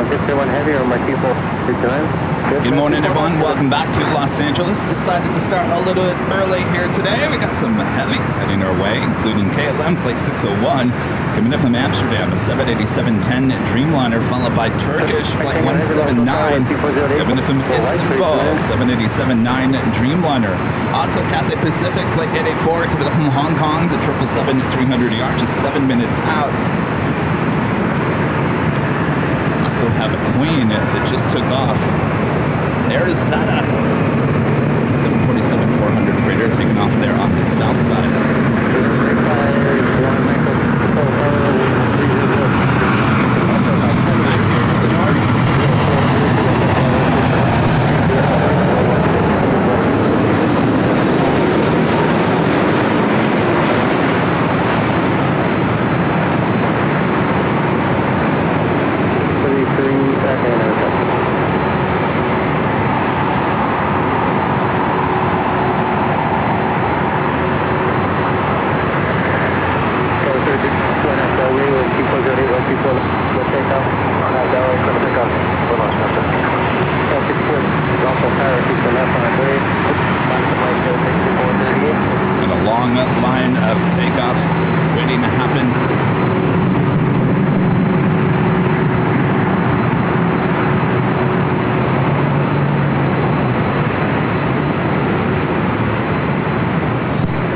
161 heavy or my people. Good morning, everyone. Welcome back to Los Angeles. Decided to start a little bit early here today. We got some heavies heading our way, including KLM Flight 601 coming in from Amsterdam, a 787-10 Dreamliner, followed by Turkish Flight 179 coming in from Istanbul, 787-9 Dreamliner. Also, Cathay Pacific Flight 884 coming in from Hong Kong, the 777-300ER, just 7 minutes out. Also have a Queen that just took off. Arizona 747-400 freighter taking off there on the south side. Is that back here to the north? And a long line of takeoffs waiting to happen.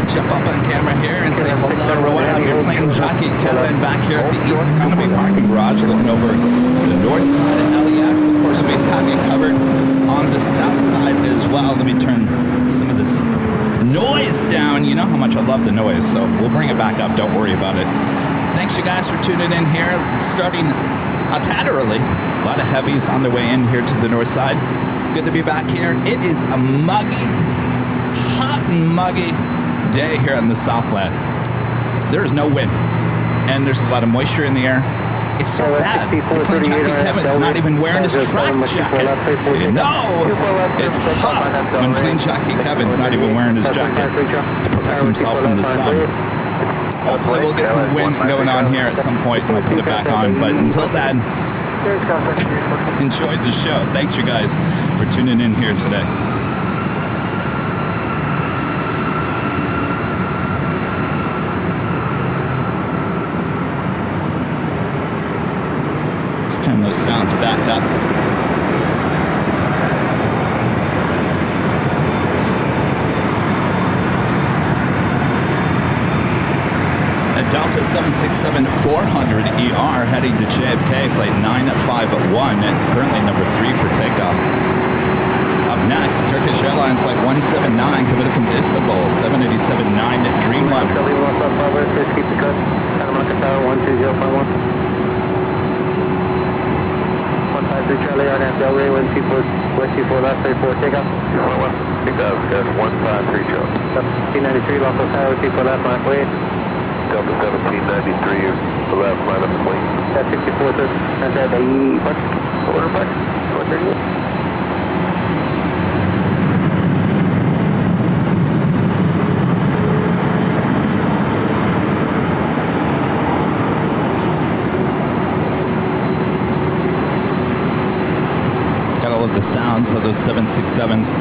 Jump up on camera here and say hello, everyone. I'm your Plane Jockey Kevin back here at the East Economy Parking Garage, looking over the north side of LAX. Of course, we have you covered on the south side as well. Let me turn some of this noise down. You know how much I love the noise, so we'll bring it back up. Don't worry about it. Thanks, you guys, for tuning in here. Starting a tad early. A lot of heavies on the way in here to the north side. Good to be back here. It is a muggy, hot and muggy day here in the Southland. There is no wind, and there's a lot of moisture in the air. It's so bad. Plane Jockey Kevin's not even wearing his track jacket. No, it's hot when Plane Jockey Kevin's not even wearing his jacket to protect himself from the sun. Hopefully we'll get some wind going on here at some point and I'll put it back on. But until then, enjoy the show. Thanks, you guys, for tuning in here today. Turn those sounds back up. A Delta 767-400ER heading to JFK, flight 951, and currently number 3 for takeoff. Up next, Turkish Airlines flight 179 coming in from Istanbul, 787-9 Dreamliner. Charlie on Delray, 124 left, 34 takeoff. 153 Charlie. 1793, Lafayette Tower, 24 left, line way. Delta 1793, left, line up the way. That's 64, sir. And that order bus, 438. Of the sounds of those 767s.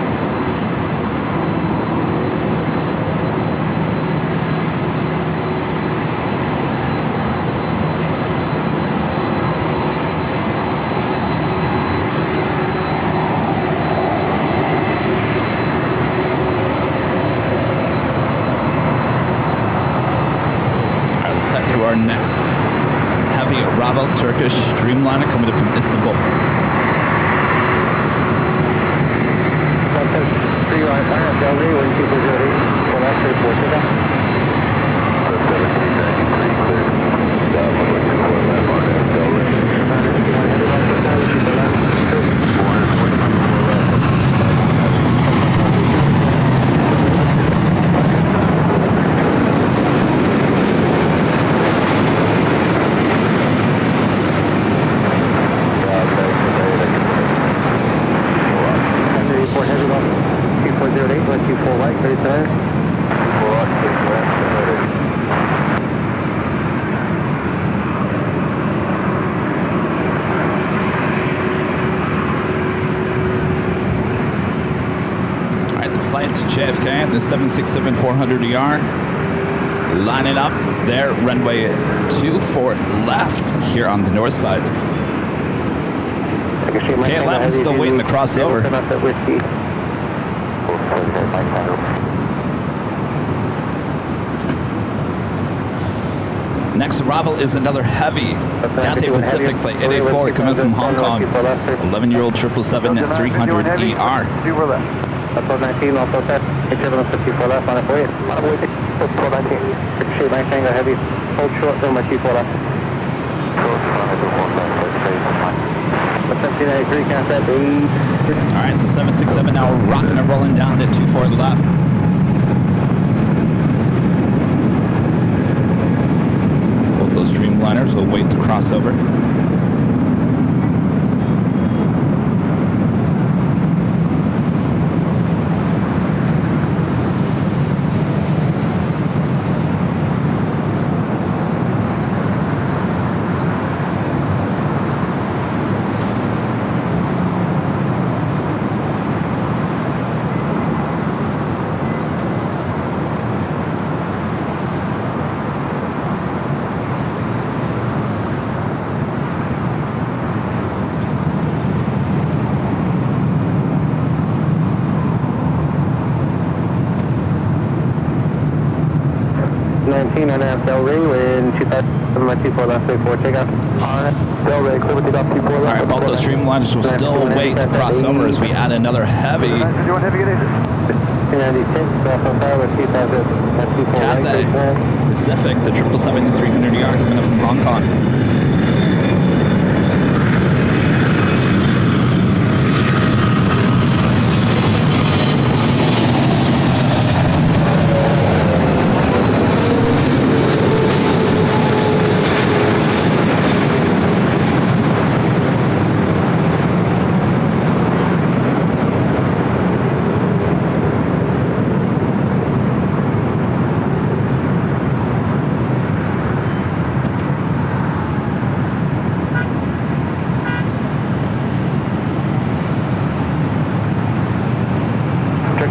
All right, let's head to our next heavy arrival, Turkish Dreamliner coming in from Istanbul. 3 right, Delray, 124 for left, 34 takeoff. 1793 clear. Stop, 124 left on Delray. 124 left. 124 left. back to JFK and the 767-400ER. Lining up there, runway 24 left here on the north side. KLM is still waiting to cross over. Next arrival is another heavy Cathay Pacific flight 884 coming from Hong Kong. 11-year-old 777-300ER. That's 19, also set. 754 left on its way. On its way to 419. Shape my finger heavy. Hold short, then my 24 left. Close front, I do 1793, can't set 8. Alright, the 767 now rocking and rolling down to 24 left. Both those Dreamliners will wait to cross over. And Del Rey, we're in 2024 left, way 4 takeoff. Del Rey, clear with the 24 left. Alright, both those Dreamliners will still wait to cross over as we add another heavy. Cathay Pacific, the 777-300ER coming up from Hong Kong.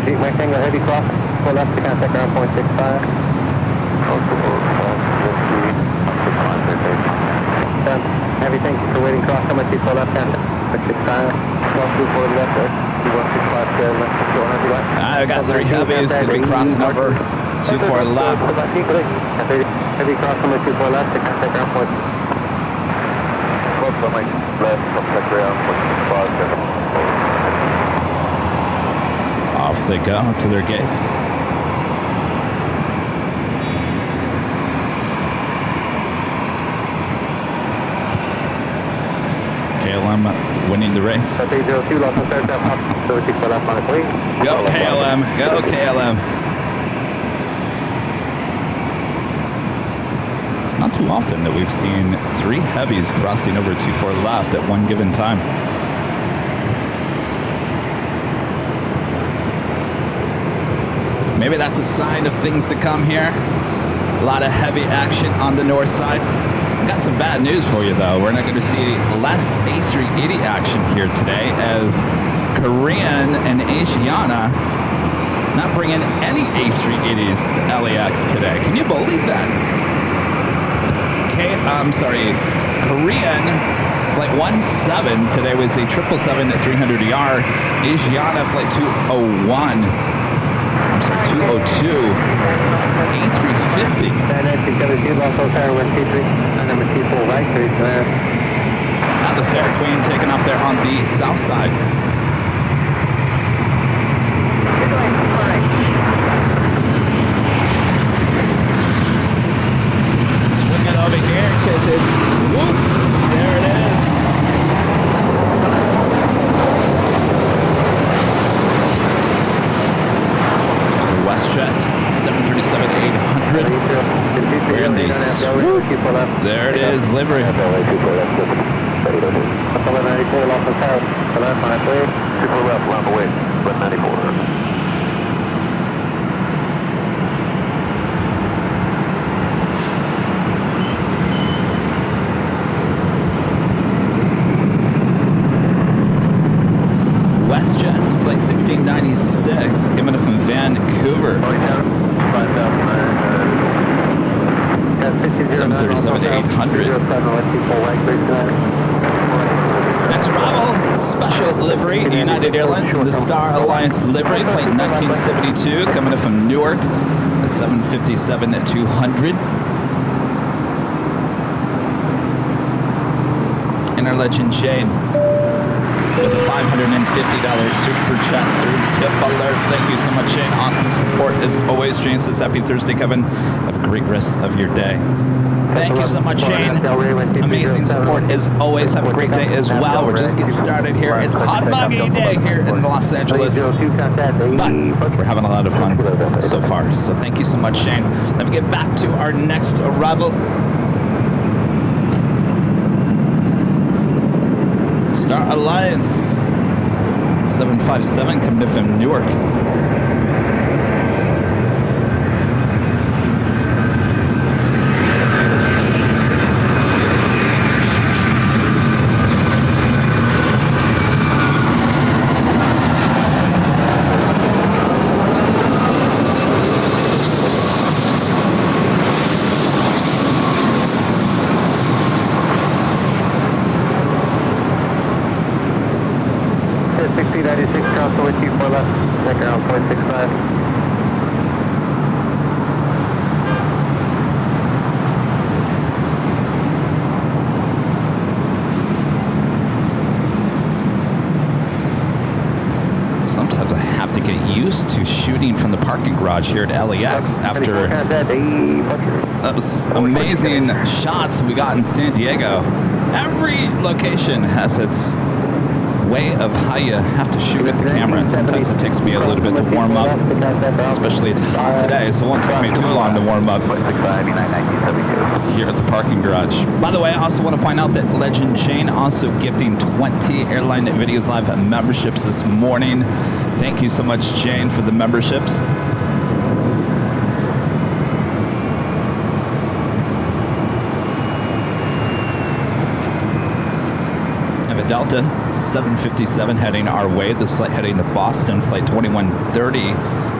My finger heavy cross, pull left to contact around 0.65. Heavy, thank you for waiting cross, how much you pull left contact 0.65. Cross 240 left there, 2165 I've got three heavies going to be crossing over 24 left. Heavy cross, how much you pull left to contact around 0.65. Off they go to their gates. KLM winning the race. Go KLM, go KLM. It's not too often that we've seen three heavies crossing over 24 left at one given time. Maybe that's a sign of things to come here. A lot of heavy action on the north side. I've got some bad news for you though. We're not going to see less A380 action here today as Korean and Asiana not bringing any A380s to LAX today. Can you believe that? Korean flight 17 today was a 777-300ER. Asiana flight 202. A350. Got the Sarah Queen taking off there on the south side. Swinging over here because it's, whoop, there it is. WestJet 737-800. We're in the swoop. There it is, livery. WestJet flight 1696 coming up from Vancouver. special livery, United Airlines in the Star Alliance livery, flight 1972, coming in from Newark, a 757-200. And our legend Jane with a $550 super chat through Tip Alert. Thank you so much, Shane. Awesome support as always. Jane says, happy Thursday, Kevin. Have a great rest of your day. Thank you so much, Shane. Amazing support as always. Have a great day as well. We're just getting started here. It's a hot, muggy day here in Los Angeles, but we're having a lot of fun so far. So thank you so much, Shane. Let me get back to our next arrival. Star Alliance 757 coming in from Newark. Sometimes I have to get used to shooting from the parking garage here at LAX after those amazing shots we got in San Diego. Every location has its way of how you have to shoot at the camera, and sometimes it takes me a little bit to warm up, especially it's hot today, so it won't take me too long to warm up here at the parking garage. By the way, I also want to point out that Legend Jane also gifting 20 Airline Videos Live memberships this morning. Thank you so much, Jane, for the memberships. Delta 757 heading our way. This flight heading to Boston, flight 2130.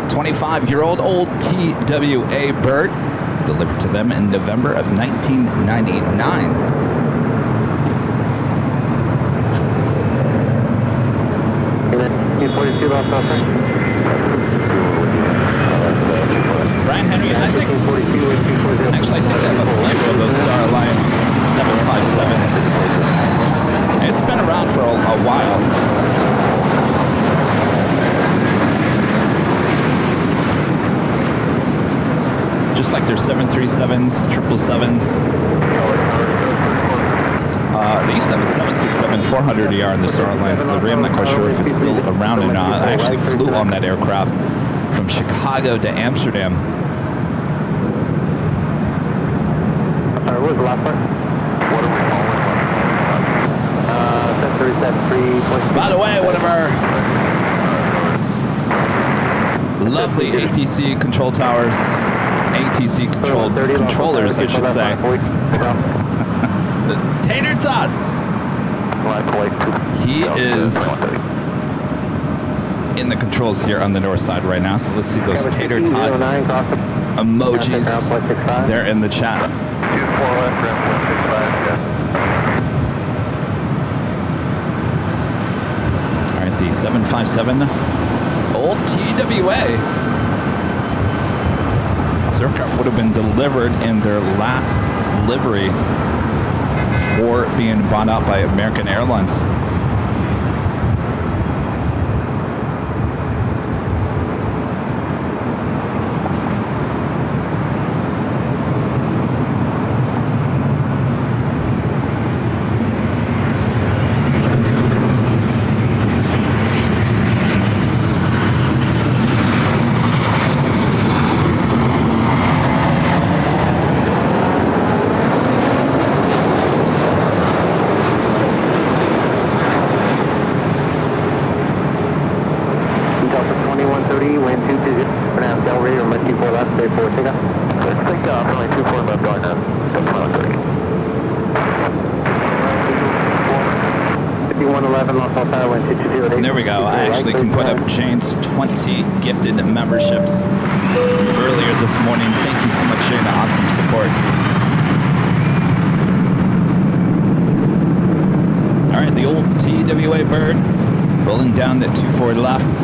25-year-old old TWA bird, delivered to them in November of 1999. Brian Henry, I think I have a few of those Star Alliance 757s. It's been around for a while. Just like their 737s, 777s. They used to have a 767-400ER in the Star Alliance livery. I'm not quite sure if it's still around or not. I actually flew on that aircraft from Chicago to Amsterdam. What was the last part? What are we calling? By the way, one of our lovely ATC control towers, ATC controllers, I should say. Tater Tot. He is in the controls here on the north side right now. So let's see those Tater Tot emojis there in the chat. All right, the 757 old TWA. This aircraft would have been delivered in their last livery before being bought out by American Airlines. There we go. I actually can put up Shane's 20 gifted memberships from earlier this morning. Thank you so much, Shane. Awesome support. All right, the old TWA bird. Rolling down to 24 left.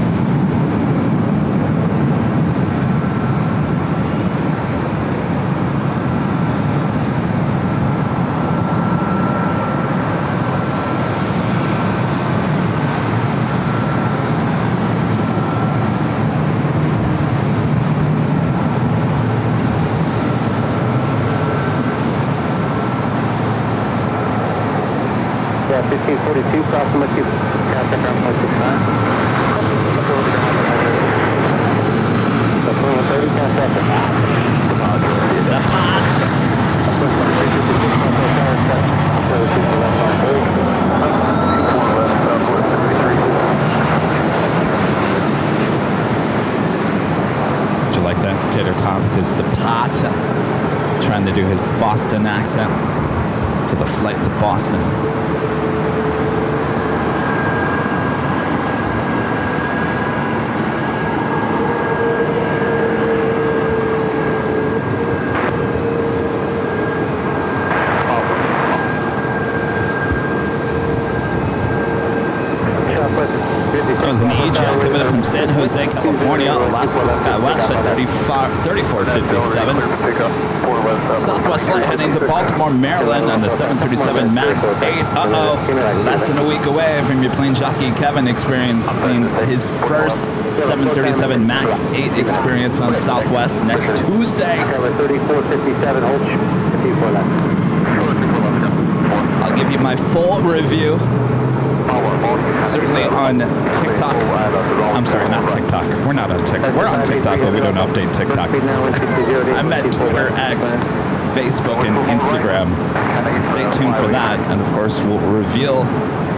Yeah, 1542, approximately traffic around 0.65. Approval 30, contact the Departure. Did you like that? Tater Tom with his departure. Trying to do his Boston accent to the flight to Boston. That was an E-Jet coming in from San Jose, California, Alaska SkyWest at 3457. Southwest flight heading to Baltimore, Maryland on the 737 MAX 8. Less than a week away from your plane jockey Kevin experiencing his first 737 MAX 8 experience on Southwest next Tuesday. I'll give you my full review. Certainly on TikTok. I'm sorry, not TikTok. We're not on TikTok. We're on TikTok, but we don't update TikTok. I meant Twitter, X, Facebook, and Instagram. So stay tuned for that. And of course, we'll reveal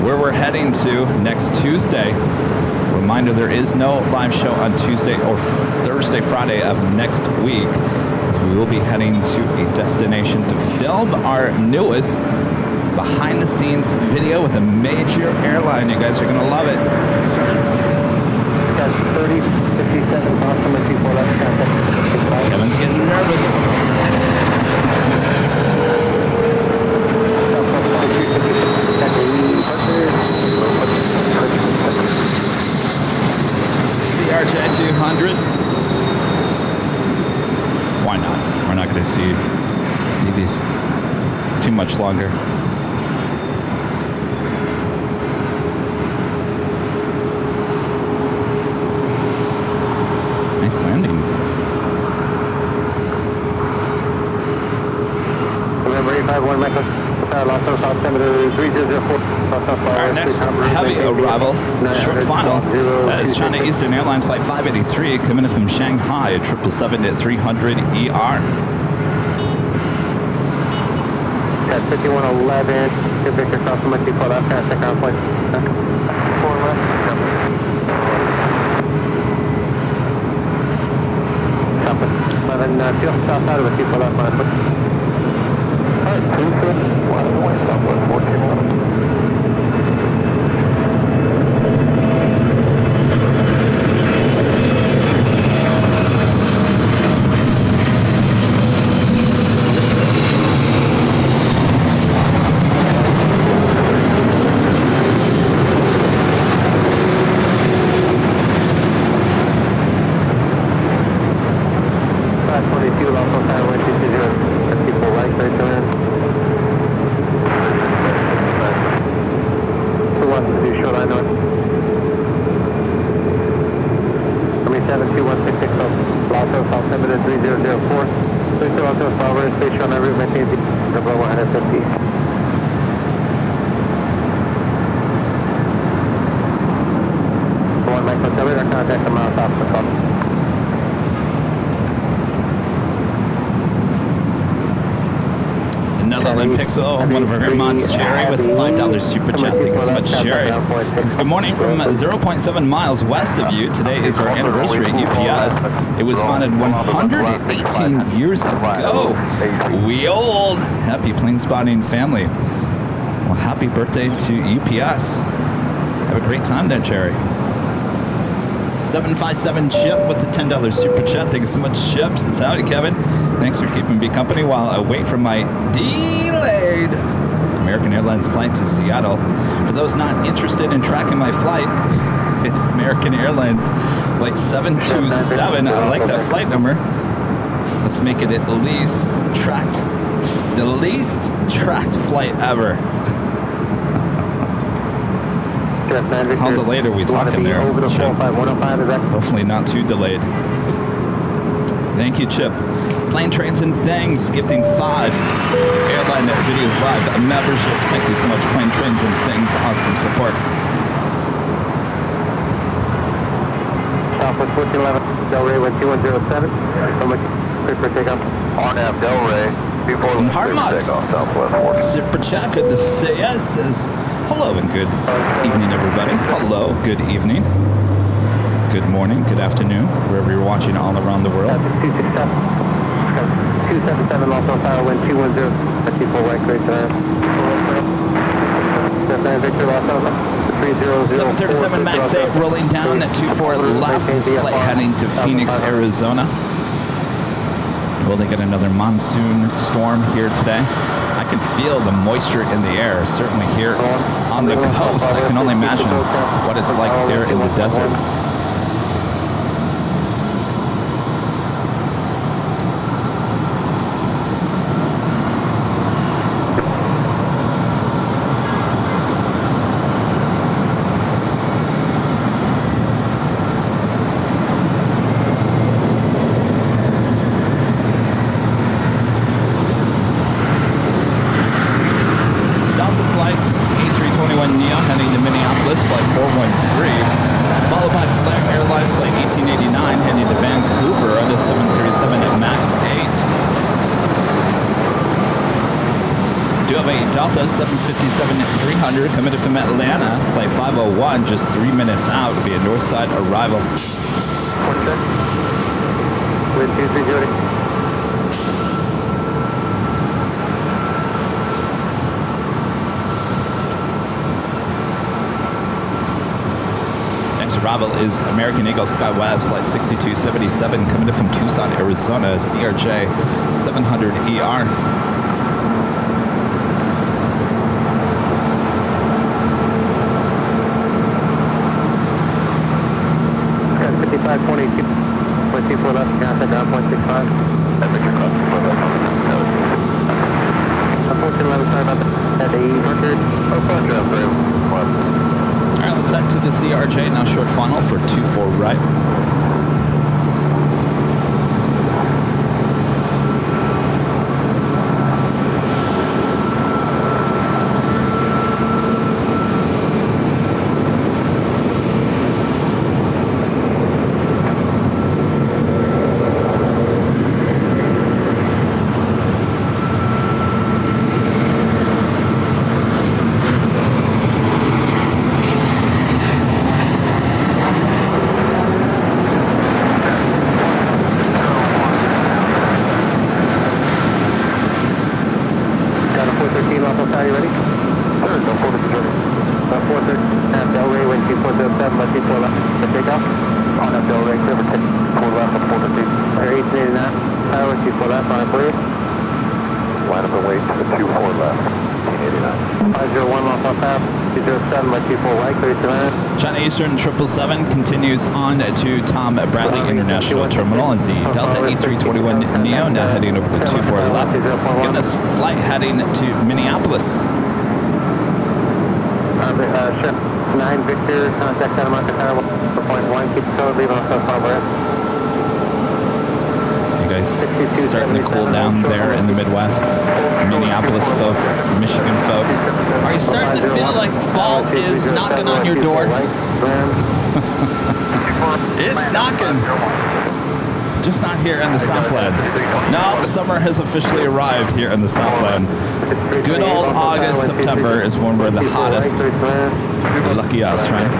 where we're heading to next Tuesday. Reminder, there is no live show on Tuesday or Thursday, Friday of next week, as we will be heading to a destination to film our newest behind-the-scenes video with a major airline. You guys are going to love it. Kevin's getting nervous. CRJ 200. Why not? We're not going to see these too much longer. Nice landing. Our next heavy arrival, short final, is China Eastern Airlines Flight 583 coming in from Shanghai at 777-300 ER. At 5111, Victor Cross from Monkey for left, pass ground point. 4 left. Stop it. 11, just outside of the people left, man. Alright, 2 good. 1 Southwest 14. Pixel, one of our Vermont's Jerry with the $5 super chat. Thank you so much, Jerry. Says, good morning from 0.7 miles west of you. Today is our anniversary at UPS. It was founded 118 years ago. We old. Happy plane spotting family. Well, happy birthday to UPS. Have a great time there, Jerry. 757 Chip with the $10 super chat. Thank you so much, Chip. Says, howdy, Kevin. Thanks for keeping me company while I wait for my delayed American Airlines flight to Seattle. For those not interested in tracking my flight, it's American Airlines flight 727. I like that flight number. Let's make it at least tracked, the least tracked flight ever. How delayed are we talking there, Chip? Hopefully not too delayed. Thank you, Chip. Plane, Trains, and Things, gifting 5 Airline Videos Live memberships. Thank you so much, Plane, Trains, and Things. Awesome support. Southwest 1411, Delray 2107. How much for takeoff? On F, Delray. And Harmots, Super Chat, good to see you. Says hello and good evening, everybody. Hello, good evening. Good morning, good afternoon, wherever you're watching all around the world. 277 Los Alpha, wind 210, 54 white, great to 737 MAX 8 rolling down at 24 left. This flight heading to Phoenix, Arizona. Will they get another monsoon storm here today? I can feel the moisture in the air, certainly here on the coast. I can only imagine what it's like there in the desert. A380 heading to Minneapolis, flight 413, followed by Flair Airlines flight 1889 heading to Vancouver on the 737 at MAX 8. Do have a Delta 757-300 coming from Atlanta, flight 501, just 3 minutes out. It'll be a north side arrival. Wind 230. Next arrival is American Eagle SkyWest flight 6277 coming in from Tucson, Arizona, CRJ 700ER. 5522, 24 left, contact ground point 65. Temperature cross 4 left, unfortunately, sorry about that. At 800. Oh, fun job, very well. All right, let's head to the CRJ, now short funnel for 24 right. China Eastern 777 continues on to Tom Bradley International Terminal as the Delta A321neo now heading over to 24 left. Again, this flight heading to Minneapolis. 9 Victor, contact Santa Monica Tower 1.1, keep code, leave on South You guys starting to cool down there in the Midwest? Minneapolis folks, Michigan folks. Are you starting to feel like fall is knocking on your door? It's knocking. Just not here in the Southland. No, summer has officially arrived here in the Southland. Good old August, September is when we're the hottest. Lucky us, right?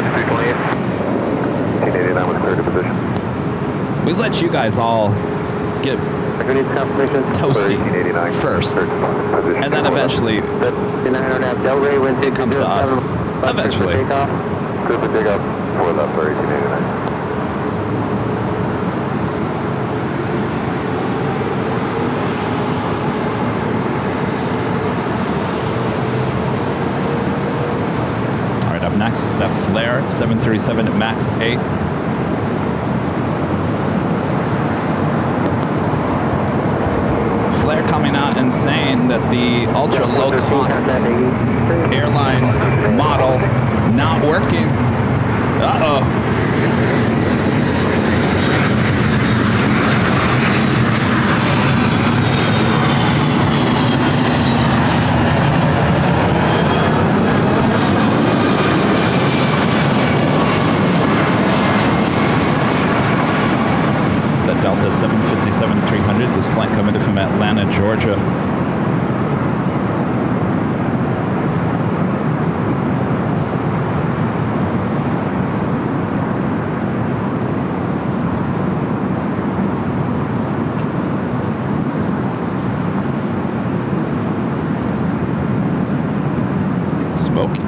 1889 was cleared to position. We let you guys all get toasty first, and then eventually it comes to us. Eventually. Clear for takeoff, 4 left for 1889. next is that Flare 737 MAX 8. Flare coming out and saying that the ultra low cost airline model not working. Uh-oh. Delta 757-300, this flight coming in from Atlanta, Georgia. Smoky.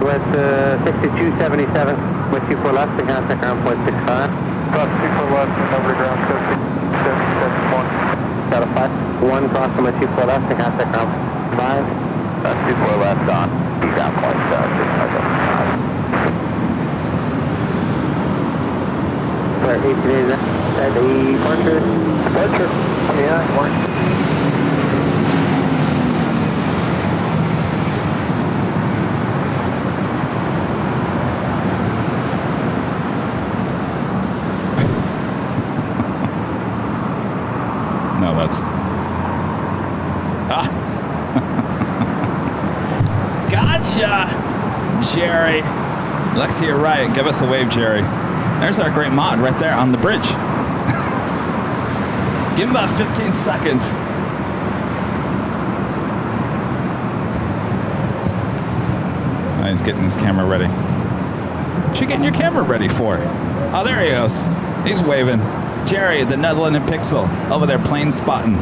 With 6277, with you for left, and contact ground point 65. Cross 2 for left, and over to ground 771. Got a 5-1, cross from 2 for left, and contact ground 5. That's 2 for left on. You got point 6. Right, 8 days at the departure. Departure. Yeah, morning. No, that's... Ah! Gotcha! Jerry. Look to your right. Give us a wave, Jerry. There's our great mod right there on the bridge. Give him about 15 seconds. Oh, he's getting his camera ready. What you getting your camera ready for? Oh, there he goes. He's waving. Jerry, the Netherlands and Pixel, over there plane spotting.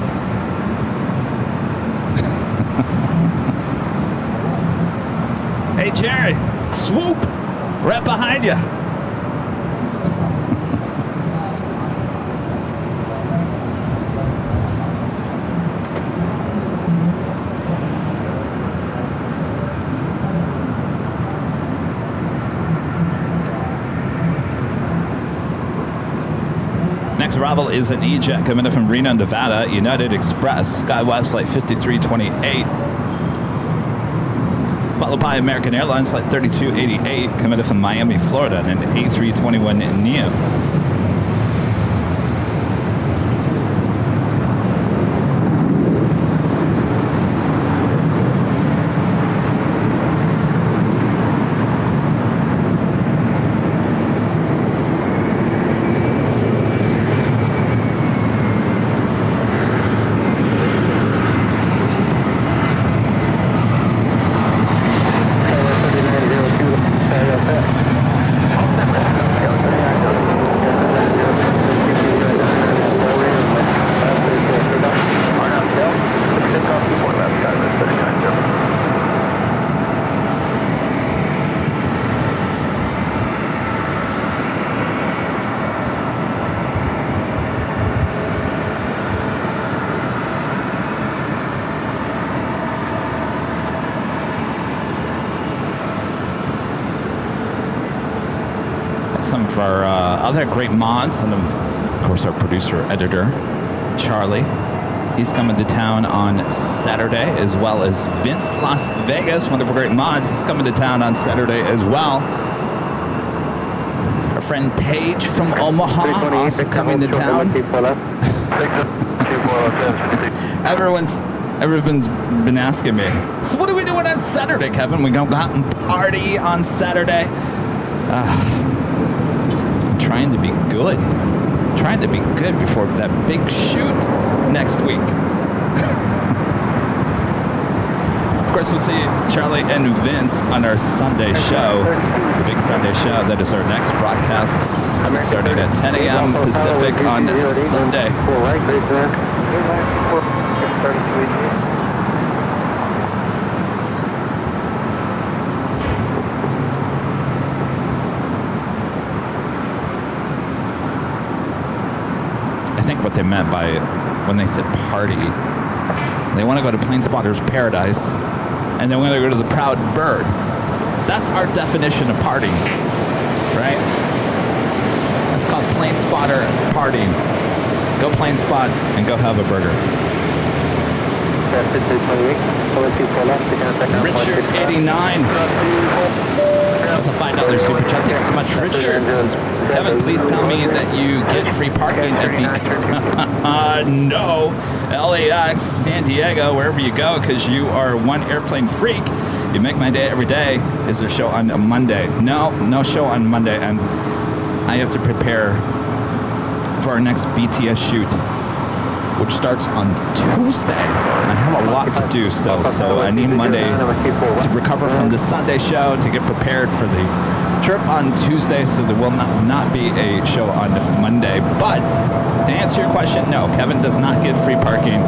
Hey, Jerry, swoop! Right behind you. Next arrival is an E-Jet coming in from Reno, Nevada, United Express, SkyWest Flight 5328. Followed by American Airlines Flight 3288 coming in from Miami, Florida, and an A321neo. Some of our other great mods, and of course our producer editor Charlie. He's coming to town on Saturday, as well as Vince Las Vegas, one of our great mods. He's coming to town on Saturday as well. Our friend Paige from Omaha also coming to town. Everyone's been asking me, so what are we doing on Saturday, Kevin? We gonna go out and party on Saturday? Trying to be good. Trying to be good before that big shoot next week. Of course, we'll see Charlie and Vince on our Sunday show, the big Sunday show. That is our next broadcast, starting at 10 a.m. Pacific on Sunday. I think what they meant by when they said party. They want to go to Plane Spotter's Paradise, and they want to go to the Proud Bird. That's our definition of partying, right? That's called Plane Spotter partying. Go Plane Spot and go have a burger. Richard 89. That's a $5 super chat. Thanks so much, Richard. Says, Kevin, please tell me that you get free parking at the no, LAX, San Diego, wherever you go, because you are one airplane freak. You make my day every day. Is there a show on a Monday? No show on Monday. And I have to prepare for our next BTS shoot, which starts on Tuesday. And I have a lot to do still, so I need Monday to recover from the Sunday show to get prepared for the trip on Tuesday, so there will not be a show on Monday. But to answer your question, no, Kevin does not get free parking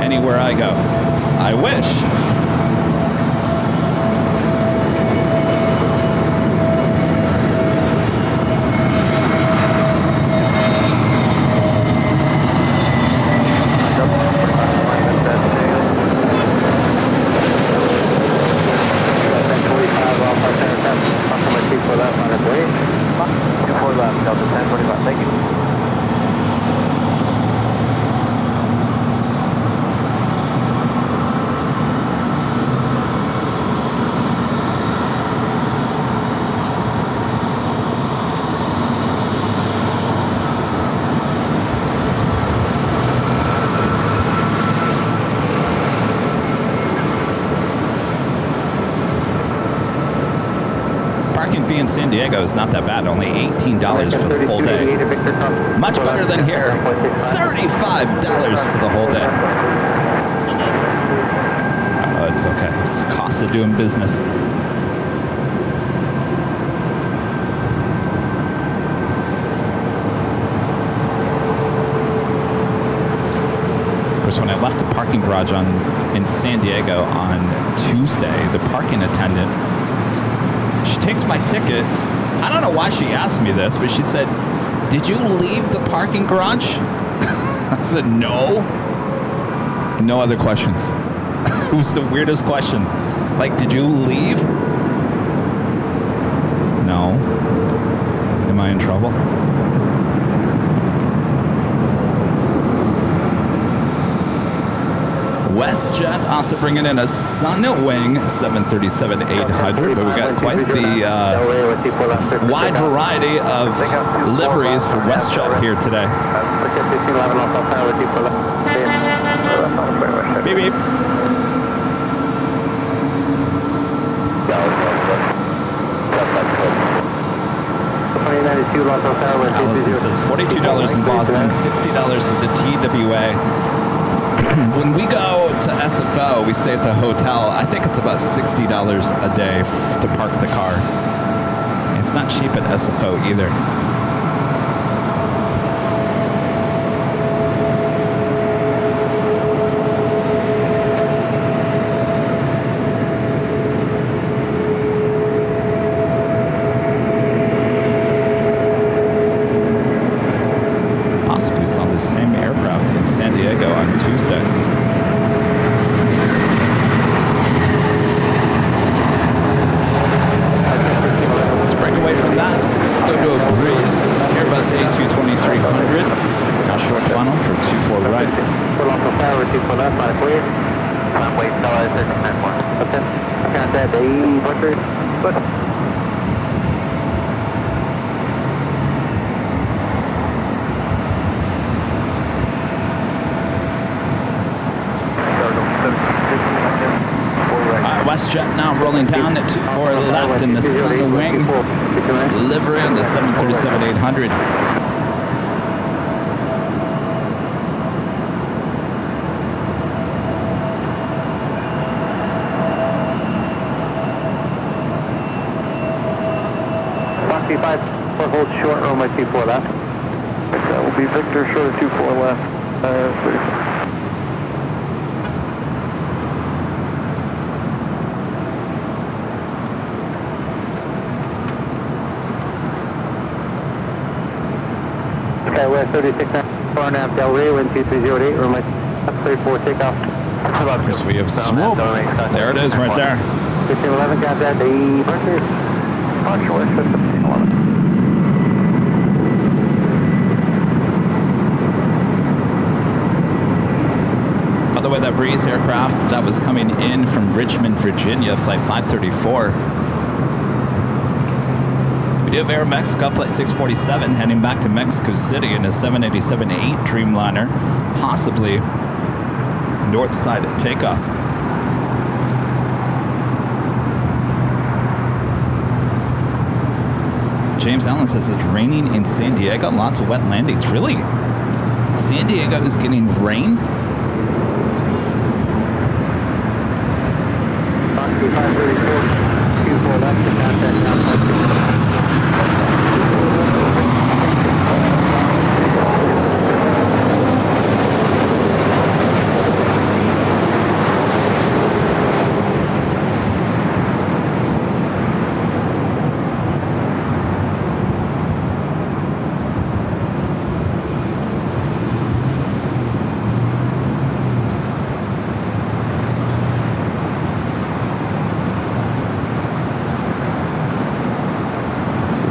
anywhere I go. I wish. In San Diego is not that bad, only $18 for the full day. Much better than here. $35 for the whole day. Oh, it's okay. It's the cost of doing business. Of course, when I left the parking garage in San Diego on Tuesday, the parking attendant, she takes my ticket. I don't know why she asked me this, but she said, "Did you leave the parking garage?" I said, "No." No other questions. It was the weirdest question. Like, did you leave? No. Am I in trouble? WestJet also bringing in a Sunwing 737-800, but we got quite the wide variety of liveries for WestJet here today. Beep, beep. Allison says $42 in Boston, $60 at the TWA. When we go to SFO, we stay at the hotel. I think it's about $60 a day to park the car. It's not cheap at SFO either. Possibly saw the same aircraft in San Diego on Tuesday. Let's break away from that. Go to a breeze. Airbus A380. Now short funnel for 24 right. WestJet now rolling down at 24 left in the Sunwing livery on the 737-800. Hold short runway 24 left. That will be Victor short of 24 left. Okay, we're at 36 now. 4.5 Del Rey, wind 2308, runway 34 takeoff. Of course, we have swoop. There it is, right there. 1511, contact the departure. Onshore, 1511. By the way, that Breeze aircraft that was coming in from Richmond, Virginia, flight 534. We do have Aeromexico flight 647 heading back to Mexico City in a 787-8 Dreamliner, possibly north side at takeoff. James Allen says it's raining in San Diego. Lots of wet landings. Really? San Diego is getting rain? Foxtrot 534, 24 left to contact now.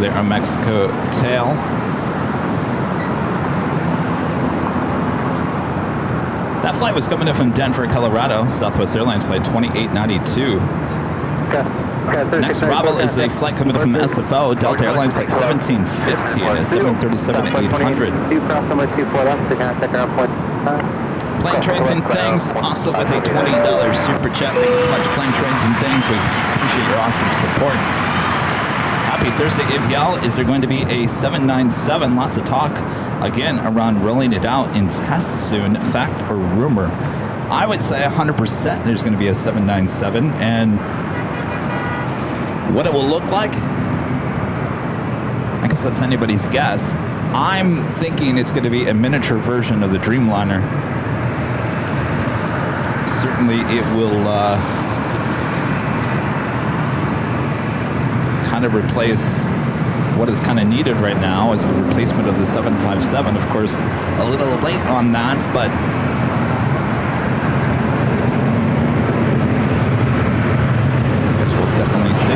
There are Mexico tail. That flight was coming in from Denver, Colorado, Southwest Airlines flight 2892. Next arrival is a flight coming in from SFO, Delta Airlines flight 1750 and a 737-800. Plane Trains and Things, also with a $20 super chat. Thanks so much, Plane Trains and Things. We appreciate your awesome support. Happy Thursday, Avial. Is there going to be a 797? Lots of talk, again, around rolling it out in tests soon. Fact or rumor? I would say 100% there's going to be a 797. And what it will look like, I guess that's anybody's guess. I'm thinking it's going to be a miniature version of the Dreamliner. Certainly it will kind of replace what is kind of needed right now as the replacement of the 757. Of course, a little late on that, but I guess we'll definitely see.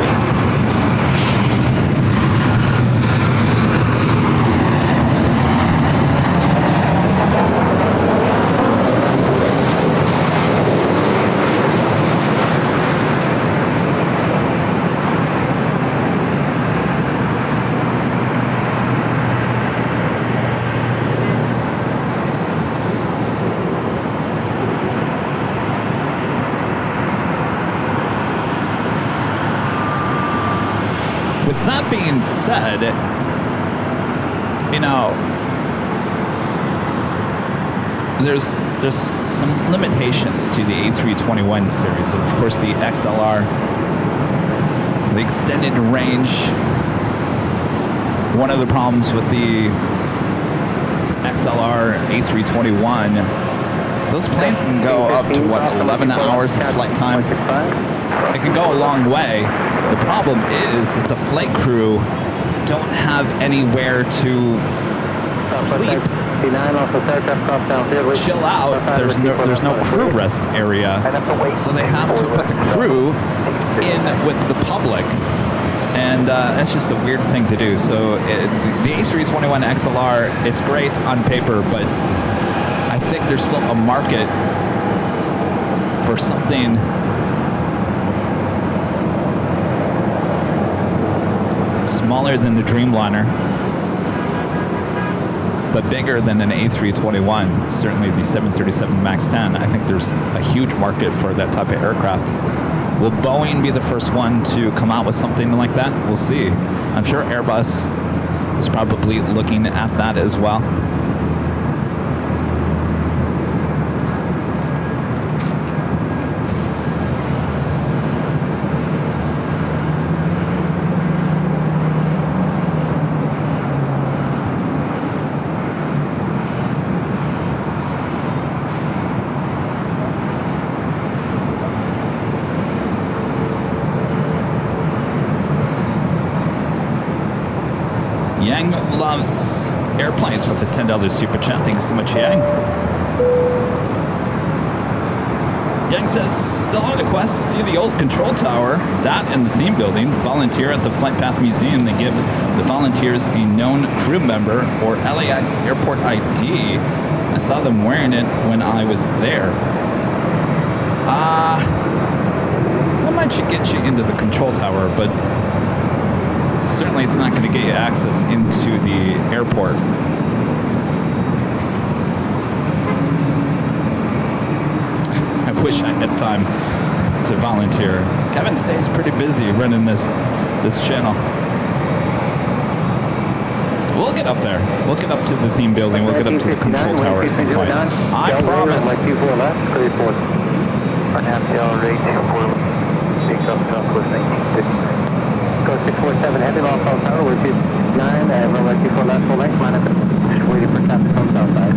That being said, you know, there's some limitations to the A321 series. Of course, the XLR, the extended range. One of the problems with the XLR A321, those planes can go up to, what, 11 hours of flight time? It can go a long way. The problem is that the flight crew don't have anywhere to sleep, chill out. There's no crew rest area, so they have to put the crew in with the public, and that's just a weird thing to do. So the A321 XLR, it's great on paper, but I think there's still a market for something smaller than the Dreamliner, but bigger than an A321. Certainly the 737 MAX 10. I think there's a huge market for that type of aircraft. Will Boeing be the first one to come out with something like that? We'll see. I'm sure Airbus is probably looking at that as well. Yang loves Airplanes with the $10 super chat. Thank you so much, Yang. Yang says, still on a quest to see the old control tower, that and the theme building. Volunteer at the Flight Path Museum. They give the volunteers a known crew member or LAX airport ID. I saw them wearing it when I was there. That might get you into the control tower, but certainly it's not going to get you access into the airport. I wish I had time to volunteer. Kevin stays pretty busy running this channel. We'll get up there. We'll get up to the theme building. We'll get up to the control tower at some point. I promise. Go 647 heavy, lost all tower, we're 29, runway 24 left, full length, line up, just waiting for traffic on south side.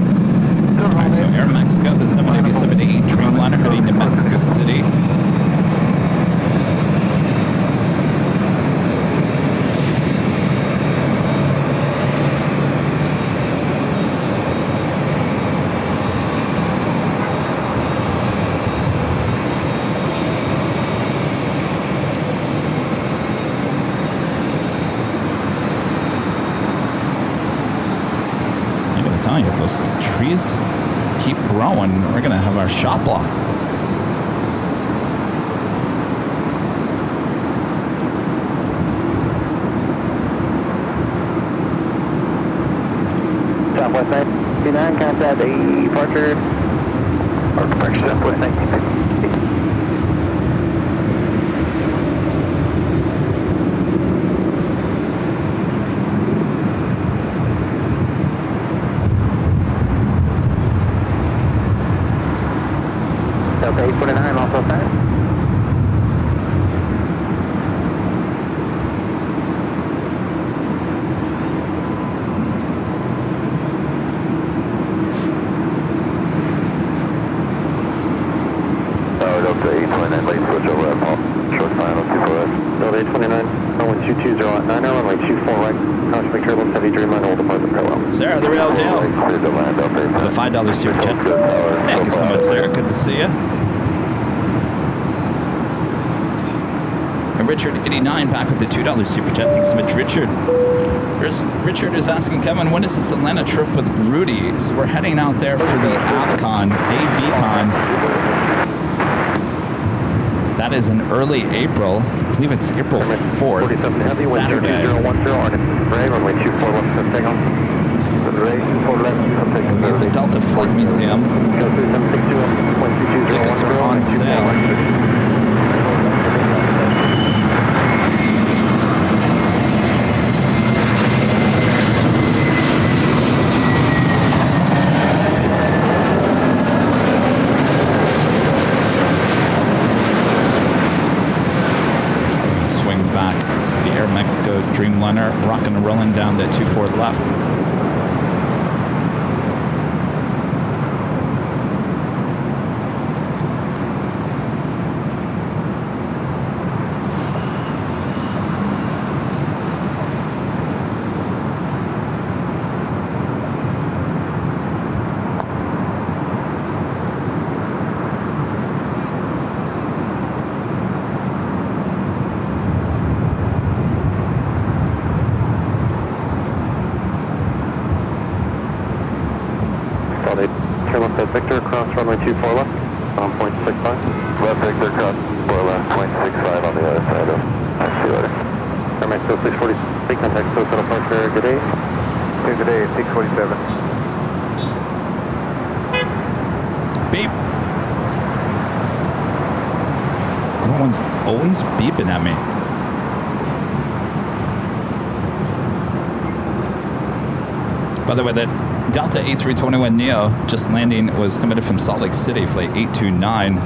Alright, so Air Mexico, the 787-8 Dreamliner heading to Mexico City. If those trees keep growing, we're going to have our shop block. Southwest 99, contact departure. Or departure Southwest 1950. Delta 849, also fine. Delta 829, late switch over at Paul. Short final 24S. Delta 829, runway 220 at 9, runway 24 right. Caution turbulence, heavy Dreamliner, will depart the parallel. Sarah, the real deal. With a $5 super chat. Thank you so much, Sarah. Good to see you. And Richard 89 back with the $2 super chat. Thanks so much, Richard. Richard is asking, Kevin, when is this Atlanta trip with Rudy? So we're heading out there for the AvCon. That is in early April. I believe it's April 4th. It's a Saturday. We'll be at the Delta Flight Museum. Tickets are on sale. Mexico Dreamliner, rocking and rolling down to 24 left. Victor, cross runway 24 left, on 0.65. Left Victor, cross 4 left, 0.65 on the other side of. I'll see you later. Air Mexico 643, contact close out departure, good day. Good day, 647. Beep. Everyone's always beeping at me. By the way, that Delta A321neo just landing was committed from Salt Lake City, flight 829.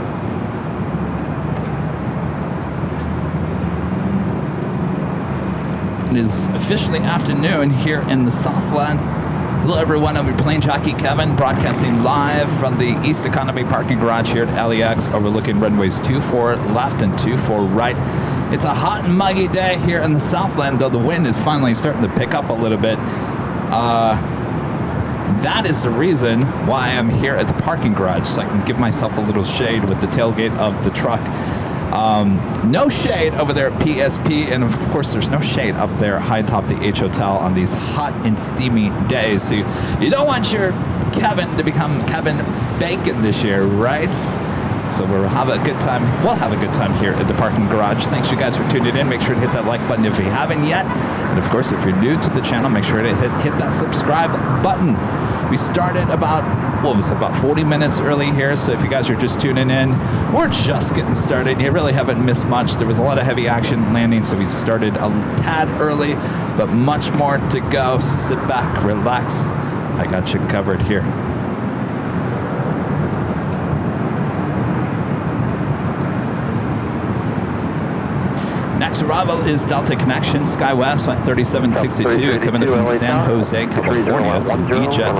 It is officially afternoon here in the Southland. Hello everyone, I'm your Plane Jockey Kevin, broadcasting live from the East Economy parking garage here at LAX, overlooking runways 24 left and 24 right. It's a hot and muggy day here in the Southland, though the wind is finally starting to pick up a little bit. That is the reason why I'm here at the parking garage, so I can give myself a little shade with the tailgate of the truck. No shade over there at PSP, and of course there's no shade up there high atop the H Hotel on these hot and steamy days. So you don't want your Kevin to become Kevin Bacon this year, right? So we'll have a good time. We'll have a good time here at the parking garage. Thanks you guys for tuning in. Make sure to hit that like button if you haven't yet. And of course, if you're new to the channel, make sure to hit that subscribe button. We started about 40 minutes early here. So if you guys are just tuning in, we're just getting started. You really haven't missed much. There was a lot of heavy action landing, so we started a tad early, but much more to go. So sit back, relax. I got you covered here. Next arrival is Delta Connection, SkyWest, flight 3762, coming in from San Jose, California. It's an E-Jet.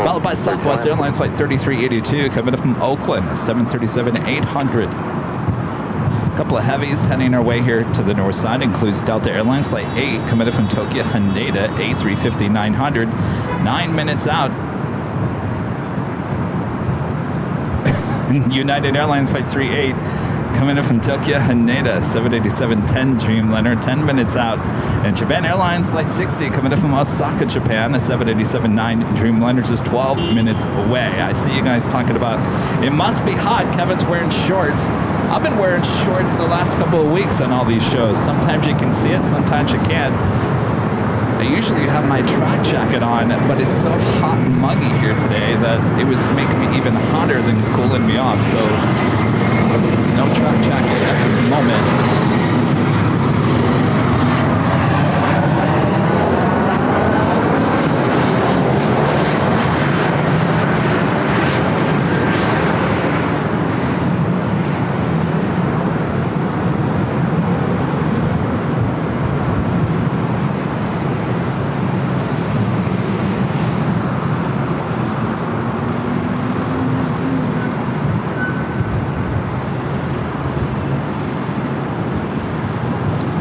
Followed by Southwest Airlines, flight 3382, coming in from Oakland, 737-800. A couple of heavies heading our way here to the north side. Includes Delta Airlines, flight 8, coming in from Tokyo, Haneda, A350-900. 9 minutes out. United Airlines, flight 38. Coming in from Tokyo, Haneda, 787-10 Dreamliner, 10 minutes out. And Japan Airlines, flight 60, coming in from Osaka, Japan, a 787-9 Dreamliner, just 12 minutes away. I see you guys talking about, it must be hot. Kevin's wearing shorts. I've been wearing shorts the last couple of weeks on all these shows. Sometimes you can see it, sometimes you can't. I usually have my track jacket on, but it's so hot and muggy here today that it was making me even hotter than cooling me off. So no track jacket at this moment.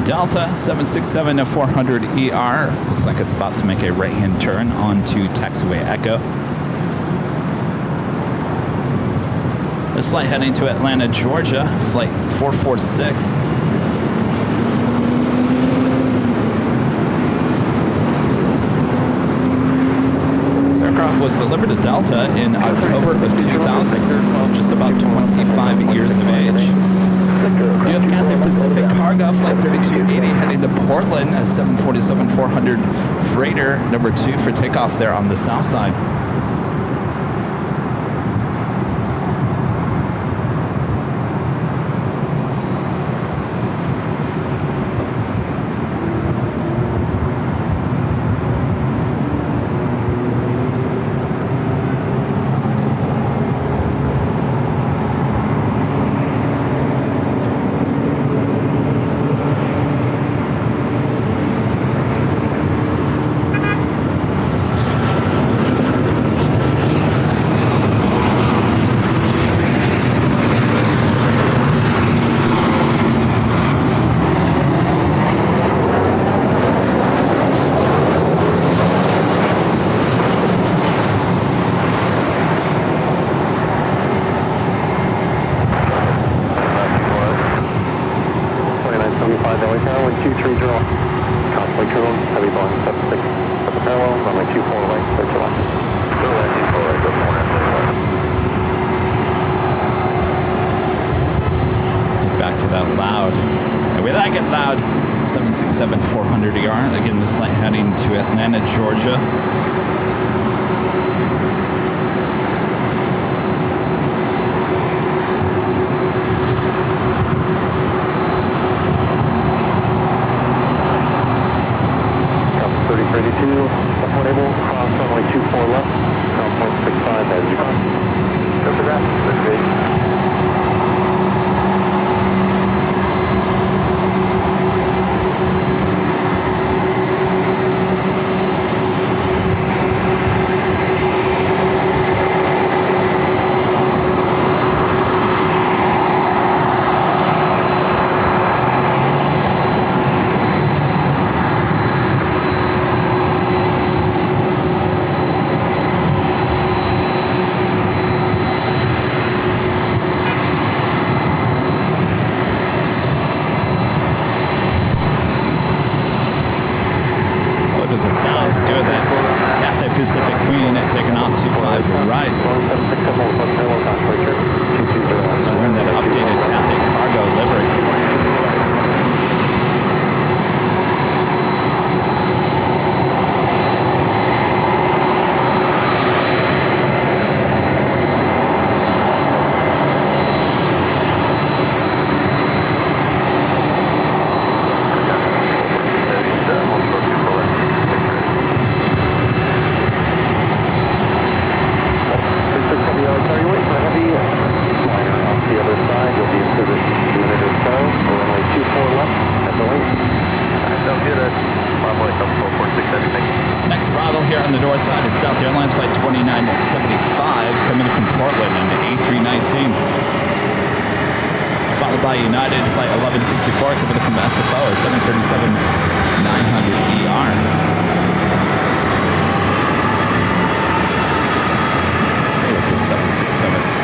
Delta 767-400ER. Looks like it's about to make a right-hand turn onto taxiway Echo. This flight heading to Atlanta, Georgia, flight 446. This aircraft was delivered to Delta in October of 2000, so just about 25 years of age. You have Cathay Pacific Cargo, flight 3280, heading to Portland, a 747-400 freighter, number 2 for takeoff there on the south side. Back to that loud. And we like it loud. 767-400ER. Again, this flight heading to Atlanta, Georgia. north side is Delta Airlines Flight 2975 coming in from Portland on the A319. Followed by United Flight 1164 coming in from SFO at 737-900ER. Stay with the 767.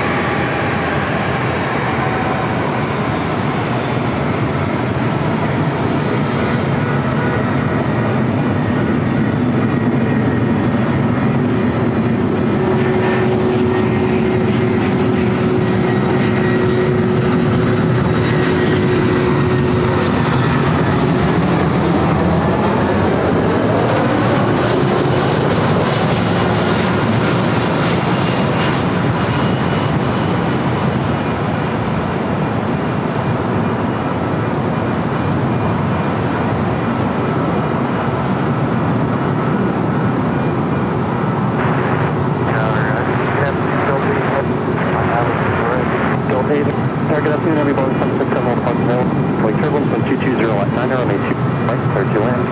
Good afternoon, everybody. 767 Parkville. Flight turbulence on 220 at 9 hour, made 2 right, clear to land.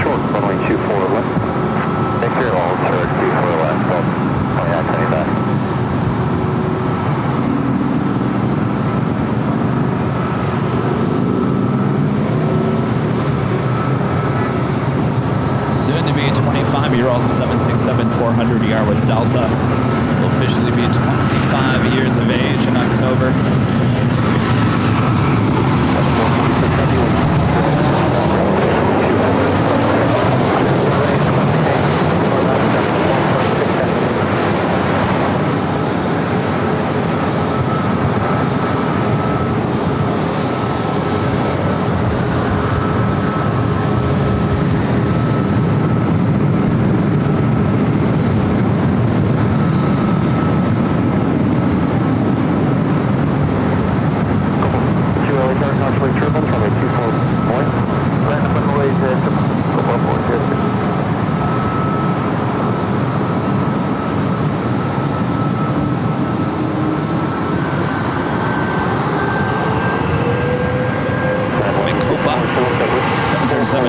Short, runway 24 left. Take care of all turrets, 24 left. Oh, yeah, coming back. Soon to be a 25-year-old 767-400ER with Delta. Will officially be 25 years of age in October.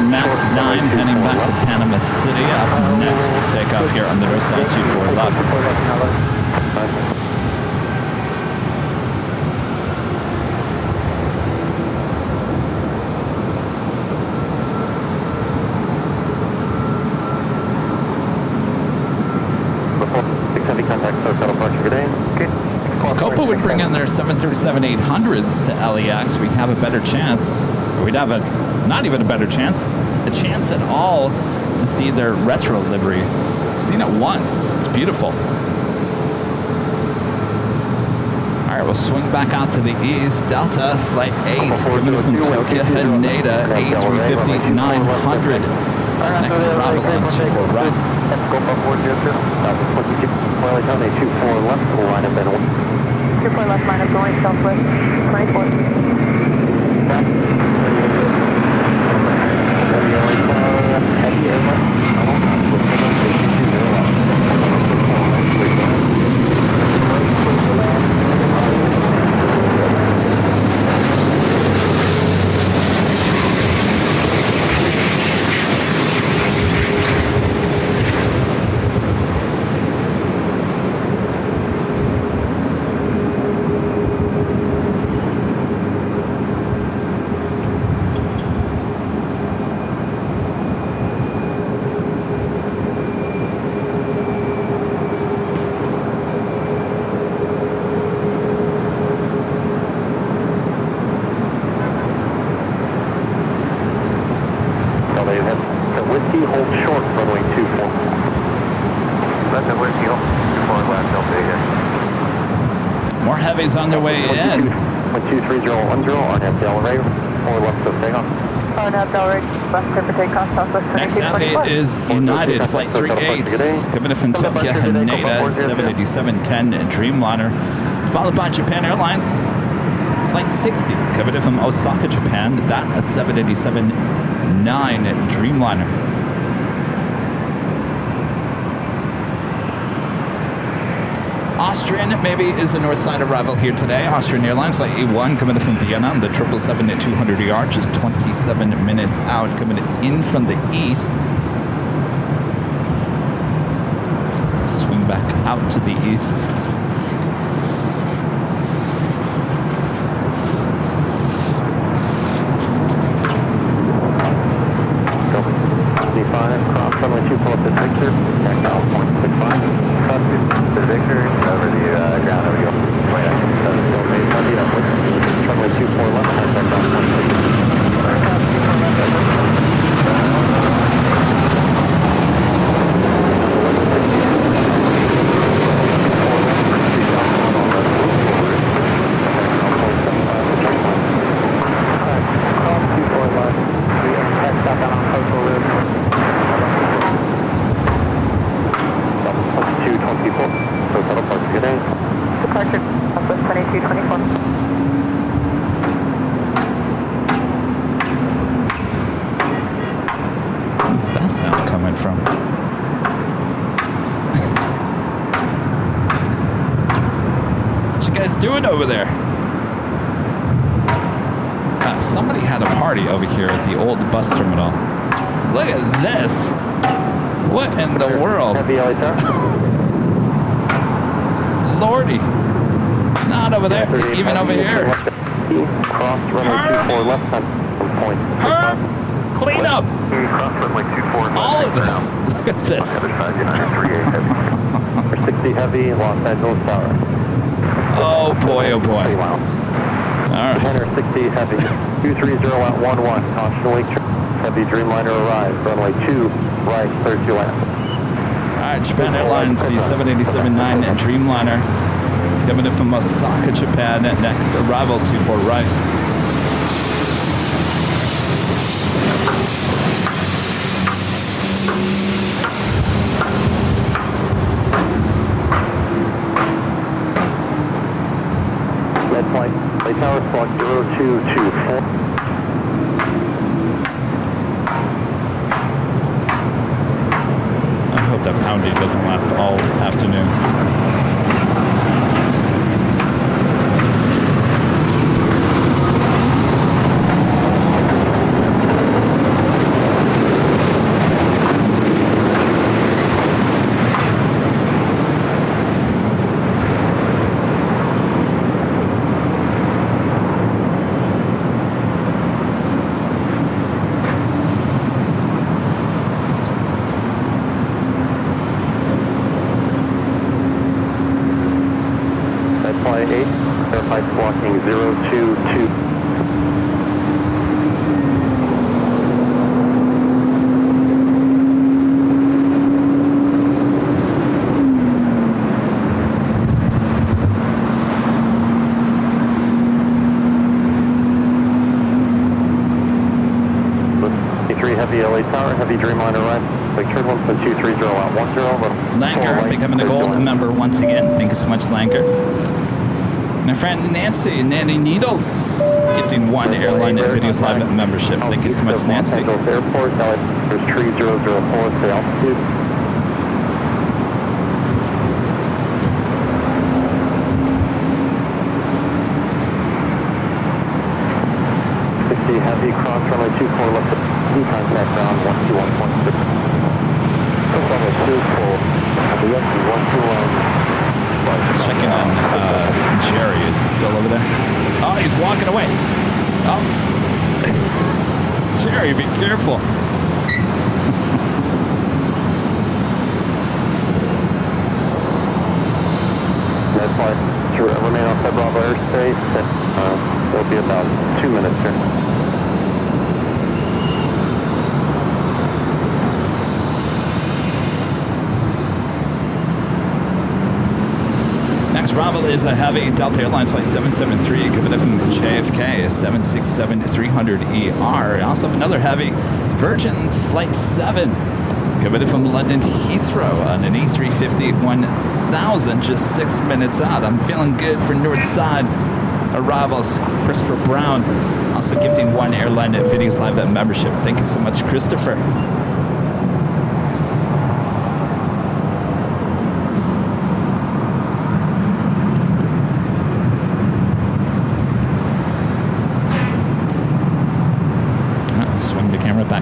Max 9 heading back to Panama City. Up next for takeoff here on the north side, 24 left. If Copa would bring in their 737-800s to LAX, we'd have a better chance. Or we'd have not even a better chance, a chance at all to see their retro livery. I've seen it once. It's beautiful. All right, we'll swing back out to the east. Delta Flight 8 coming from Tokyo, Haneda, A350-900. Next arrival on 24 right. Your point left line of going southwest, 24. More heavies on their way in. 23010 on FDL right, 4 left of takeoff. On FDL right, left clear for takeoff, southwest. Next heavy is United Flight 38, coming in from Tokyo, Haneda, 787-10 Dreamliner. Followed by Japan Airlines, Flight 60, coming in from Osaka, Japan. That a 787-9 Dreamliner. Austrian, maybe, is a north side arrival here today. Austrian Airlines, flight A1, coming in from Vienna on the 777-200ER, just 27 minutes out, coming in from the east. Swing back out to the east. Cross runway 24 to Victor, back out 165. Cross to Victor, over the ground, over the way out. Runway 24 left, back out 2224, so total parts good day. Departure, Southwest 2224. Where's that sound coming from? What you guys doing over there? Somebody had a party over here at the old bus terminal. Look at this. What in the world? Heavy LA tower. Lordy. Not over there. Even over here. Cross runway 24 left, point. Herb, clean up. Cross runway 24 left. All of this. Look at this. Other side, United 38 heavy. 60 heavy, Los Angeles Tower. Oh boy, oh boy. All right. 160 heavy, 230 at 11, caution wake, heavy Dreamliner arrives, runway 2, right, clear to land. All right, Japan Airlines, the 787-9 Dreamliner, coming in from Osaka, Japan, next arrival 24 right. Red flight, Lake Tower, squawk 0224. I hope that pounding doesn't last all afternoon. Flight 8, verify squawking 022. Heavy LA Tower, heavy Dreamliner arrive. Quick turn 1.230 out 10. Lanker becoming a gold member once again. Thank you so much, Lanker. My friend Nancy Needles, gifting one Airline Videos Live membership. Thank you so much, Nancy. Los Angeles Airport, there's tree 004, stay altitude. Heavy cross runway 24 left, contact ground 121.6. Runway 24, the Let's check in on Jerry. Is he still over there? Oh, he's walking away. Oh, Jerry, be careful. Red flight to remain outside Bravo airspace. It'll be about 2 minutes here. Next arrival is a heavy Delta Airlines flight 773 coming in from JFK, 767-300ER. We also have another heavy Virgin Flight 7 coming in from London Heathrow on an A350-1000, just 6 minutes out. I'm feeling good for north side arrivals. Christopher Brown also gifting one Airline Videos Live membership. Thank you so much, Christopher.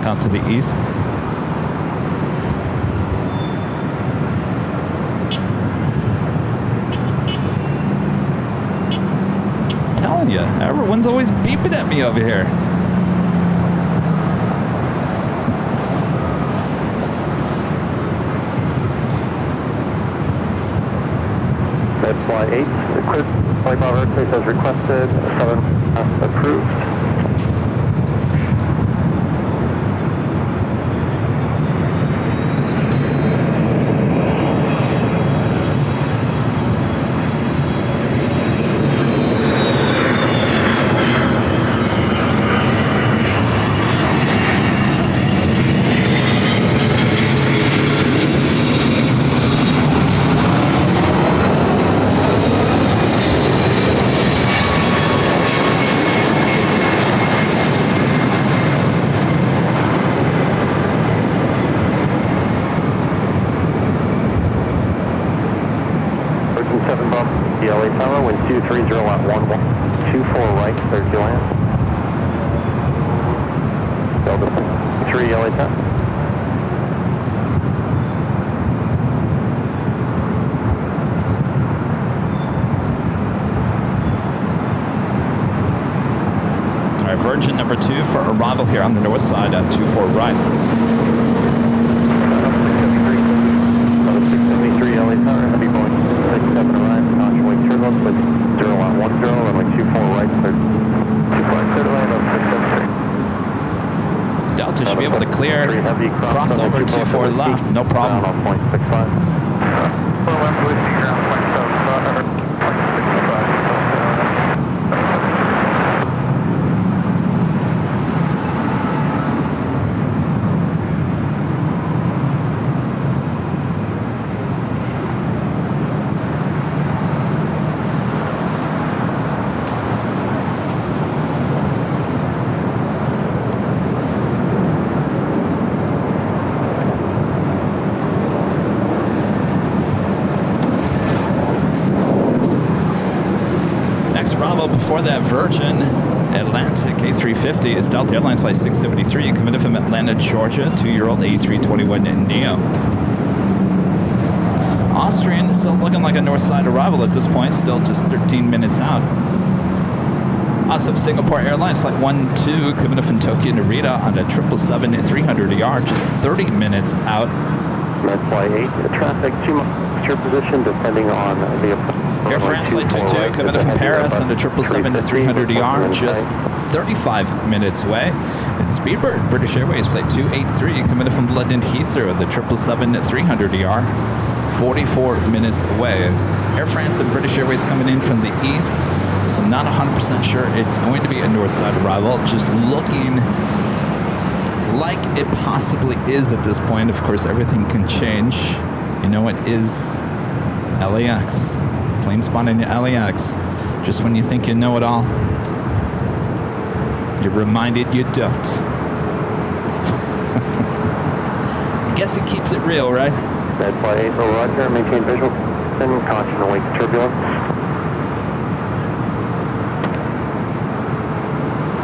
back out to the east. I'm telling you, everyone's always beeping at me over here. That's flight 8, the clear flight above airspace as requested, 7 approved. LA Tower, wind 230 at 1124 right, clear to land. Delta 3 LA Tower. All right, Virgin number 2 for arrival here on the north side at 24 right. 673 LA Tower, heavy Boeing 67 arrived, launch wing turbulence with 0110, runway 24 right, clear. 25 clear to land on 673. Delta should be able to clear, cross over 24 left, no problem. On 0.65. Before that, Virgin Atlantic A350 is Delta Airline Flight 673 coming in from Atlanta, Georgia, 2-year-old A321 Neo. Austrian is still looking like a north side arrival at this point, still just 13 minutes out. Also, Singapore Airlines Flight 12 coming in from Tokyo, Narita on the 777-300ER, just 30 minutes out. Red Flight 8, traffic 2 miles to your position depending on the Air France Flight 22 coming in from Paris on the 777-300ER, just 35 minutes away. And Speedbird British Airways Flight 283 coming in from London Heathrow, the 777-300ER, 44 minutes away. Air France and British Airways coming in from the east, so not 100% sure it's going to be a north side arrival, just looking like it possibly is at this point. Of course, everything can change. You know, it is LAX. Plane spotting at LAX. Just when you think you know it all, you're reminded you don't. I guess it keeps it real, right? Red Flight 8, Roger, maintain visual and caution await turbulence.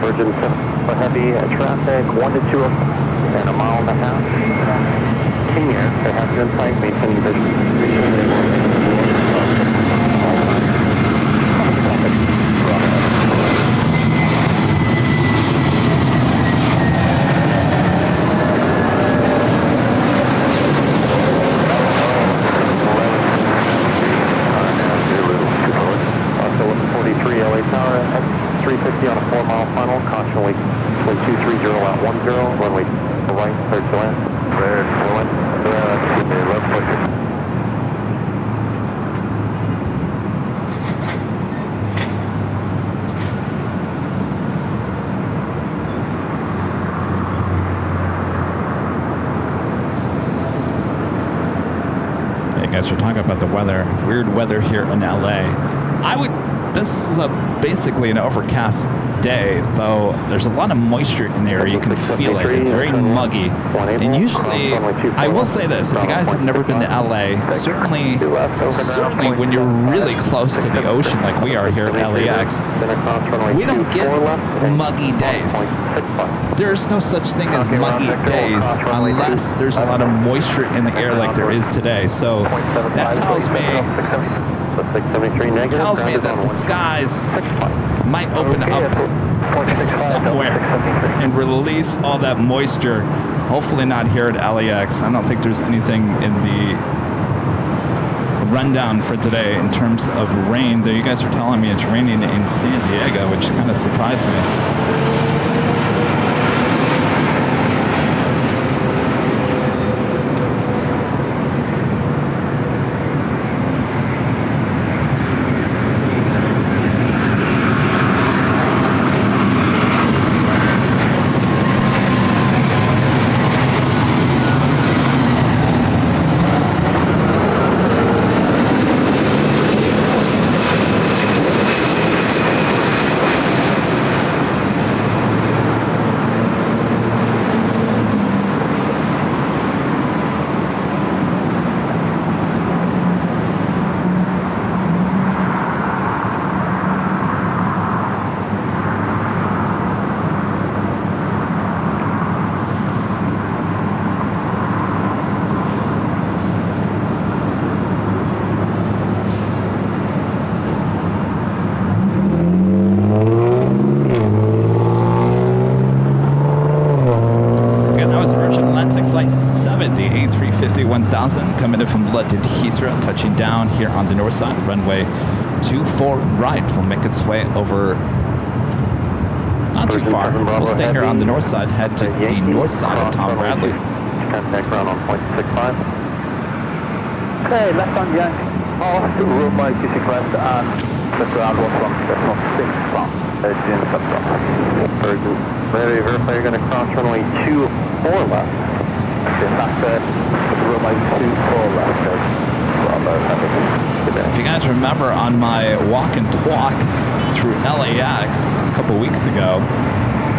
Virgin for heavy traffic, 1 to 2 and a mile and a half. King Air, they have an insight, maintaining visual. LA Tower, X350 on a 4-mile final, caution wait, wind 230 at 10, runway right, clear to land. Clear to land. Left push. Hey guys, we're talking about the weather, weird weather here in LA. I would This is basically an overcast day, though there's a lot of moisture in the air. You can feel it. It's very muggy. And usually, I will say this, if you guys have never been to LA, certainly when you're really close to the ocean like we are here at LAX, we don't get muggy days. There's no such thing as muggy days unless there's a lot of moisture in the air like there is today. So that tells me that the skies might open up somewhere and release all that moisture. Hopefully not here at LAX. I don't think there's anything in the rundown for today in terms of rain, though you guys are telling me it's raining in San Diego, which kind of surprised me. Flight 70, A350 1000, coming in from London Heathrow, touching down here on the north side of runway 24 right. Will make its way over, not too far. We'll stay here on the north side, head to the north side of Tom Bradley. Contact ground on point 65. Okay, left on Yankee. Off to runway 26 left and the ground 116 from Jim Substop. Ready, verify you're going to cross runway 24 left. If you guys remember on my walk and talk through LAX a couple weeks ago,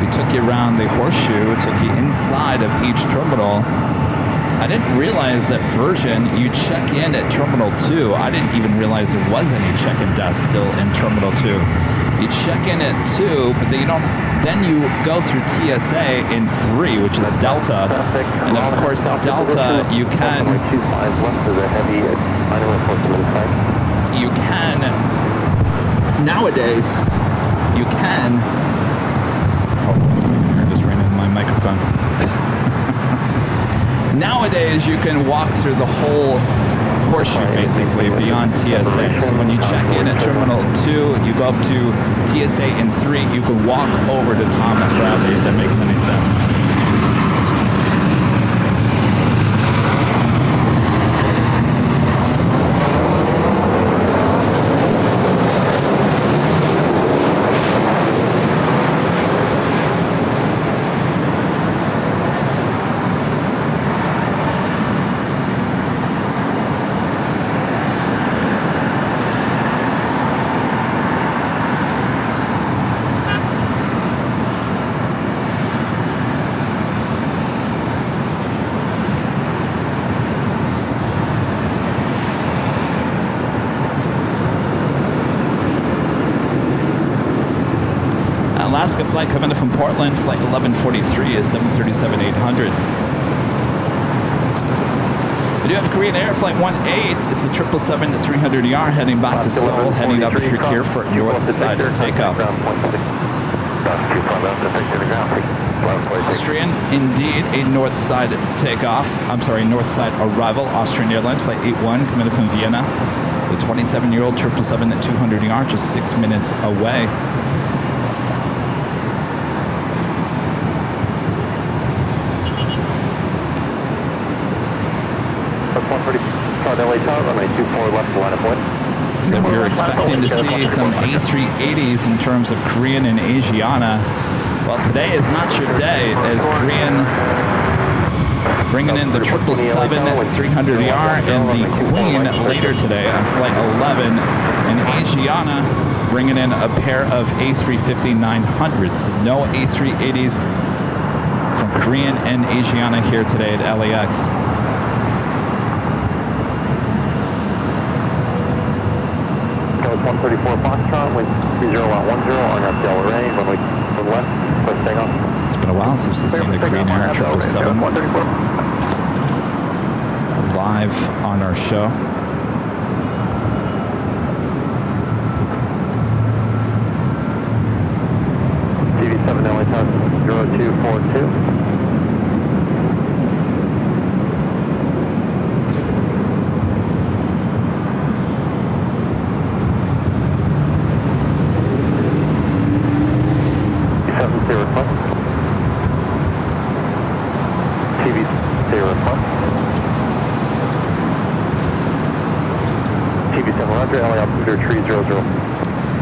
we took you around the horseshoe, took you inside of each terminal. I didn't realize that version, you check in at Terminal 2. I didn't even realize there was any check-in desk still in Terminal 2. You check in at 2, but then you go through TSA in 3, which is Delta. And of course, Delta, you can, nowadays, you can, hold on a second here, I just ran into my microphone. Nowadays, you can walk through the whole horseshoe, basically, beyond TSA. So when you check in at Terminal 2, you go up to TSA in 3, you can walk over to Tom and Bradley, if that makes any sense. Alaska flight coming in from Portland, flight 1143 is 737-800. We do have Korean Air flight 18. It's a 777-300ER heading back to Seoul, heading up here for north side takeoff. Austrian, indeed, a north side takeoff. I'm sorry, north side arrival. Austrian Airlines flight 81 coming in from Vienna. The 27-year-old 777-200ER just 6 minutes away. So if you're expecting to see some A380s in terms of Korean and Asiana, well, today is not your day, as Korean bringing in the 777-300ER and the Queen later today on Flight 11. And Asiana bringing in a pair of A350-900s. No A380s from Korean and Asiana here today at LAX. Code 134 Foxtrot with 3010 on up Delray, runway from left, push takeoff. It's been a while since we've seen the Korean Air 777 live on our show. TV7 LA 0242.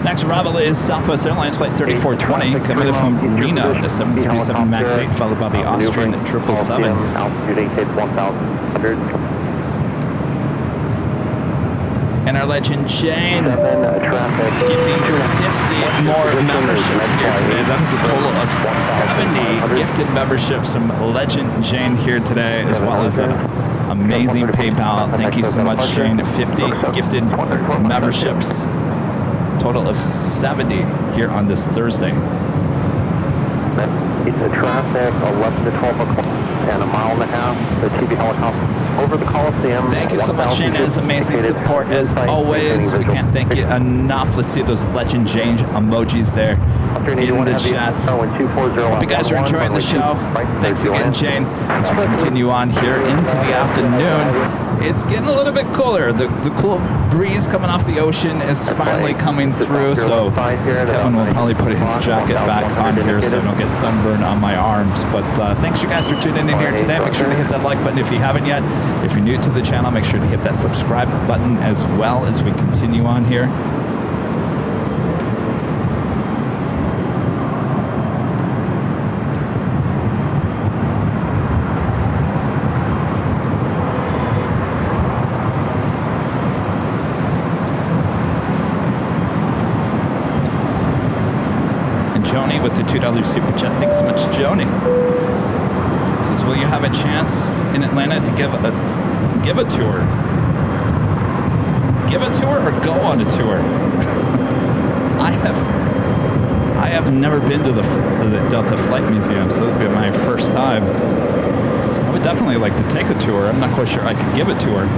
Next arrival is Southwest Airlines Flight 3420, coming from Reno, the 737 MAX 8, followed by the Austrian 777. Altitude 1,100. And our legend Jane, gifting 50 more memberships here today. That is a total of 70 gifted memberships from legend Jane here today, as well as that amazing PayPal. Thank you so much, Jane. 50 gifted memberships. Total of 70 here on this Thursday. It's the traffic, 11 to 12 o'clock, and a mile and a half. The TV helicopter over the Coliseum. Thank you so much, Shane. It is amazing support as always. We can't thank you enough. Let's see those legend Jane emojis there in the chat. Hope you guys are enjoying the show. Thanks again, Jane. As we continue on here into the afternoon, it's getting a little bit cooler. The cool breeze coming off the ocean is finally coming through, so Kevin will probably put his jacket back on here so I don't get sunburn on my arms. But thanks you guys for tuning in here today. Make sure to hit that like button if you haven't yet. If you're new to the channel, make sure to hit that subscribe button as well as we continue on here. Joni with the $2 super chat. Thanks so much, Joni. Says, will you have a chance in Atlanta to give a tour? Give a tour or go on a tour? I have never been to the Delta Flight Museum, so it'll be my first time. I would definitely like to take a tour. I'm not quite sure I could give a tour.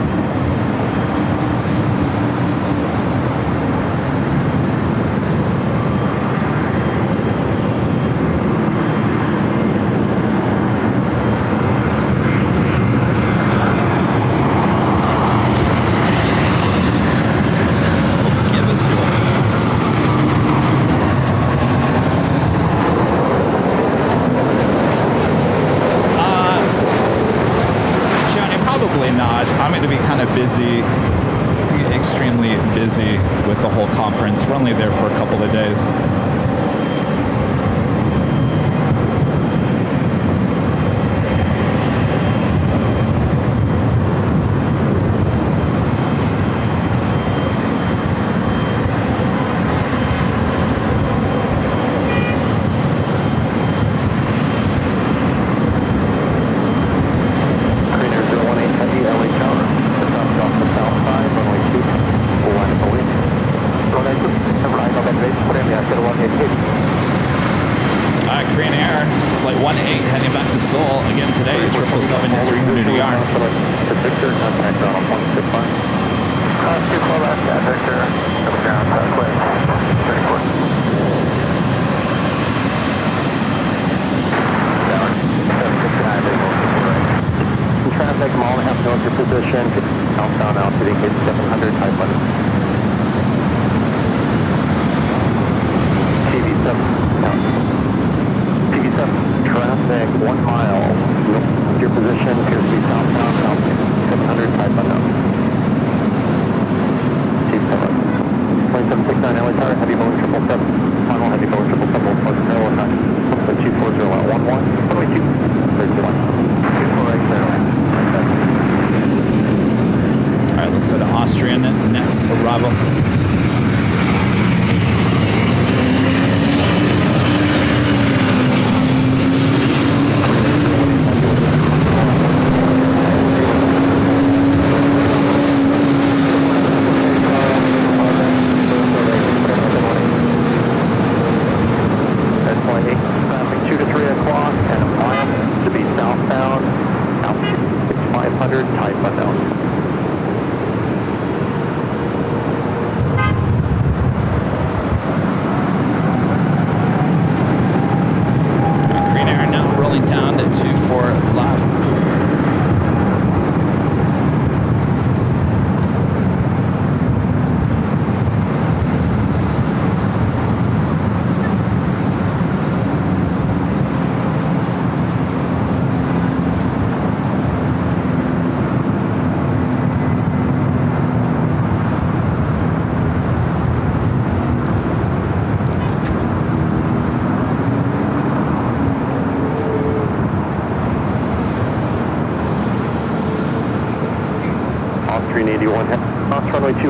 Extremely busy with the whole conference. We're only there for a couple of days. Heavy Boeing 777.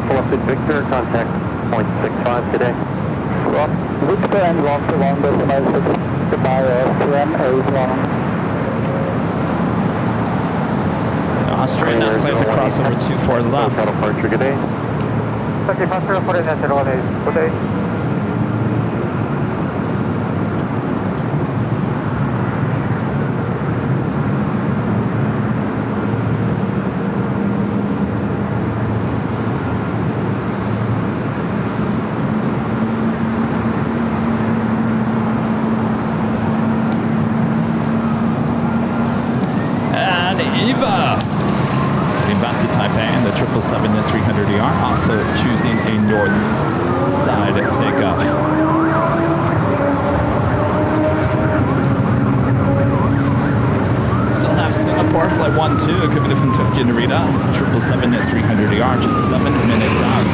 selected Victor, contact 0.65 today. Victor and 121.96, goodbye, AirPlane A1. Australia now cleared the crossover 24 left. Total departure, good day. Turkey passenger for the United 18, good day. Back to Taipei and the 777-300ER, also choosing a north side takeoff. Still have Singapore flight 12, could be from Tokyo Narita, 777-300ER, just 7 minutes out.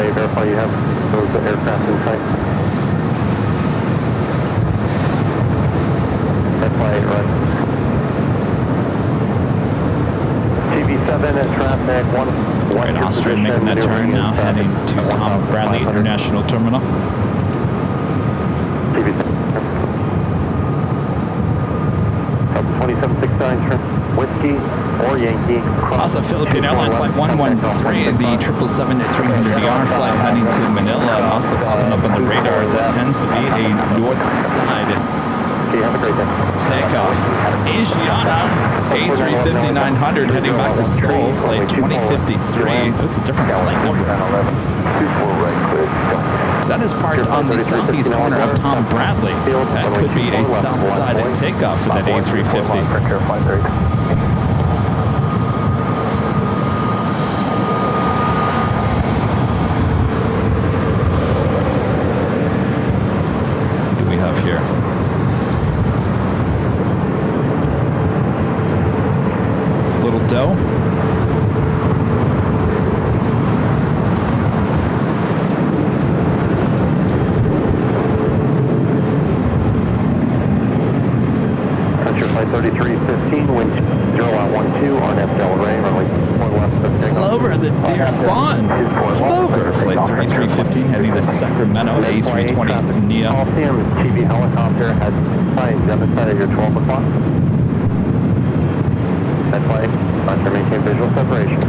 Verify you have those aircraft in sight. Verify it right. TV7 at traffic 1. Right, Austrian making that turn now, heading to Tom Bradley International Terminal. TV7. 2769 turn. Whiskey or Yankee. Also, Philippine Airlines Flight 113, the 777-300ER flight heading to Manila, also popping up on the radar. That tends to be a north side Okay, have a great day. takeoff. Asiana A350-900 heading back to Seoul, flight 2053. It's a different flight number. That is parked on the southeast corner of Tom Bradley. That could be a south side takeoff for that A350. Here. Little dough. Country flight 3315, wind 0.12 on FL Ray, runway 4 left of takeoff. Clover, the dear fawn. Clover, flight 3315 heading to Sacramento, A320 Neo. Coliseum TV helicopter has sight the other side of your 12 o'clock. That flight, on to maintain visual separation.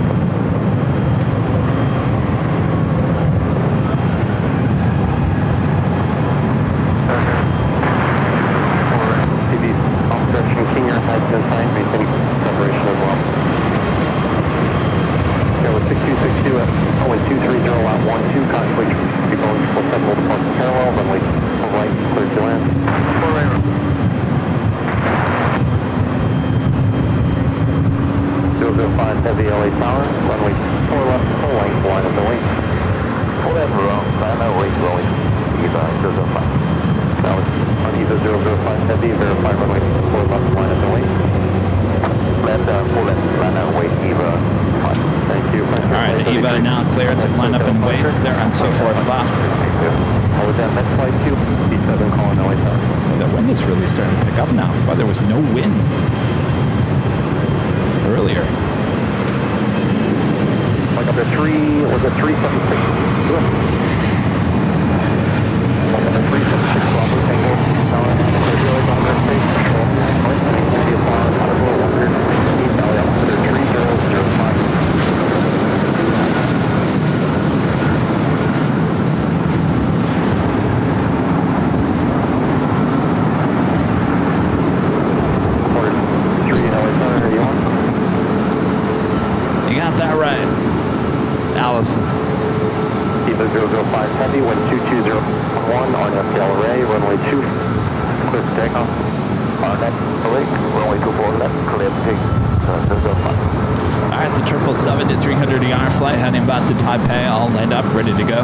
TV obstruction, King Air has been signed, maintaining separation as well. Go with 6262 at 0.230 conflict. Be going full 7 will depart parallel, runway right, clear to land. 005 heavy LA Tower, runway 4 left, full length, line of the wing. Full left, wrong, line of wing, going, EVA 005. Now on EVA 005 heavy, verify runway 4 left, line of the wing. Left, full left, line of wing, EVA 5. Thank you. All right, the EVA now clear to line up and wait. They're on 24 left. How was that next flight 2? B7 calling LA Tower. Well, the wind is really starting to pick up now. But there was no wind earlier. Like up to 3, was it 376? Like up to 376, Bravo Tango. Tower, clear to LA Tower, space control. Noise heading to the above, out of 100. East LA, altimeter 3005. That right, Allison. EVA 005 heavy, wind 22011 on FL Ray, runway 2, clear to takeoff. On that, runway 24 left, clear to take. All right, the 777 to 300ER flight heading back to Taipei, all lined up, ready to go.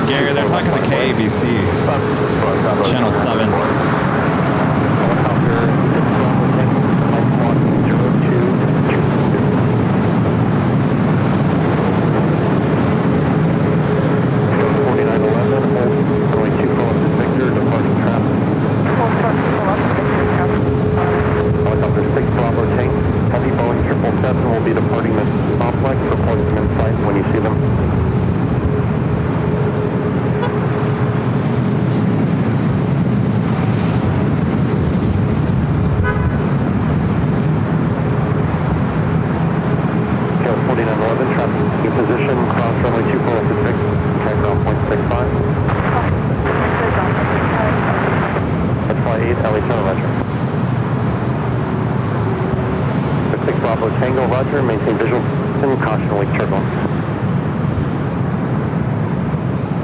Gary, they're talking to KABC, Channel 7.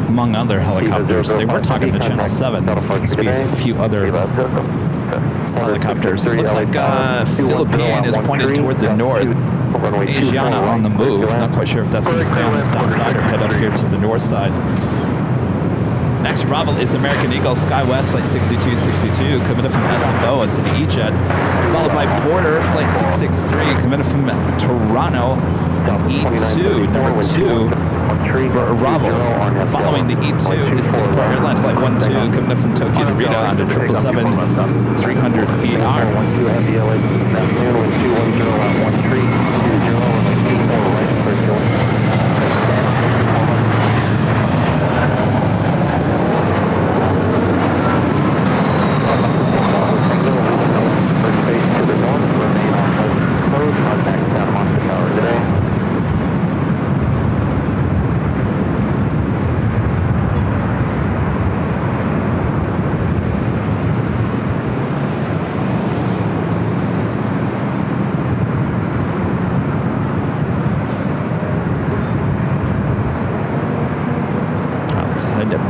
Among other helicopters, they were talking to Channel 7. There must be a few other helicopters. It looks like Philippine is pointed toward the north. Asiana on the move. Not quite sure if that's going to stay on the south side or head up here to the north side. Next arrival is American Eagle SkyWest Flight 6262 coming in from SFO. It's an E-Jet. Followed by Porter Flight 663 coming in from Toronto. E2, number 2 for arrival. Following the E2 is Singapore Airlines Flight 12 coming in from Tokyo Narita on the 777 300ER.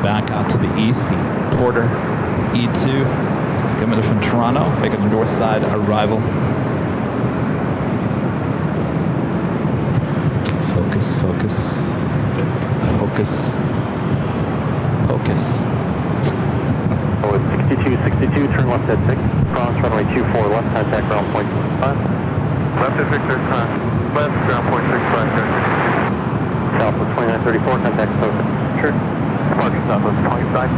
Back out to the east, the Porter E2 coming in from Toronto, making the north side arrival. Focus, focus, focus, focus. 6262, turn left at 6, cross runway 24, left contact ground point 5. Left at Victor, left ground point 65, sir. Southwest 2934, contact post. Sure. Parking Southwest 25.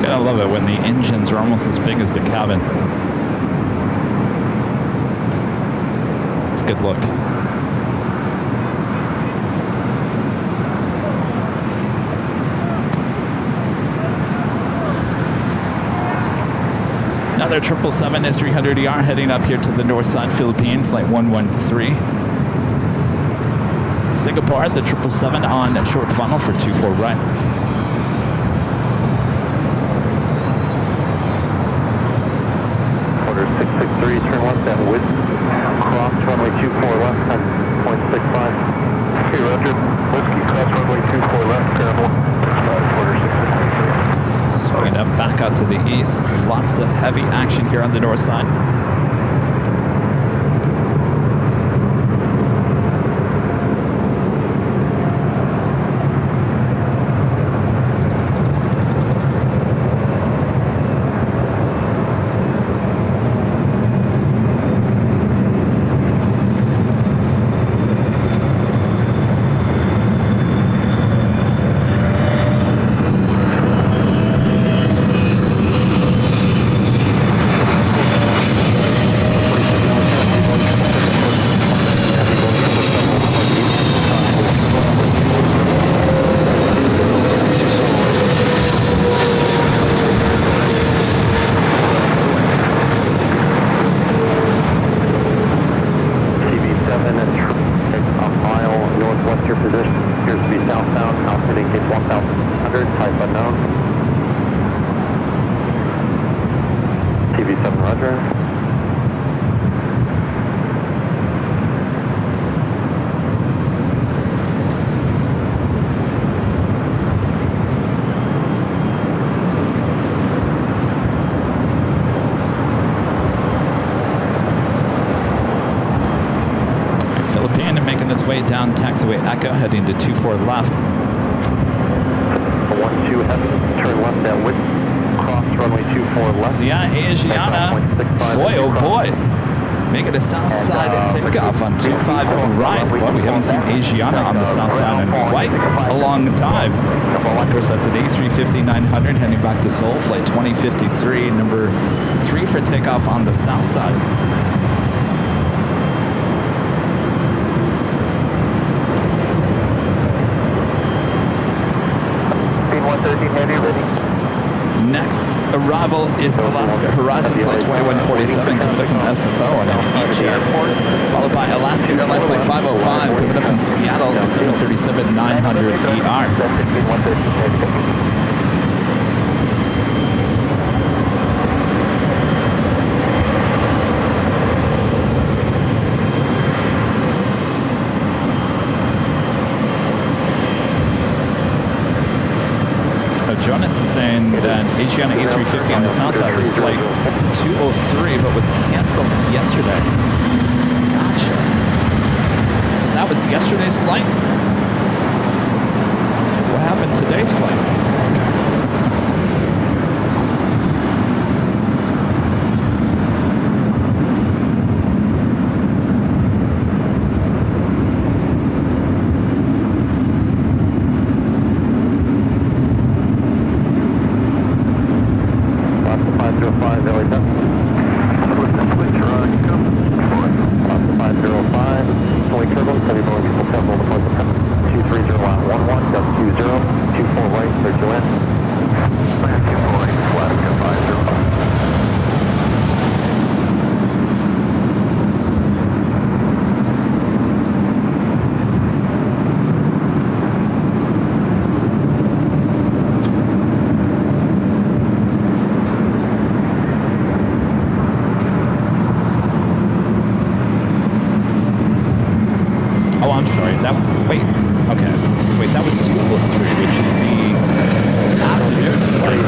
I love it when the engines are almost as big as the cabin. It's a good look. Another 777 at 300ER heading up here to the north side, Philippine, flight 113. Singapore, the 777 on short funnel for 24 right. Order 663, turn left at Wood, cross runway 24 left at 0.65. Okay, Roger. Whiskey, cross runway 24 left, terrible. Order 663. Swinging up back out to the east. Lots of heavy action here on the north side. position. Appears to be southbound, altitude indicates 1,100, type unknown. TV7 Roger. Its way down taxiway Echo, heading to 24 left. 12 heavy, turn left at width, cross runway 24 left. So yeah, Asiana, boy oh boy, making a south side takeoff on 25 right. Boy, we haven't seen Asiana on the south side in quite a long time. Of course, that's an A350-900 heading back to Seoul, flight 2053, number 3 for takeoff on the south side. 113 heavy, ready. Next arrival is Alaska Horizon Flight 2147 coming from SFO on an each airport, followed by Alaska Airlines Flight 505 coming up from Seattle, the 737-900ER. Jonas is saying that Asiana A350 on the south side was flight 203, but was canceled yesterday. Gotcha. So that was yesterday's flight? What happened to today's flight? That was 203, which is the afternoon flight.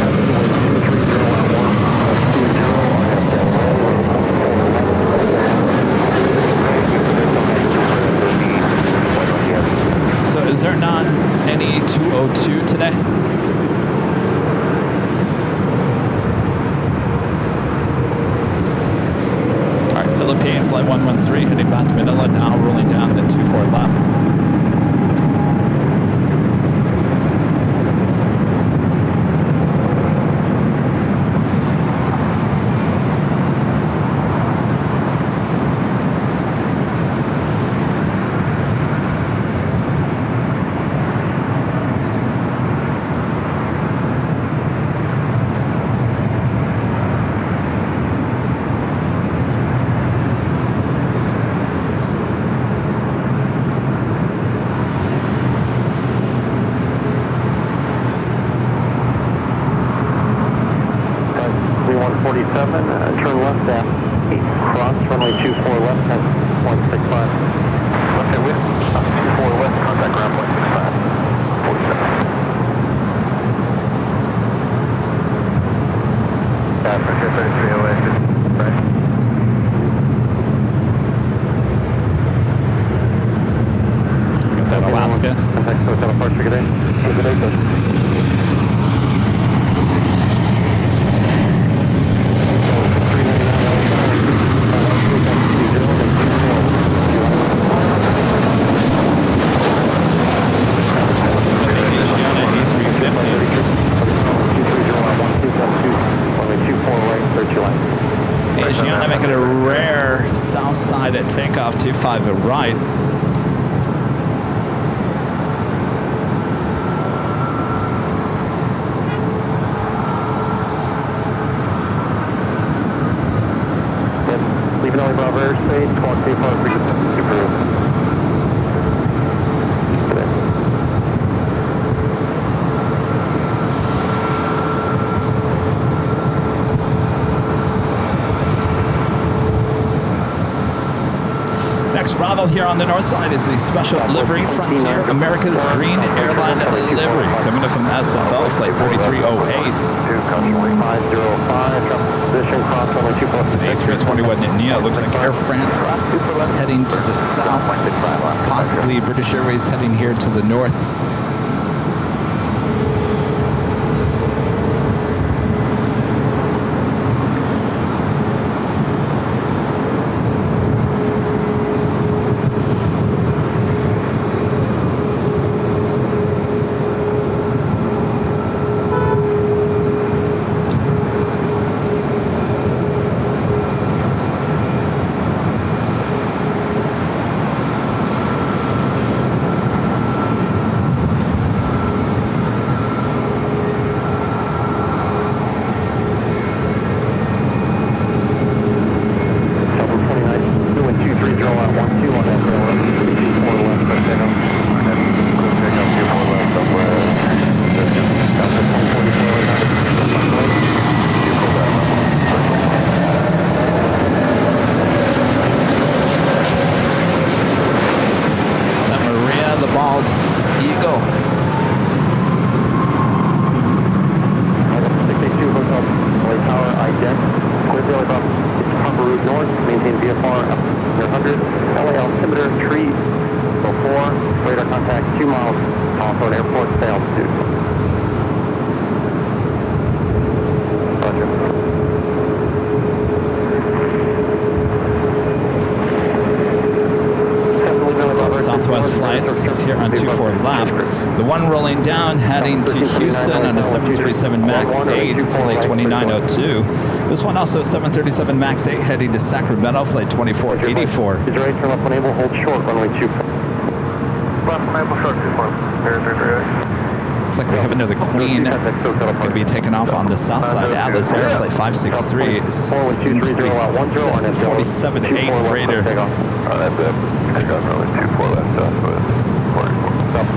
So is there not any 202 today? All right, Philippine Flight 113 heading back to Manila now, rolling down the 24 left. Turn left at 8, cross runway 24 left at 165. Left at width, 24 west, contact ground 165. 47. Frontier 3308, right. We got that Alaska. Contact hotel departure, good day. Good day, sir. Asiana making a rare south side at takeoff, 25 at right. Leaving only Bravo airspace, clock 2 frequency approved. here on the north side is a special livery, Frontier America's Green Airline livery, coming in from SFO, flight 3308. Today, 321 Neo. Looks like Air France heading to the south, possibly British Airways heading here to the north. Southwest flights here on 24 left. The one rolling down heading to Houston on a 737 MAX 8, flight 2902. This one also 737 MAX 8 heading to Sacramento, flight 2484. Is right turn left enable, hold short, runway 2. Left enable, short 24. Looks like we have another Queen going to be taken off on the south side. Atlas Air, flight 563. 47-8 freighter. That's it. I got runway 24 left south, but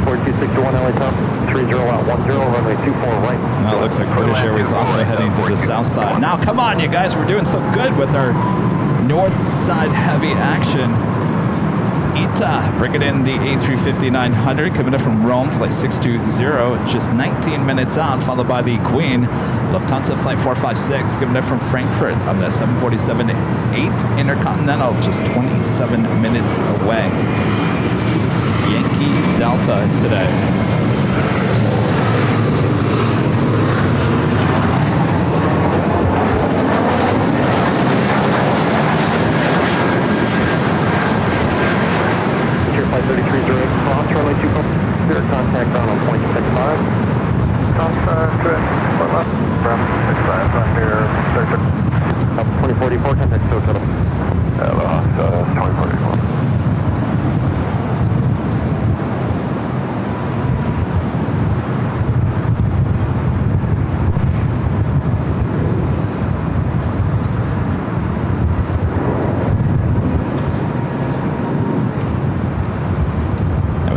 4261 LA top, 30 out 10, runway 24 right. Now it looks like British Airways also heading to the south side. Now come on, you guys, we're doing so good with our north side heavy action. ITA bringing in the A350-900 coming in from Rome, flight 620, just 19 minutes out, followed by the Queen, Lufthansa flight 456 coming in from Frankfurt on the 747-8 Intercontinental, just 27 minutes away. Yankee Delta today. Contact on 0.65. Contact from 65 up here. 2044, contact still set up. 2044.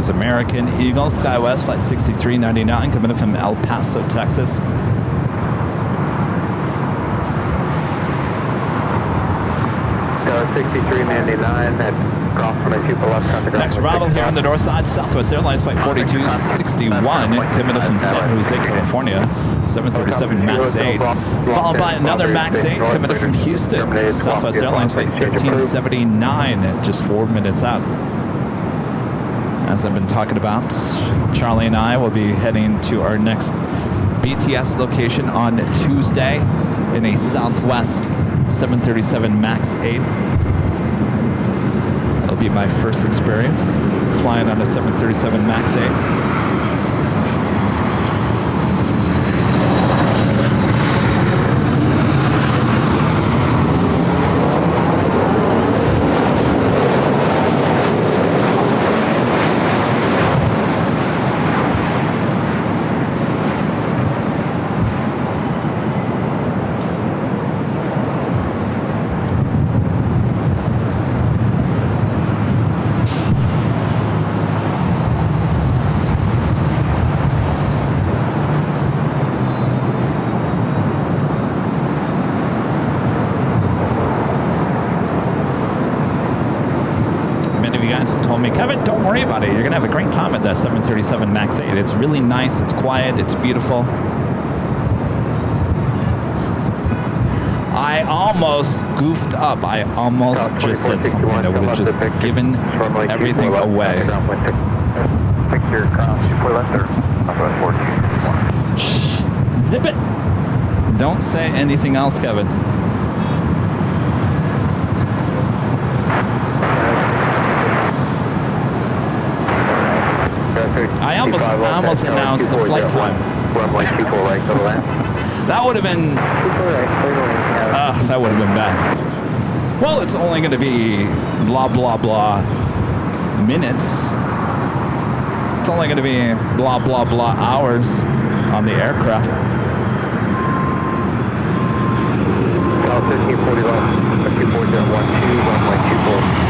American Eagle SkyWest flight 6399 coming in from El Paso, Texas. 6399 at cross from a pupil left. Next arrival here on the north side, Southwest Airlines flight 4261 coming in from San Jose, California. 737 MAX 8, followed by another MAX 8 coming in from Houston. Southwest Airlines flight 1379, just 4 minutes out. As I've been talking about, Charlie and I will be heading to our next BTS location on Tuesday in a Southwest 737 MAX 8. It'll be my first experience flying on a 737 MAX 8. worry about it. You're going to have a great time at that 737 MAX 8. It's really nice. It's quiet. It's beautiful. I almost goofed up. I almost just said something that would have just given everything away. Picture cross 24 left or 14. Shh. Zip it. Don't say anything else, Kevin. I almost announced the flight time. That would have been... that would have been bad. Well, it's only going to be blah, blah, blah minutes. It's only going to be blah, blah, blah hours on the aircraft. 1340 left, 24.12, runway 24.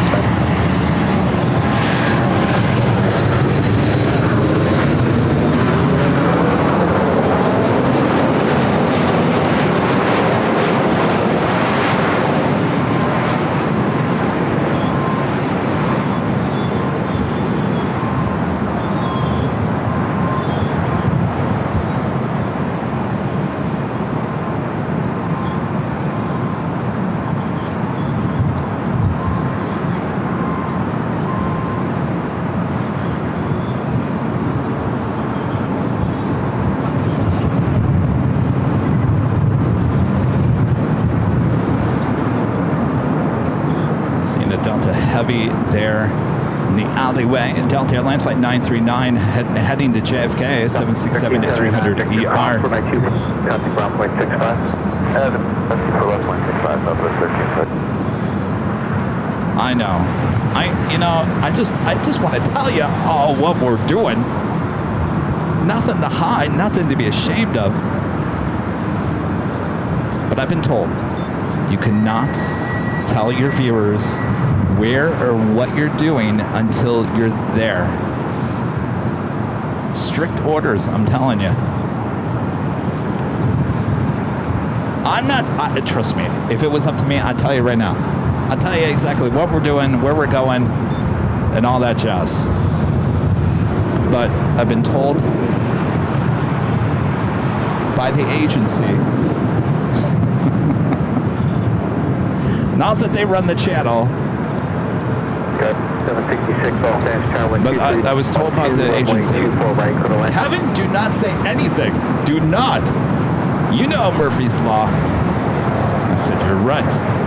Heavy there in the alleyway. Delta Airlines Flight 939 heading to JFK 767 to 300 ER. I know. I just want to tell you all what we're doing. Nothing to hide, nothing to be ashamed of. But I've been told you cannot tell your viewers where or what you're doing until you're there. Strict orders, I'm telling you. I'm not, trust me, if it was up to me, I'd tell you right now. I'd tell you exactly what we're doing, where we're going, and all that jazz. But I've been told by the agency, not that they run the channel, but I was told by the agency, Kevin, do not say anything. Do not. You know Murphy's Law. I said, you're right.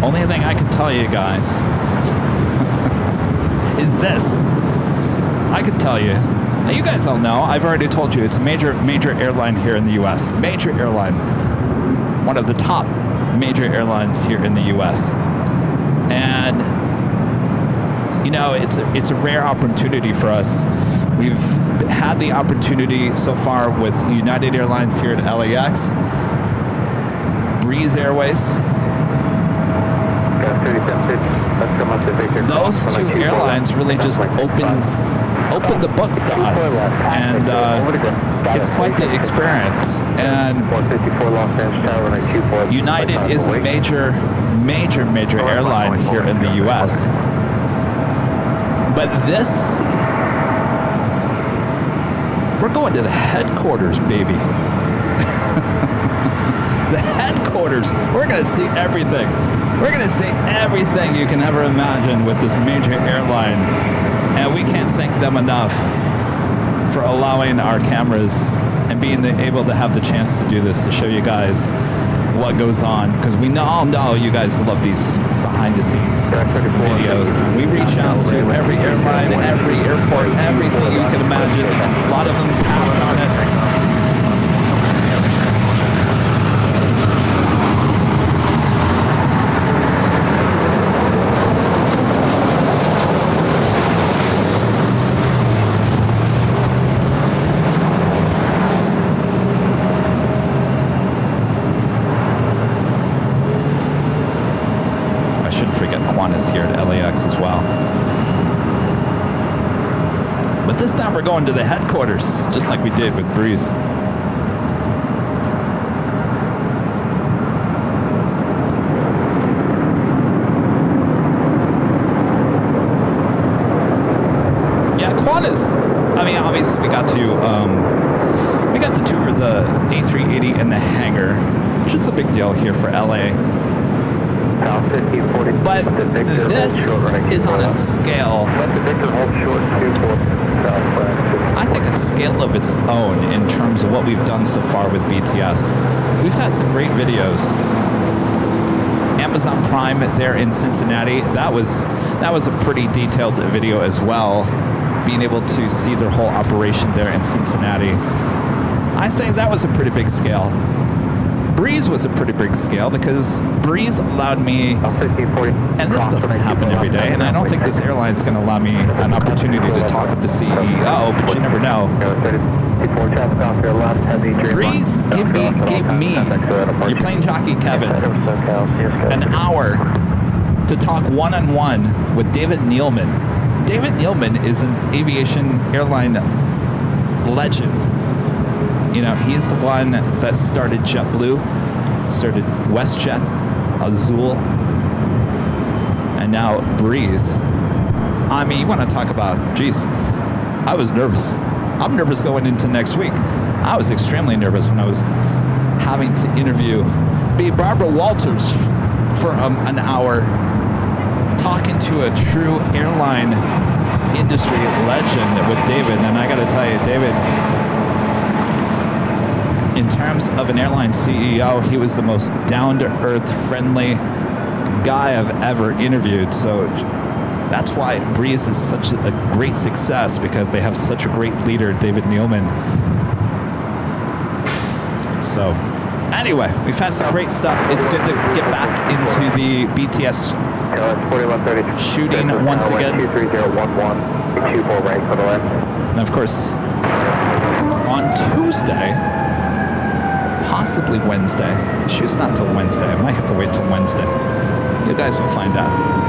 Only thing I can tell you guys is this. I can tell you. Now you guys all know, I've already told you, it's a major airline here in the U.S. Major airline. One of the top major airlines here in the U.S. And, it's a rare opportunity for us. We've had the opportunity so far with United Airlines here at LAX, Breeze Airways. Those two airlines really just opened the books to us, and it's quite the experience. And United is a major airline here in the U.S. But this, we're going to the headquarters, baby. The headquarters. We're going to see everything. We're going to see everything you can ever imagine with this major airline. And we can't thank them enough for allowing our cameras and being able to have the chance to do this, to show you guys what goes on. Because we all know you guys love these behind-the-scenes videos. We reach out to every airline, every airport, everything you can imagine. And a lot of them pass on it. Qantas here at LAX as well. But this time we're going to the headquarters, just like we did with Breeze. Qantas, I mean, obviously we got to tour the A380 in the hangar, which is a big deal here for LA. But this is on a scale, I think, a scale of its own in terms of what we've done so far with BTS. We've had some great videos. Amazon Prime there in Cincinnati, that was a pretty detailed video as well. Being able to see their whole operation there in Cincinnati. I say that was a pretty big scale. Breeze was a pretty big scale because Breeze allowed me, and this doesn't happen every day, and I don't think this airline's going to allow me an opportunity to talk with the CEO, but you never know. Breeze gave me, your plane jockey Kevin, an hour to talk one-on-one with David Neilman. David Neilman is an aviation airline legend. You know, he's the one that started JetBlue, started WestJet, Azul, and now Breeze. I mean, you want to talk about, geez, I was nervous. I'm nervous going into next week. I was extremely nervous when I was having to interview Barbara Walters for an hour, talking to a true airline industry legend with David. And I got to tell you, David, in terms of an airline CEO, he was the most down-to-earth, friendly guy I've ever interviewed. So that's why Breeze is such a great success, because they have such a great leader, David Neilman. So anyway, we've had some great stuff. It's good to get back into the BTS shooting once again. And of course, on Tuesday, possibly Wednesday, the shoot's not until Wednesday. I might have to wait till Wednesday. You guys will find out.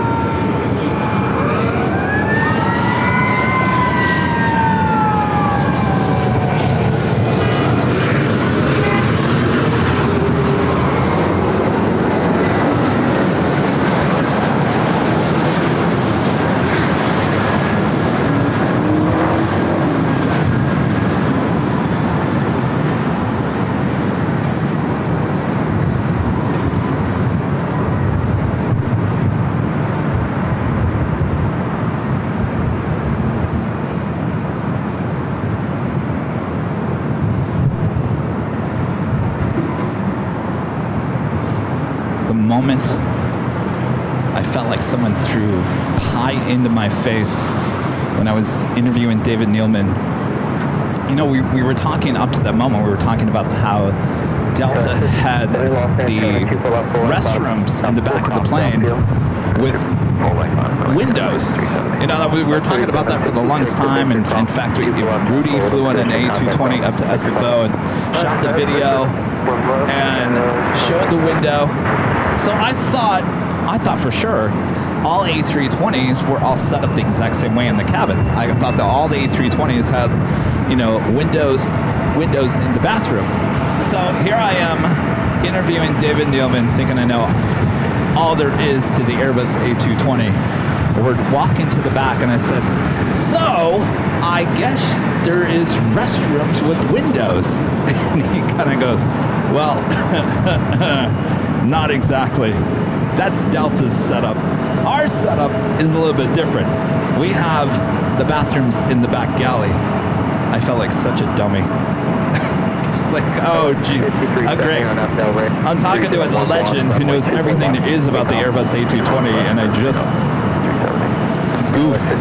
Moment I felt like someone threw pie into my face when I was interviewing David Neilman. You know, we were talking up to that moment, we were talking about how Delta had the restrooms in the back of the plane with windows. You know, we were talking about that for the longest time. And in fact, Rudy flew on an A220 up to SFO and shot the video and showed the window. So I thought for sure all A320s were all set up the exact same way in the cabin. I thought that all the A320s had, you know, windows in the bathroom. So here I am interviewing David Neilman, thinking I know all there is to the Airbus A220. We're walking to the back, and I said, so I guess there is restrooms with windows. And he kind of goes, well, not exactly. That's Delta's setup. Our setup is a little bit different. We have the bathrooms in the back galley. I felt like such a dummy. It's like, oh, geez. Great. I'm talking to a legend who knows everything there is about the Airbus A220, and I just goofed.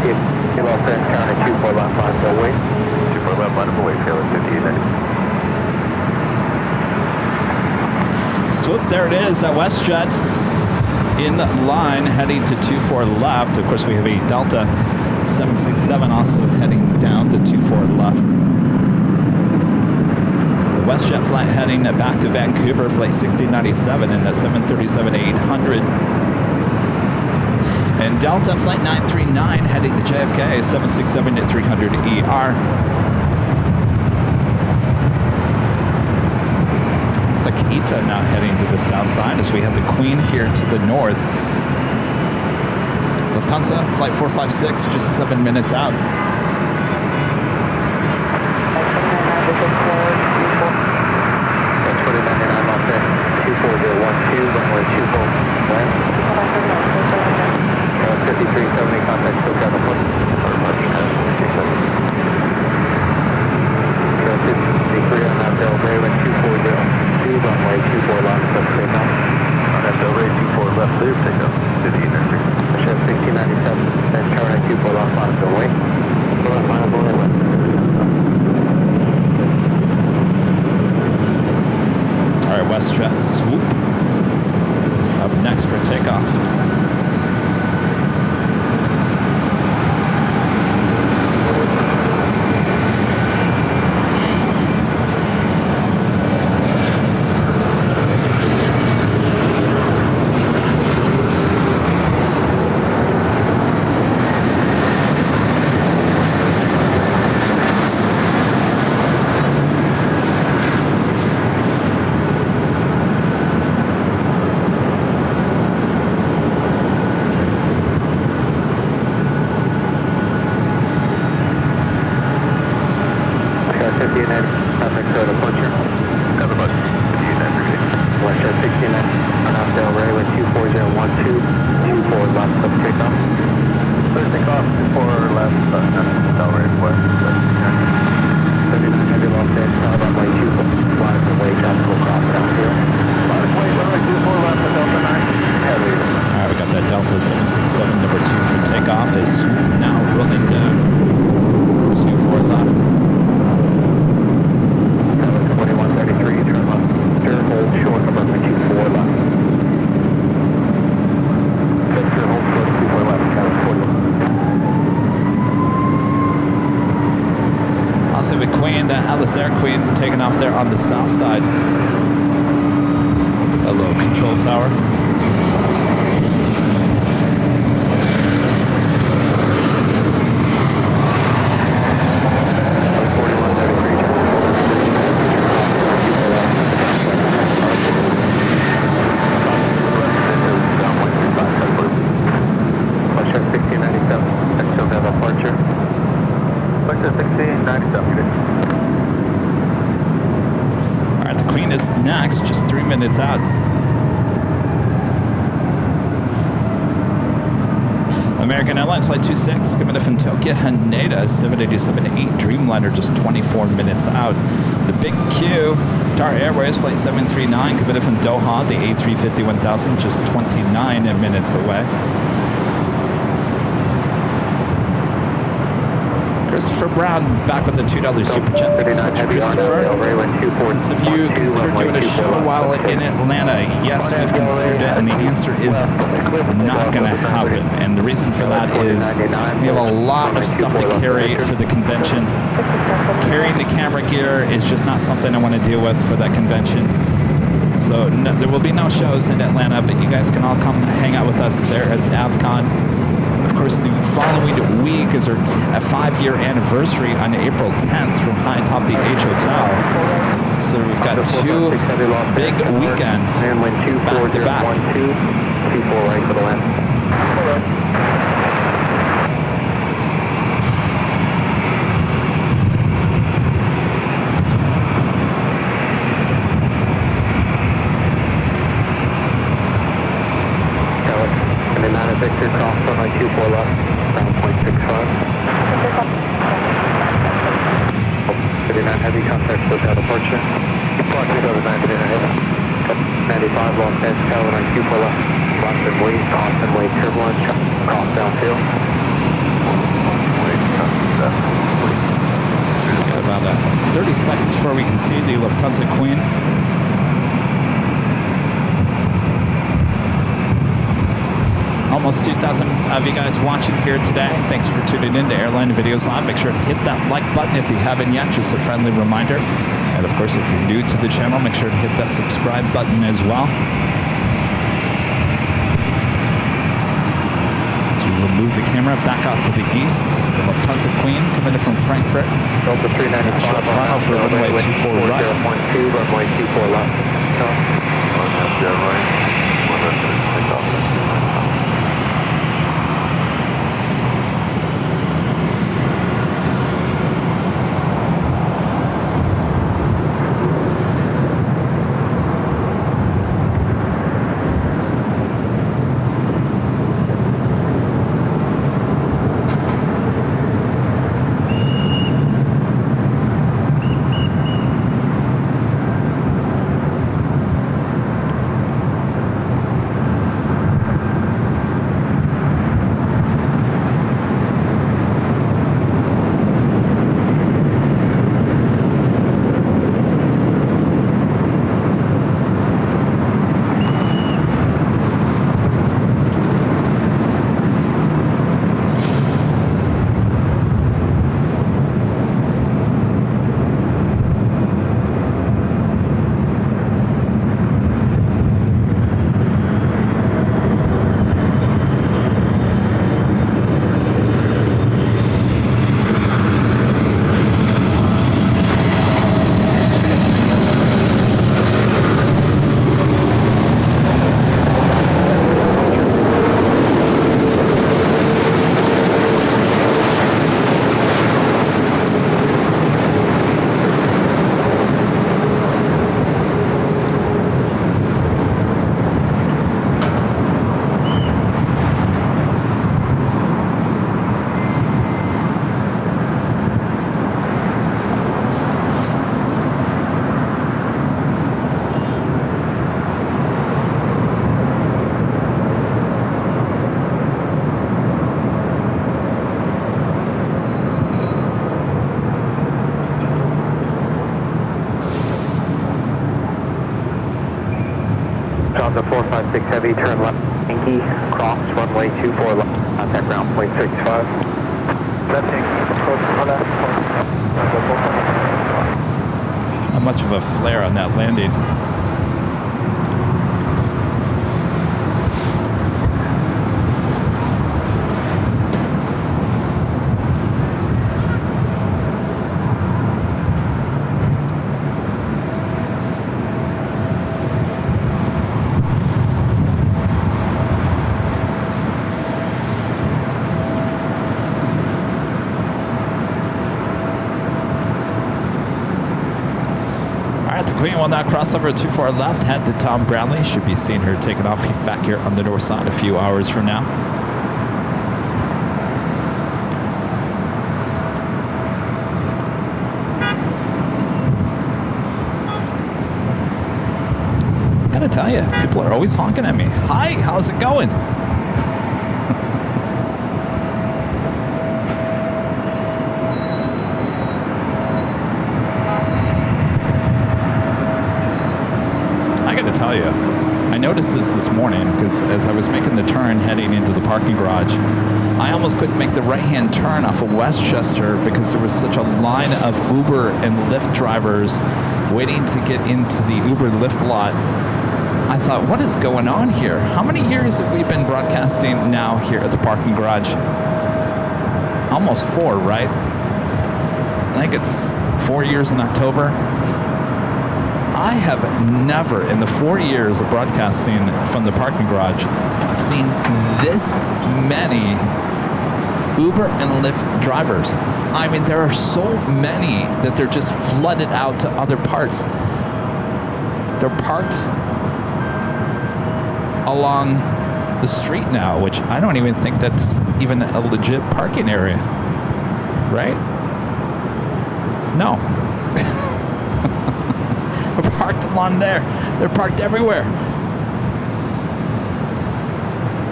Swoop, there it is at WestJet's in line, heading to 24 left. Of course, we have a Delta 767 also heading down to 24 left. The WestJet flight heading back to Vancouver, flight 1697 in the 737-800. And Delta Flight 939 heading to JFK, 767 at 300 ER. Looks like ITA now heading to the south side as we have the Queen here to the north. Lufthansa, Flight 456, just 7 minutes out. That's 4999 off there. 24012, runway 24 land. 5370, contact still got the foot. Or parking time, 53 on that Delray, 240, runway 24 left, let's take off. On that Delray, 24 left, clear, take off to the eastern. Chef 1697, then current 24 left, on the way. Left, line of the way, All right, WestJet swoop up next for takeoff. Air Queen taking off there on the south side. Hello, control tower. Next, just 3 minutes out. American Airlines Flight 26 coming in from Tokyo, Haneda 787-8, Dreamliner just 24 minutes out. The big Q, Qatar Airways Flight 739 coming in from Doha, the A350 1000 just 29 minutes away. Christopher Brown back with a $2 super chat. Thanks so much, Christopher. Says, have you considered doing a show while in Atlanta? Yes, we've considered it, and the answer is not going to happen. And the reason for that is we have a lot of stuff to carry for the convention. Carrying the camera gear is just not something I want to deal with for that convention. So no, there will be no shows in Atlanta, but you guys can all come hang out with us there at AvCon. Of course, the following week is our 5-year anniversary on April 10th from High Top the H Hotel. So we've got 2 big weekends back to back. Victor, cross runway 24 left, 9.65. 39 heavy, contact still got departure. Flight 209, 39 heavy. 95, Los Angeles, Airline 24 left. Boston wait, Austin wait, turbulence, cross downfield. Got about 30 seconds before we can see the Lufthansa Queen. Almost 2,000 of you guys watching here today. Thanks for tuning in to Airline Videos Live. Make sure to hit that like button if you haven't yet, just a friendly reminder. And of course, if you're new to the channel, make sure to hit that subscribe button as well. As back out to the east. The Lufthansa Queen coming in from Frankfurt. Delta 395 Short frontal for runway 24 right. 0.2, runway 24 left. Airline. Take off. Delta 456 Heavy, turn left, Yankee, cross, runway 24 left, contact ground, 0.65. Left Yankee, approach on left, Not much of a flare on that landing. Queen will now cross over 24 left, head to Tom Brownlee. Should be seeing her taking off back here on the north side a few hours from now. Gotta tell you, people are always honking at me. Hi, how's it going? I noticed this morning because as I was making the turn heading into the parking garage, I almost couldn't make the right-hand turn off of Westchester because there was such a line of Uber and Lyft drivers waiting to get into the Uber Lyft lot. I thought, what is going on here? How many years have we been broadcasting now here at the parking garage? Almost 4, right? I think it's 4 years in October. I have never, in the 4 years of broadcasting from the parking garage, seen this many Uber and Lyft drivers. I mean, there are so many that they're just flooded out to other parts. They're parked along the street now, which I don't even think that's even a legit parking area, right? No. They're parked along there. They're parked everywhere.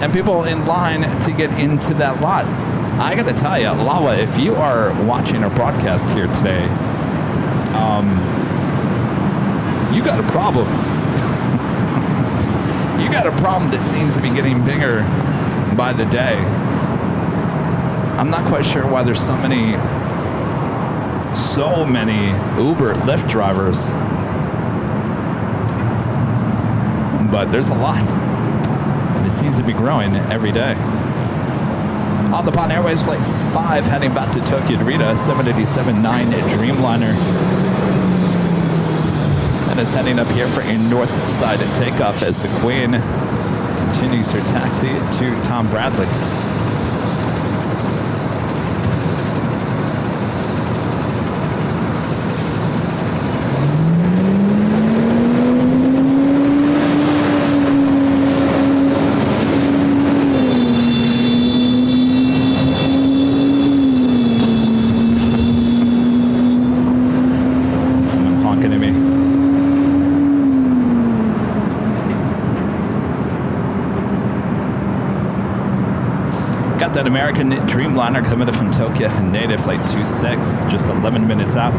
And people in line to get into that lot. I got to tell you, Lawa, if you are watching our broadcast here today, you got a problem. You got a problem that seems to be getting bigger by the day. I'm not quite sure why there's so many Uber, Lyft drivers. But there's a lot, and it seems to be growing every day. On the Pan Airways Flight 5 heading back to Tokyo Narita, 787-9 Dreamliner. And is heading up here for a north side takeoff as the Queen continues her taxi to Tom Bradley. That American Dreamliner coming in from Tokyo Haneda, flight 26, just 11 minutes out.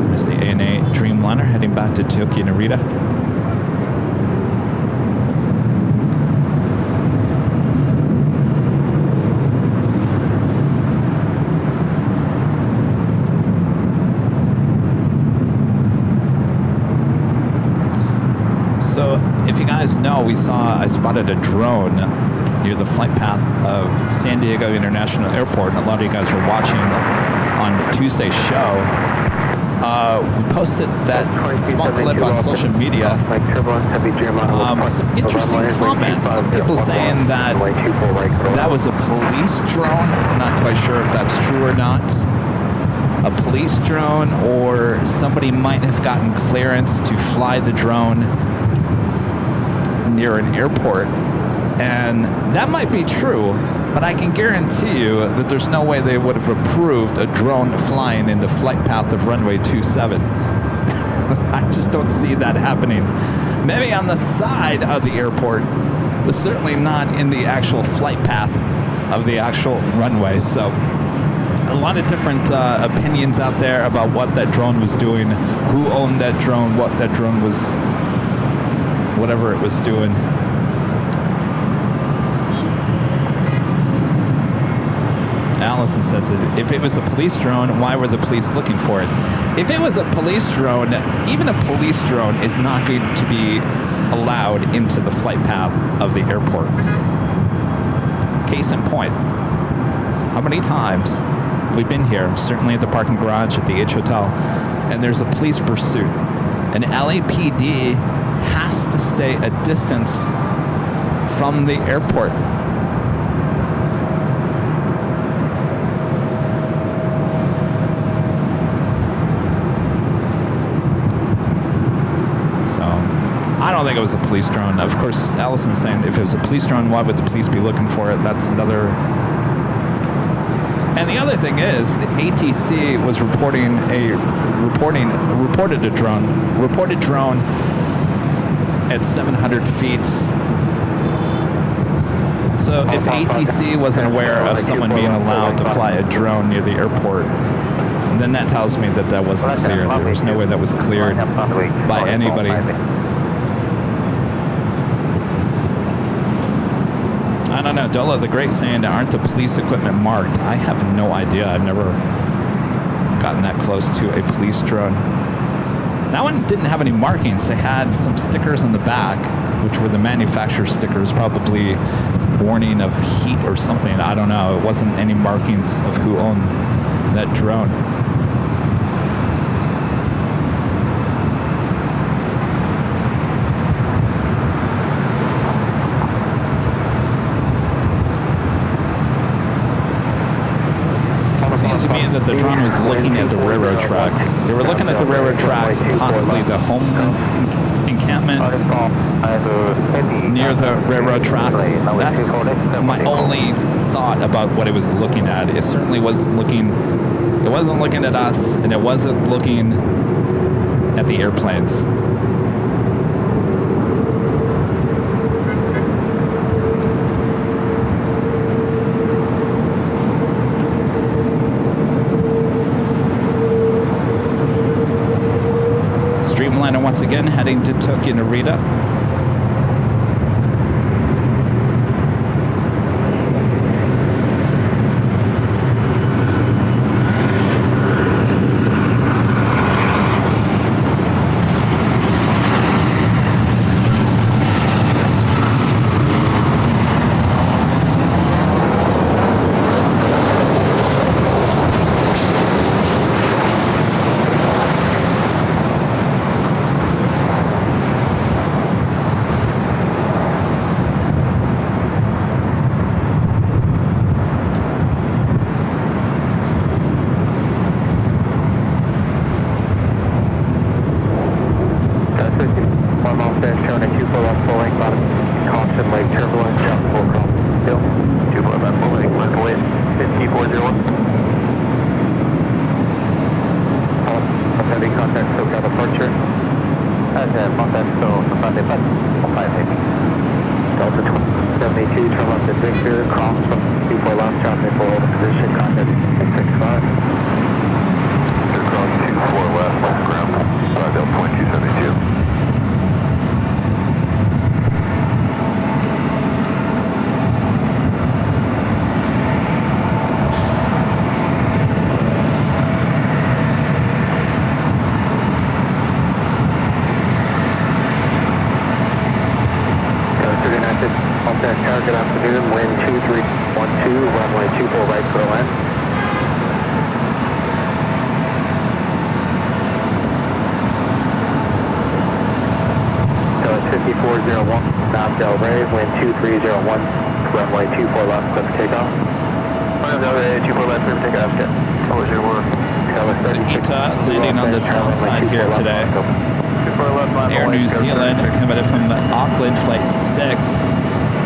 There's the ANA Dreamliner heading back to Tokyo Narita. So, if you guys know, I spotted a drone near the flight path of San Diego International Airport, and a lot of you guys were watching on Tuesday's show. We posted that small clip on social media. Some interesting comments. Some people saying that that was a police drone. I'm not quite sure if that's true or not. A police drone, or somebody might have gotten clearance to fly the drone near an airport, and that might be true, but I can guarantee you that there's no way they would have approved a drone flying in the flight path of runway 27. I just don't see that happening. Maybe on the side of the airport, but certainly not in the actual flight path of the actual runway. So a lot of different opinions out there about what that drone was doing, who owned that drone, what that drone was, whatever it was doing. Allison says that if it was a police drone, why were the police looking for it? If it was a police drone, even a police drone is not going to be allowed into the flight path of the airport. Case in point, how many times have we been here, certainly at the parking garage at the H Hotel, and there's a police pursuit, and LAPD has to stay a distance from the airport. So, I don't think it was a police drone. Of course, Allison's saying if it was a police drone, why would the police be looking for it? That's another. And the other thing is, the ATC was reported drone at 700 feet. So if ATC wasn't aware of someone being allowed to fly a drone near the airport, then that tells me that that wasn't cleared. There was no way that was cleared by anybody. I don't know. Dola the Great saying, aren't the police equipment marked? I have no idea. I've never gotten that close to a police drone. That one didn't have any markings. They had some stickers on the back, which were the manufacturer stickers, probably warning of heat or something. I don't know. It wasn't any markings of who owned that drone. Seems to me that the drone was looking at the railroad tracks. They were looking at the railroad tracks and possibly the homeless encampment near the railroad tracks. That's my only thought about what it was looking at. It certainly wasn't looking. It wasn't looking at us, and it wasn't looking at the airplanes. Dreamliner once again heading to Tokyo Narita. off, dropping full over position, contact 665. Cross 24 left, ground, 5.272. Good afternoon, wind 2312, runway 24 right for the land. So it's 5401, Nav Del Rey, wind 2301, runway 24 left, clear for takeoff. Nav Del Rey, 24 left, clear for takeoff, step. Always your word. So ETA landing on the south side here today. Air New Zealand coming from Auckland, flight 6.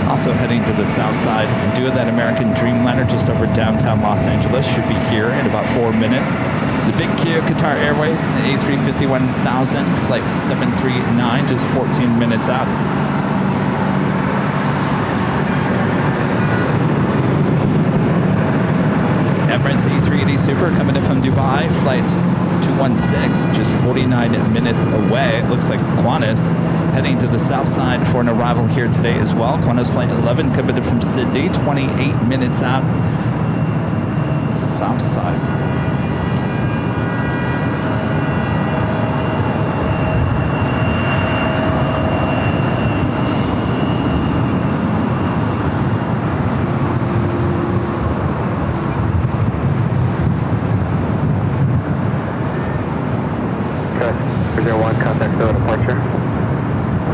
Also heading to the south side, doing that American Dreamliner just over downtown Los Angeles. Should be here in about 4 minutes. The Big Q, Qatar Airways, the A350 1000, flight 739, just 14 minutes out. Emirates A380 Super coming in from Dubai, flight 216, just 49 minutes away. It looks like Qantas heading to the south side for an arrival here today as well. Qantas flight 11 coming in from Sydney, 28 minutes out, south side. Contact for departure.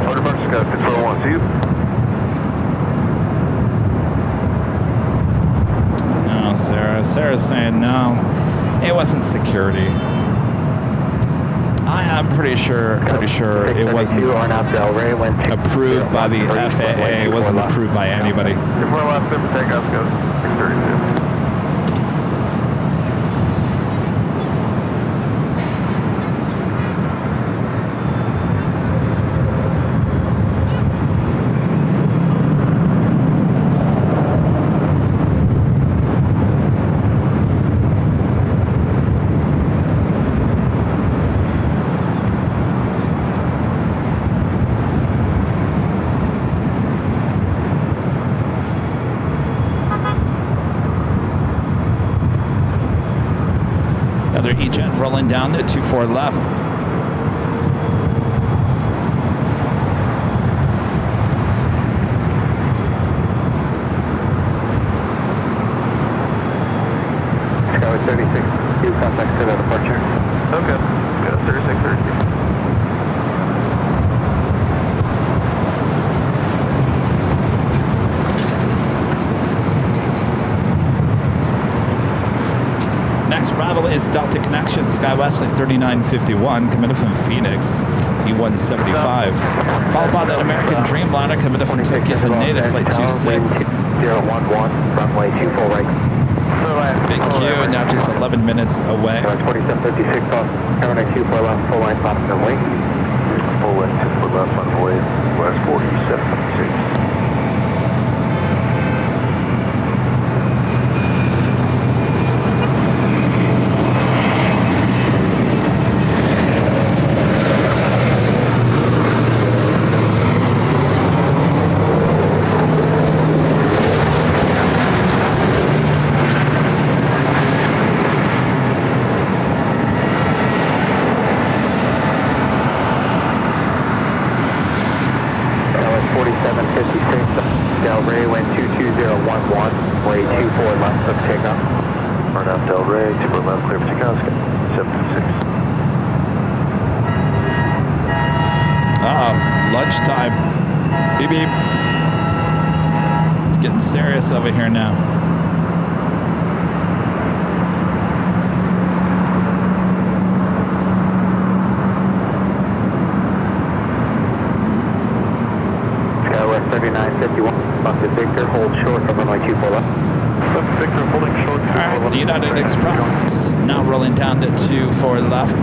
Order departure, got 5401, see you. No, Sarah. Sarah's saying no. It wasn't security. I'm pretty sure it wasn't approved by the FAA. It wasn't approved by anybody. 24 left, clear for takeoff, go 632. Another E-Jet rolling down to 24 left. Skyway 36, you contact to the departure. Okay, yeah, 3632. Next arrival is Delta Connection, SkyWest at 3951, coming in from Phoenix, E175. Followed by that American Dreamliner coming in from Tokyo Haneda, flight 26. 011, runway 24 right. Big Q, now just 11 minutes away. 2756 off, Airline 24 left, full line, bottom and wing. Full left, 2 left on the way, last 4756. Del Rey, wind 22011, way 24 left, let's take off. Run out Del Rey, 24 left, clear for takeoff, 726. Lunchtime. Beep beep. It's getting serious over here now. Skywest 3951, Bucket Victor, hold short of runway 24 left. Bucket Victor, holding short. All right, the United Express now rolling down to 24 left.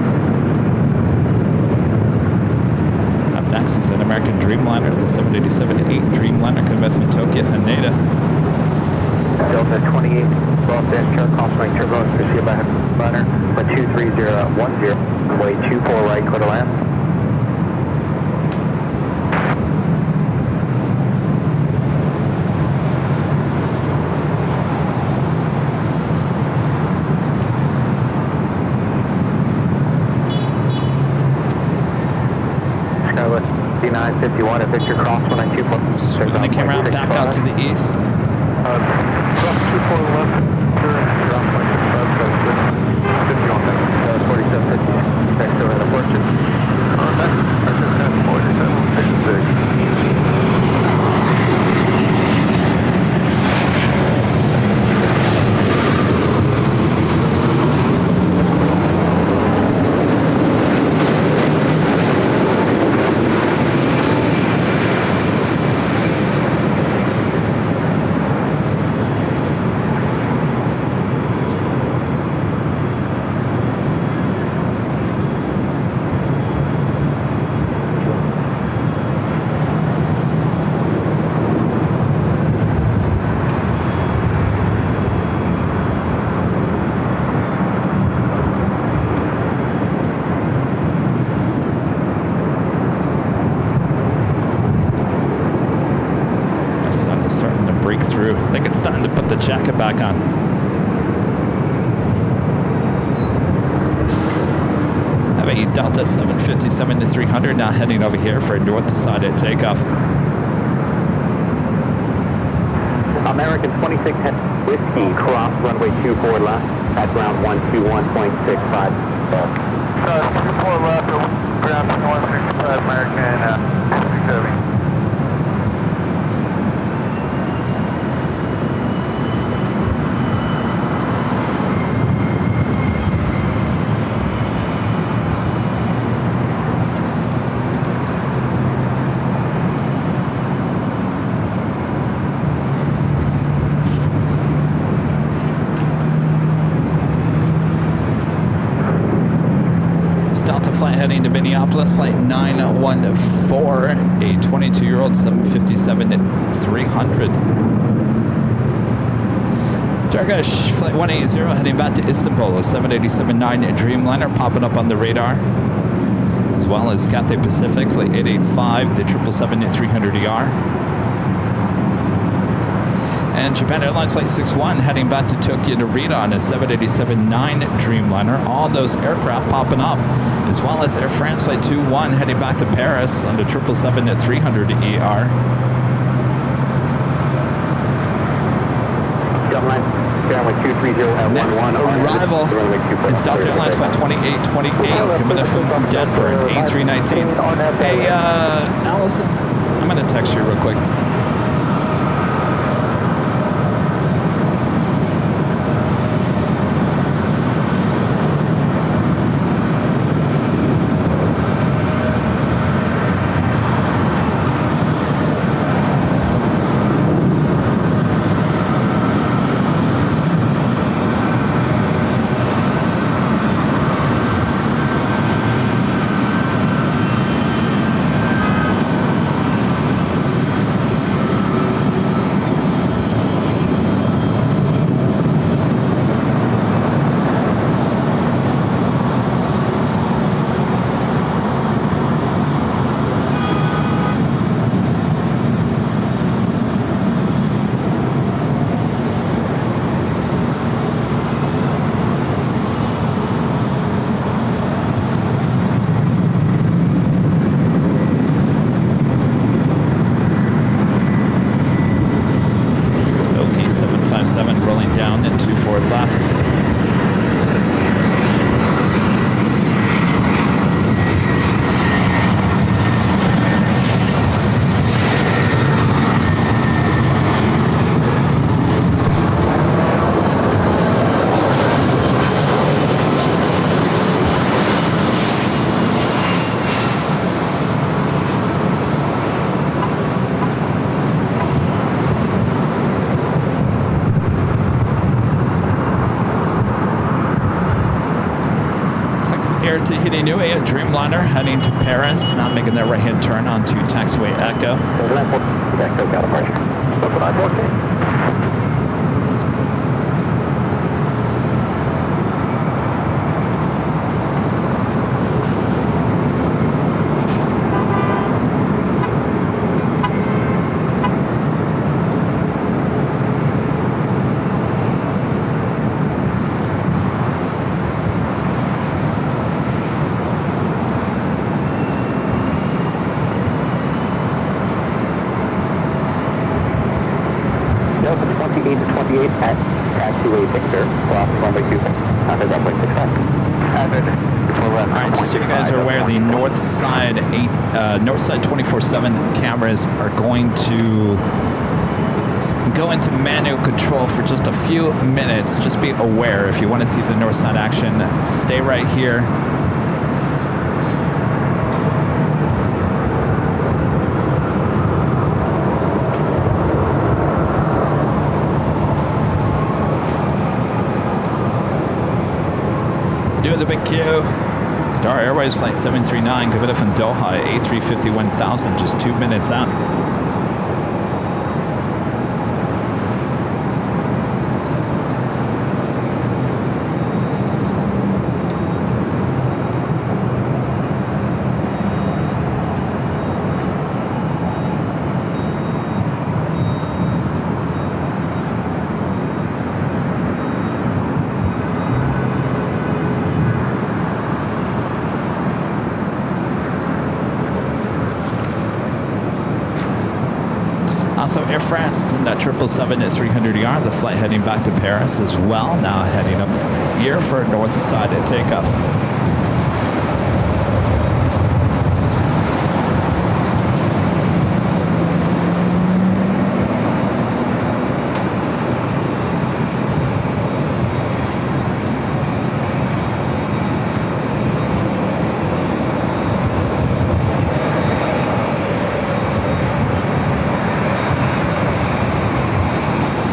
Up next is an American Dreamliner, the 787-8 Dreamliner coming from Tokyo Haneda. Delta the 28 Golf Dash Truck, crossing turbo, proceed by liner, but 23010, runway 24 right, clear to land. Skyline D951 at Victor Cross 1924. Swinging the camera back out to the east. Drop 24 left, drop 4750, next to the fortune. Contact, that's 4756. Through. I think it's time to put the jacket back on. I have a Delta 757-300 now heading over here for a north to side at takeoff. American 26 Whiskey, cross runway 24 left, at ground 121.65. 24 left, ground 165, American 670. Flight heading to Minneapolis, flight 914, a 22-year-old 757-300. Turkish flight 180 heading back to Istanbul, a 787-9 Dreamliner popping up on the radar, as well as Cathay Pacific flight 885, the 777-300ER. And Japan Airlines Flight 61 heading back to Tokyo Narita on a 787-9 Dreamliner. All those aircraft popping up, as well as Air France Flight 21 heading back to Paris on the 777-300ER. Next arrival is Delta Airlines Flight 2828 coming in from Denver, an A319. Hey, Allison, I'm going to text you real quick. Rolling down at 24 left. Tahiti Nui, a Dreamliner heading to Paris, now making their right-hand turn onto taxiway Echo. Taxiway Victor, off runway 2, under runway 65. All right, just so you guys are aware, the north side 24/7 cameras are going to go into manual control for just a few minutes. Just be aware if you want to see the north side action, stay right here. Doing the big Q. Qatar Airways Flight 739, coming from Doha, A350 1000, just 2 minutes out. Also, Air France in that 777 at 300ER, the flight heading back to Paris as well. Now heading up here for north side at takeoff.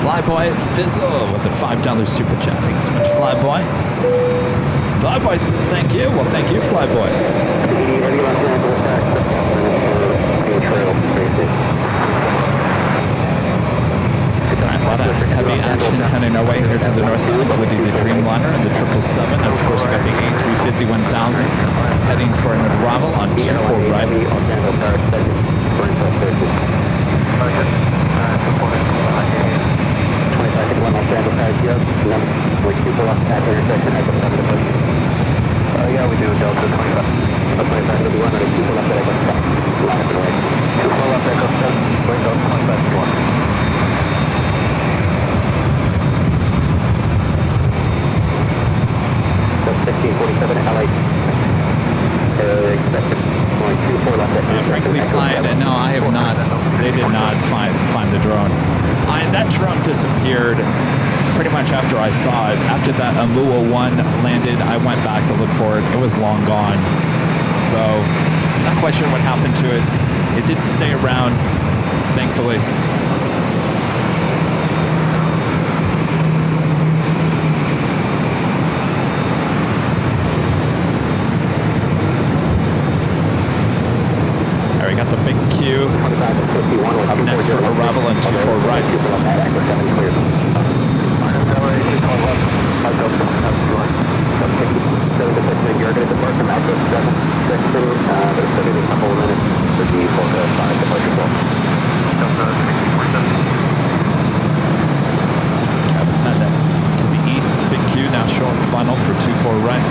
Flyboy Fizzle with a $5 super chat. Thank you so much, Flyboy. Flyboy says thank you. Well, thank you, Flyboy. Alright, a lot of heavy action heading our way here to the north side, including the Dreamliner and the 777. And of course, we got the A350 1000 heading for an arrival on 24 right. Yeah, we do Delta 25. 25 to the 1, and 2 left at Echo 7. Left and right. 2 left at Echo 7, going Delta 25 to 1. That's 1547 LA. Expected going 2 left at Frankly, flying, no, I have not. They did not find the drone. That drone disappeared pretty much after I saw it. After that Amua 1 landed, I went back to look for it. It was long gone. So, not quite sure what happened to it. It didn't stay around, thankfully. There we got the big Q. Up next for arrival on 24 right. You're going to depart from Alpha 7, but it's going to be a couple of minutes for the forecast on departure call. Let's head to the east. The big Q now short funnel for 24 right.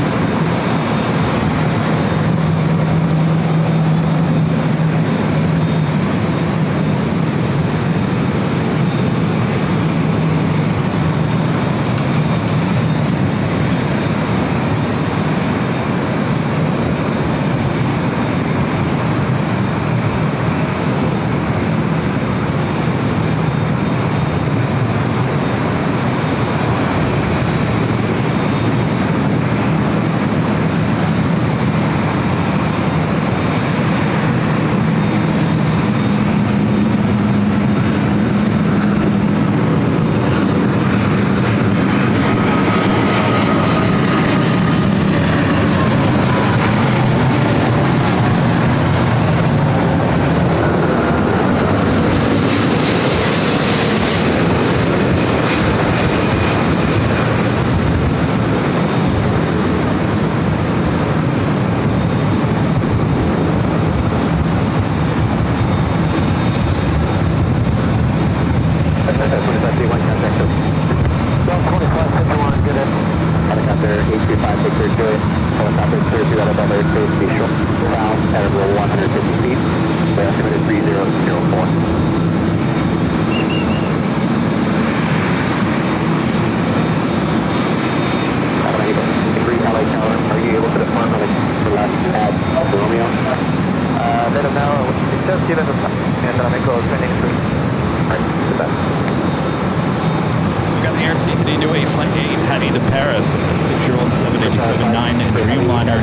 Air Tahiti Nui Flight 8 heading to Paris in a 6-year-old 787-9 Dreamliner.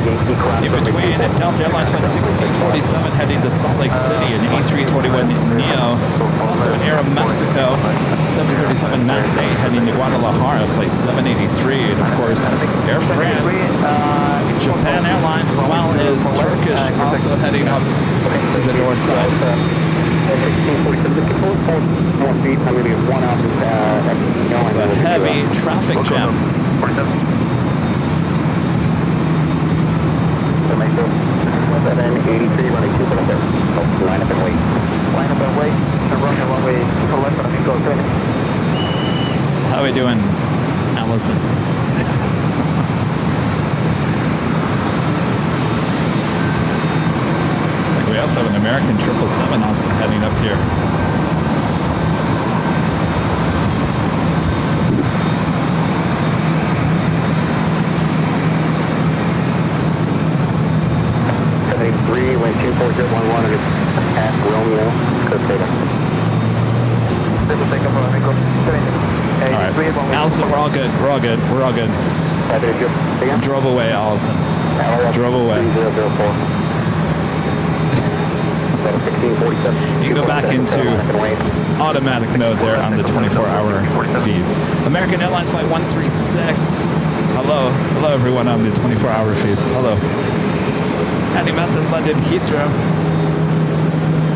In between, Delta Airlines Flight 1647 heading to Salt Lake City, an A321 Neo. There's also an Air Mexico 737 MAX 8 heading to Guadalajara, Flight 783. And of course, Air France, Japan Airlines, as well as Turkish, also heading up to the north side. It's a heavy traffic jam. Line up and wait. Line up and wait. And run the runway to left on Eagle 20. How are we doing, Allison? It's like we also have an American 777 also heading up here. Wind 24011 at Romeo, Cook Data. All right, Allison, we're all good. We're all good. We're all good. Drove away, Allison. Drove away. You can go back into automatic mode there on the 24-hour feeds. American Airlines Flight 136. Hello. Hello, everyone on the 24-hour feeds. Hello. Heading out to London Heathrow.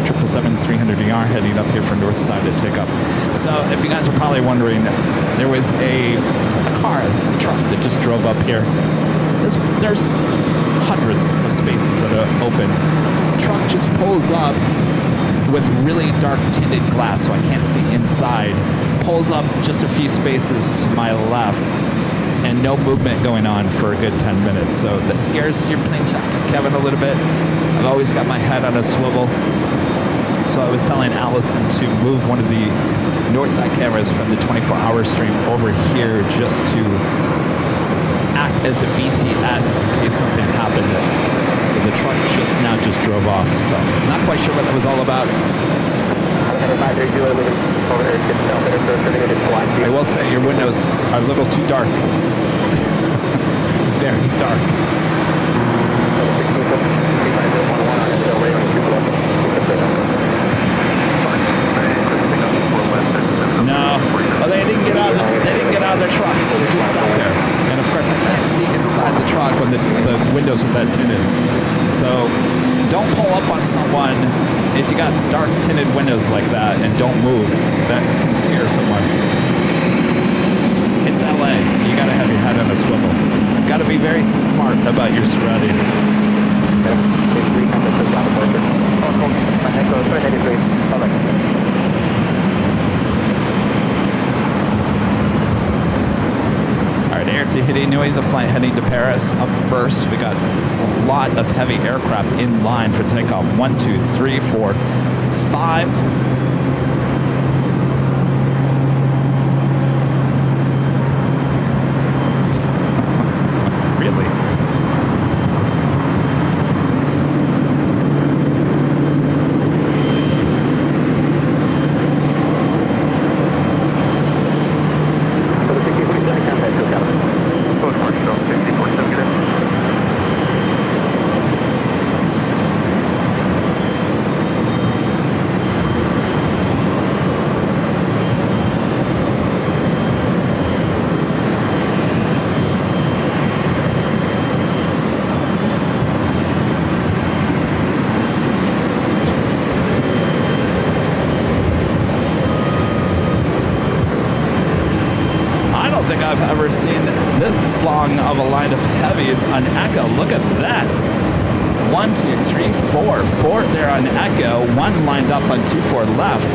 777-300ER heading up here for north side of takeoff. So if you guys are probably wondering, there was a car, a truck that just drove up here. There's hundreds of spaces that are open. Truck just pulls up with really dark tinted glass, so I can't see inside. Pulls up just a few spaces to my left, and no movement going on for a good 10 minutes. So that scares your plane jockey Kevin a little bit. I've always got my head on a swivel. So I was telling Allison to move one of the north side cameras from the 24-hour stream over here just to act as a BTS in case something happened. The truck just drove off. So not quite sure what that was all about. I will say your windows are a little too dark. Very dark. No. Well, they didn't get out of their truck. They just sat there. And of course I can't see inside the truck when the windows are that tinted. So don't pull up on someone if you got dark tinted windows like that and don't move. That can scare someone. It's LA. You gotta have your head on a swivel. Gotta be very smart about your surroundings. Alright, Air Tahiti Nui, the flight heading to Paris. Up first, we got a lot of heavy aircraft in line for takeoff. 1, 2, 3, 4, 5. Really? I've ever seen this long of a line of heavies on Echo. Look at that. 1, 2, 3, 4. 4 there on Echo. 1 lined up on 24 left.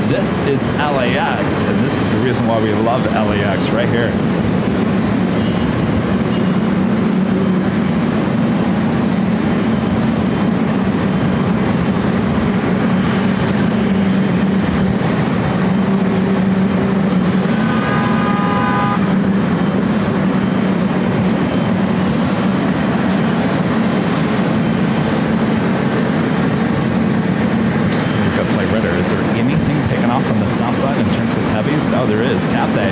This is LAX, and this is the reason why we love LAX right here. Is there anything taken off on the south side in terms heavies? Oh, there is. Cathay.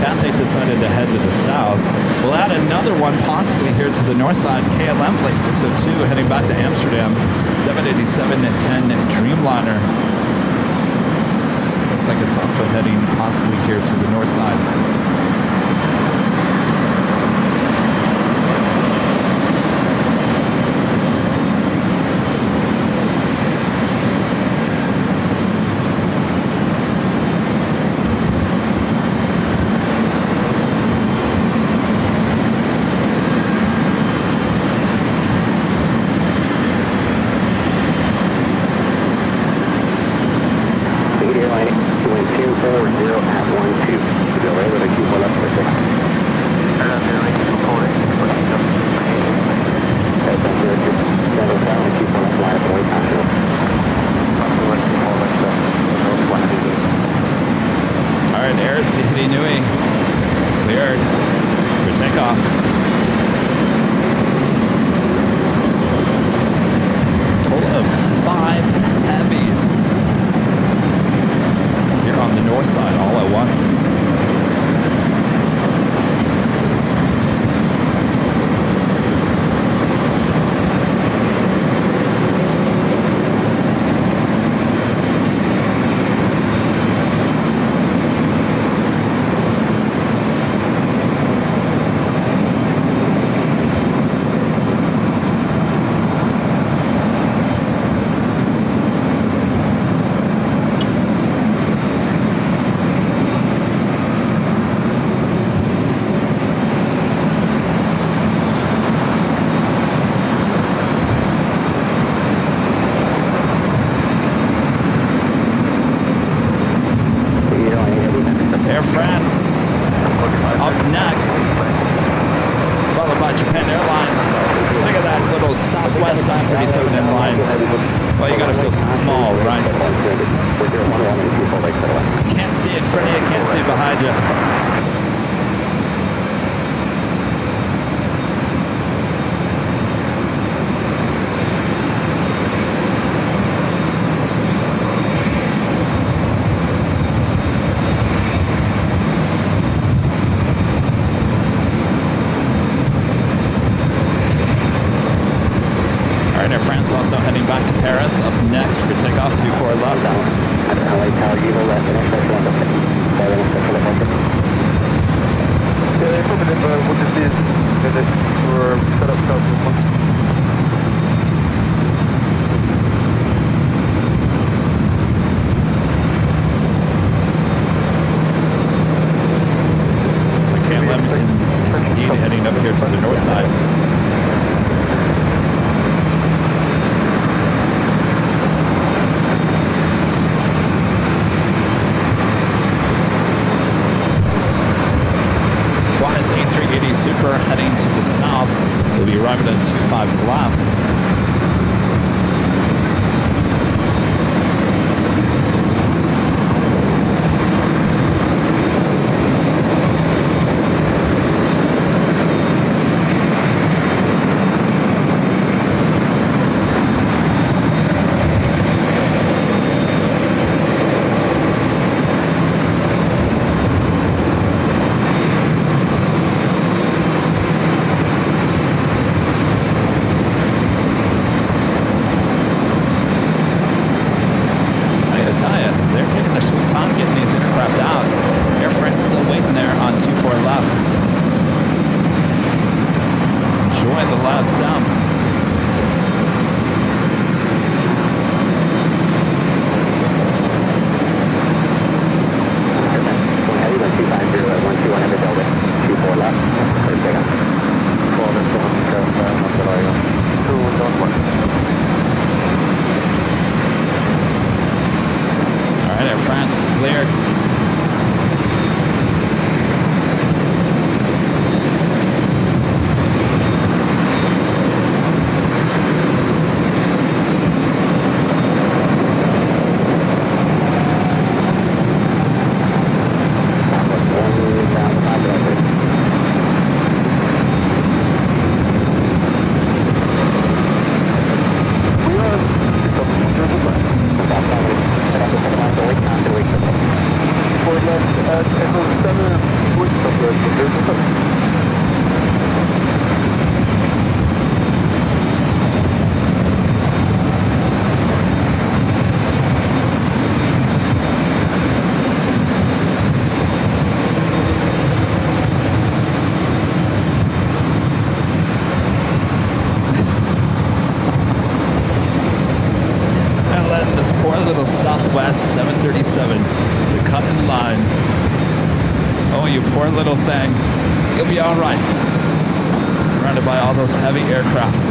Cathay decided to head to the south. We'll add another one possibly here to the north side. KLM Flight 602 heading back to Amsterdam. 787-10 Dreamliner. Looks like it's also heading possibly here to the north side. Also heading back to Paris. Up next for takeoff, 24 left. Looks like KLM is indeed heading up here to the north side. A380 Super heading to the south. We'll be arriving at 25 left. This poor little Southwest 737, the cut in line. Oh, you poor little thing. You'll be all right. Surrounded by all those heavy aircraft.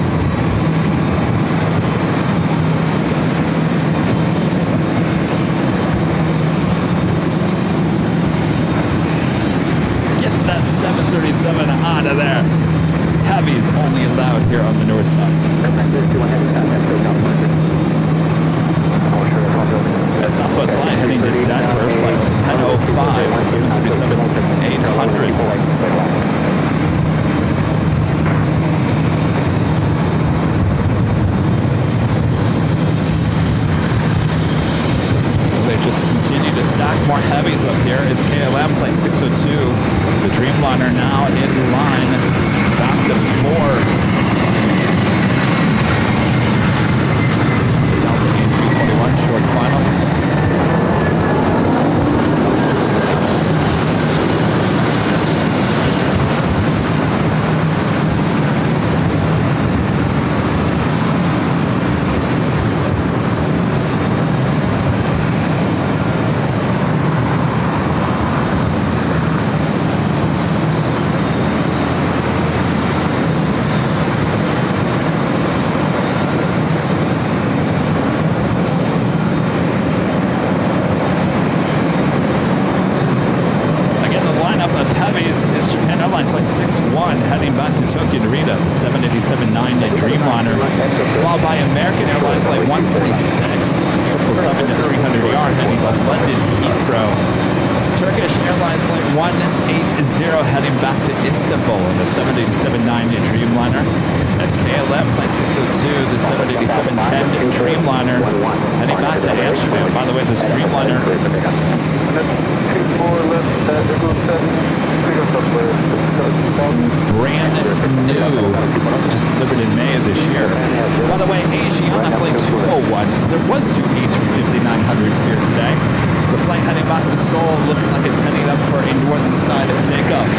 Get that 737 out of there. Heavies only allowed here on the north side. At Southwest Flight heading to Denver, flight 1005, 737-800. So they just continue to stack more heavies up here. Is KLM flight 602, the Dreamliner now in line, back to 4. Delta A321 short final. Is Japan Airlines Flight 61 heading back to Tokyo Narita, the 787-9 Dreamliner, followed by American Airlines Flight 136, the 777-300ER heading to London Heathrow. Turkish Airlines Flight 180 heading back to Istanbul in the 787-9 Dreamliner. And KLM Flight 602, the 787-10 Dreamliner, heading back to Amsterdam. By the way, this Dreamliner brand new, just delivered in May of this year. By the way, Asiana Flight 201, so there was two A350-900s here today. The flight heading back to Seoul looking like it's heading up for a north side takeoff.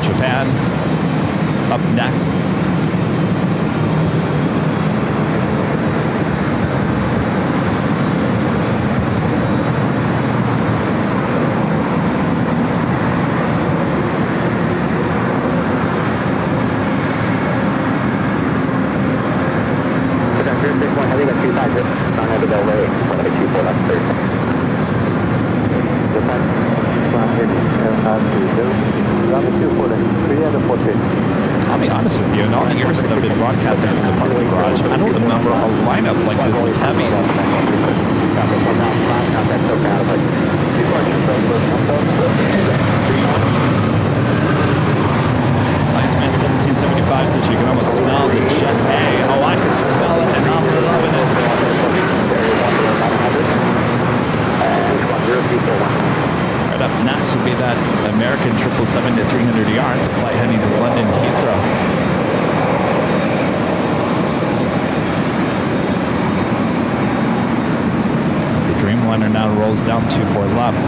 Japan up next. I'll be honest with you, in all the years that I've been broadcasting from the parking garage, I don't remember a lineup like this of heavies. Iceman 1775 says you can almost smell the Jet A. Oh, I can smell it and I'm loving it. Right up next would be that American 777-300ER, the flight heading to London Heathrow. As the Dreamliner now rolls down 24 left.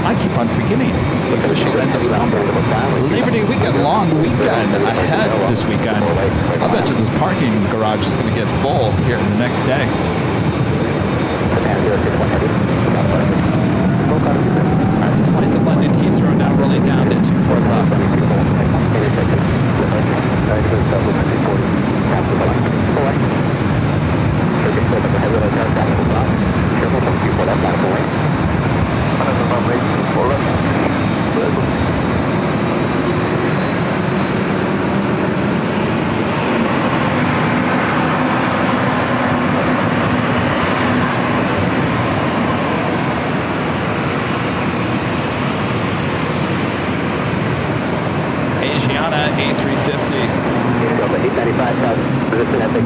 I keep on forgetting. It's the official end of summer. Labor Day weekend, long weekend ahead this weekend. I bet you this parking garage is going to get full here in the next day. Alright, the flight to London Heathrow now rolling down to 24 left. Asiana A350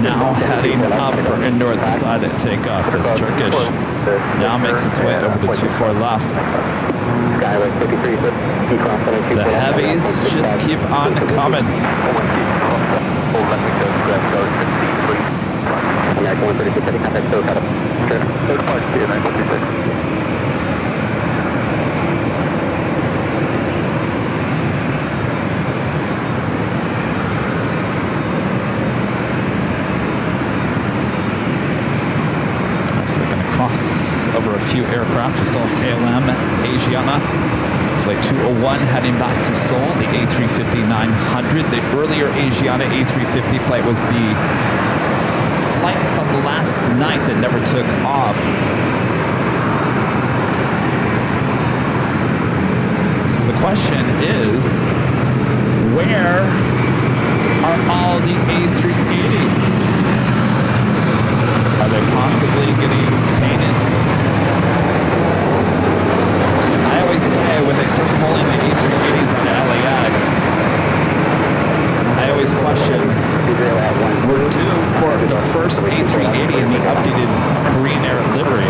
now heading up for a north side takeoff as Turkish now makes its way over the 24 left. The heavies just keep on coming. Over a few aircraft. We still have KLM, Asiana, Flight 201 heading back to Seoul, the A350-900. The earlier Asiana A350 flight was the flight from last night that never took off. So the question is, where are all the A380s? Are they possibly getting painted? I always say when they start pulling the A380s on LAX, I always question, we're due for the first A380 in the updated Korean Air livery.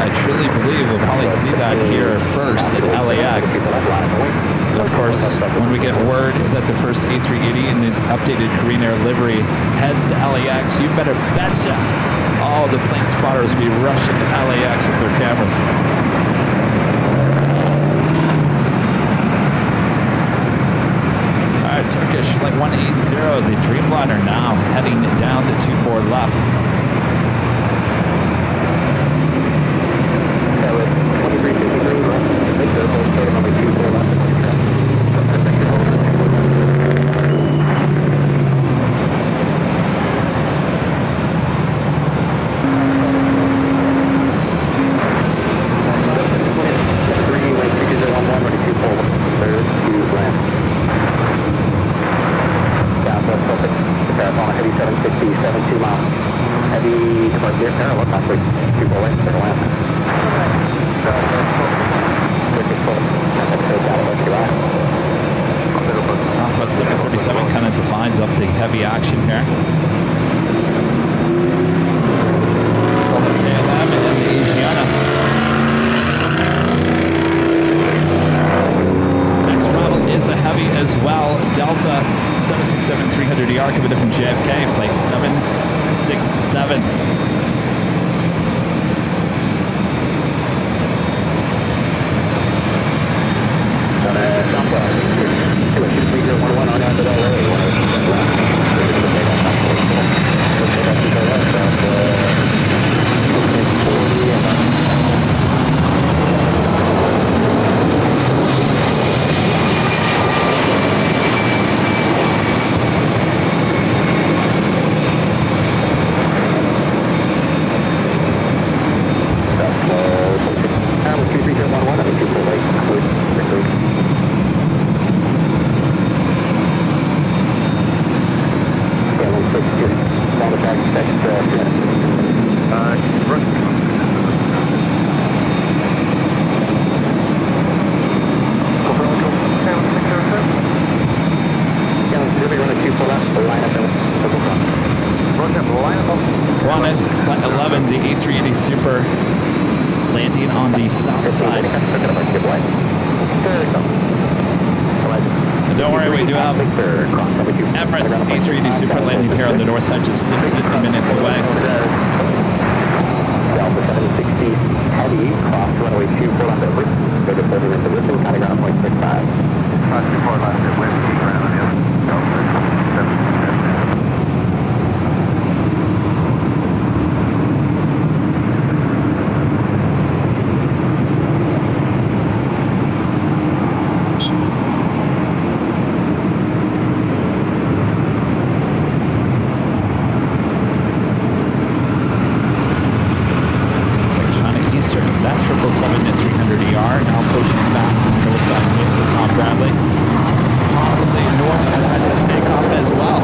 I truly believe we'll probably see that here first at LAX. And of course, when we get word that the first A380 in the updated Korean Air livery heads to LAX, you better betcha all the plane spotters will be rushing to LAX with their cameras. All right, Turkish Flight 180, the Dreamliner now heading down to 24 left. Southwest 737 kind of divides up the heavy action here. Still have KLM and the Asiana. Next arrival is a heavy as well. Delta 767-300ER coming from JFK, flight 767. Flight 11, the A380 Super, landing on the south side. And don't worry, we do have Emirates A380 Super landing here on the north side, just 15 minutes away. Delta 760 heavy, cross runway 24 on the A380ER now pushing back from the north side gates of Tom Bradley. Possibly north side takeoff as well.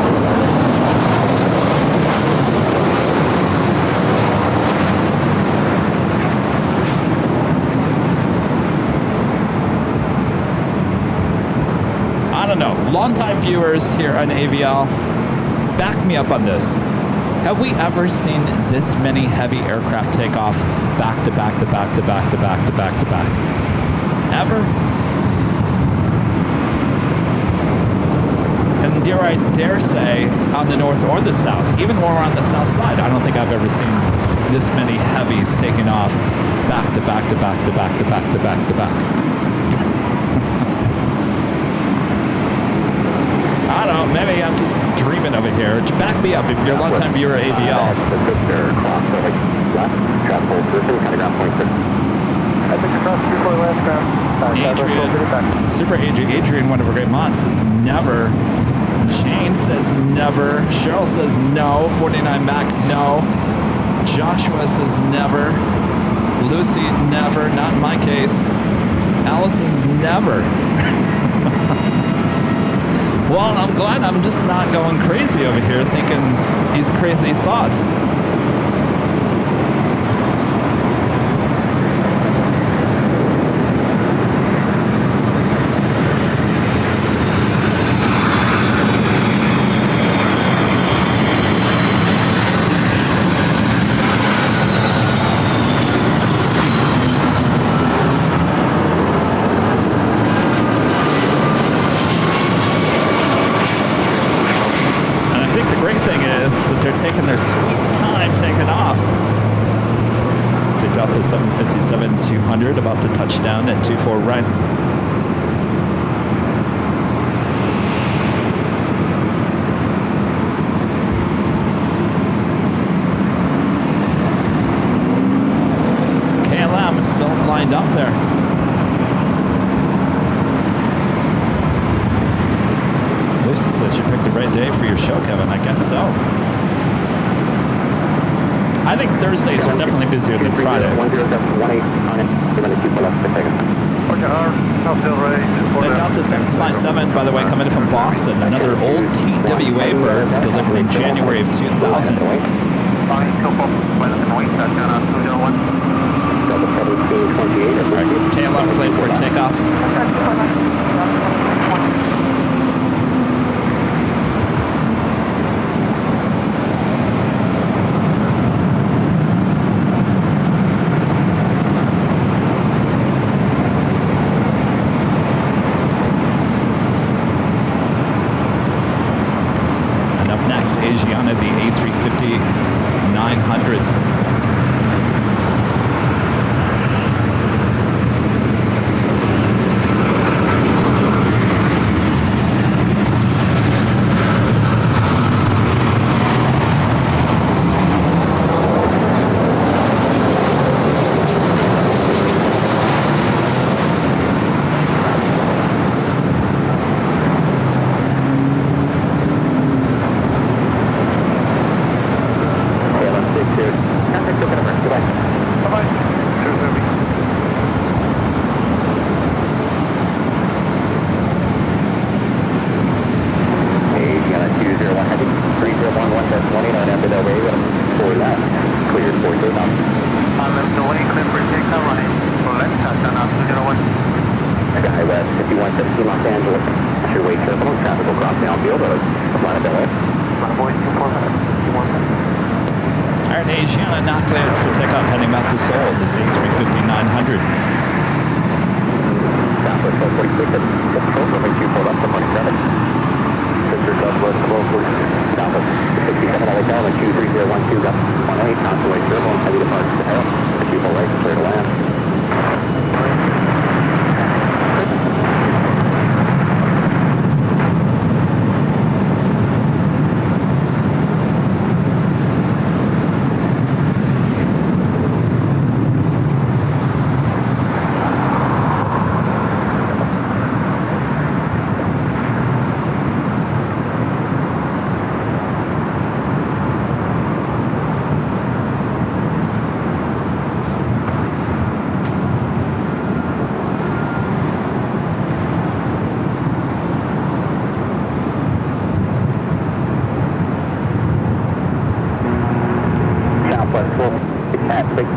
I don't know. Longtime viewers here on AVL, back me up on this. Have we ever seen this many heavy aircraft take off back to back to back to back to back to back to back? Ever? And dare say on the north or the south, even when we're on the south side, I don't think I've ever seen this many heavies taking off back to back to back to back to back to back to back. I don't know, maybe I'm just dreaming over here. Back me up if you're a long-time viewer of AVL. Adrian, Super Adrian, one of our great mods, says never. Jane says never. Cheryl says no. 49 Mac, no. Joshua says never. Lucy, never. Not in my case. Alice says never. Well, I'm glad I'm just not going crazy over here thinking these crazy thoughts. Taking their sweet time taking off. It's a Delta 757-200 about to touch down at 24 right. KLM is still lined up there. Lucy says you picked the right day for your show, Kevin. I guess so. I think Thursdays are definitely busier than Friday. The Delta 757, by the way, coming in from Boston, another old TWA bird delivered in January of 2000. Right, KLM cleared for takeoff. Asiana, the A350 900. Asiana not cleared for takeoff heading back to Seoul, this A350 900.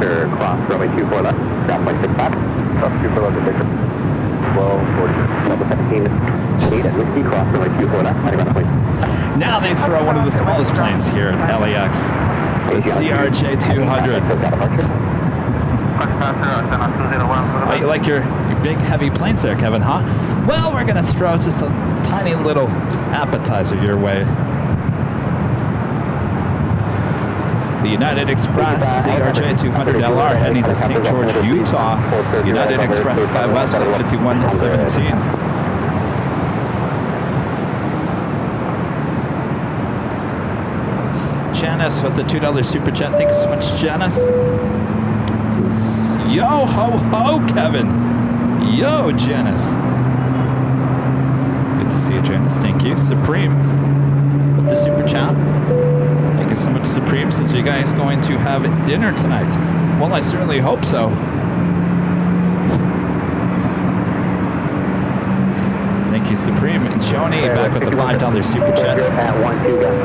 Victor, cross runway 24 left, down by 65. Cross 24 left, Victor. 1240, level 17, 8 at Whiskey, cross runway 24 left, heading on the plane. Now they throw one of the smallest planes here at LAX, the CRJ 200. Oh, you like your big heavy planes there, Kevin, huh? Well, we're going to throw just a tiny little appetizer your way. The United Express CRJ 200LR heading to St. George, Utah. United Express SkyWest Flight 5117. Janice with the $2 super chat. Thanks so much, Janice. This is yo ho ho, Kevin. Yo, Janice. Good to see you, Janice. Thank you. Supreme with the super chat. Thank you so much, Supreme. Since you guys going to have dinner tonight? Well, I certainly hope so. Thank you, Supreme. And Joni back with the $5 super chat.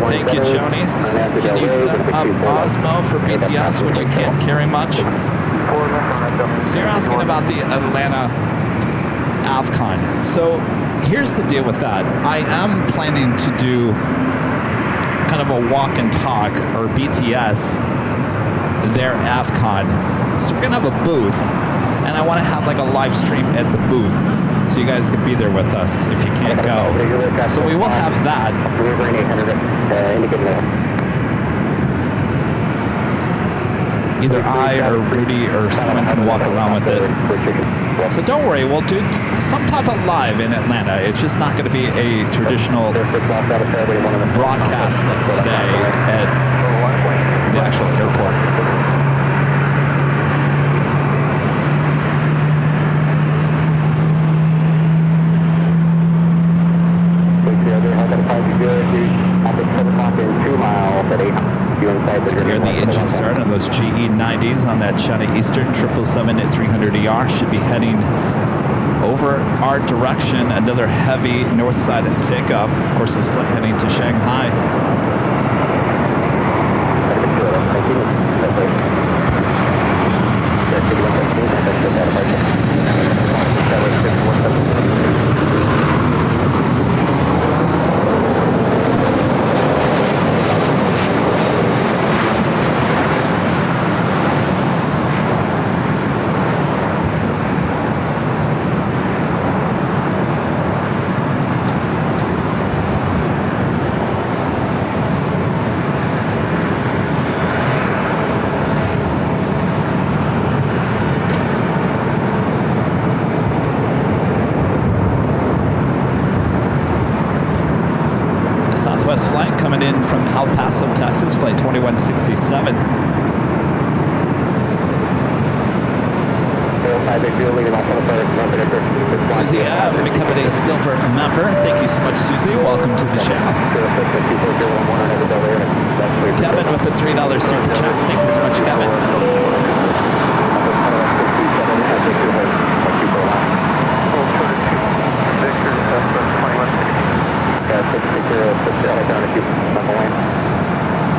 Thank you, Joni. Says, can you set up Osmo for BTS when you can't carry much? So you're asking about the Atlanta AvCon. So here's the deal with that. I am planning to do kind of a walk and talk, or BTS, their AvCon. So we're gonna have a booth, and I want to have like a live stream at the booth, so you guys can be there with us if you can't go. So we will have that. Either I or Rudy or someone can walk around with it. So don't worry, we'll do some type of live in Atlanta. It's just not going to be a traditional broadcast like today at the actual airport. You hear the engine start on those GE90s on that China Eastern 777-300ER. Should be heading over our direction. Another heavy north side takeoff. Of course, this flight heading to Shanghai. Flight coming in from El Paso, Texas, flight 2167. Susie M, becoming a silver member. Thank you so much, Susie. Welcome to the channel. Kevin with the $3 super chat. Thank you so much, Kevin.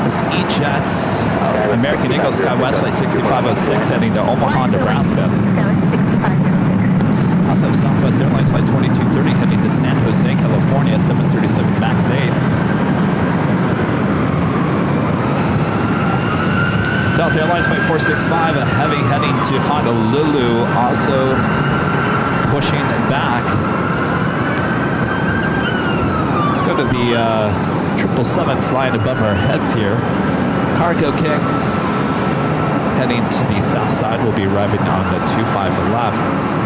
This E-Jets, American Eagle SkyWest Flight 6506 heading to Omaha, Nebraska. Also have Southwest Airlines Flight 2230 heading to San Jose, California, 737 MAX 8. Delta Airlines Flight 465, a heavy heading to Honolulu, also pushing back. Let's go to the 777 flying above our heads here. Cargo King heading to the south side. Will be arriving on the 2511.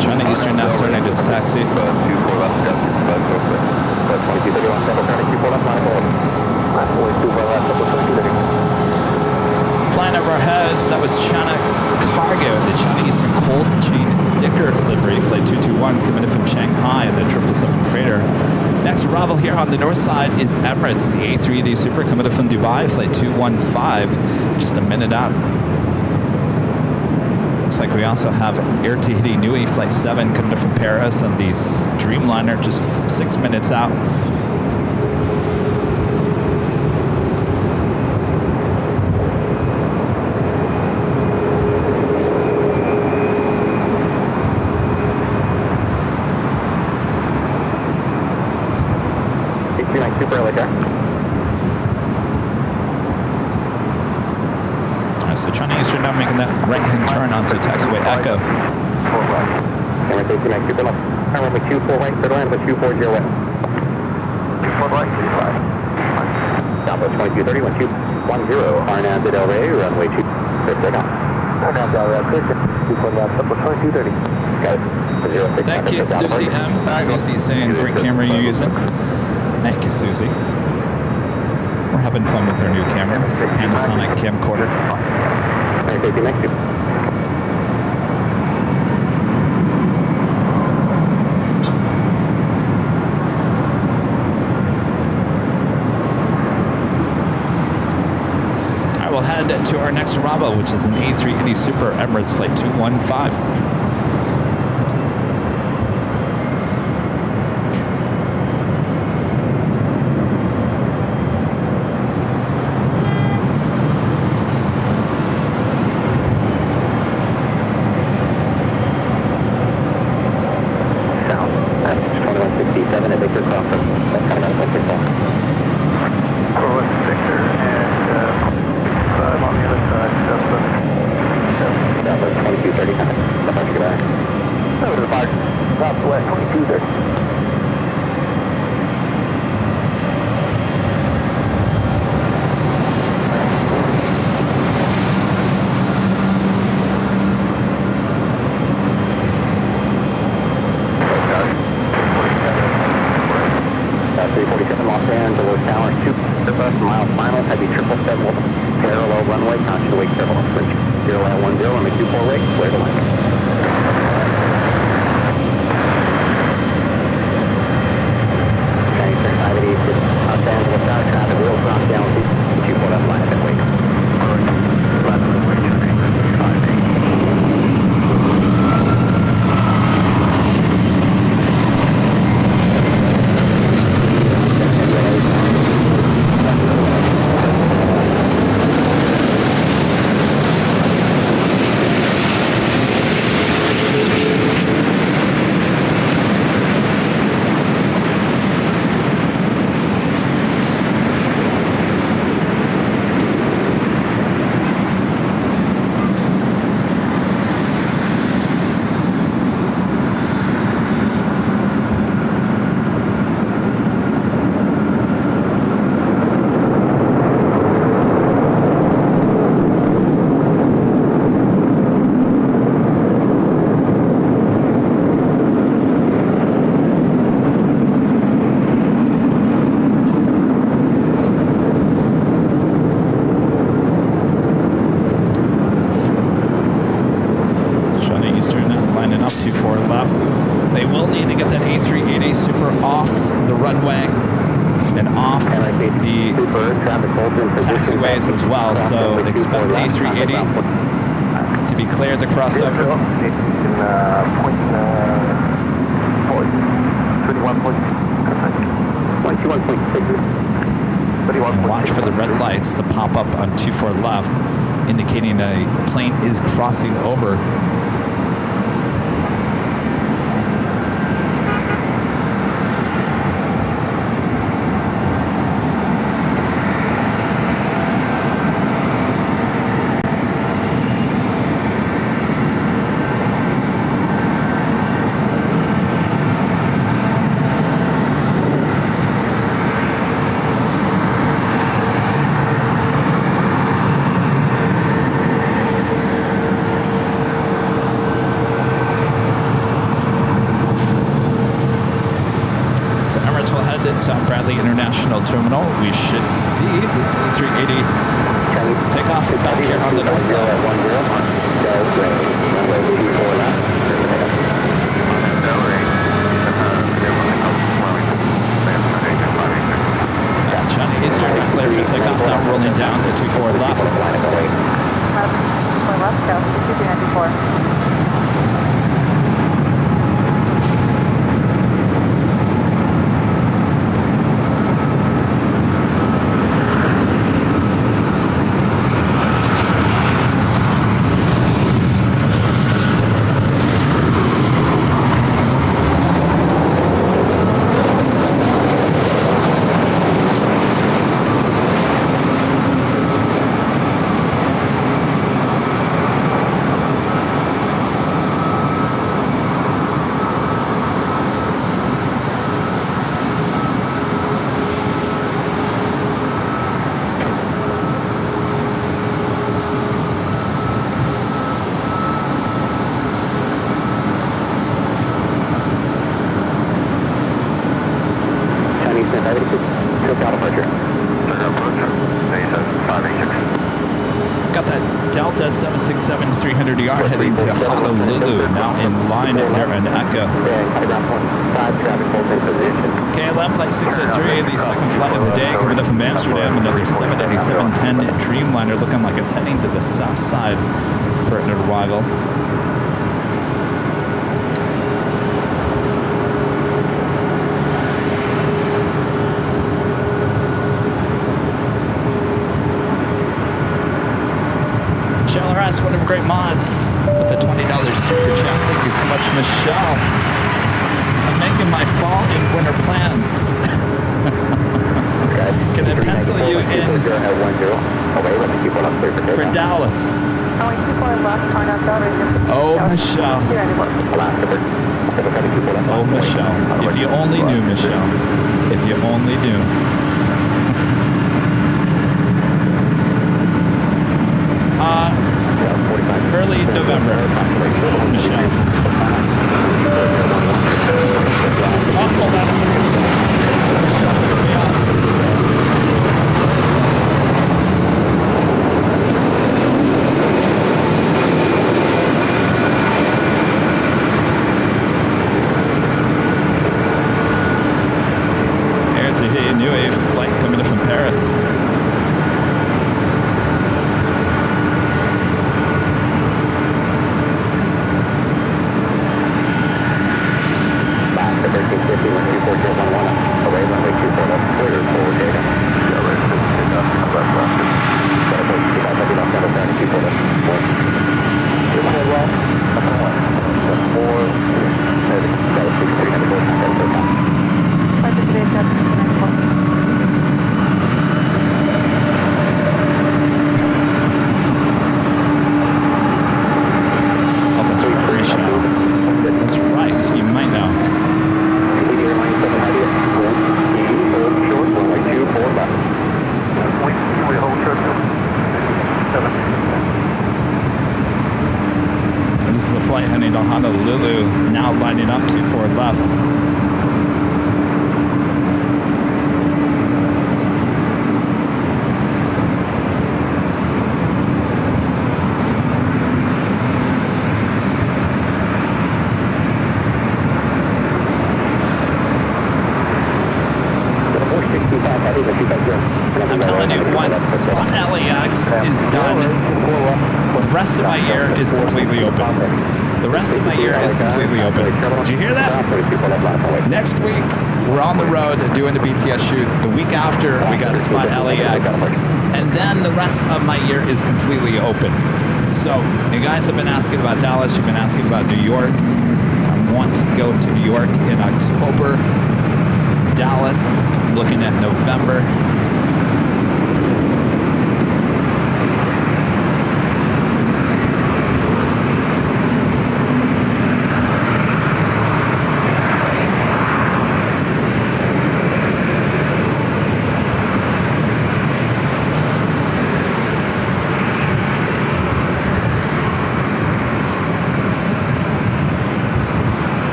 China Eastern now starting its taxi. Flying over our heads, that was China cargo, the China Eastern Cold Chain Sticker livery, flight 221, coming in from Shanghai in the 777 freighter. Next arrival here on the north side is Emirates, the A380 Super, coming in from Dubai, flight 215, just a minute out. Looks like we also have Air Tahiti Nui, flight 7, coming in from Paris, and the Dreamliner just 6 minutes out. Super early, Jack. Alright, so China Eastern now making that right-hand turn onto taxiway Echo. Emirates A380 super left. Runway 24 right, clear to land with 240 west. 4 right, 35. Southwest 2230, 1210, RNAV to Del Rey, runway 2. Clear to on. RNAV Del Rey, clear to 240 left, Southwest 2230. Got it. 06. Thank you, Susie M. Susie saying, great camera you're using. Thank you, Susie. We're having fun with our new camera. It's a Panasonic camcorder. I will head to our next arrival, which is an A380 Super Emirates flight 215. Taxiways as well, so expect A380 to be cleared to cross over. And watch for the red lights to pop up on 24 left, indicating that a plane is crossing over. Emirates will head to Bradley International Terminal. We should see this A380 take off back here on the north side. China Eastern, not clear for takeoff, now rolling down to 24 left. Left, go, 2394. Got that Delta 767-300ER heading to Honolulu, now in line near an Echo. KLM Flight 603, the second flight of the day, coming up from Amsterdam, another 787-10 Dreamliner, looking like it's heading to the south side for an arrival. One of great mods with the $20 super chat. Thank you so much, Michelle. Says I'm making my fall and winter plans. Can I pencil you in for Dallas? Oh, Michelle. Oh, Michelle. If you only knew, Michelle. If you only knew. Early November, Michelle. Oh, hold on a second. Michelle threw me off. Air Tahiti, new a flight coming in from Paris. Honolulu, now lining up 24 left. I'm telling you, once Spot LAX is done, the rest of my year is completely open. The rest of my year is completely open. Did you hear that? Next week, we're on the road doing the BTS shoot. The week after, we got Spot LAX. And then the rest of my year is completely open. So, you guys have been asking about Dallas. You've been asking about New York. I want to go to New York in October. Dallas, I'm looking at November.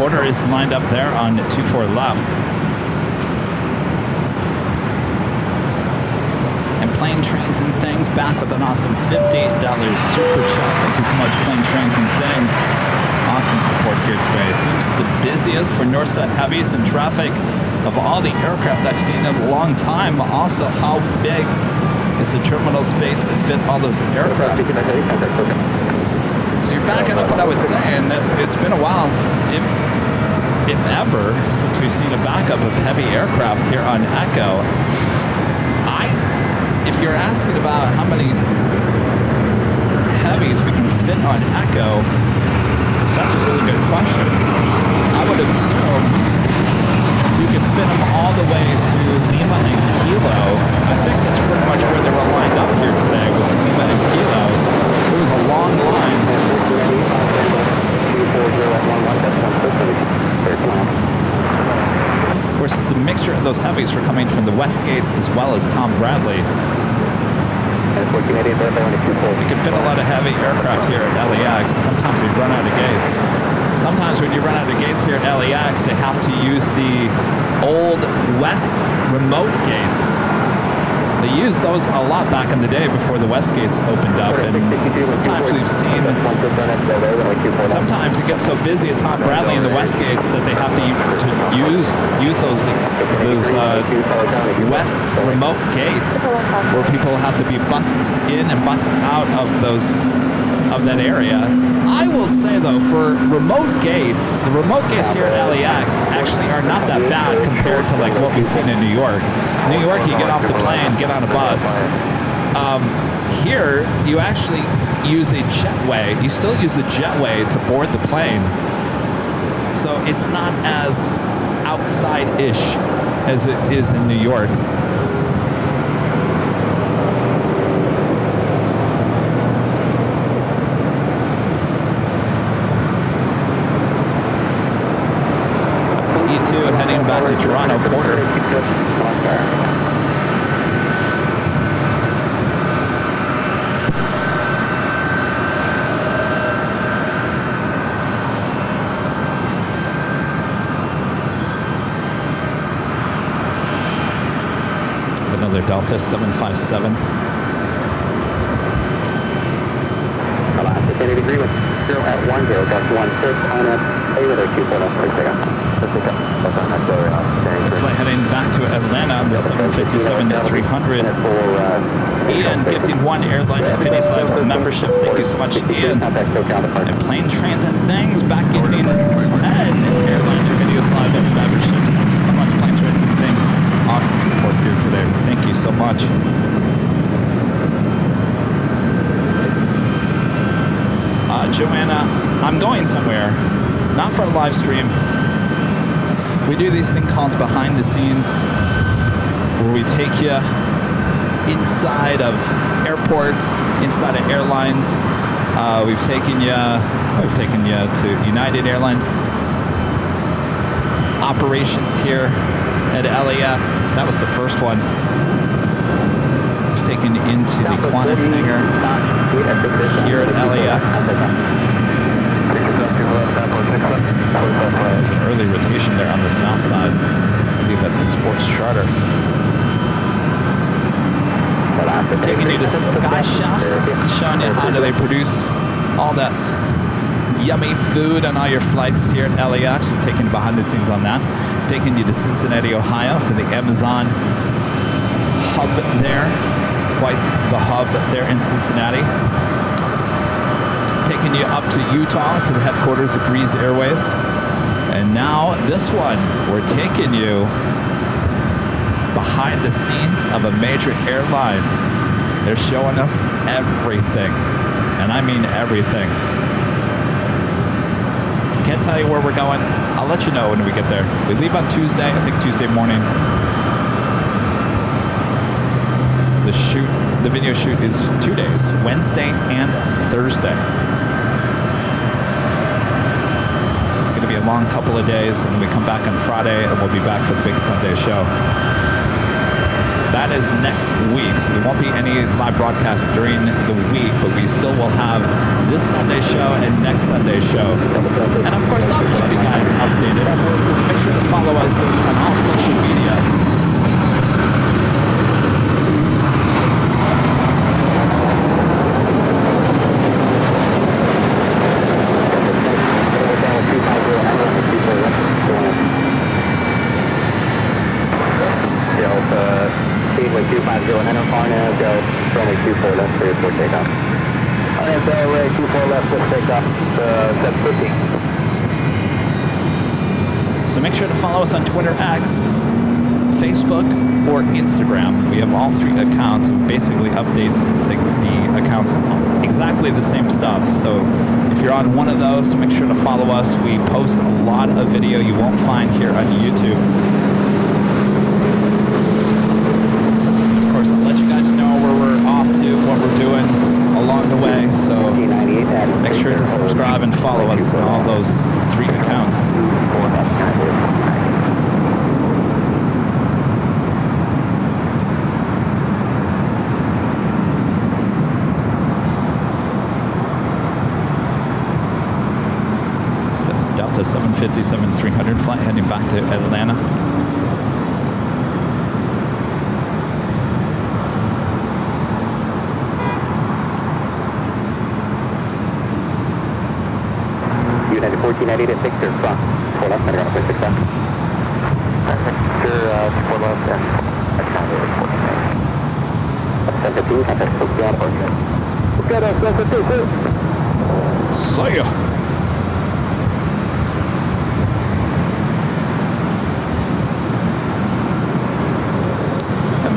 Porter is lined up there on 24 left. And Plane Trains and Things back with an awesome $50 super chat. Thank you so much, Plane Trains and Things. Awesome support here today. Seems the busiest for Northside Heavies and traffic of all the aircraft I've seen in a long time. Also, how big is the terminal space to fit all those aircraft? So you're backing up what I was saying, that it's been a while, if ever, since we've seen a backup of heavy aircraft here on Echo. If you're asking about how many heavies we can fit on Echo, that's a really good question. I would assume you could fit them all the way to Lima and Kilo. I think that's pretty much where they were lined up here today, was Lima and Kilo. It was a long line. Of course, the mixture of those heavies were coming from the West Gates as well as Tom Bradley. You can fit a lot of heavy aircraft here at LAX. Sometimes we run out of gates. Sometimes when you run out of gates here at LAX, they have to use the old West remote gates. They used those a lot back in the day before the West gates opened up, and sometimes we've seen, sometimes it gets so busy at Tom Bradley and the West gates that they have to use those West remote gates where people have to be bussed in and bussed out of that area. I will say though, for remote gates, the remote gates here at LAX actually are not that bad compared to like what we've seen in New York. New York, you get off the plane, get on a bus. Here, you actually use a jetway. You still use a jetway to board the plane. So it's not as outside-ish as it is in New York. Heading back to Toronto, Porter. Another Delta 757. This flight heading back to Atlanta on the 757-300. Ian gifting one Airline Infinity Live membership. Thank you so much, Ian. And Plane Trains and Things back gifting 10 Airline Infinity Live memberships. Thank you so much, Plane Trains and Things. Awesome support here today. Thank you so much. Joanna, I'm going somewhere. Not for a live stream. We do these things called behind the scenes, where we take you inside of airports, inside of airlines. We've taken you to United Airlines operations here at LAX. That was the first one. We've taken you into the Qantas hangar here at LAX. There's an early rotation there on the south side. I believe that's a sports charter. We've taken you to Sky Chefs, showing you how do they produce all that yummy food on all your flights here at LAX. We've taken you behind the scenes on that. We've taken you to Cincinnati, Ohio for the Amazon hub there. Quite the hub there in Cincinnati. Taking you up to Utah to the headquarters of Breeze Airways. And now this one, we're taking you behind the scenes of a major airline. They're showing us everything. And I mean everything. Can't tell you where we're going. I'll let you know when we get there. We leave on Tuesday, I think Tuesday morning. The video shoot is 2 days, Wednesday and Thursday. It's just going to be a long couple of days, and we come back on Friday, and we'll be back for the big Sunday show. that is next week. So there won't be any live broadcasts during the week, but we still will have this Sunday show and next Sunday show. And of course, I'll keep you guys updated. So make sure to follow us on all social media. Speedway 250 and enter far now, go runway 24 left, clear for takeoff. Alright, runway 24 left, let's take off, 750. So make sure to follow us on Twitter, X, Facebook, or Instagram. We have all 3 accounts. We basically update the accounts exactly the same stuff. So if you're on one of those, make sure to follow us. We post a lot of video you won't find here on YouTube. I'll let you guys know where we're off to, what we're doing along the way. So make sure to subscribe and follow us on all those 3 accounts. So that's Delta 757-300 flight heading back to Atlanta. United 1490 to 6 or 4 left, I'm going to put 6 left. 4 left and I counted it 1490. 715, contact Tokyo, okay, that's 715. See ya.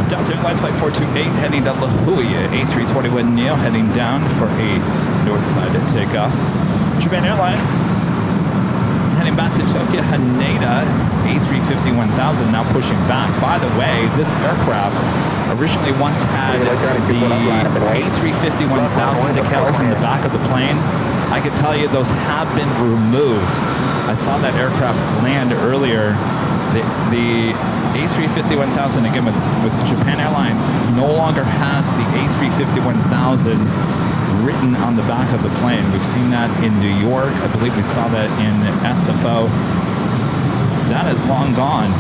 Delta Airlines Flight 428 heading to La Jolla, A321neo heading down for a north side takeoff. Japan Airlines heading back to Tokyo, Haneda, A350-1000 now pushing back. By the way, this aircraft originally once had the A350-1000 decals in the back of the plane. I can tell you those have been removed. I saw that aircraft land earlier. The A350-1000, again with Japan Airlines, no longer has the A350-1000 written on the back of the plane. We've seen that in New York. I believe we saw that in SFO. That is long gone.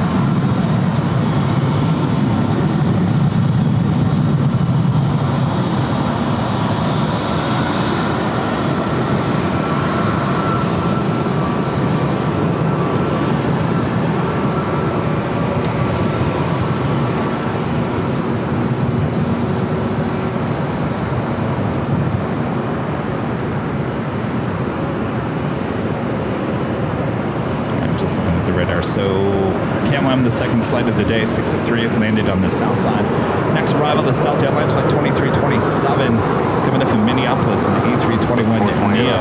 Just looking at the radar. So KLM, the second flight of the day, 603, landed on the south side. Next arrival is Delta Airlines Flight 2327, coming in from Minneapolis in the A321neo.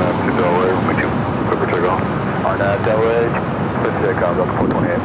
Quicker takeoff. On Delaware, quick takeoff, Delta 428.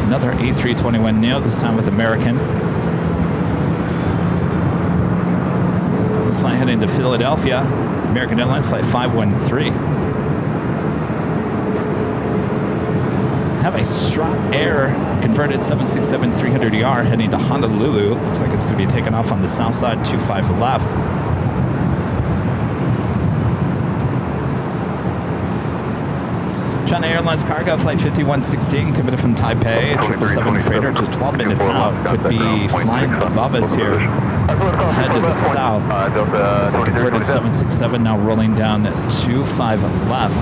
Another A321neo, this time with American. This flight heading to Philadelphia. American Airlines flight 513. Have a Strot Air converted 767-300ER heading to Honolulu. Looks like it's going to be taken off on the south side, 25 left. China Airlines cargo flight 5116 committed from Taipei, 777 freighter, just 12 minutes out. Could be flying above us here. Head to the south. It's a converted 767 now rolling down at 25 left.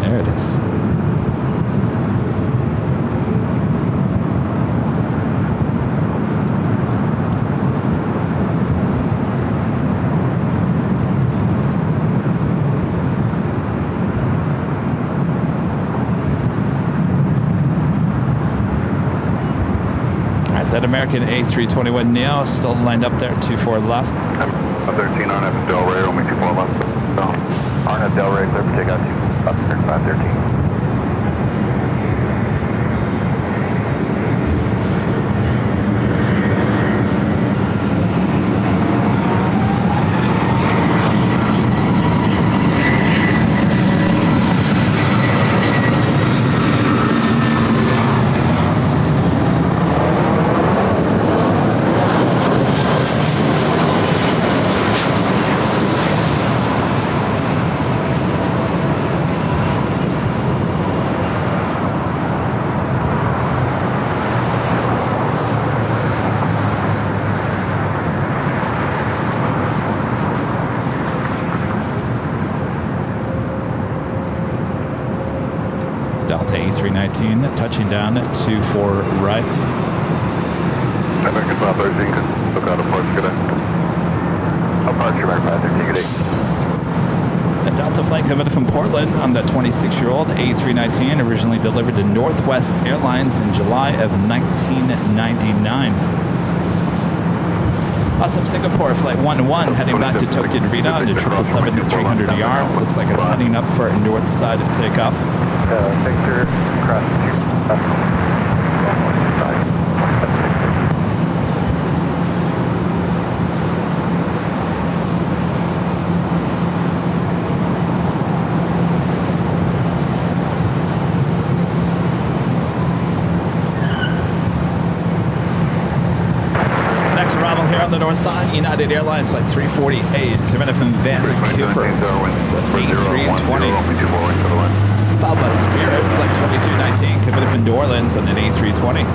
There it is. That American A321 Neo still lined up there, 24 left. 13 on F Del Rey, only 24 left. No. RNF Del Rey, clear for takeoff 513. Delta A319 touching down at 24 right. American 513, look out approach, good day. Approach, American 513, good day. A Delta flight coming from Portland on the 26-year-old A319, originally delivered to Northwest Airlines in July of 1999. Awesome Singapore flight 1-1 heading back to Tokyo Narita on the 777-300ER. Looks like it's heading up for a north side takeoff. Victor, cross Next arrival here on the north side, United Airlines flight 348 coming in from Vancouver, the A320. Followed by Spirit flight 2219 coming in from New Orleans on an A320.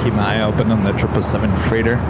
Keep my eye open on the 777 freighter.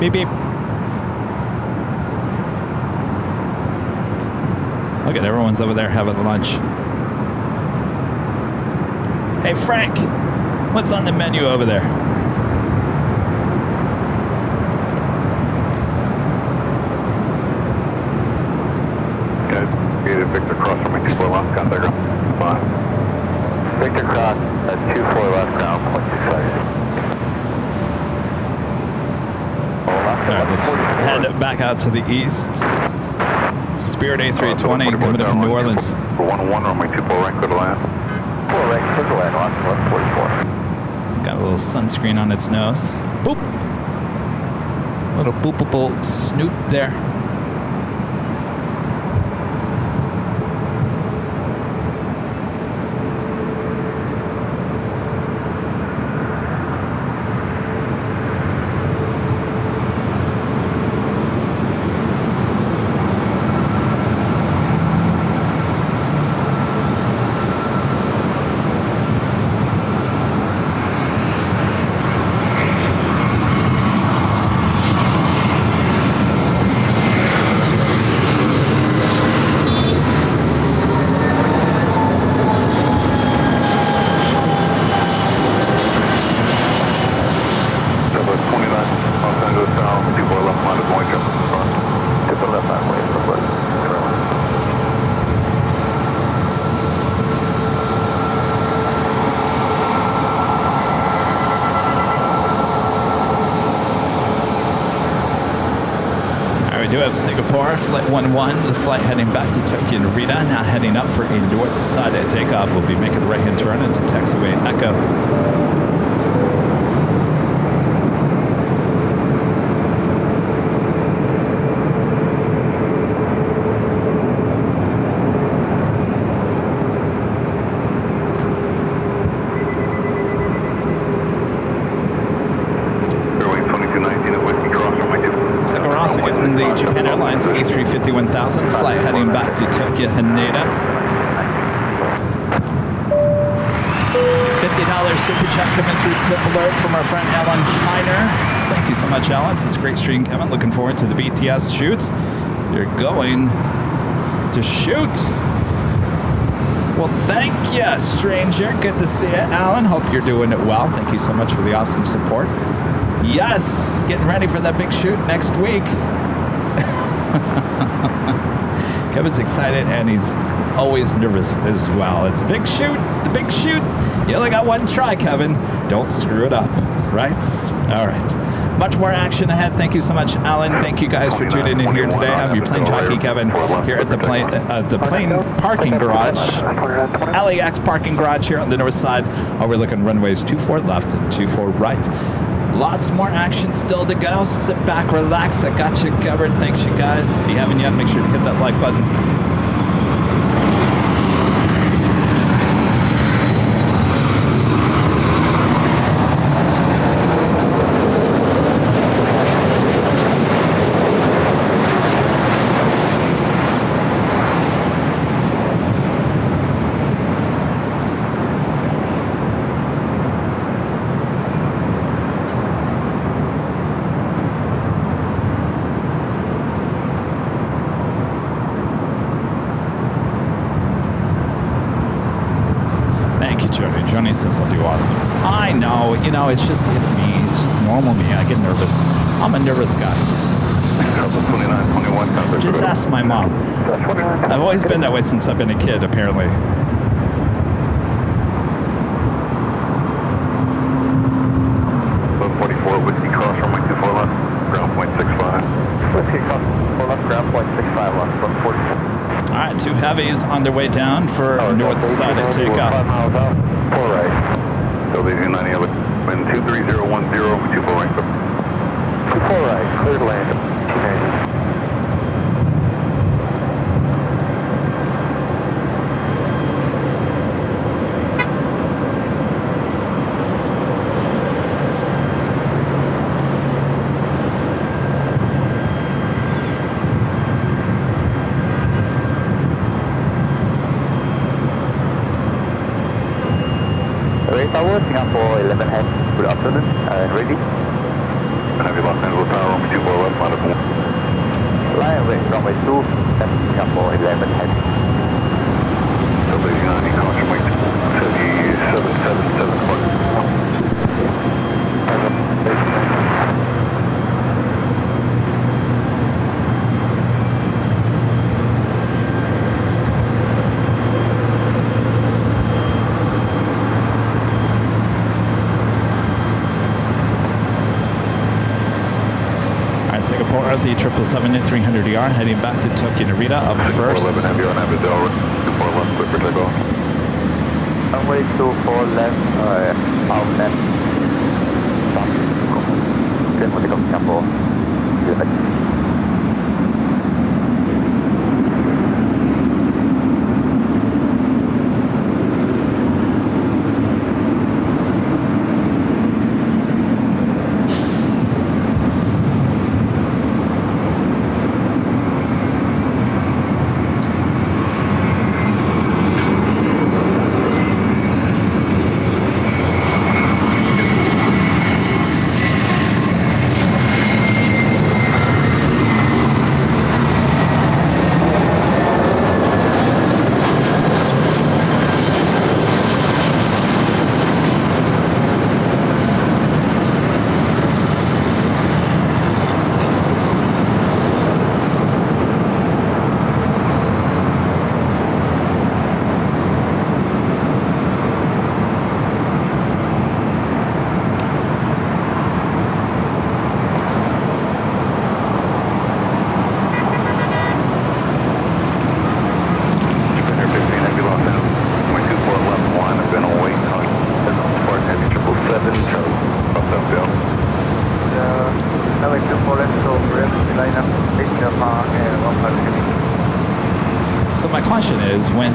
Beep, beep. Look at everyone's over there having lunch. Hey, Frank, what's on the menu over there? Guys, Victor cross from 24 left, contact ground. Victor cross at 24 left ground, point 26. All right, let's head back out to the east. Spirit A320 coming in from New Orleans. For 101, runway 24 right, clear to land. 4 right, clear to land, Austin 144. It's got a little sunscreen on its nose. Boop. Little boopable snoot there. Singapore, flight 11, the flight heading back to Tokyo Narita, now heading up for a north side at takeoff. We'll be making a right-hand turn into taxiway Echo. The Japan Airlines A350 1000 flight heading back to Tokyo Haneda. $50 super chat coming through tip alert from our friend Alan Heiner. Thank you so much, Alan. This is a great stream, Kevin. Looking forward to the BTS shoots. You're going to shoot. Well, thank you, stranger. Good to see you, Alan. Hope you're doing it well. Thank you so much for the awesome support. Yes, getting ready for that big shoot next week. Kevin's excited and he's always nervous as well. It's a big shoot, the big shoot. You only got one try, Kevin. Don't screw it up, right? All right. Much more action ahead. Thank you so much, Alan. Thank you guys for tuning in here today. I'm your plane jockey, Kevin, here at the plane parking garage, LAX parking garage here on the north side, overlooking runways 24 left and 24 right. Lots more action still to go. Sit back, relax. I got you covered. Thanks, you guys. If you haven't yet, make sure to hit that like button. Johnny says I'll do awesome. I know, it's me. It's just normal me. I get nervous. I'm a nervous guy. Just ask my mom. I've always been that way since I've been a kid, apparently. Whiskey cross runway 24 left, ground point 65. Whiskey cross 4 left, ground point 65 left, 144. All right, two heavies on their way down for north side at takeoff. 5 miles out, 4 right. So the 90 of it, wind 23010, 24 right. 24 right, clear to land, 290. Tower, Singapore 11 head, good afternoon, ready? Heavy Los Angeles Tower, runway 24 left, line up 1. Line away, runway 2, Singapore 11 head. W90, caution weight 7777. Report out the 777-300ER heading back to Tokyo Narita up first. 411 heavy on Abdel, 24 left, clear for takeoff. Runway 24 left, out left. Clear for takeoff, Campo. So my question is, when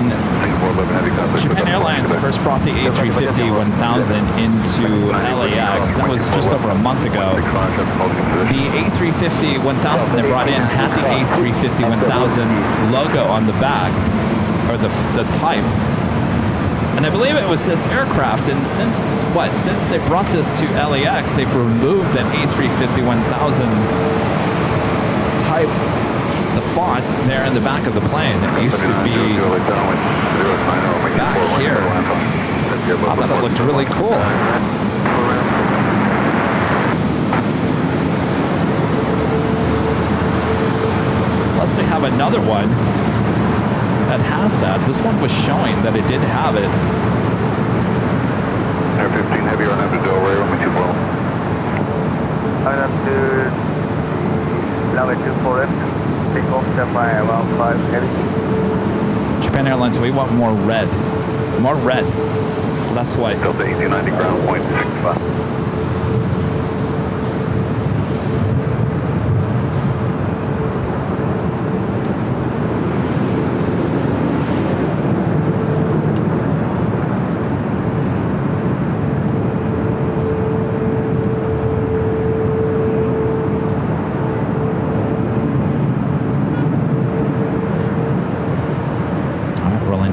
Japan Airlines first brought the A350-1000 into LAX, that was just over a month ago. The A350-1000 they brought in had the A350-1000 logo on the back, or the type. And I believe it was this aircraft, and since they brought this to LAX, they've removed that A350-1000 type, the font there in the back of the plane. It used to be back here. I thought it looked really cool. Unless they have another one that has that. This one was showing that it did have it. Air 15 heavy on Abdel, right on me 24. I'm up to runway 24 left. Take off by around 5 heavy. Japan Airlines, we want more red. More red. Less white. Delta 1890 ground point 65.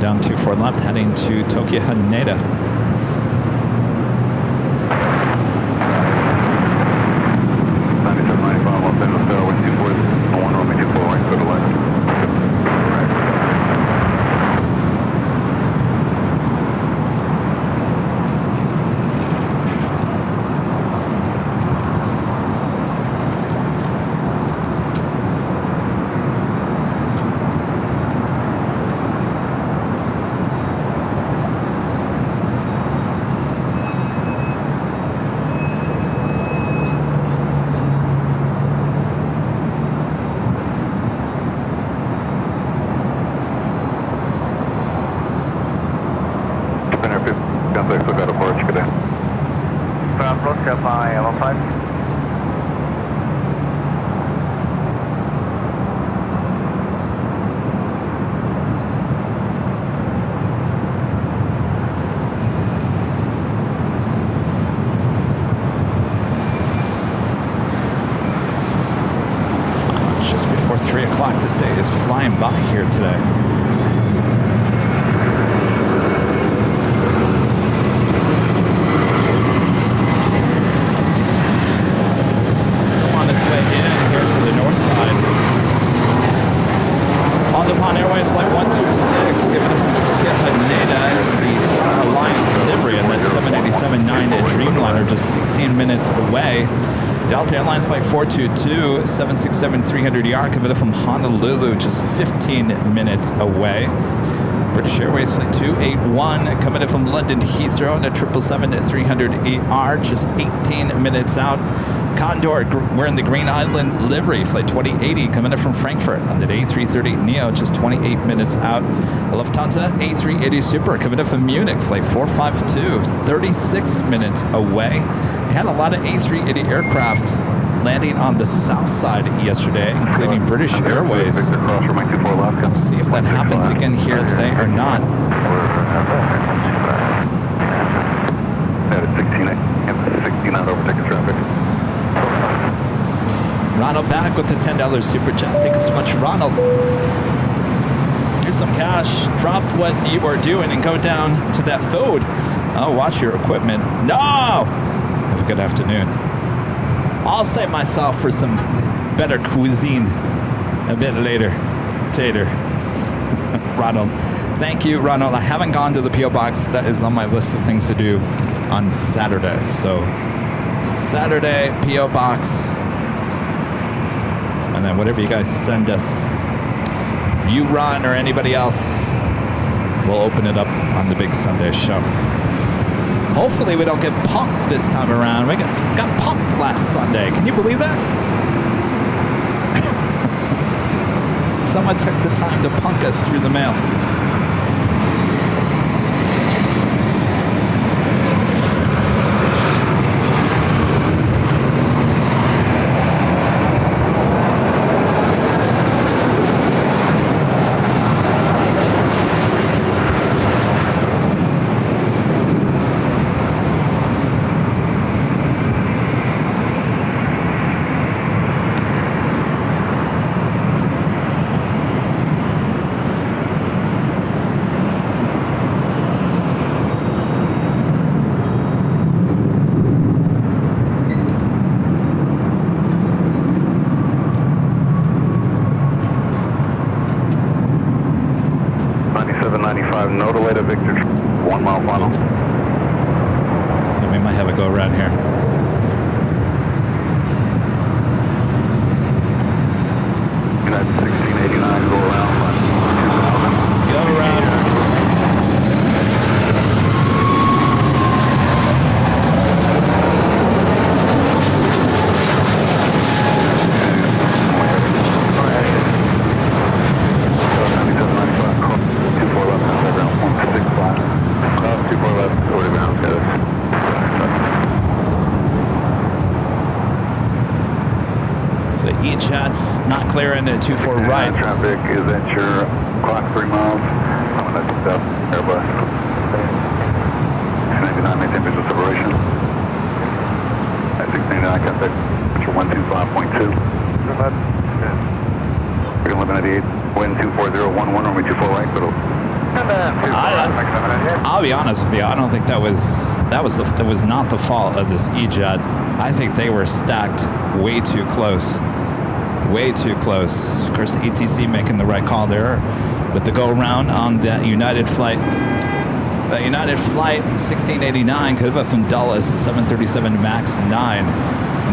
Down 24 left, heading to Tokyo Haneda. Just before 3 o'clock, this day is flying by here today. Japan Airways Flight 126, giving it from Tokyo Haneda. It's the Star Alliance delivery on that 787-9 Dreamliner, just 16 minutes away. Delta Airlines Flight 422, 767-300ER, coming from Honolulu, just 15 minutes away. British Airways Flight 281 coming in from London Heathrow on a 777-300ER, just 18 minutes out. Condor, we're in the Green Island livery, Flight 2080 coming in from Frankfurt on the A330neo, just 28 minutes out. Lufthansa A380 Super coming in from Munich, Flight 452, 36 minutes away. We had a lot of A380 aircraft landing on the south side yesterday, including British Airways. We'll see if that happens again here today or not. Ronald back with the $10 super chat. Thank you so much, Ronald. Here's some cash. Drop what you are doing and go down to that food. Oh, watch your equipment. No! Have a good afternoon. I'll save myself for some better cuisine a bit later. Tater. Ronald. Thank you, Ronald. I haven't gone to the P.O. Box. That is on my list of things to do on Saturday. So, Saturday, P.O. Box. And then whatever you guys send us, if you run or anybody else, we'll open it up on the big Sunday show. Hopefully we don't get punked this time around. We got punked last Sunday. Can you believe that? Someone took the time to punk us through the mail. No delay to Victor, 1 mile final. Yeah, we might have a go around here. United 1689, go around. Go around. So E-Chat's not clearing the 24 right. Traffic is at your clock 3 miles. I'm going to take that Airbus. 699, maintain visual separation. At 699, contact your 125.2. 1198, wind 24011, runway 24 right, middle. I'll be honest with you. I don't think that was not the fault of this E-Jet. I think they were stacked way too close. Way too close. Of course, the ETC making the right call there with the go around on that United flight. The United flight 1689 could have been from Dulles, the 737 MAX 9.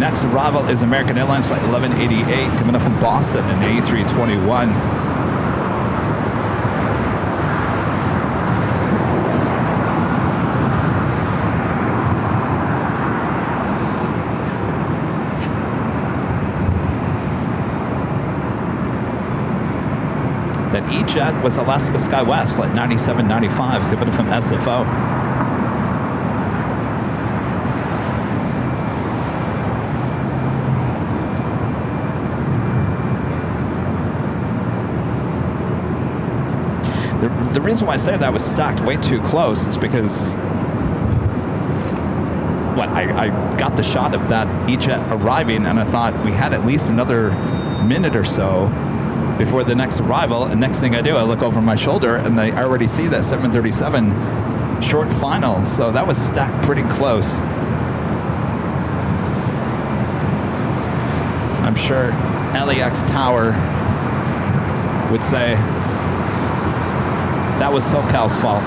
Next arrival is American Airlines flight 1188 coming up from Boston, an A321. That E-Jet was Alaska SkyWest flight 9795 coming from SFO. The reason why I say that was stacked way too close is because I got the shot of that E-Jet arriving and I thought we had at least another minute or so before the next arrival, and next thing I do, I look over my shoulder and I already see that 737 short final, so that was stacked pretty close. I'm sure LAX Tower would say that was SoCal's fault.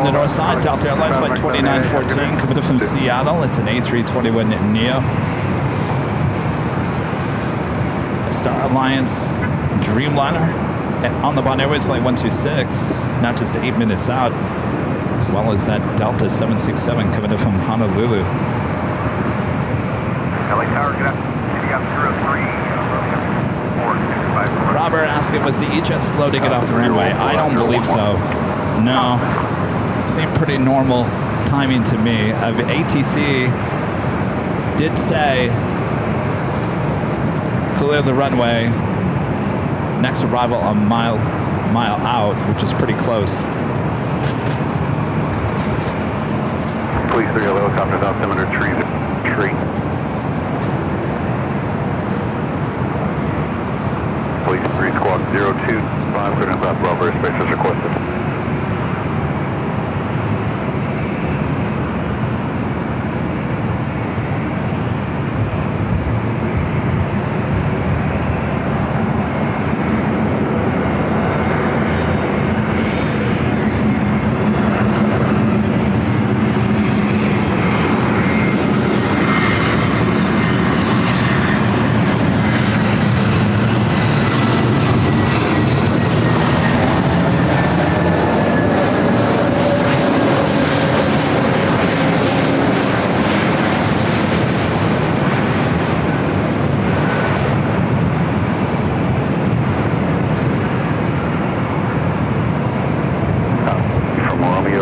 on the north side. Delta Airlines flight 2914 coming in from Seattle. It's an A321neo. Star Alliance Dreamliner on the Bond Airways flight 126, not just 8 minutes out, as well as that Delta 767 coming in from Honolulu. LA Tower, get up. You got 303. Robert asking, was the E-Jet slow to get off the runway? I don't believe so. No. Seemed pretty normal timing to me. ATC did say clear the runway. Next arrival a mile out, which is pretty close. Police 3 helicopters altimeter tree. Police 3 squawk 025, clearance off Bravo airspace as requested.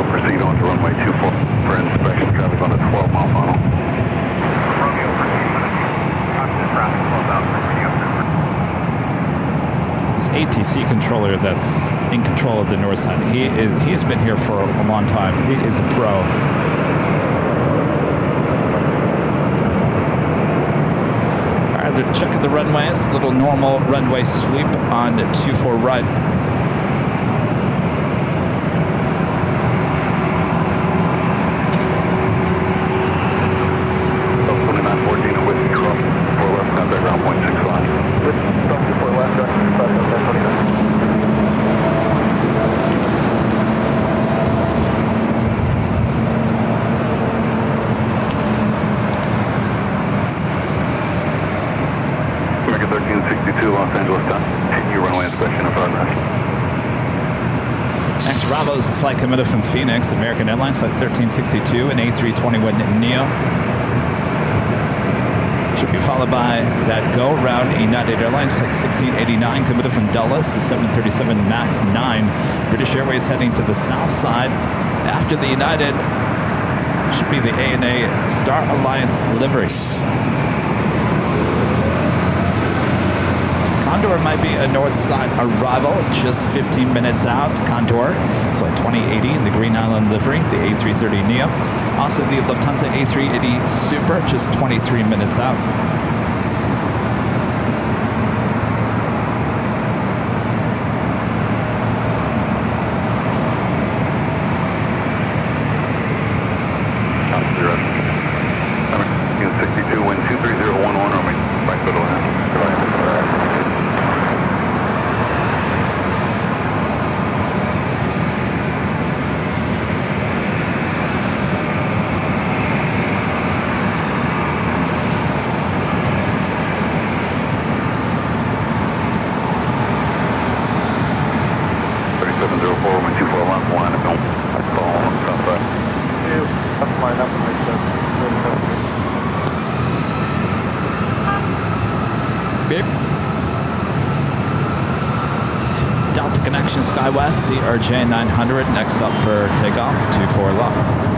Proceed on to runway 24 for inspection. Traffic on the 12-mile funnel. Romeo, This ATC controller that's in control of the north side, he has been here for a long time. He is a pro. All right, they're checking the runways. Little normal runway sweep on 24 right. Los Angeles, continue runway inspection in progress. Next Bravo is the flight coming in from Phoenix, American Airlines flight 1362, an A321neo. Should be followed by that go around United Airlines flight 1689 coming in from Dulles, the 737 MAX 9. British Airways heading to the south side. After the United should be the ANA Star Alliance livery. Condor might be a north side arrival, just 15 minutes out. Condor, flight 2080 in the Green Island livery, the A330neo. Also the Lufthansa A380 Super, just 23 minutes out. Unit 62, wind 23011, or back to the land. Delta Connection SkyWest, CRJ 900, next up for takeoff, 24 left.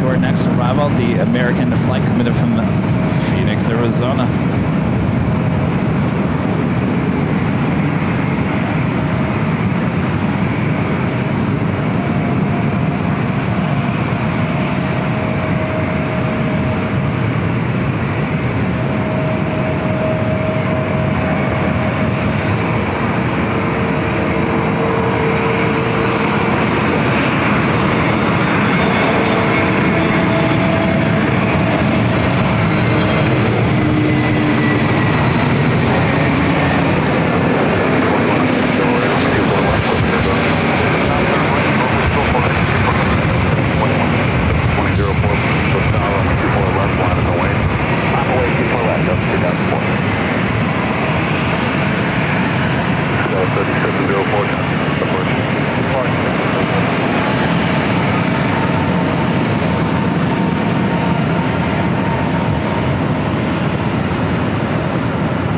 to our next arrival, the American flight committed from Phoenix, Arizona.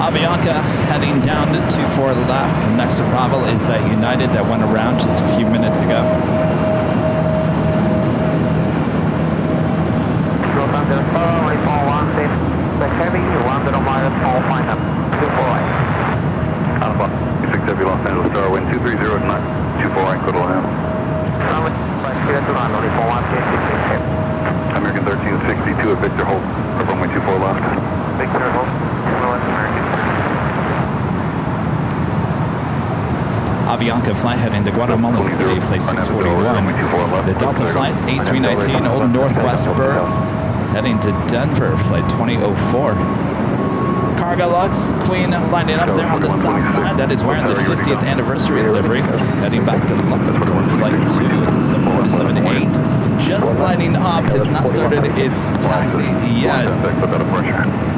Avianca heading down to 24 left. The next arrival is that United that went around just a few minutes ago. The heavy, 1 miles, all final, 248. Out of 670 Los Angeles Star, wind 230 at 248, good to land. American 1362 at Victor, hold, runway 24 left. Victor, hold, American. Avianca flight heading to Guatemala City, flight 641. The Delta flight A319, Old Northwest Burr, heading to Denver, flight 2004. Cargo Lux Queen lining up there on the south side. That is wearing the 50th anniversary livery. Heading back to Luxembourg, flight 2. It's a 747-8. Just lighting up, has not started its taxi yet.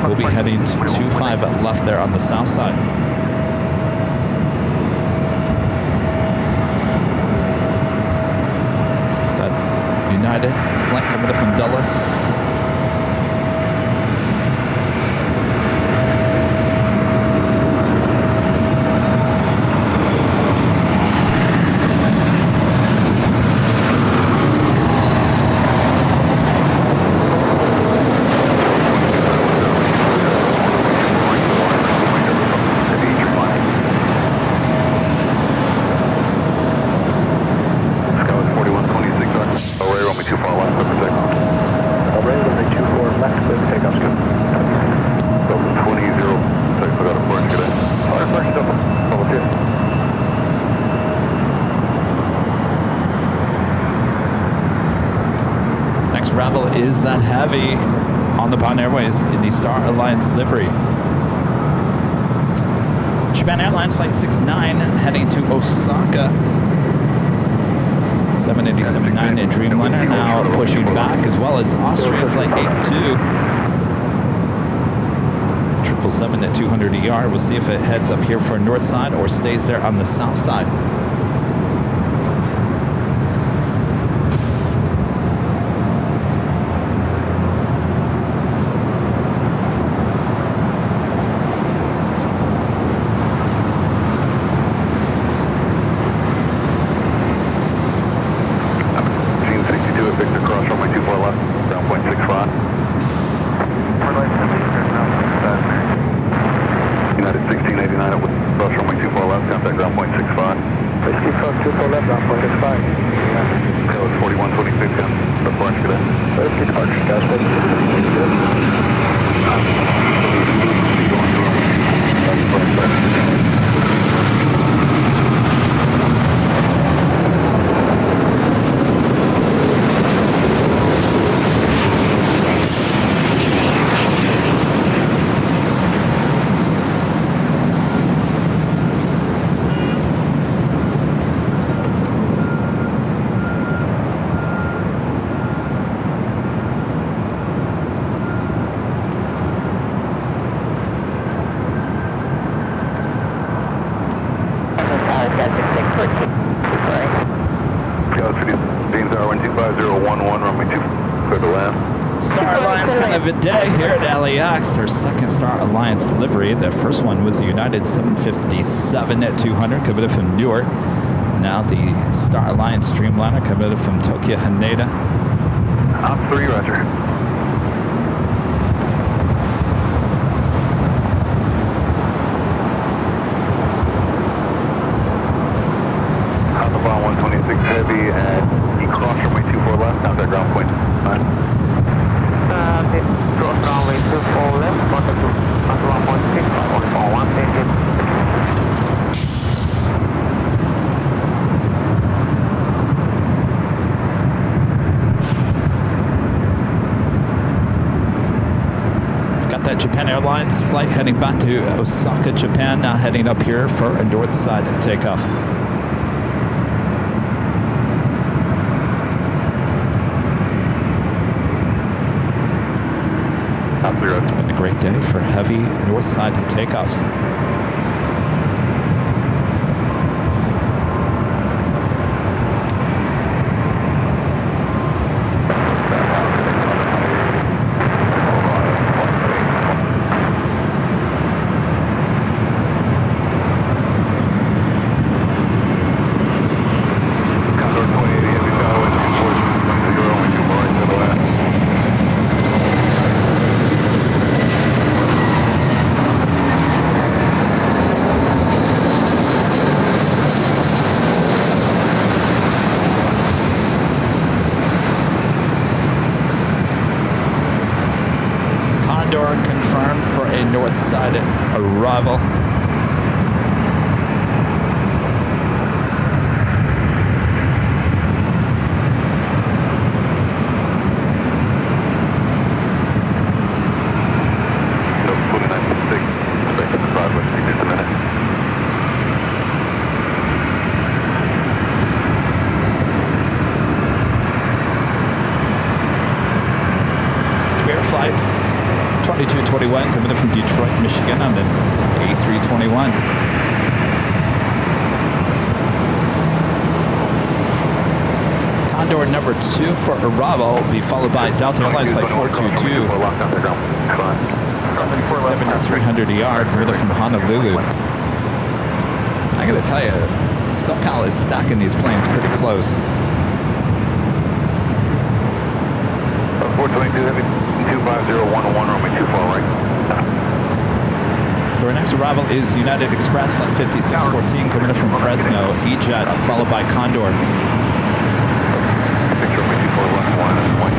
We'll be heading to 25 left there on the south side. This is that United flight coming in from Dulles. Is that heavy on the Pan Airways in the Star Alliance livery. Japan Airlines Flight 69 heading to Osaka. 787-9 in Dreamliner now pushing back, as well as Austrian Flight 82. 777 at 200 ER. We'll see if it heads up here for north side or stays there on the south side. Star Alliance kind of a day here at LAX. Our second Star Alliance livery. The first one was the United 757 at 200, committed from Newark. Now the Star Alliance Dreamliner committed from Tokyo Haneda. Op 3, roger. Autobahn 126 heavy at the cross runway 24 left, contact ground point 9. Cross runway 24 left, contact 1.6, 141, thank you. That Japan Airlines flight heading back to Osaka, Japan, now heading up here for a north side takeoff. It's been a great day for heavy north side takeoffs. Confirmed for a north side arrival. Spirit flights 2221 coming in from Detroit, Michigan on the A321. Condor number 2 for arrival will be followed by Delta Airlines flight 422 767-300ER coming in from Honolulu. I gotta tell you, SoCal is stacking these planes pretty close. 422 heavy. 250-101, runway 24 right. So our next arrival is United Express flight 5614 coming in from Fresno, E-Jet, followed by Condor. Picture runway 24 left, 1 at point.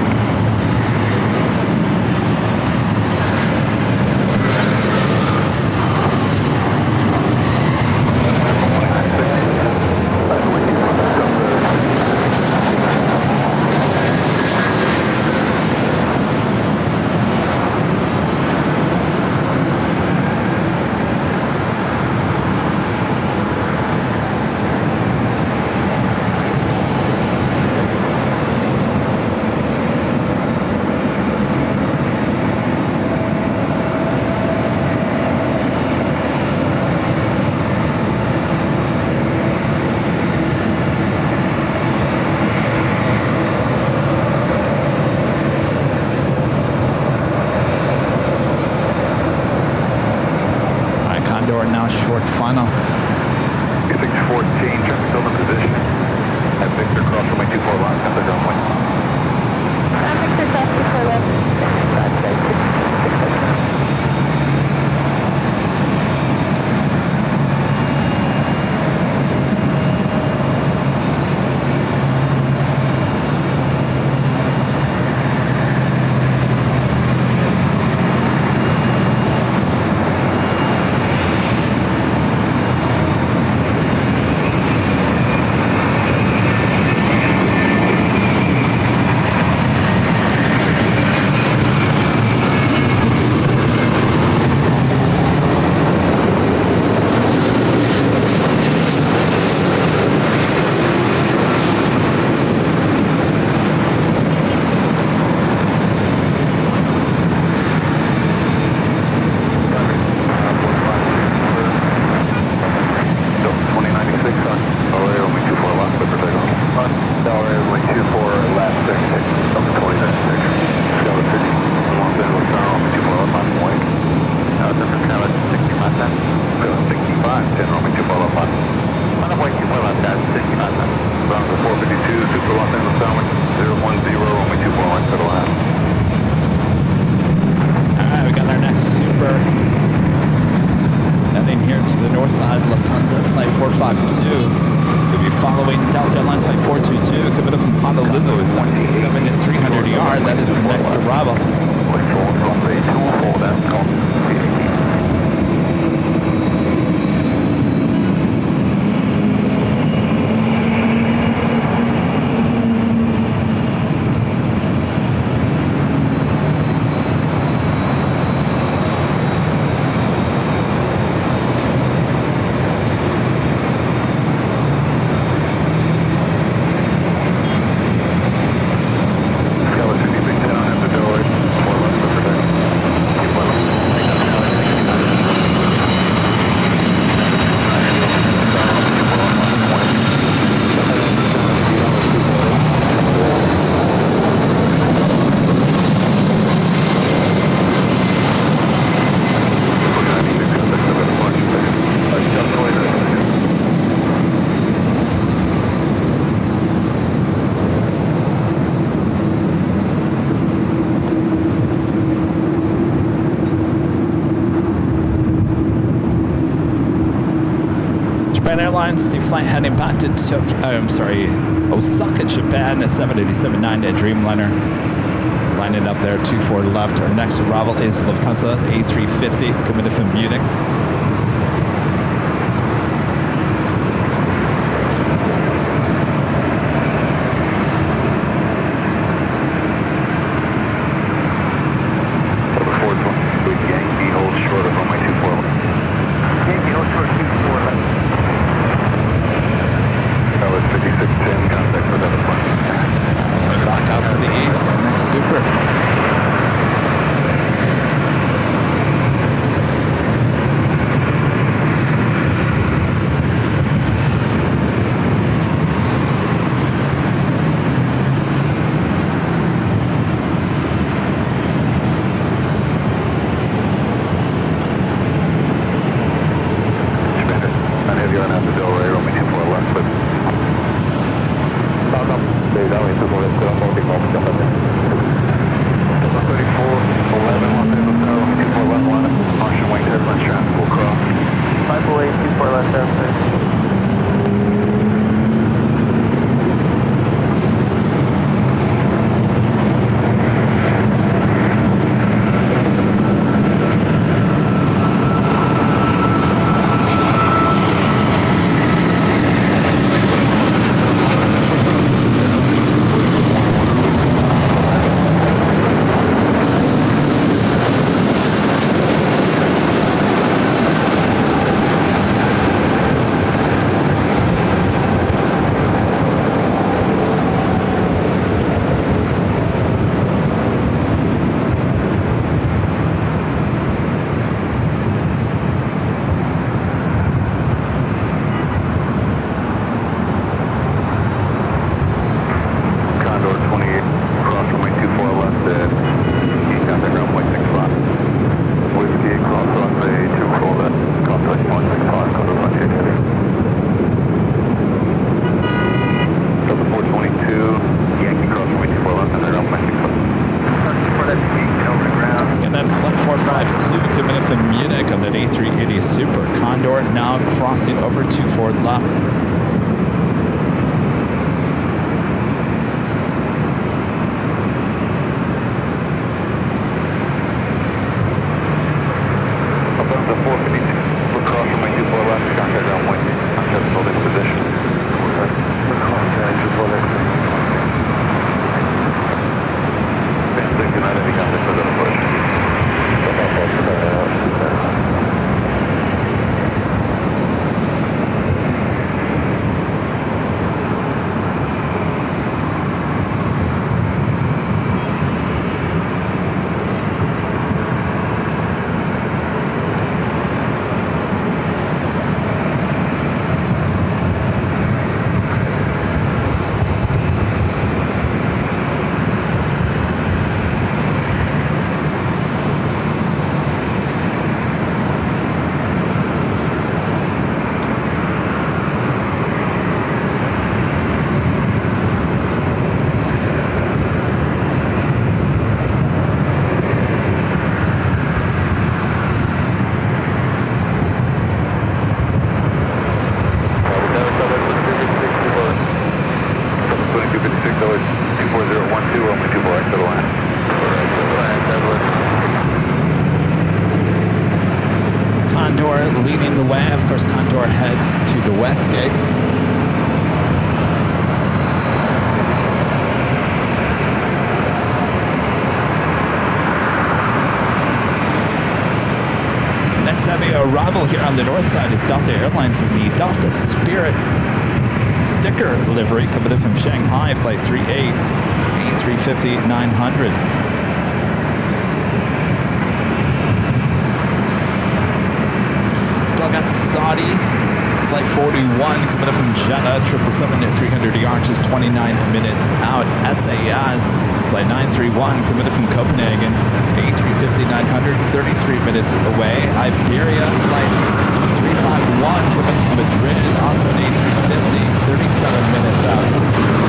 are. That is the next arrival. Runway 24, that's called. Airlines, the flight heading back to Osaka, Japan, a 787-9 Dreamliner. Lining up there, 24 left. Our next arrival is Lufthansa A380, coming in from Munich. Yankee holds short of runway 24. Yankee holds short 24 left. 5610, contact for that appointment. Back out to the east, next super. From Munich on that A380 Super Condor, now crossing over 24 left. Above the 452, we're crossing my 24 left, contact runway, contact holding position. We're crossing 24 left. Band 69, any contact for that approach. Cascades. Next heavy arrival here on the north side is Delta Airlines in the Delta Spirit sticker livery coming in from Shanghai, flight 38, A350-900. Still got Saudi, flight 41 coming up from Jeddah, 777 at 300 just 29 minutes out. SAS, flight 931 coming up from Copenhagen, A350-900, 33 minutes away. Iberia, flight 351 coming from Madrid, also an A350, 37 minutes out.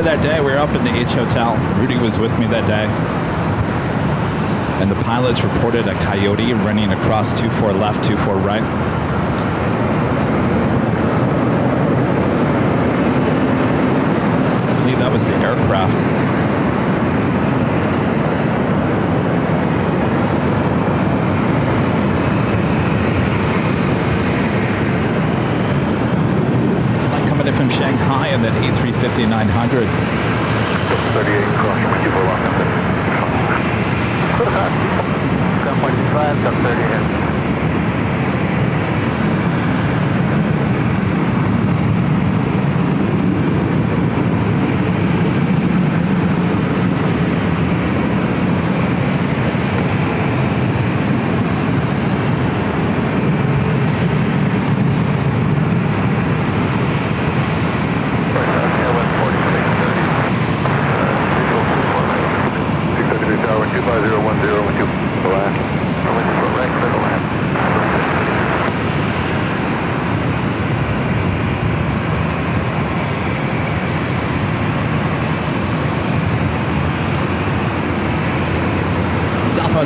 that day. We were up in the H Hotel. Rudy was with me that day. And the pilots reported a coyote running across 24 left, 24 right. I believe that was the aircraft. From Shanghai and that A350-900. 38 cross runway 24 left. Ground point 5, stop 30 ahead.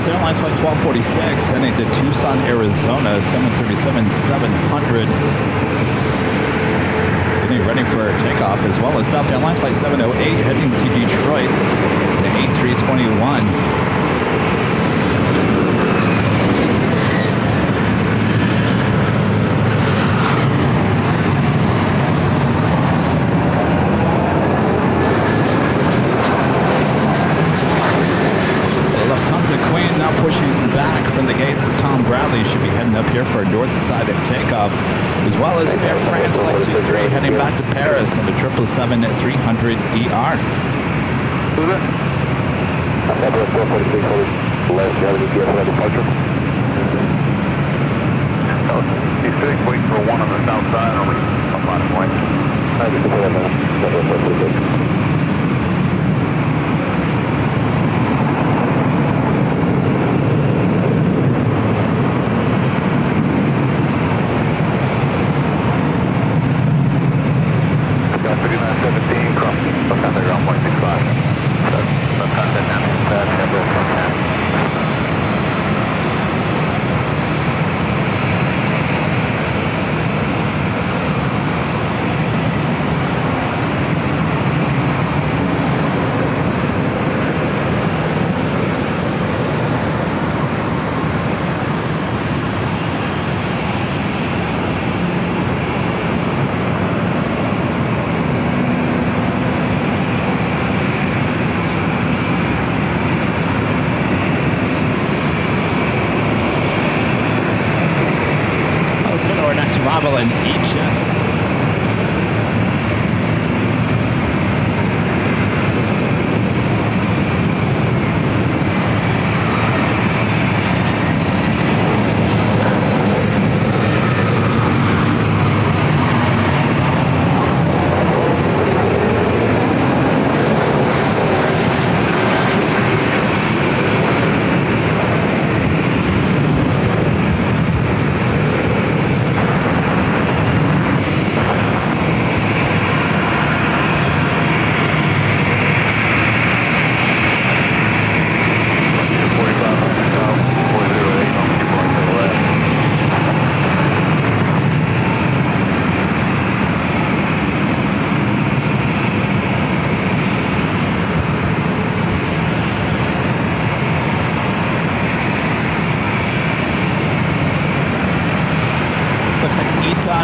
Airlines flight 1246 heading to Tucson, Arizona, 737-700. Getting ready for takeoff, as well as Delta Airlines flight 708 heading to Detroit, the A321. Should be heading up here for a north side at takeoff, as well as Air France flight 23 heading back to Paris on the 777-300ER. Who's that? Southwest 446, left, you have any GPS on departure? He's sitting waiting for one on the south side, or up on his way. I just put that down. Southwest 446. Arrival in Ichen.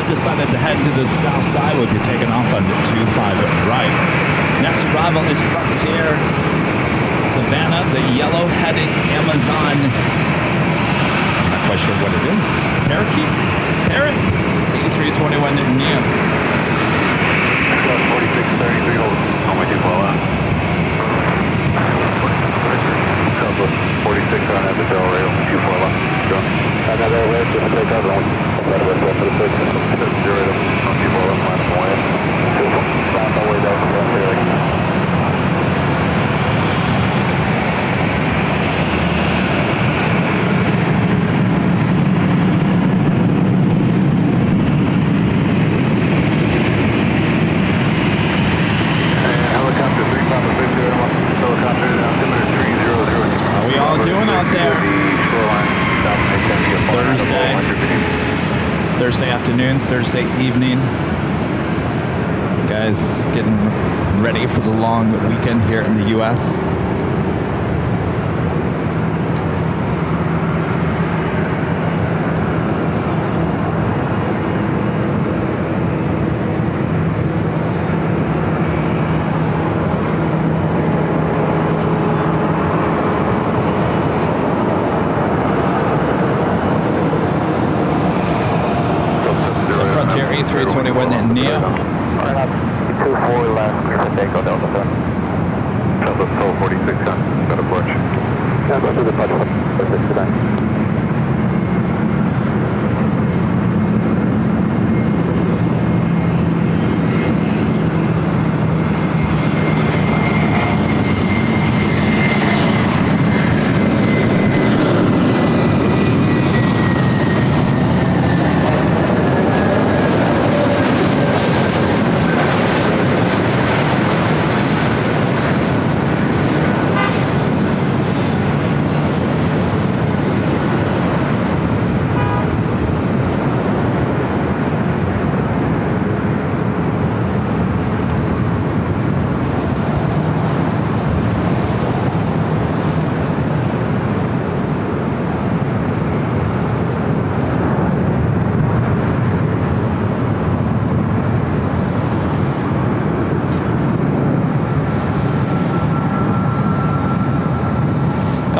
Decided to head to the south side. We'll be taking off on the 25 right. Next arrival is Frontier Savannah, the yellow-headed Amazon. I'm not quite sure what it is. Parakeet? Parrot? A321 Neo. 4633, hold on my 2 far left. 46 on at the Del Rail, 2 far left. Go. Another way, just take off on. Zero on 2 far left, minus 1. Stop all the way down to the ferry. Helicopter out there. Thursday afternoon, Thursday evening. Guys getting ready for the long weekend here in the U.S. A321 in NEO. 24 left, Echo Delta 7. Delta 46 on, got a approach. Yeah, go to the approach, 69.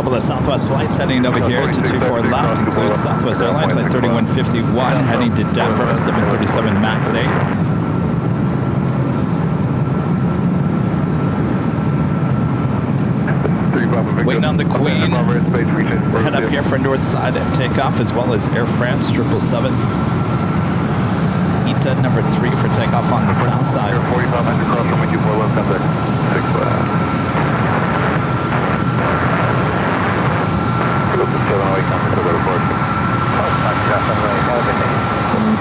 The Southwest flights heading over here to 24 left include Southwest Airlines flight 3151 heading to Denver, 737 MAX 8. Waiting on the Queen. We'll head up here for north side and takeoff, as well as Air France 777. ETA number 3 for takeoff on the south side. 4500 cross from 24 left, contact 6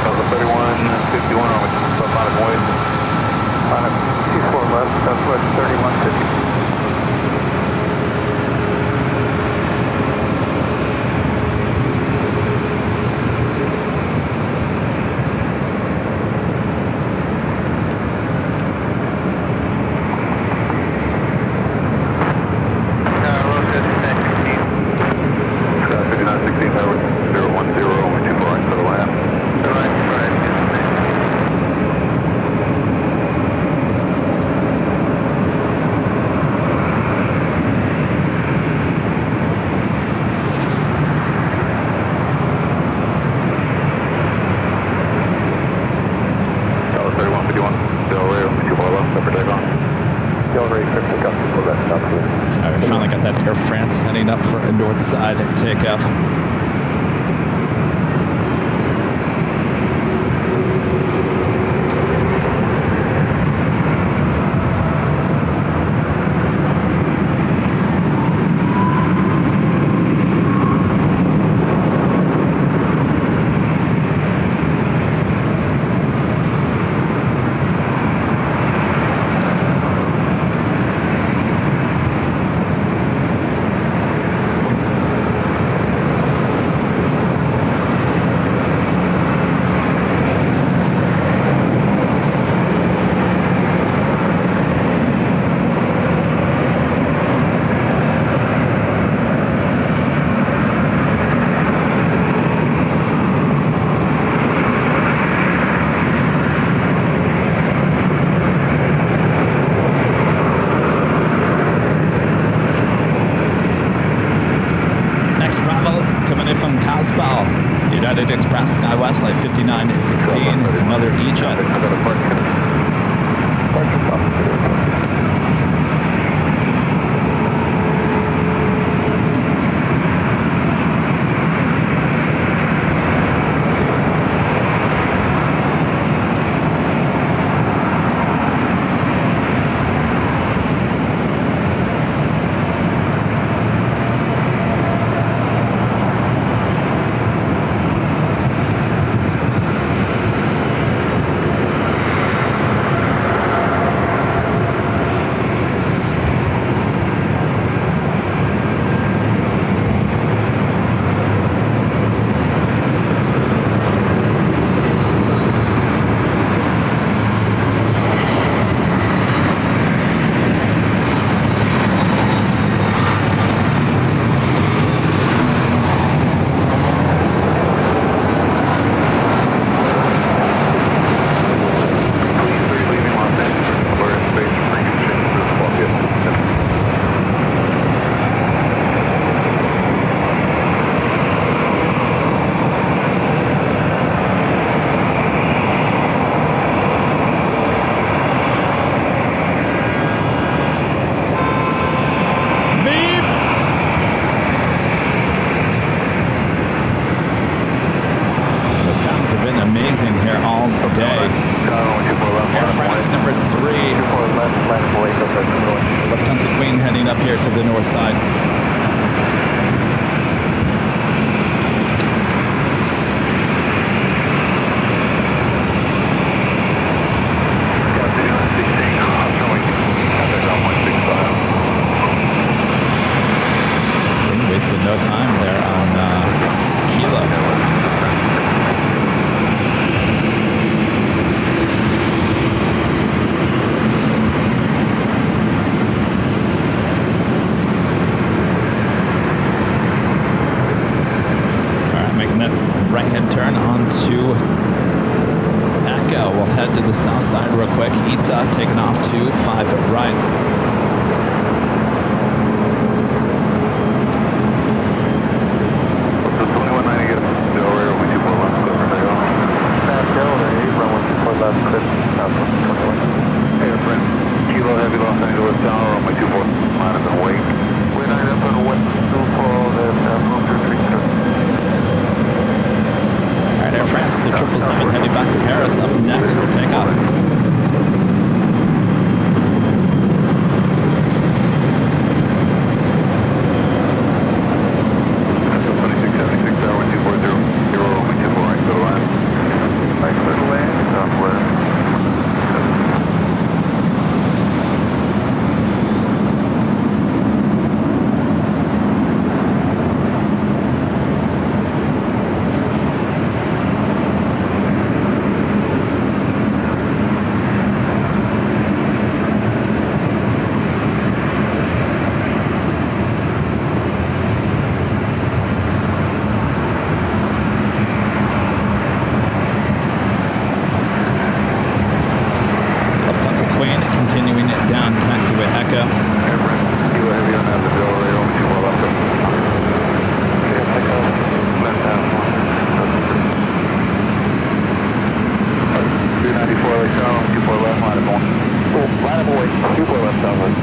Delta 31, 51 on which is subsonic voice. On a 24 left, Southwest 3150. Alright, finally got that Air France heading up for a north side takeoff. United Express SkyWest flight 5916. It's another E-Jet. Lufthansa Queen heading up here to the north side. Queen wasted no time there on Kilo. Right-hand turn onto Echo. We'll head to the south side real quick. Ita taking off to 5 right. Kilo Heavy Los Angeles Tower on my 24 minus and wait. We're 9 up on west 24 All right, Air France, the 777 heading back to Paris up next for takeoff. Continuing it down taxiway Echo. Kilo Heavy on the doorway over 24 left. 294 LAX Tower, 24 left, line of one. Oh, line of boy, 24 left southwest.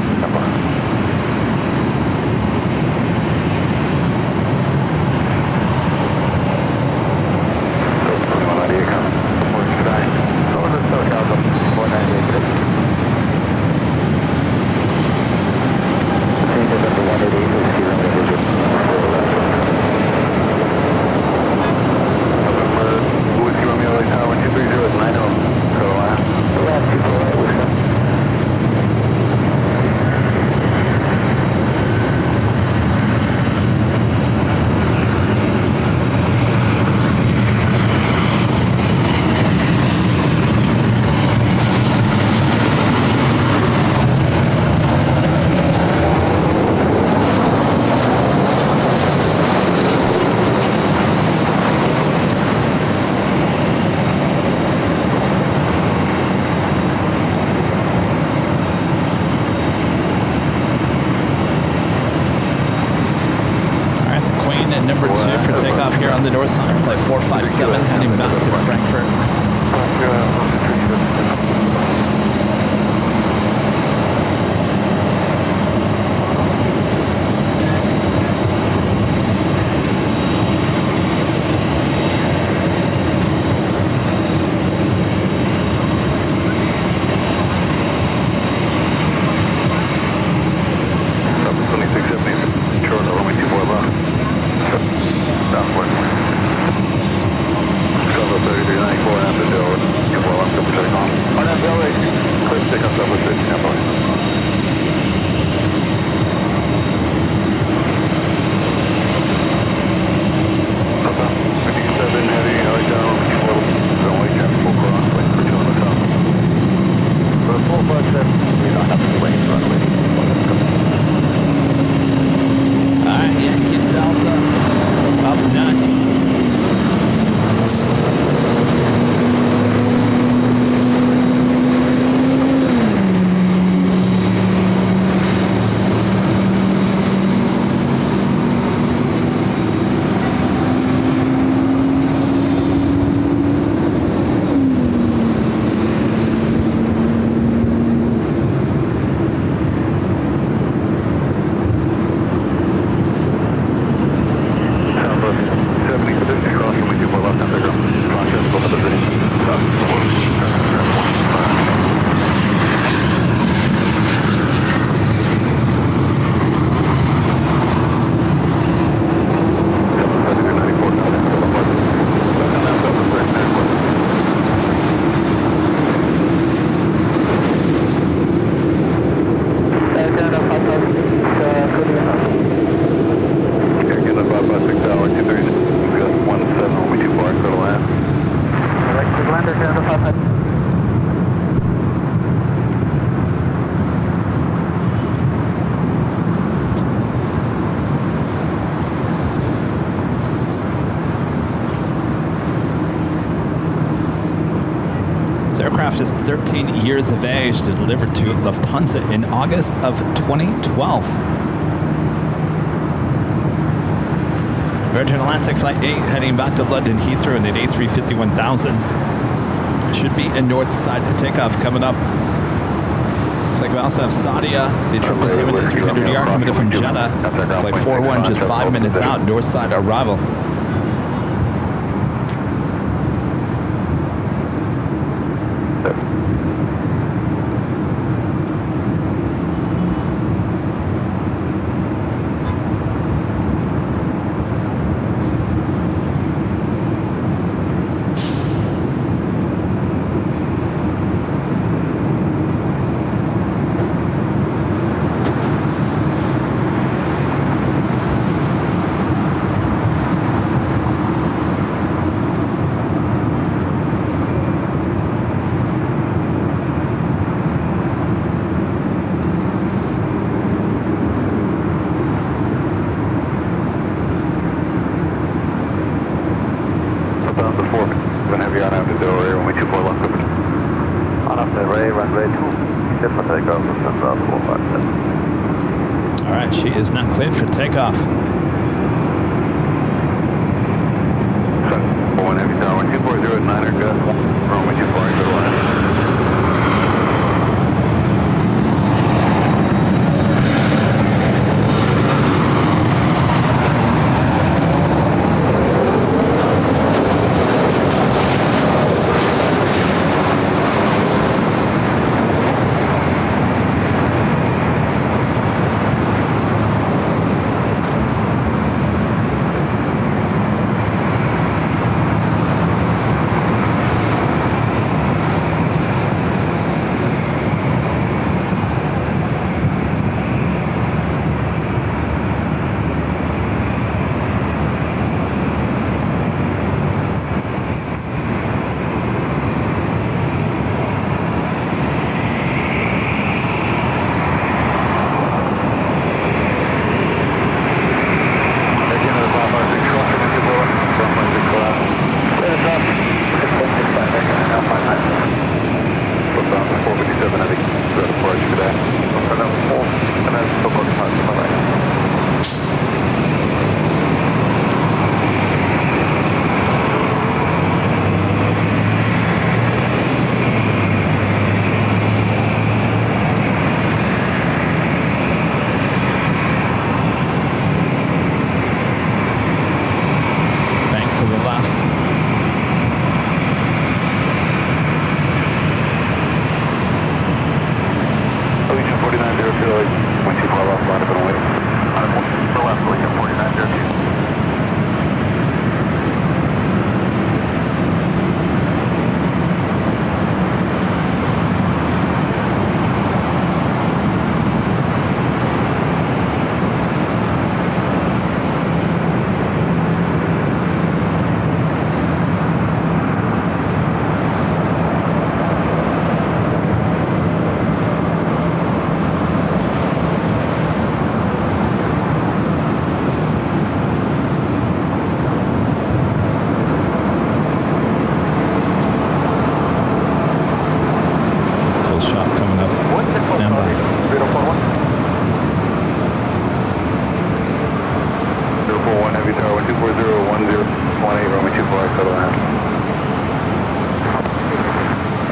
Number 2 for takeoff here on the north side. Flight 457 heading back to Frankfurt. Cover 3394 after 0, 24 left, takeoff. Tower 23, just 17, will be too far, go to land. Electric lander here on the 5. This aircraft is 13 years of age, delivered to Lufthansa in August of 2012. Virgin Atlantic Flight 8 heading back to London Heathrow in the A350-1000. Should be a north side takeoff coming up. Looks like we also have Sadia, the 777-300ER coming in from Jeddah. Flight 41 just 5 minutes out, north side arrival. All right, she is now cleared for takeoff. One heavy tower, 240 at 9er, good. Runway 24, go to land.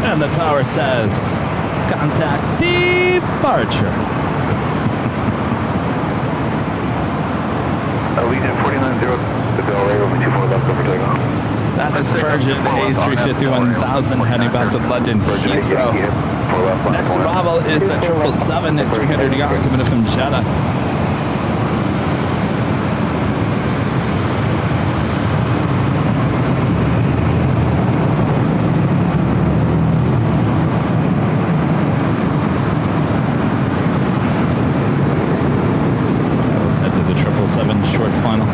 And the tower says, contact departure. Allegiant 490, the Bell Ray over 24 left over takeoff. That is Virgin A350-1000 heading back to London Heathrow. Next arrival is the 777-300ER coming in from Jeddah. Let's head to the 777 short final.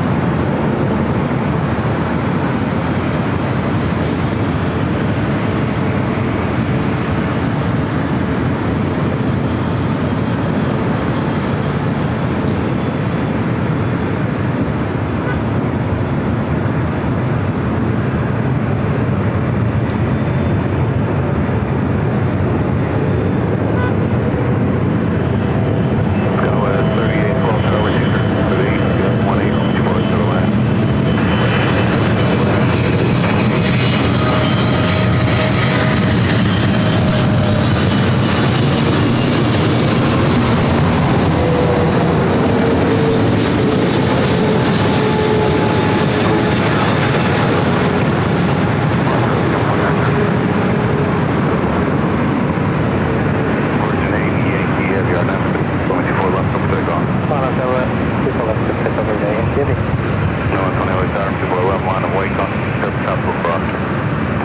tower, 24 left line of way, top of cross.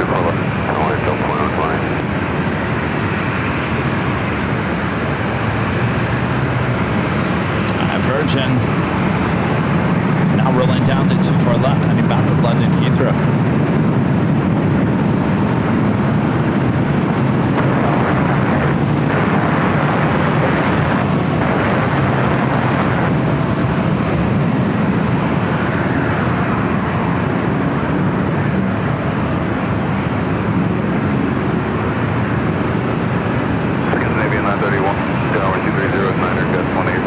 24 left, runway, still point on flying. Virgin. Now rolling down to 24 left, heading back to London Heathrow. Scandinavian 931, tower 230, 9er, got 28.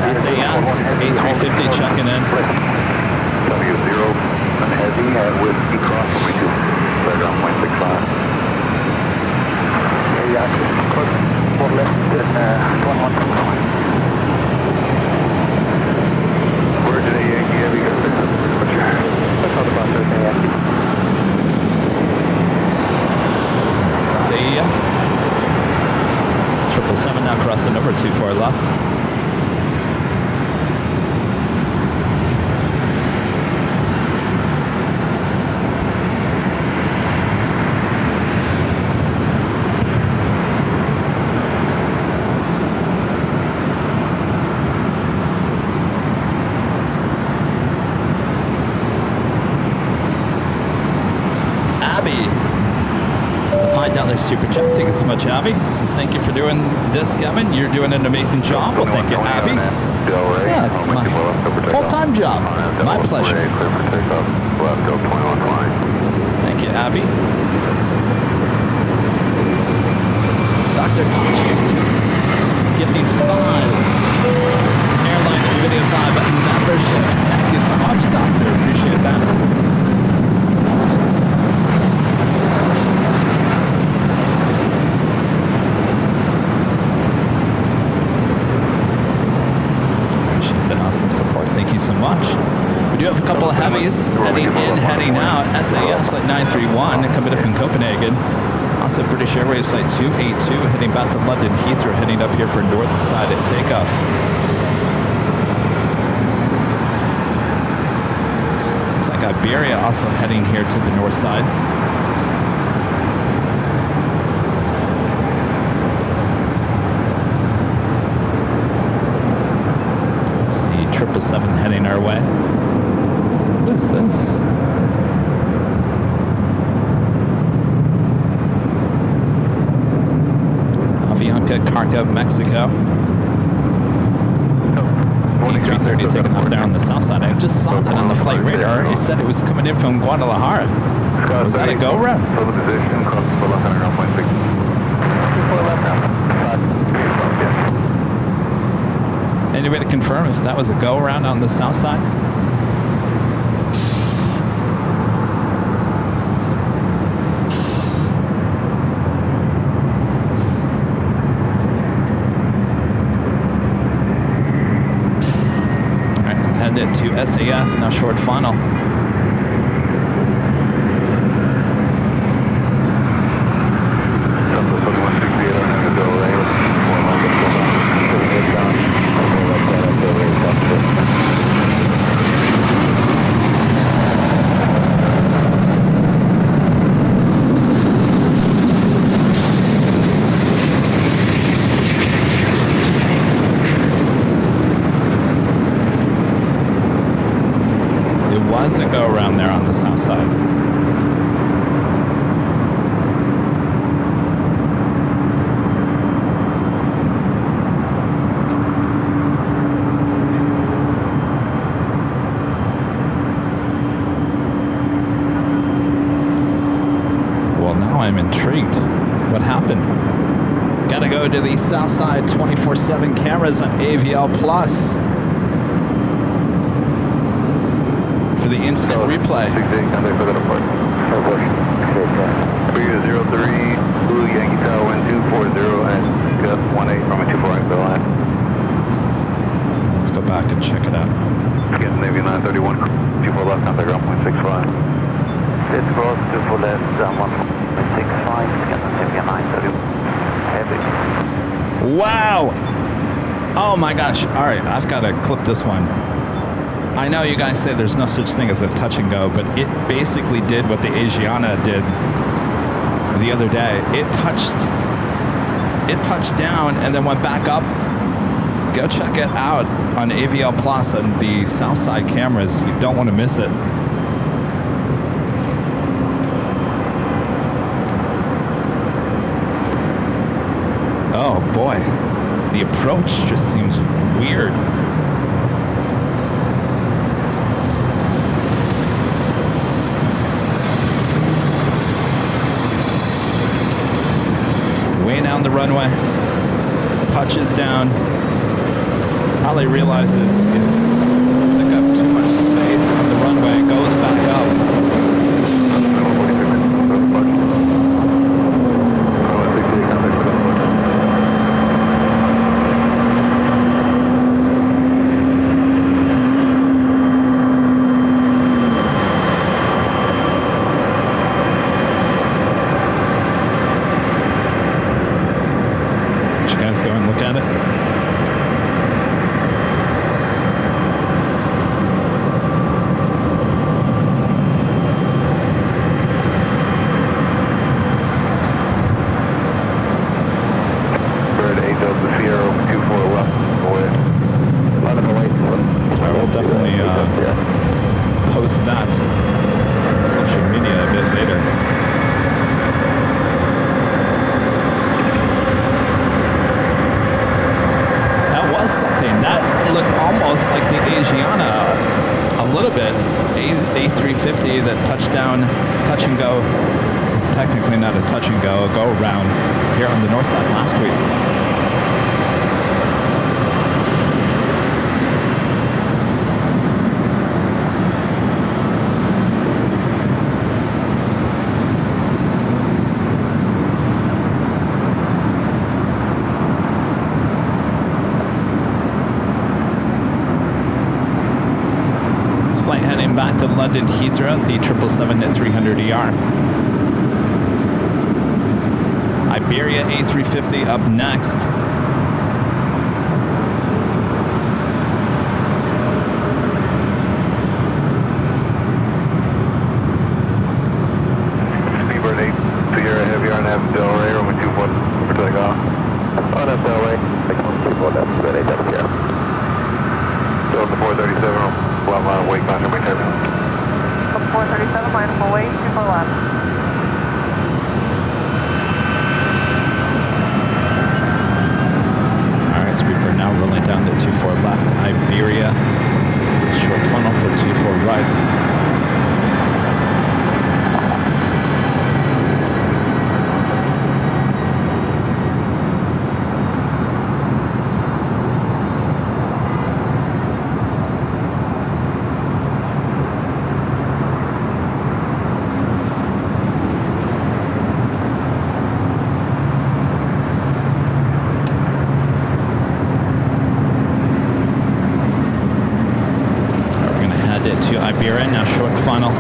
SAS A350 checking in. W0 heavy with decross from 2, right around 0.65. Yeah, close, 4 left and 11. Virgin A Yankee Heavy, got 6 up. What's your, that's all about Virgin A Yankee. Saudi 777 now crossing over 24 left. Super chat. Thank you so much, Abby. Says, thank you for doing this, Kevin. You're doing an amazing job. Well, thank you, Abby. Yeah, it's my full-time job. My pleasure. Thank you, Abby. Dr. Tachi, gifting 5 Airline Videos Live memberships. Thank you so much, Doctor. Appreciate that. Awesome support. Thank you so much. We do have a couple of heavies heading in, heading out. SAS flight 931 coming in from Copenhagen. Also British Airways flight 282 heading back to London Heathrow, heading up here for north side at takeoff. Looks like Iberia also heading here to the north side. It's the 777 heading our way. What is this? Avianca, Carga, Mexico. A330 taking off there on the south side. I just saw that on the flight radar. It said it was coming in from Guadalajara. Was that a go-round? Any way to confirm if that was a go-around on the south side? To SAS, now short final. Does it go around there on the south side? Well, now I'm intrigued. What happened? Gotta go to the south side 24/7 cameras on AVL Plus. The instant replay. 03, Blue Yankee Tower 1240 and Gus 18 from a 24 right line. Let's go back and check it out. Scandinavian 931, 24 left, contact ground 1.65. 6 cross, 24 left, 1.65, Scandinavian 931. Heavy. Wow! Oh my gosh. All right, I've got to clip this one. I know you guys say there's no such thing as a touch and go, but it basically did what the Asiana did the other day. It touched down and then went back up. Go check it out on AVL Plus and the Southside cameras. You don't want to miss it. Oh boy, the approach just seems weird. Way down the runway, touches down, probably realizes it's took up too much space on the runway, goes back up. Go and look at it. Bird 8 Delta Sierra 24 left away. I will definitely post that on social media a bit later. Something that looked almost like the Asiana a little bit. A350 that touched down, touch and go. Technically not a touch and go around here on the north side last week. Flight heading back to London Heathrow, the 777-300ER. Iberia A350 up next. Speedbird 8 Sierra Heavy on F Delray, over 21 for takeoff. On F Delray, take 1 that's good, 8 Delta Sierra. Delta 437. Flat line of weight, confirmation. 437, line of weight, 24 left. All right, Speedbird now rolling down to 24 left. Iberia, short funnel for 24 right. To Iberia, now short funnel.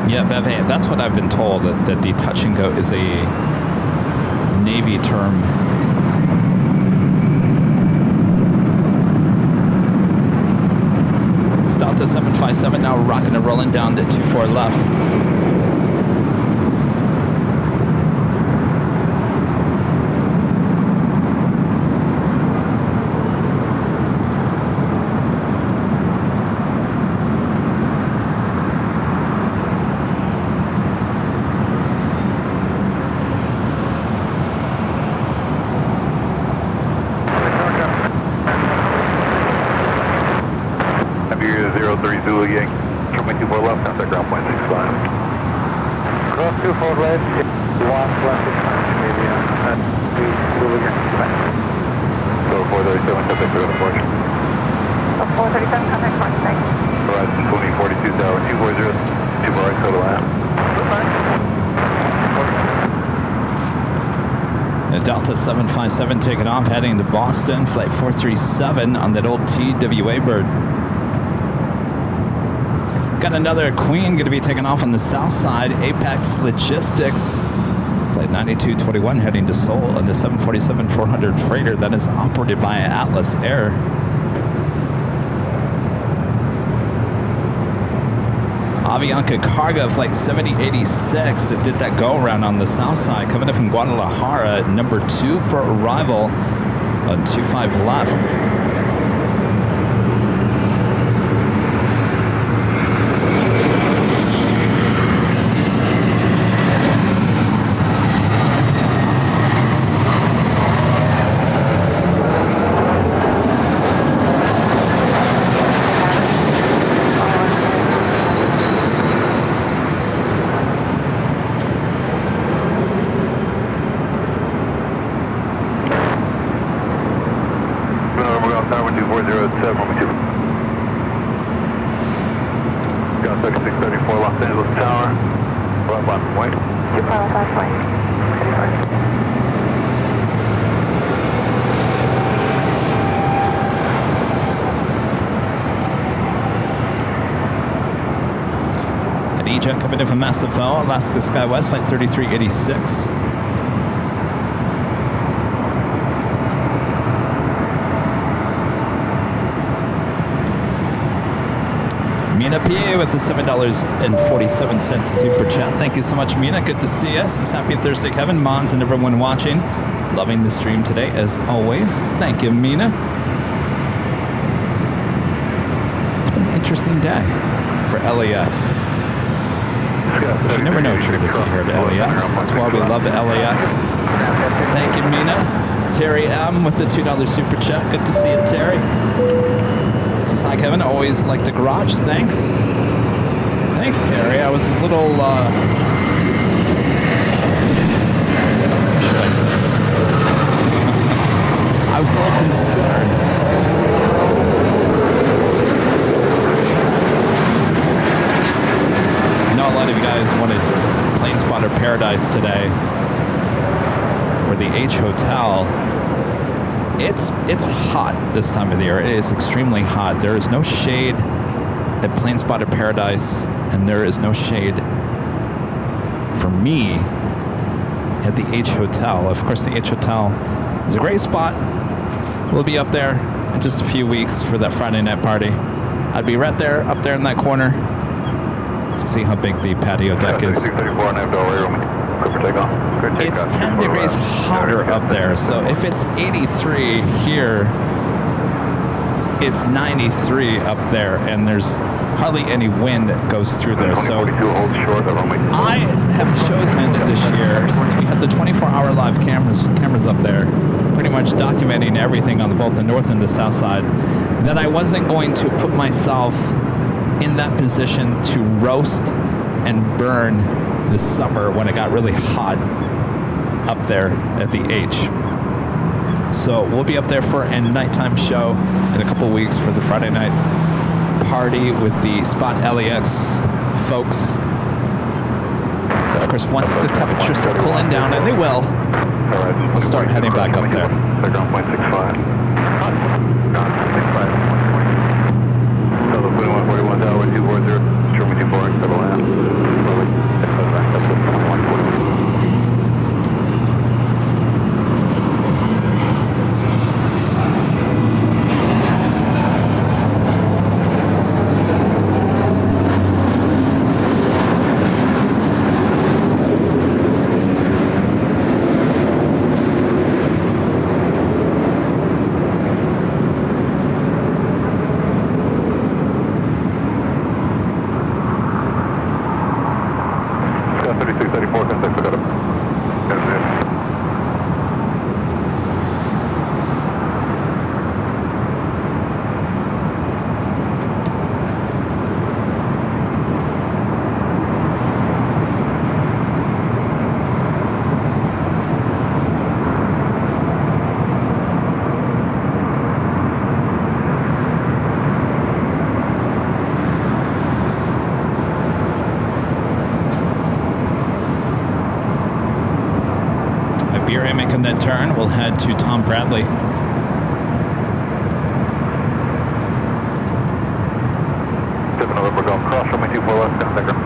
Yeah, Beve, that's what I've been told, that the touch and go is a Navy term. It's Delta 757 now rocking and rolling down to 24 left. Last is fine, maybe, we will again. So 437, contact for approach. 437, contact point, thanks. Horizon 2042 Tower 240, 2 bar, code land. Delta 757 taking off, heading to Boston, flight 437 on that old TWA bird. Got another Queen going to be taking off on the south side, Apex Logistics. Flight 9221 heading to Seoul on the 747-400 freighter that is operated by Atlas Air. Avianca Carga flight 7086 that did that go around on the south side, coming in from Guadalajara, number 2 for arrival on 25 left. Coming in from Massafo, Alaska SkyWest, flight 3386. Mina P with the $7.47 super chat. Thank you so much, Mina. Good to see us. It's Happy Thursday, Kevin, Mons, and everyone watching. Loving the stream today, as always. Thank you, Mina. It's been an interesting day for LAX. But you never know what you're going to see here at LAX. That's why we love LAX. Thank you, Mina. Terry M with the $2 super chat. Good to see you, Terry. Says, hi, Kevin. Always like the garage. Thanks. Thanks, Terry. I was a little, what should I say? I was a little concerned. A lot of you guys wanted Plane Spotter Paradise today, or the H Hotel. It's hot this time of the year. It is extremely hot. There is no shade at Plane Spotter Paradise, and there is no shade for me at the H Hotel. Of course, the H Hotel is a great spot. We'll be up there in just a few weeks for that Friday night party. I'd be right there, up there in that corner. See how big the patio deck is. It's 10 degrees hotter up there, so if it's 83 here, it's 93 up there, and there's hardly any wind that goes through there. So I have chosen this year, since we had the 24-hour live cameras up there, pretty much documenting everything on both the north and the south side, that I wasn't going to put myself in that position to roast and burn this summer when it got really hot up there at the H. So we'll be up there for a nighttime show in a couple weeks for the Friday night party with the Spot LAX folks. Of course, once the temperatures start cooling down, and they will, we'll start heading back up there. Beeray making that turn. We'll head to Tom Bradley. November, go cross runway 24 left, down there.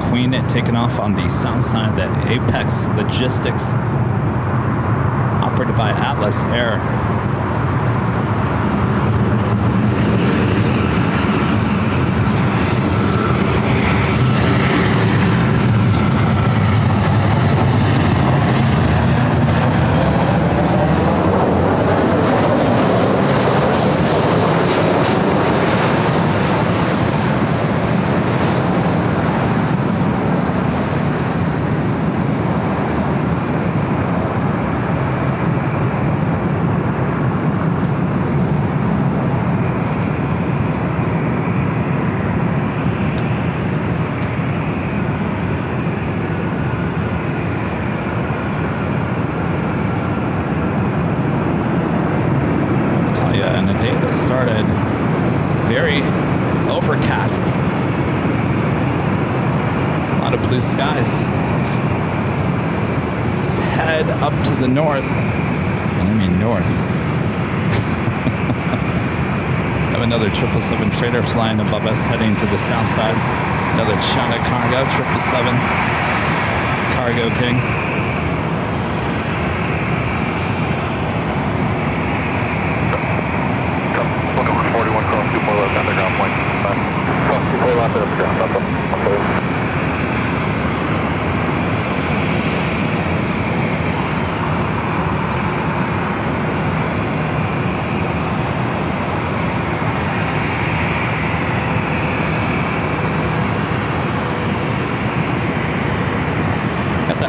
Queen taken off on the south side, that Apex Logistics operated by Atlas Air. Started very overcast. A lot of blue skies. Let's head up to the north. And I mean north. Have another 777 freighter flying above us, heading to the south side. Another China cargo, 777 Cargo King.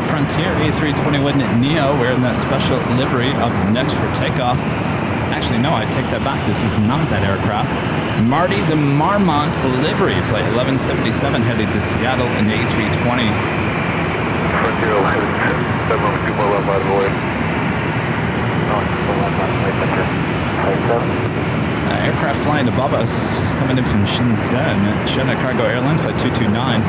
Frontier A321 Neo wearing that special livery up next for takeoff. Actually, no, I take that back. This is not that aircraft. Marty the Marmont livery, flight 1177 headed to Seattle in the A320. Frontier 11, 7 more left by the way. Aircraft flying above us, just coming in from Shenzhen. China Cargo Airline, flight 229.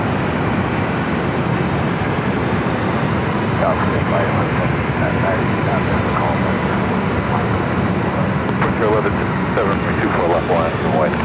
Frontier 11, 724 left line, white.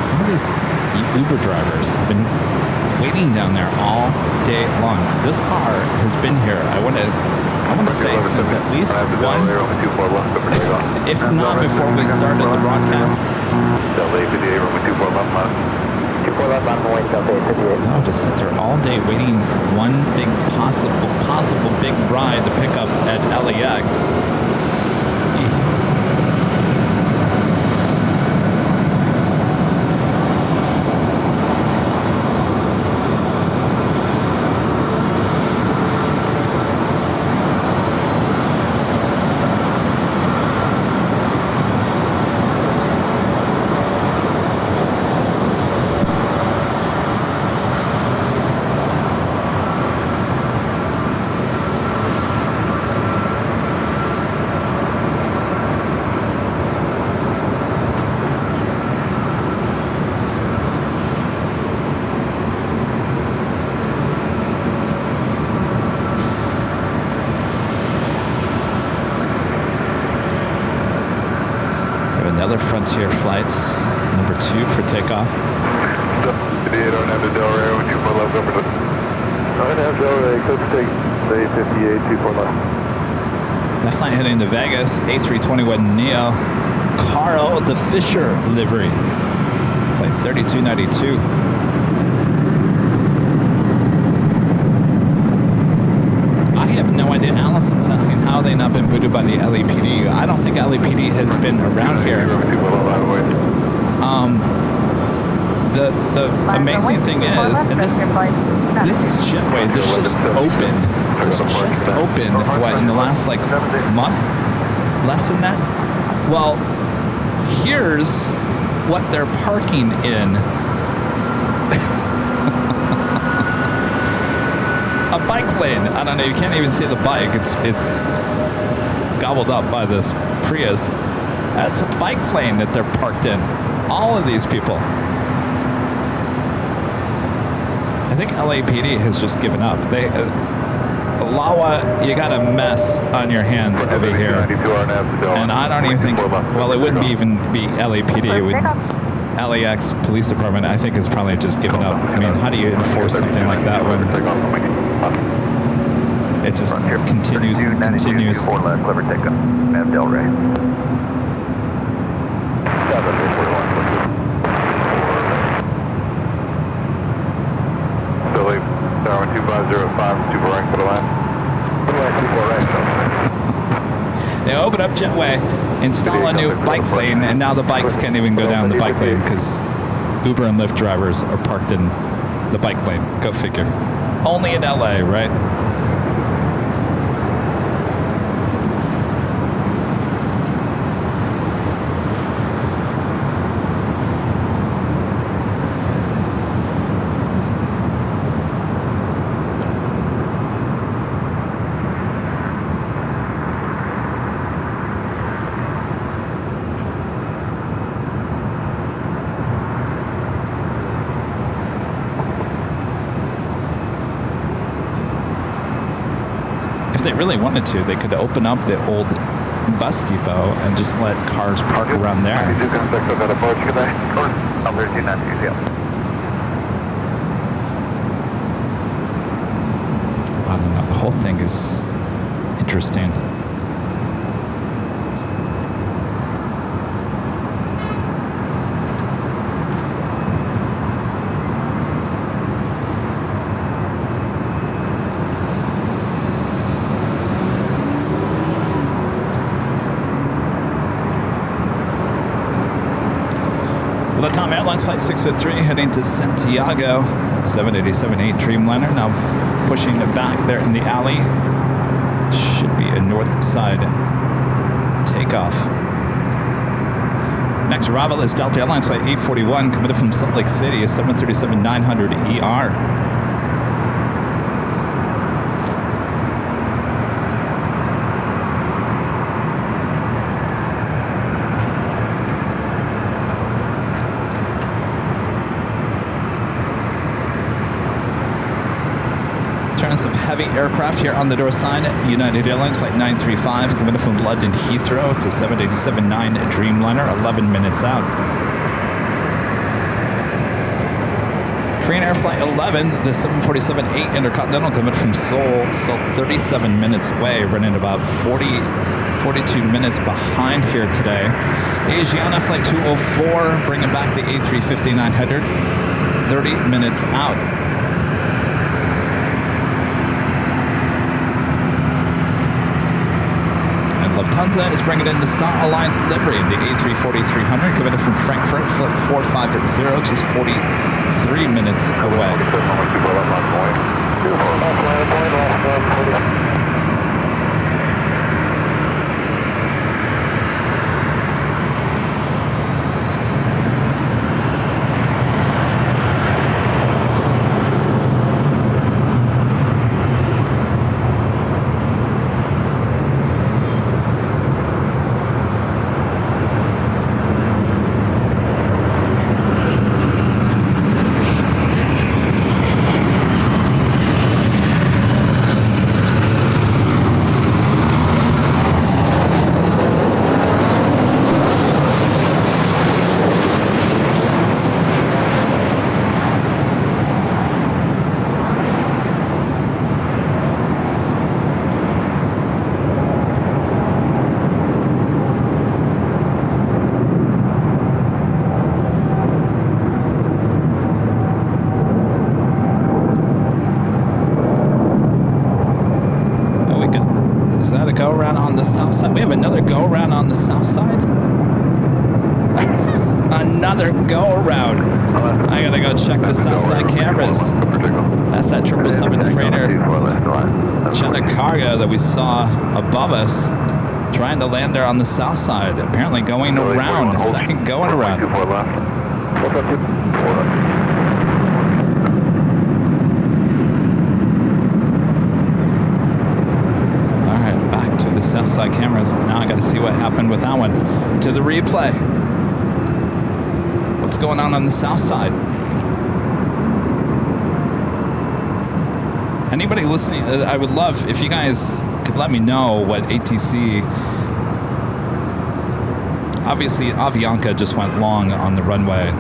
Some of these Uber drivers have been waiting down there all day long. This car has been here, I want to say, since at least one, if not before we started the broadcast. No, to sit there all day waiting for one big possible big ride to pick up at LAX. Another Frontier flights, number 2 for takeoff. 58 on out to Delray, 24 left over to... On out Delray, coast take, Bay 58, 24 left. That flight heading to Vegas, A321 Neo, Carl the Fisher livery, flight 3292. I have no idea. Allison's asking how they not been booted by the LAPD. I don't think LAPD has been around here. The amazing thing is, and this is jetway. This just opened. This just opened. What, in the last like month? Less than that? Well, here's what they're parking in. A bike lane. I don't know. You can't even see the bike. It's gobbled up by this Prius. That's a bike lane that they're parked in. All of these people. I think LAPD has just given up. They, Lawa, you got a mess on your hands over here. And I don't even think, well, it wouldn't even be LAPD. It would, LAX Police Department, I think, has probably just given up. I mean, how do you enforce something like that when it just continues and continues? Darwin 2505, 24 right for the line. 24 right. They open up jetway, install a new bike lane, and now the bikes can't even go down the bike lane because Uber and Lyft drivers are parked in the bike lane. Go figure. Only in LA, right? If they really wanted to, they could open up the old bus depot and just let cars park around there. I don't know. The whole thing is interesting. Latam Airlines Flight 603 heading to Santiago, 787-8 Dreamliner, now pushing it back there in the alley. Should be a north side takeoff. Next arrival is Delta Airlines Flight 841, committed from Salt Lake City, a 737-900 ER. Of heavy aircraft here on the door side. United Airlines Flight 935 committed from London Heathrow. It's a 787-9 Dreamliner, 11 minutes out. Korean Air Flight 11, the 747-8 Intercontinental committed from Seoul, still 37 minutes away, running about 42 minutes behind here today. Asiana Flight 204 bringing back the A350-900, 30 minutes out. Lufthansa is bringing in the Star Alliance livery, the A340-300, committed from Frankfurt, flight 450, just 43 minutes away. another go around. I gotta go check the south side cameras. That's that 777 freighter China cargo that we saw above us, trying to land there on the south side. Apparently going around, the second going around. All right, back to the south side cameras. Now I got to see what happened with that one. To the replay. What's going on the south side? Anybody listening, I would love if you guys could let me know what ATC. Obviously, Avianca just went long on the runway.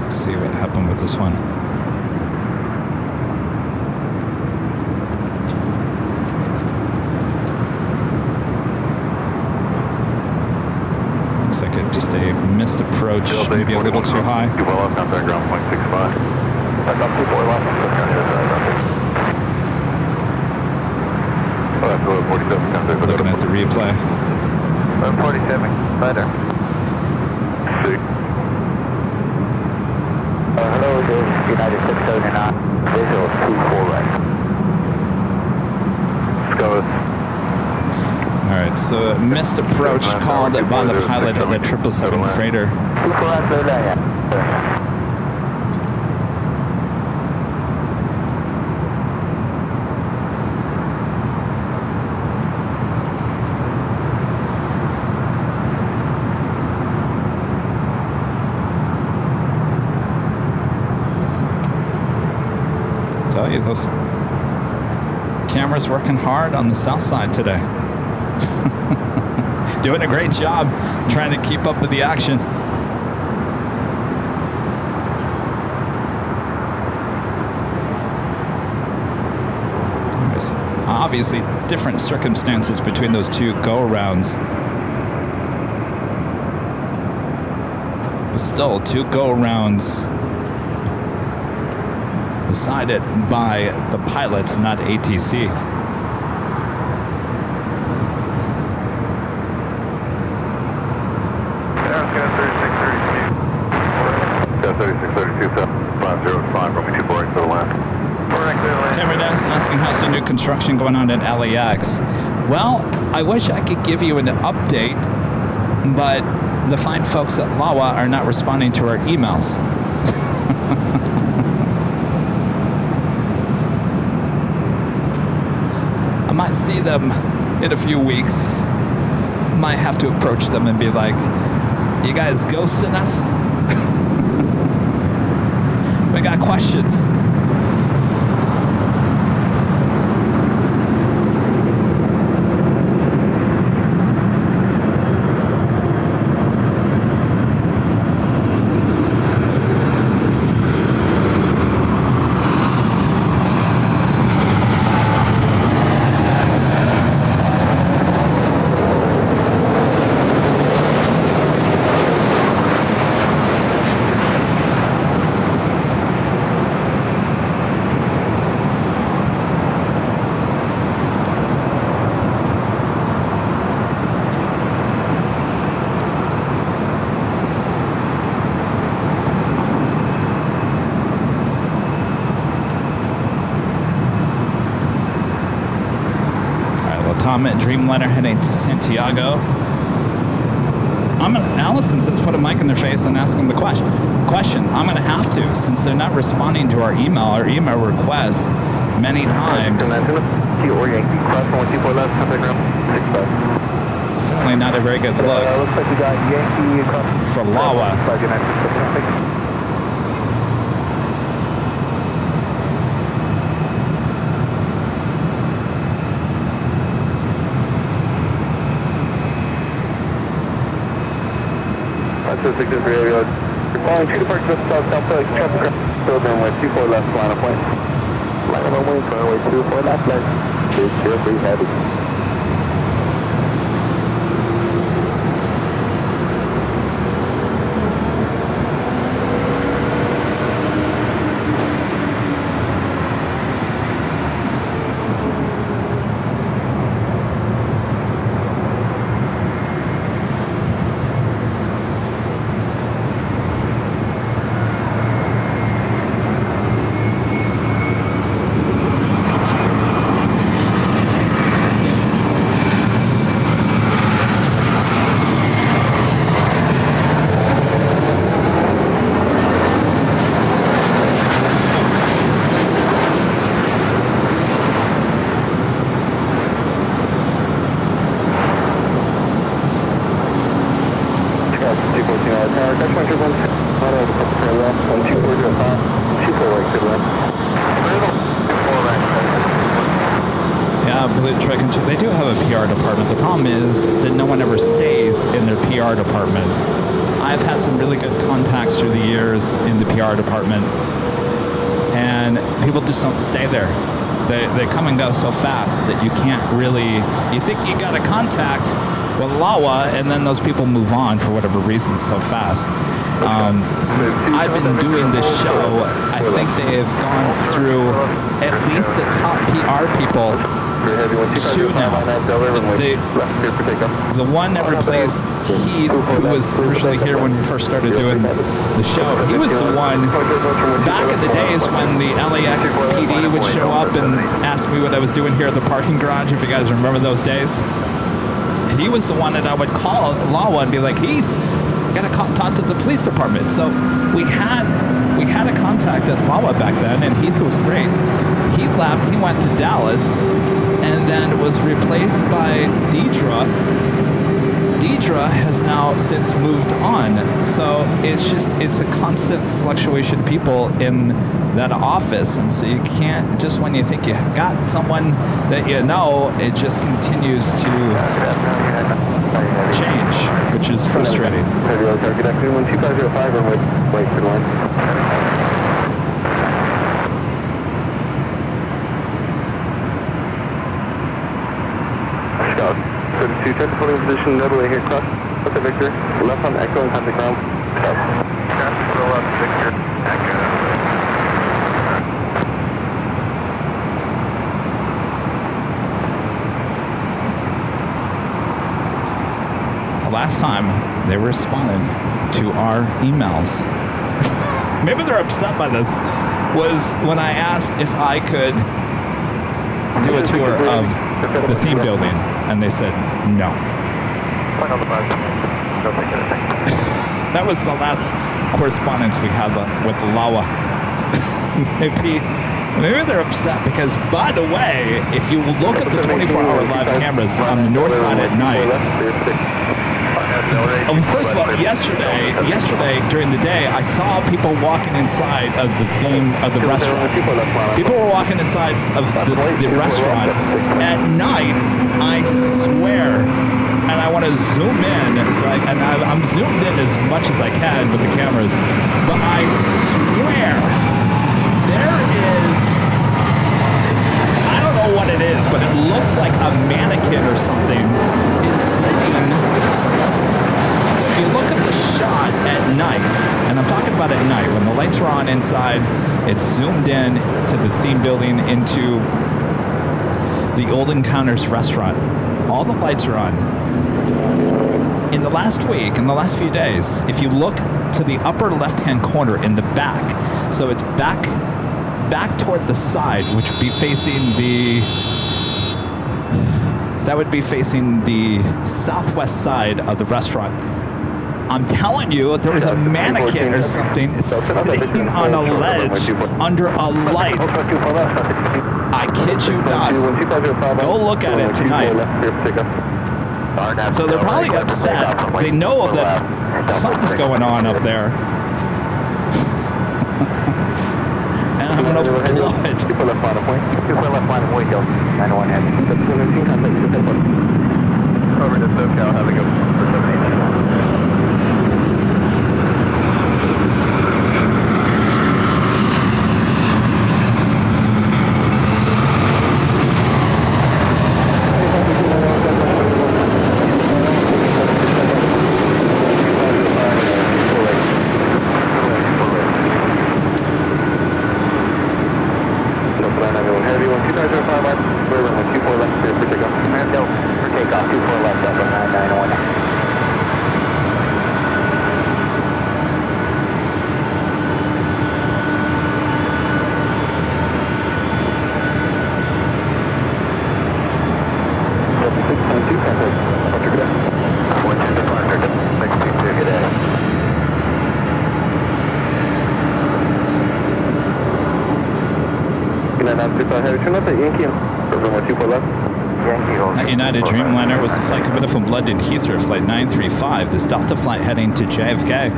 Let's see what happened with this one. Looks like just a missed approach, maybe a little too high. Looking at the replay. 47, better. Hello, this is United 679. Visual 24 right. Let's go. All right, so a missed approach called by the pilot of the 777 freighter. 24 right, yeah. Tell you, those cameras working hard on the south side today. Doing a great job trying to keep up with the action. So obviously, different circumstances between those two go-arounds. But still, two go-arounds decided by the pilots, not ATC. Kevin asking how's the new construction going on at LAX. Well, I wish I could give you an update, but the fine folks at LAWA are not responding to our emails. I might see them in a few weeks. Might have to approach them and be like, you guys ghosting us? We got questions. Tom at Dreamliner heading to Santiago. Allison says put a mic in their face and ask them the questions. I'm going to have to, since they're not responding to our email requests many times. Certainly not a very good look Looks like we got Yankee across for LAWA. Following 2 departures just south southwest, traffic building with 24 left, line of point. Line of wing, runway 24 left, left. 203 heavy. Touch 121. Auto, turn left, 12405. 24 right, good left. Yeah, Blue Trick and they do have a PR department. The problem is that no one ever stays in their PR department. I've had some really good contacts through the years in the PR department, and people just don't stay there. They come and go so fast that you can't really, you think you got a contact with LAWA, and then those people move on for whatever reason so fast. Since I've been doing this show, I think they've gone through at least the top PR people two now. The one that replaced Heath, who was originally here when we first started doing the show, he was the one back in the days when the LAX PD would show up and ask me what I was doing here at the parking garage, if you guys remember those days. He was the one that I would call LAWA and be like, Heath, you gotta talk to the police department. So we had a contact at LAWA back then, and Heath was great. He left, he went to Dallas, and then was replaced by Deidre. Deidre has now since moved on. So it's a constant fluctuation of people in that office. And so you can't, just when you think you got someone that you know, it just continues to change, which is frustrating. Good afternoon, 12505, or wait for line. Scout, 32, check the holding position, nobly here, cross, with the Victor, left on Echo and contact ground. Scout. Cross to the left, Victor, Echo. Last time they responded to our emails. Maybe they're upset by this. Was when I asked if I could do a tour of the theme building, and they said no. That was the last correspondence we had with LAWA. Maybe they're upset because, by the way, if you look at the 24-hour live cameras on the north side at night. First of all, yesterday during the day, I saw people walking inside of the theme of the restaurant. People were walking inside of the restaurant. At night, I swear, and I want to zoom in, I'm zoomed in as much as I can with the cameras, but I swear there is, I don't know what it is, but it looks like a mannequin or something is sitting. So if you look at the shot at night, and I'm talking about at night, when the lights are on inside, it's zoomed in to the theme building into the Old Encounters restaurant. All the lights are on. In the last week, in the last few days, if you look to the upper left-hand corner in the back, so it's back toward the side, which would be facing the southwest side of the restaurant. I'm telling you, there was a mannequin or something sitting on a ledge under a light. I kid you not. Go look at it tonight. So they're probably upset. They know that something's going on up there. And I'm going to blow it. Over to SoCal, have a go for 78. Yankee, hold That United Dreamliner was the flight coming up from London Heathrow, flight 935. This Delta flight heading to JFK.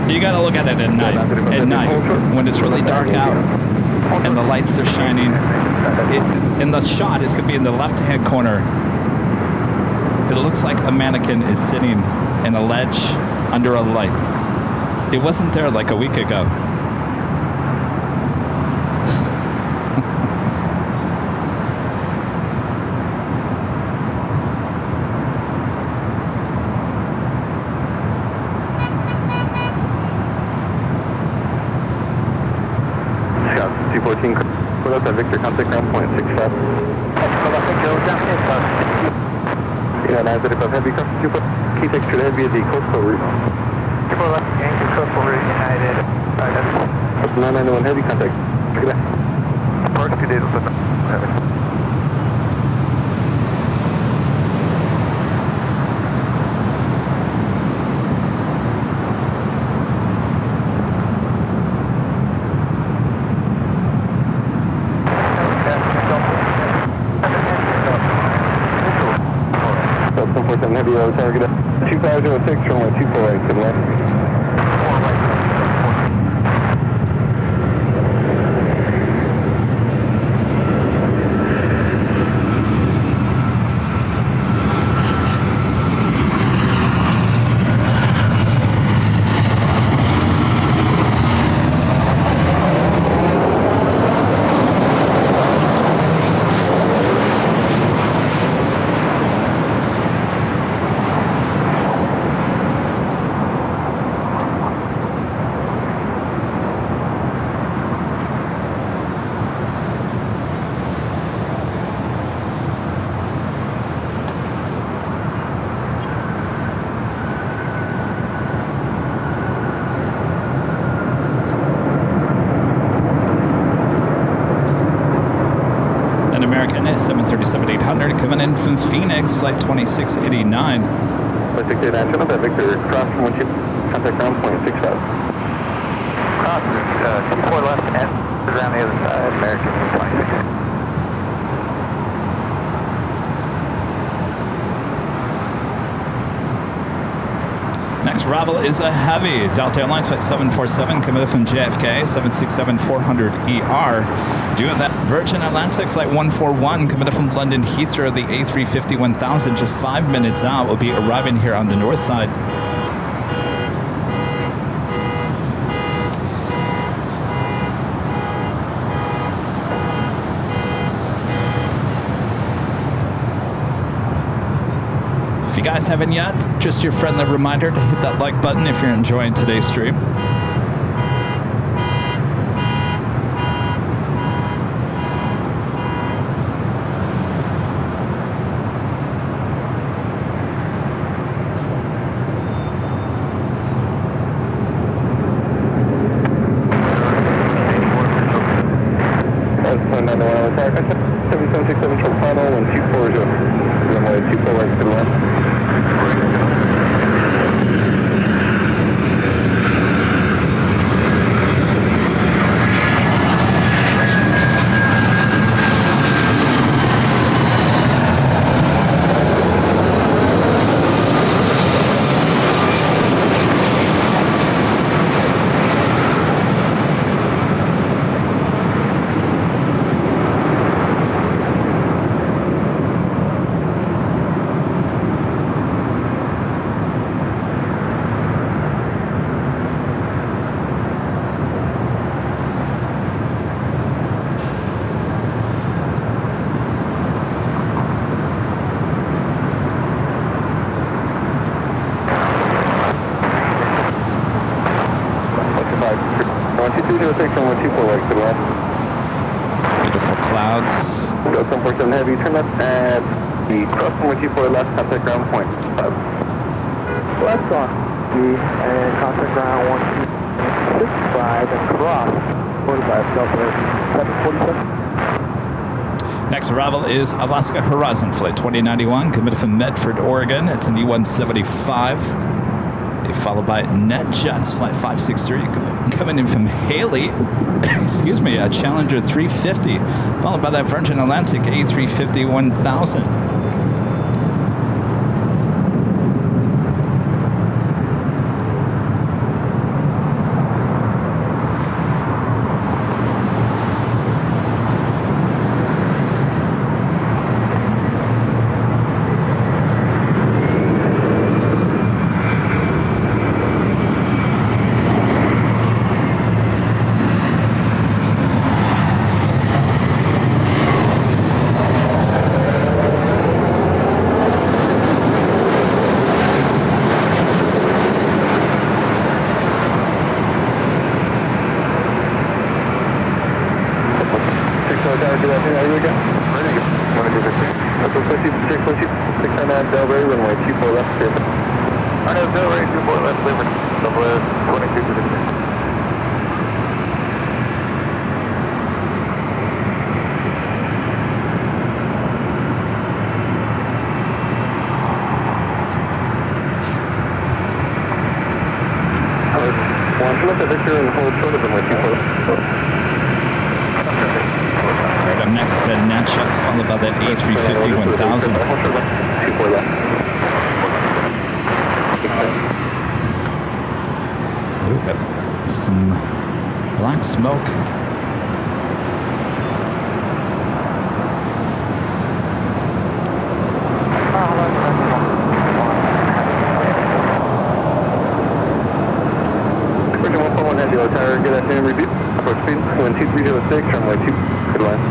You got to look at it at night. At night, when it's really dark out and the lights are shining. In the shot, it's going to be in the left-hand corner. It looks like a mannequin is sitting in a ledge under a light. It wasn't there like a week ago. Put up at Victor, contact ground point 65. Yeah, 935 heavy, keep extra heavy at the coastal route. People left Yankee coastal route United. That's 991 heavy, contact. Look at that. First two days with heavy. Heavy target 2506 from 248 to the left. American 737-800 coming in from Phoenix, flight 2689. Flight 689, up at Victor, cross from 12, contact ground point 65. Cross, 24 left, and around the other side, American 26. Next arrival is a heavy. Delta Airlines flight 747 coming in from JFK, 767-400ER. Doing that Virgin Atlantic flight 141 coming in from London Heathrow, the A350-1000, just 5 minutes out, will be arriving here on the north side. If you guys haven't yet, just your friendly reminder to hit that like button if you're enjoying today's stream. That's 991 attack. 7767 short final, 1240. Runway 24 right to the left. Beautiful clouds. Go 747 heavy, turn left at the cross from 124 left, contact ground point 5. Left on and contact ground 165 and cross 45, Southwest 747. Next arrival is Alaska Horizon Flight 2091, committed from Medford, Oregon. It's an E-175. Followed by NetJets Flight 563, coming in from Haley. Excuse me, a Challenger 350. Followed by that Virgin Atlantic A350 1000. Right up next is that NetJets, followed by that A350 1000. Ooh, got some black smoke. Good afternoon, review. For speed, 12306, runway 2, good line.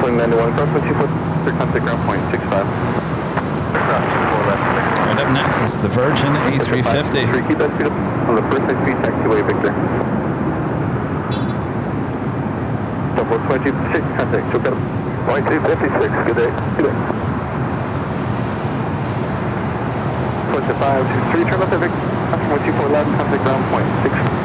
Plane 91, cross 246, contact ground point 65. Right up next is the Virgin A350. Keep that speed up on the first high speed taxiway, Victor. Double 26, contact, took up. 2256, good day. Good day. 2523, turn left at Victor. 124 left, contact ground point 65.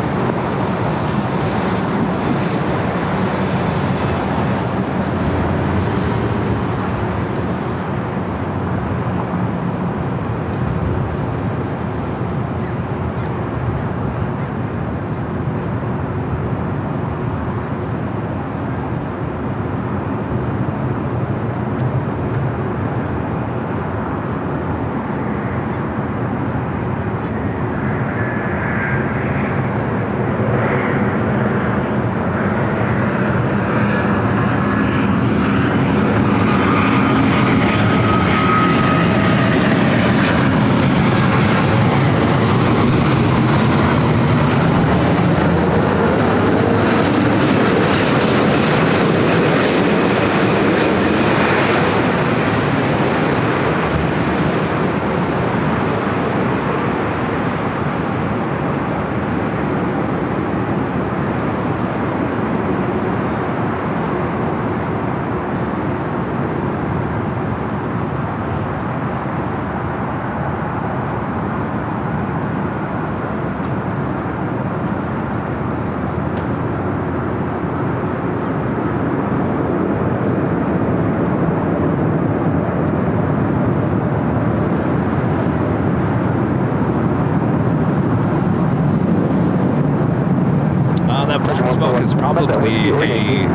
Smoke is probably a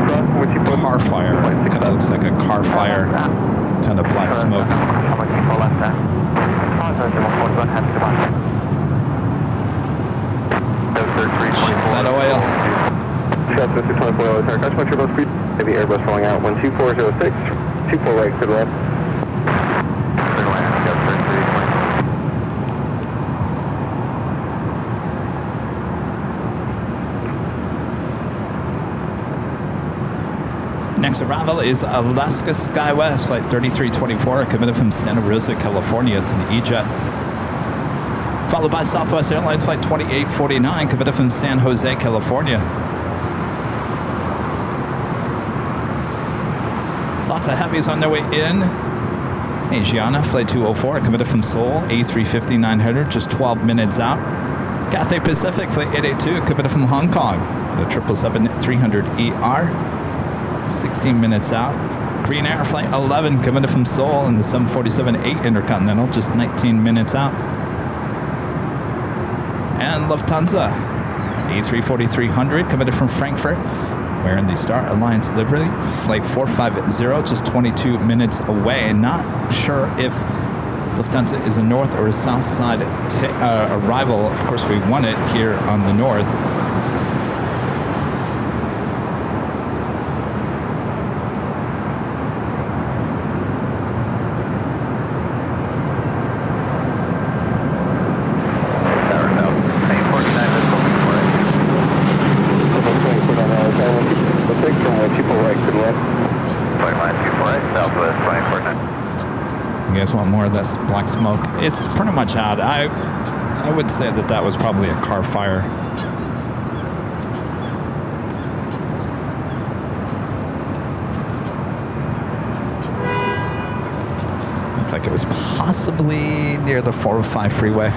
car fire. It kind of looks like a car fire, kind of black smoke. Check that oil. Shots Mr. 24 oil car. Touch your boat speed. Heavy Airbus rolling out. 12406. 24 right, good left. Next arrival is Alaska SkyWest, flight 3324, committed from Santa Rosa, California to the E-Jet. Followed by Southwest Airlines, flight 2849, committed from San Jose, California. Lots of heavies on their way in. Asiana, flight 204, committed from Seoul, A350-900, just 12 minutes out. Cathay Pacific, flight 882, committed from Hong Kong, the 777-300ER, 16 minutes out. Korean Air, flight 11, committed from Seoul, and the 747-8 Intercontinental, just 19 minutes out. And Lufthansa, A340-300, committed from Frankfurt, wearing the Star Alliance livery, flight 450, just 22 minutes away. Not sure if Lufthansa is a north or a south side arrival. Of course, we won it here on the north. You guys want more of this black smoke? It's pretty much out. I would say that was probably a car fire. Looked like it was possibly near the 405 freeway.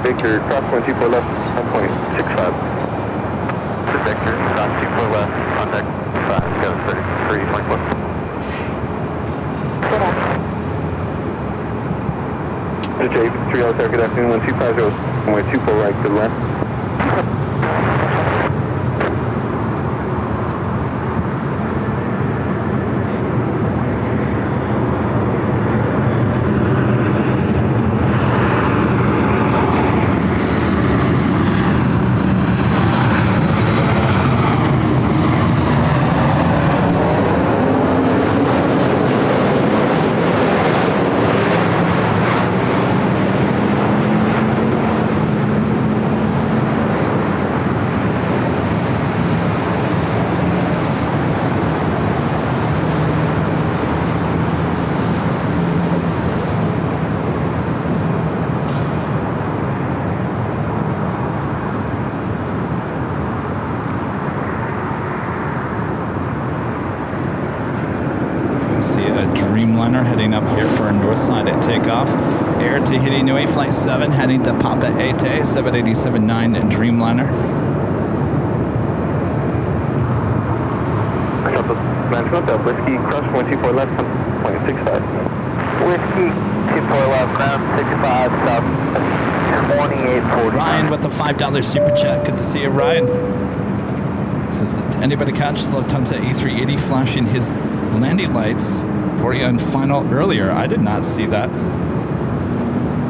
Victor, cross 124 left, 1.65. Victor, cross 24 left, contact 5, go 33.1. Good day, 307, good afternoon, 1250, 124 right, good left. Heading up here for a north side at takeoff. Air Tahiti Nui, flight 7, heading to Papa Ete, 787-9 Dreamliner. Management, Whiskey, cross 124 left, 1.65. Whiskey, 24 left, ground 65, south 2840. Ryan with the $5 super chat. Good to see you, Ryan. Says, anybody catch Lufthansa A380 flashing his landing lights for you on final earlier? I did not see that.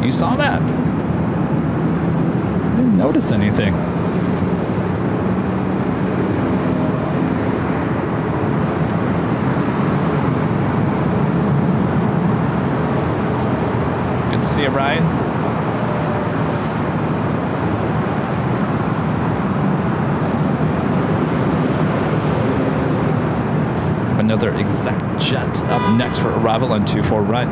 You saw that? I didn't notice anything. Good to see you, Ryan. another exec jet up next for arrival on 24 right.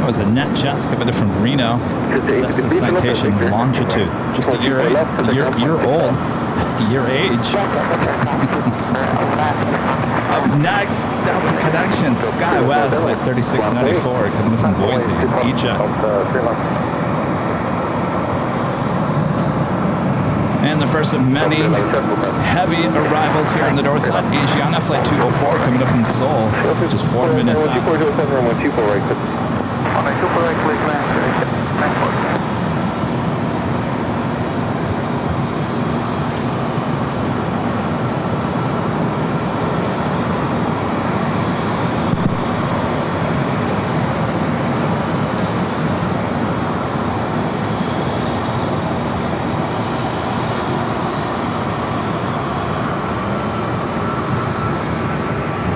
Was a net jets coming in from Reno. Cessna citation longitude. Just a year old. Your age. Up next, Delta Connection, SkyWest, flight 3694, coming in from Boise, E-Jet. And the first of many heavy arrivals here on the north side. Asiana, flight 204, coming in from Seoul, just 4 minutes out. On a super right, please land.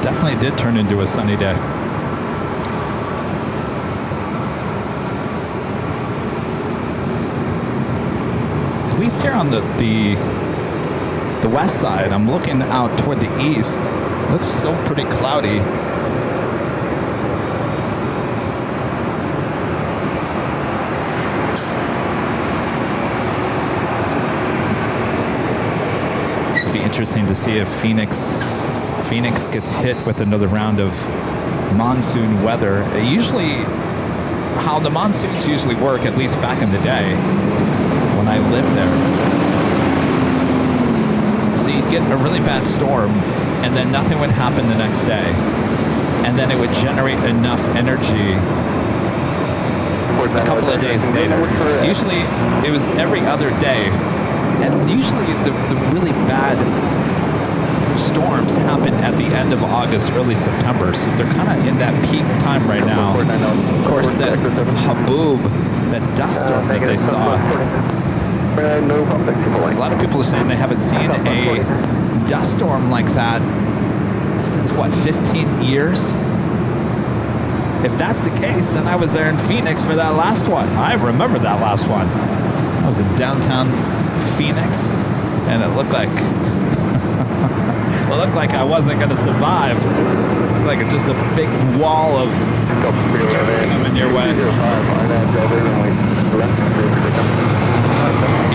Definitely did turn into a sunny day. At least here on the west side, I'm looking out toward the east. Looks still pretty cloudy. It'd be interesting to see if Phoenix gets hit with another round of monsoon weather. Usually, how the monsoons usually work, at least back in the day, when I lived there. So you'd get a really bad storm, and then nothing would happen the next day. And then it would generate enough energy a couple of days later. Usually, it was every other day. And usually, the really bad storms happen at the end of August, early September. So they're kind of in that peak time right now. Of course, that haboob, that dust storm that they saw, a lot of people are saying they haven't seen a dust storm like that since, what, 15 years? If that's the case, then I was there in Phoenix for that last one. I remember that last one. I was in downtown Phoenix, and it looked like I wasn't going to survive. It looked like just a big wall of dirt coming your way.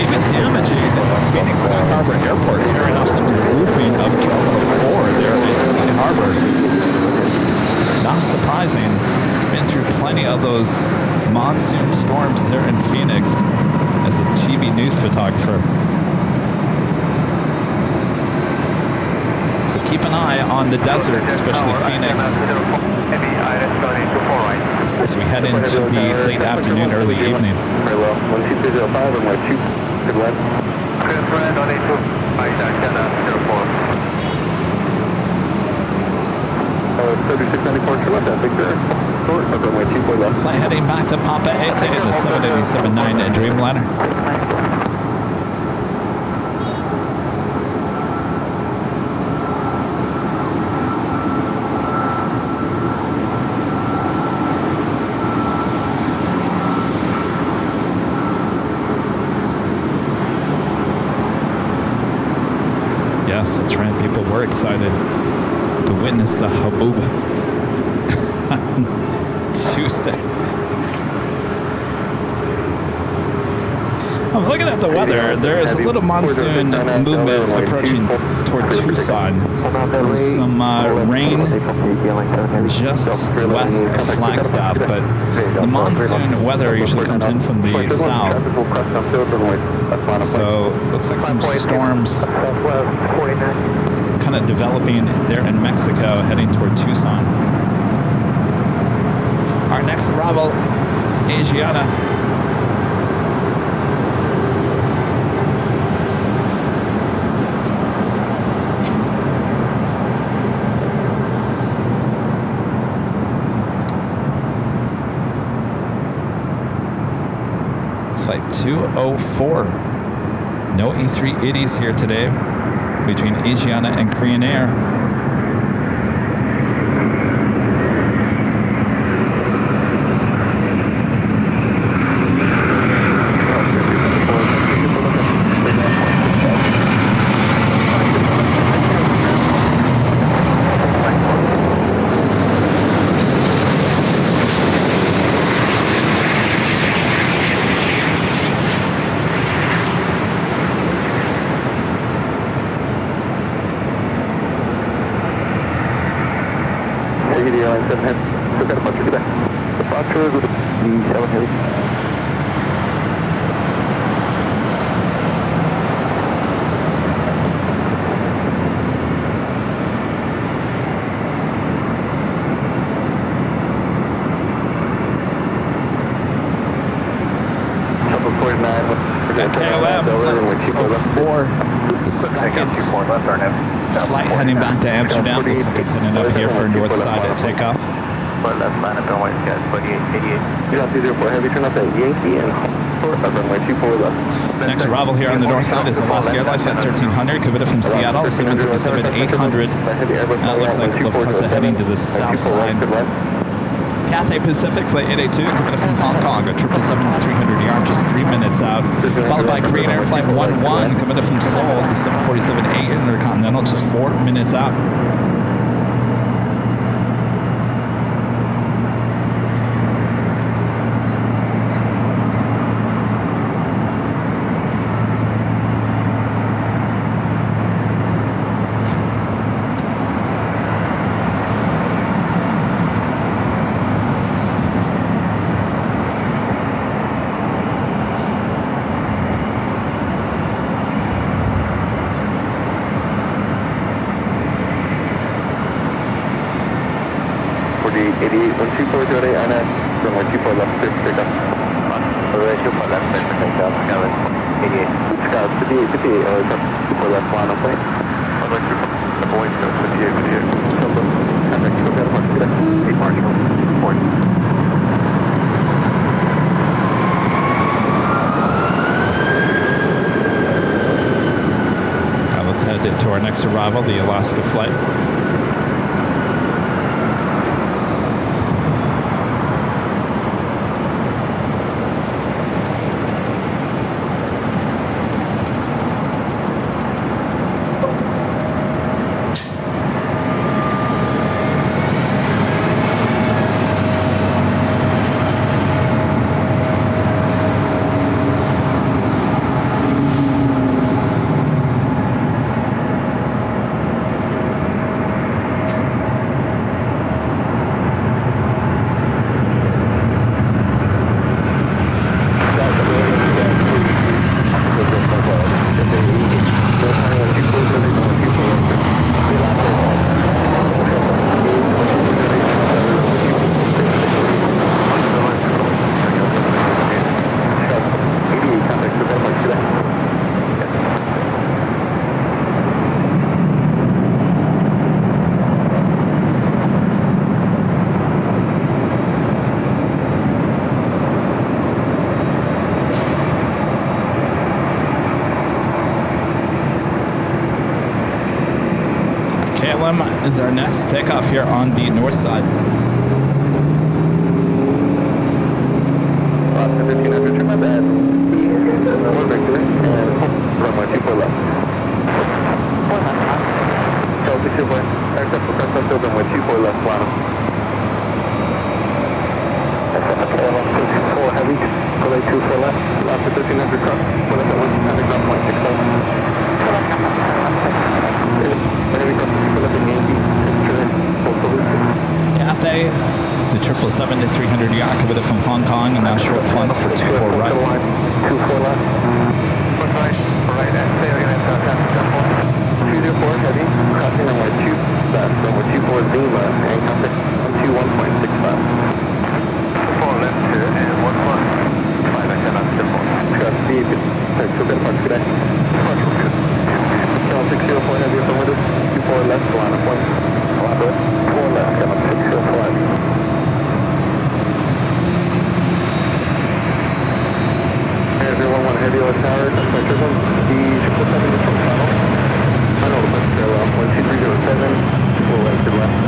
Even damaging at Phoenix Sky Harbor Airport, tearing off some of the roofing of Terminal 4 there at Sky Harbor. Not surprising. Been through plenty of those monsoon storms there in Phoenix as a TV news photographer. So keep an eye on the desert, especially Phoenix, as we head into the late afternoon, early evening. Very well. 1205 and 2 good land. Clear friend on A2. Asiana 04. 3694 to left, I think they're short, but runway 2 left. Flight heading back to Papa Ete in the 787-9 Dreamliner. we're excited to witness the haboob Tuesday. I'm looking at the weather. There is a little monsoon movement approaching toward Tucson. There's some rain just west of Flagstaff, but the monsoon weather usually comes in from the south. So looks like some storms kind of developing there in Mexico, heading toward Tucson. Our next arrival, Asiana. Flight 204. No A380s here today between Asiana and Korean Air. Airline 7 head. Still got a bunch of back. The Foxtrot with the 7 heavy. That KLM, flight 604, the second flight heading back to Amsterdam. Looks like it's heading up here for north side at takeoff. Next arrival here on the north side is Alaska Airlines flight 1300, committed from Seattle, 737-800. That looks like Lufthansa heading to the south side. Cathay Pacific flight 882, committed from Hong Kong, a 777-300ER, just 3 minutes out. Followed by Korean Air flight 11, committed from Seoul, the 747-8 Intercontinental, just 4 minutes out. Let's head to our next arrival, the Alaska flight. Is our next takeoff here on the north side. My bad. Victor, and runway 24 left. 777 to 300 yacht, committed from Hong Kong, and now short final for 24 right. 24 left. Push right, right at, say again at 204 heavy, crossing runway 2 left, runway 24 Lima, and contact 121.65. 4 left here, and 1 5, I cannot step on. Scott, speed, thanks for that, park today. Park good. 604 heavy, affirmative, 24 left, line up 1, line up 4 left, come up 605. Everyone, one heavy on tower, center one, the 607 is from final. Final, let's go, 12307, 4 left to left.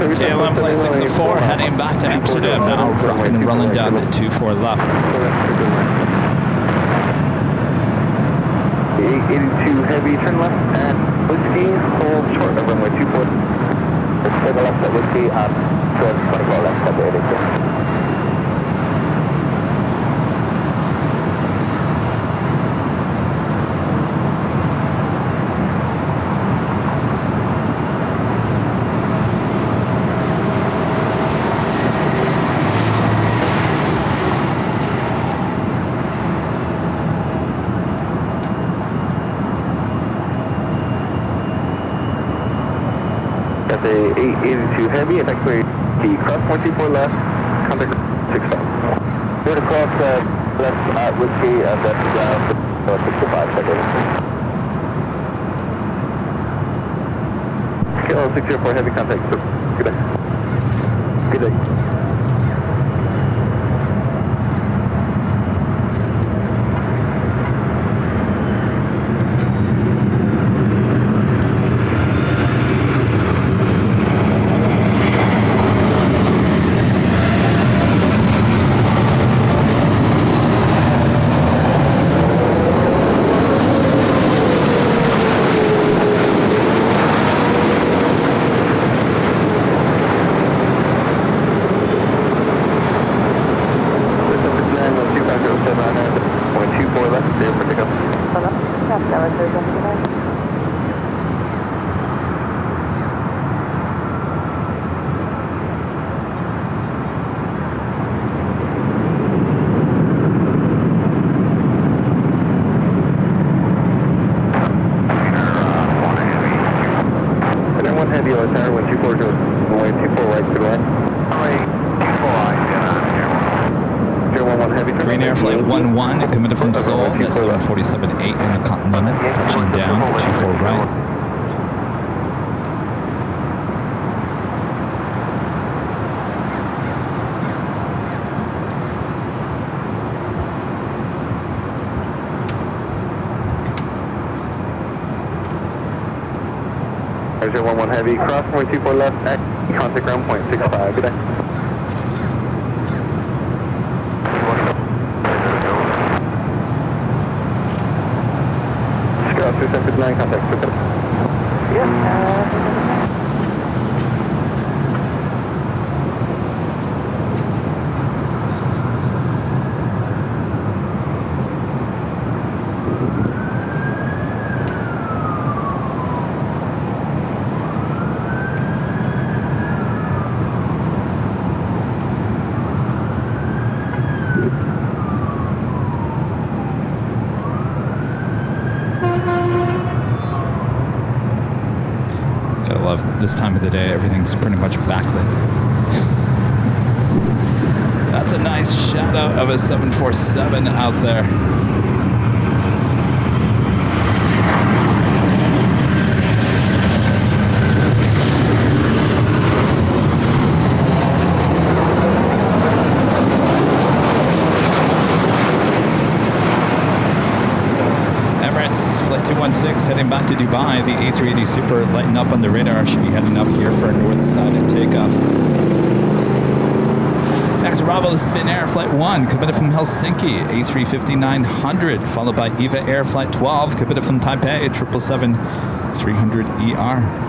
KLM Flight 604 heading back to Amsterdam now, rocking and rolling down to 24 left. 882 heavy, turn left at Whiskey, hold short of runway 24. Stay the left at Whiskey, so it's going to go left at the 882. The 882 heavy, effectively the cross 124 left, contact 65. We're to cross left at Whiskey, that's 65 seconds. KL 604 heavy contact, good day. Good day. Green Air Flight 11, committed from Seoul, that's 747-8 in the Continental, touching down, 24 right. There's your 11 heavy, cross 124 left, at contact ground point 65, good day. Scott 279, contact, good day. Yep, this time of the day, everything's pretty much backlit. That's a nice shadow of a 747 out there. 216 heading back to Dubai. The A380 Super lighting up on the radar. Should be heading up here for a north side of takeoff. Next arrival is Finnair Flight 1, committed from Helsinki, A350-900, followed by EVA Air Flight 12, committed from Taipei, 777-300ER.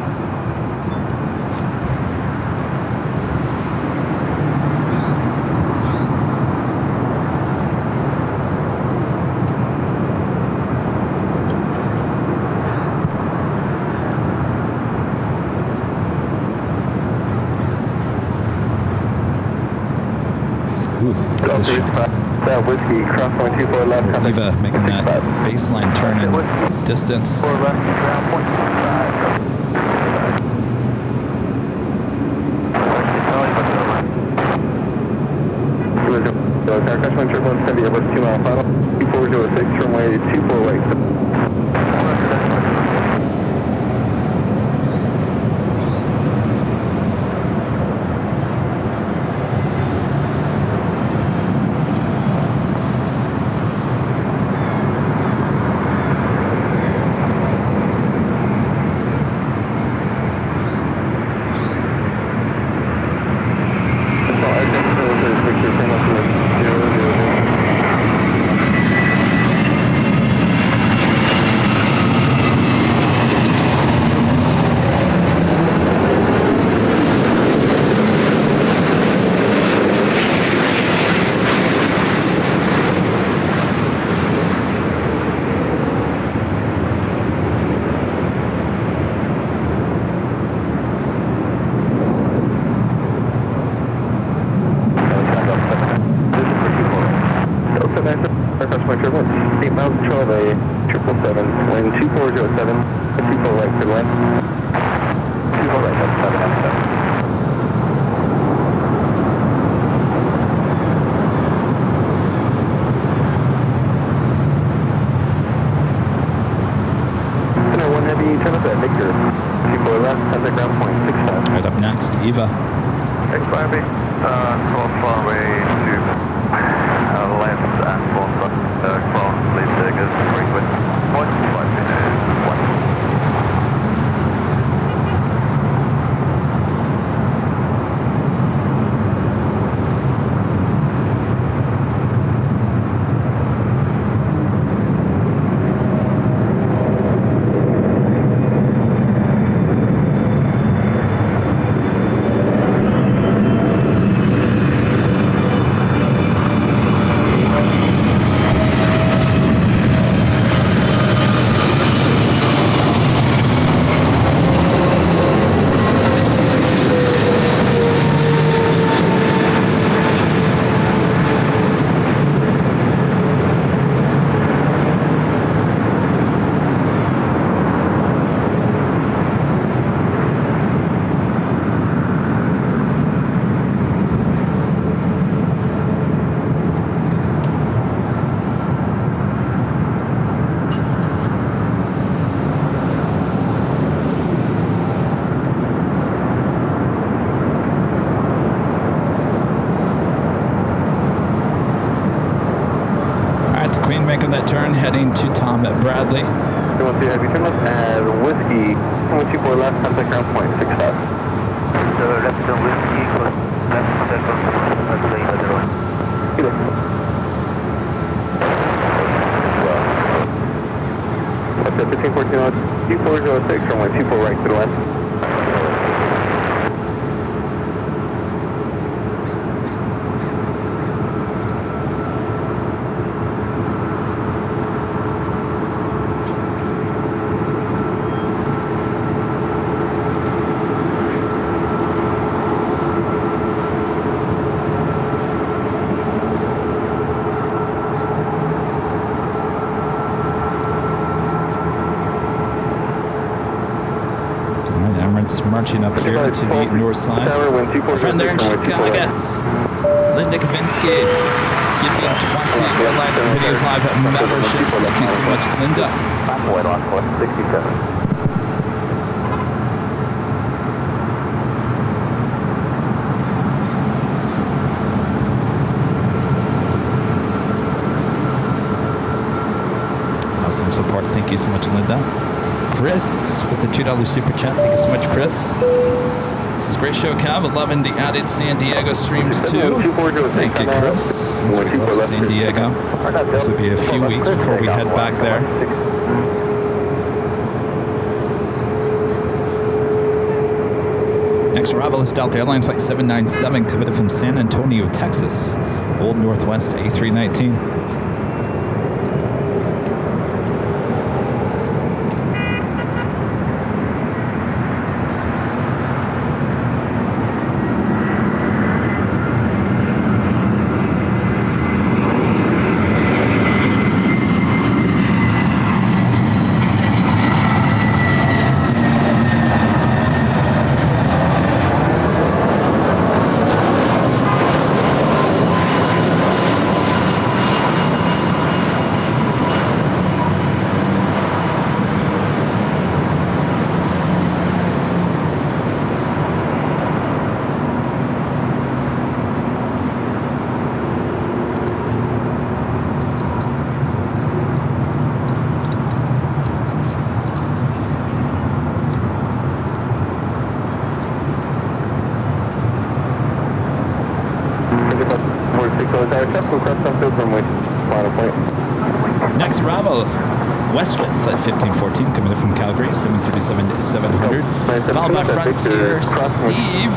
Whiskey, cross 124 left. Eva making that baseline turn in distance. 4 left, ground point 5. Air Cushman Triple Heavy Airbus 2 mile final. 2406, runway 24 right. Right up next, Eva. X5, cross runway to left and cross, please take us straight with 1 minute 1. Making that turn, heading to Tom at Bradley. 212 heavy turn left and whiskey, 124 left, contact ground point 65. So left the whiskey, left contact ground point, that's the other one. That's the 1514 2406, runway 24 right to the west. Marching up here to the north side. Our friend there in Chicago, Linda Kavinsky, gifting 20 Airline Videos Live memberships. Thank you so much, Linda. White on course 67. Awesome support. Thank you so much, Linda. Chris with the $2 super chat. Thank you so much, Chris. This is great show, Kev. Loving the added San Diego streams too. Thank you, Chris. Yes, we love San Diego. This will be a few weeks before we head back there. Next arrival is Delta Airlines Flight 797, committed from San Antonio, Texas. Old Northwest A319. Next arrival, WestJet Flight 1514, coming in from Calgary, 737-700, followed by Frontier Steve,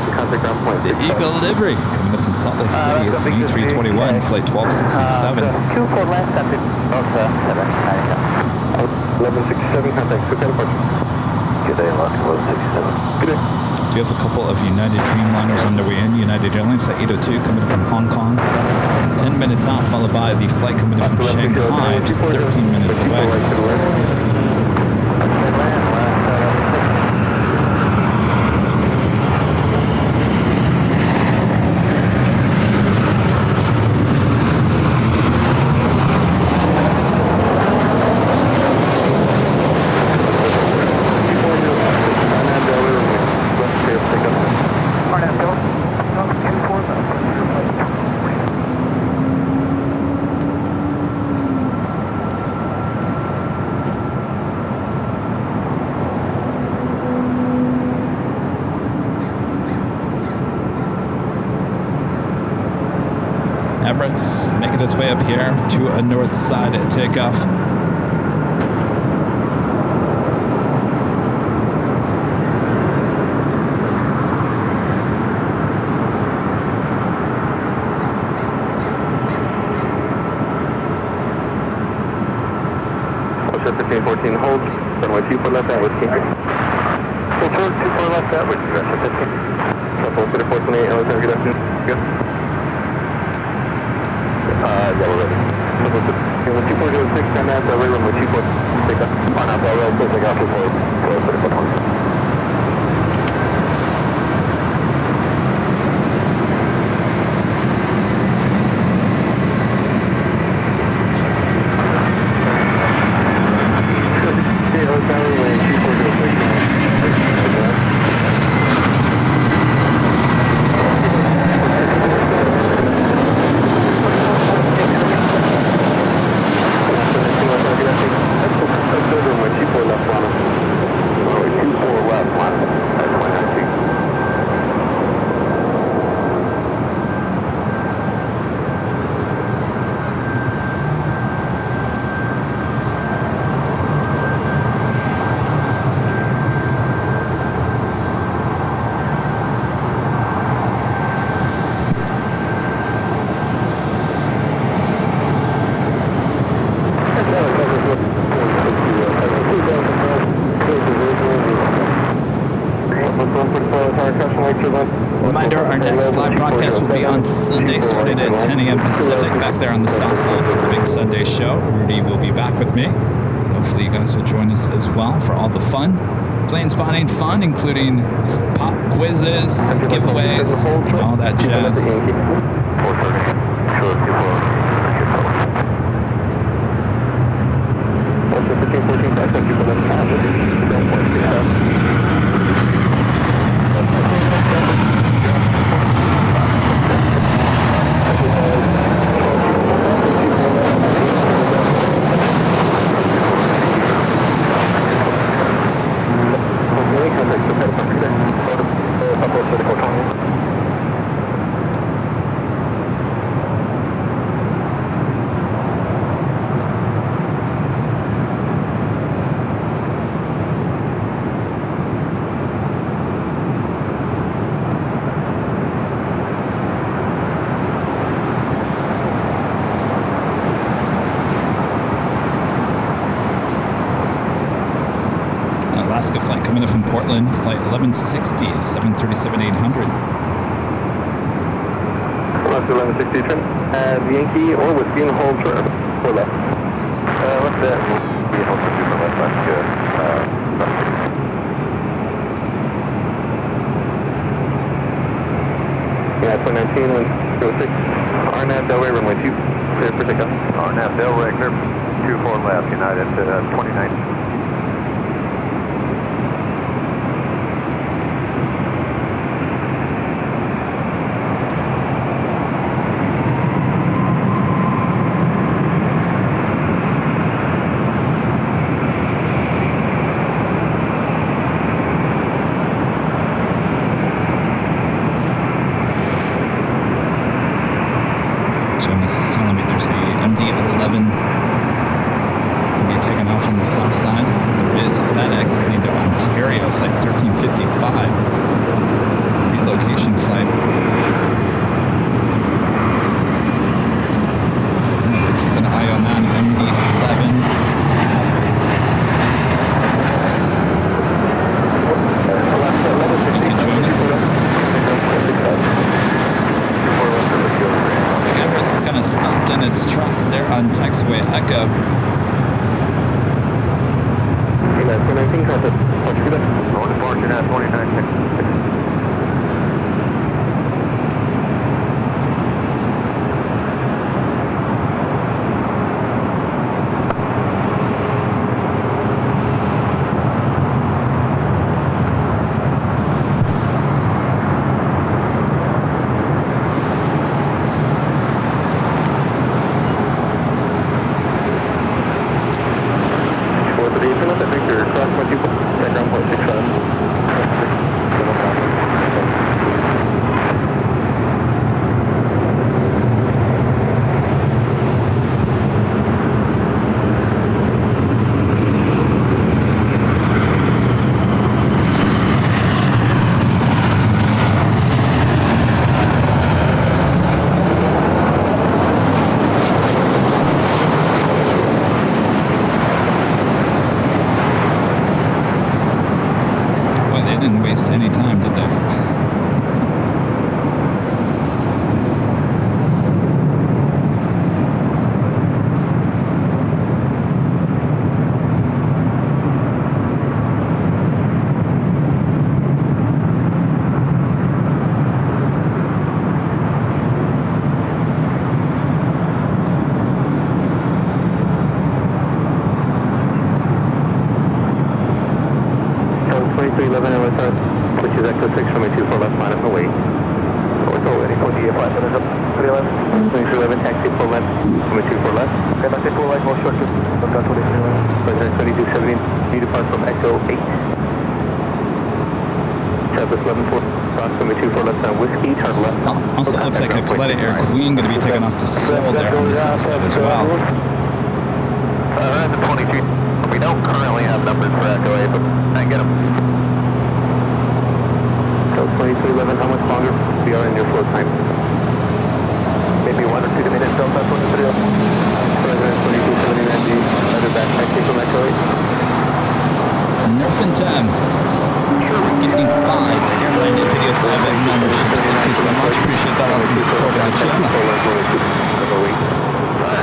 the Eagle livery, coming in from Salt Lake City. It's an E321, Flight 1267. 24 left, that's it. 1167, contact, quick departure. Good day, Lock 1167. Good day. Do you have a couple of United Dreamliners on their way in? United Airlines Flight 802 coming in from Hong Kong. 10 minutes out, followed by the flight coming in from Shanghai, just 13 minutes away. Emirates making its way up here to a north side at takeoff. Ocean 1514 holds, runway 24 left at whiskey. Full torque, 24 left at whiskey, Russia 15. Shuffle 3428, Alexander, good afternoon. Good. Yeah, we're ready. With 2406, turn out, runway 24, take off. On out, rail, please take off before 3420. Reminder, our next live broadcast will be on Sunday, starting at 10 a.m. Pacific, back there on the south side for the big Sunday show. Rudy will be back with me. And hopefully you guys will join us as well for all the fun. Plane spotting fun, including pop quizzes, giveaways, and all that jazz. good flight coming in from Portland, flight 1160, 737-800. Left 1160 trim. Yankee or whiskey and hold for left. Left that. Hold for left, left, good. Yeah, 2019, 106. RNAV Delray, runway 2, clear for takeoff. RNAV Delray, clear 24 left, United, 29. Any time, did they? Also looks like Athleta Air Queen going to be taking off to Seoul there on the south side as well. The 22. We don't currently have numbers for Echo 8, but I get them. So 2211, how much longer we are in your flow time? Maybe 1 or 2 minutes, Delta 23. 2279G, another back taxi from Echo 8. Nerf and 10. Gifting 5 Airline Videos Live and memberships. Thank you so much. Appreciate that awesome support of the channel.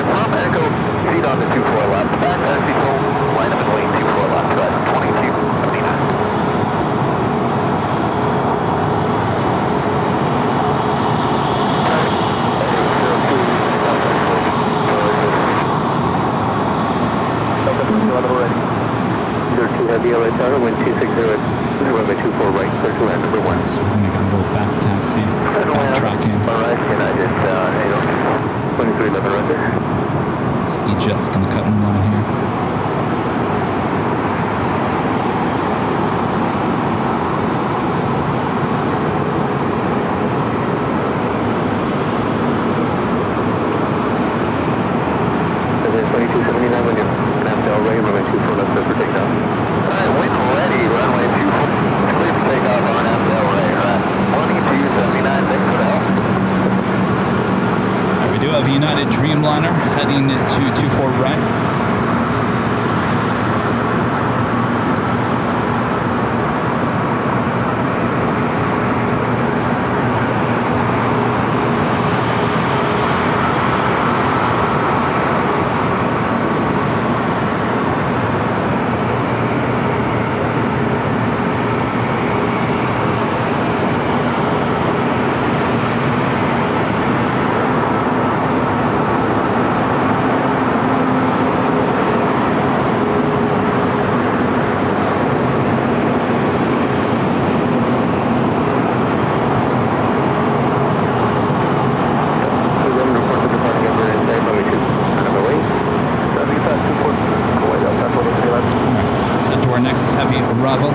From Echo, feed on the 24 left. Back taxi full, line up in lane 24 left. That's 2279. Heavy LA Tower, wind 260, runway 24 right, clear to land number 1. So we're going to get a little back taxi, back tracking. Alright, United 2311 right there. This E-Jet's going to cut in line here. United Dreamliner heading to 24 right. next heavy arrival.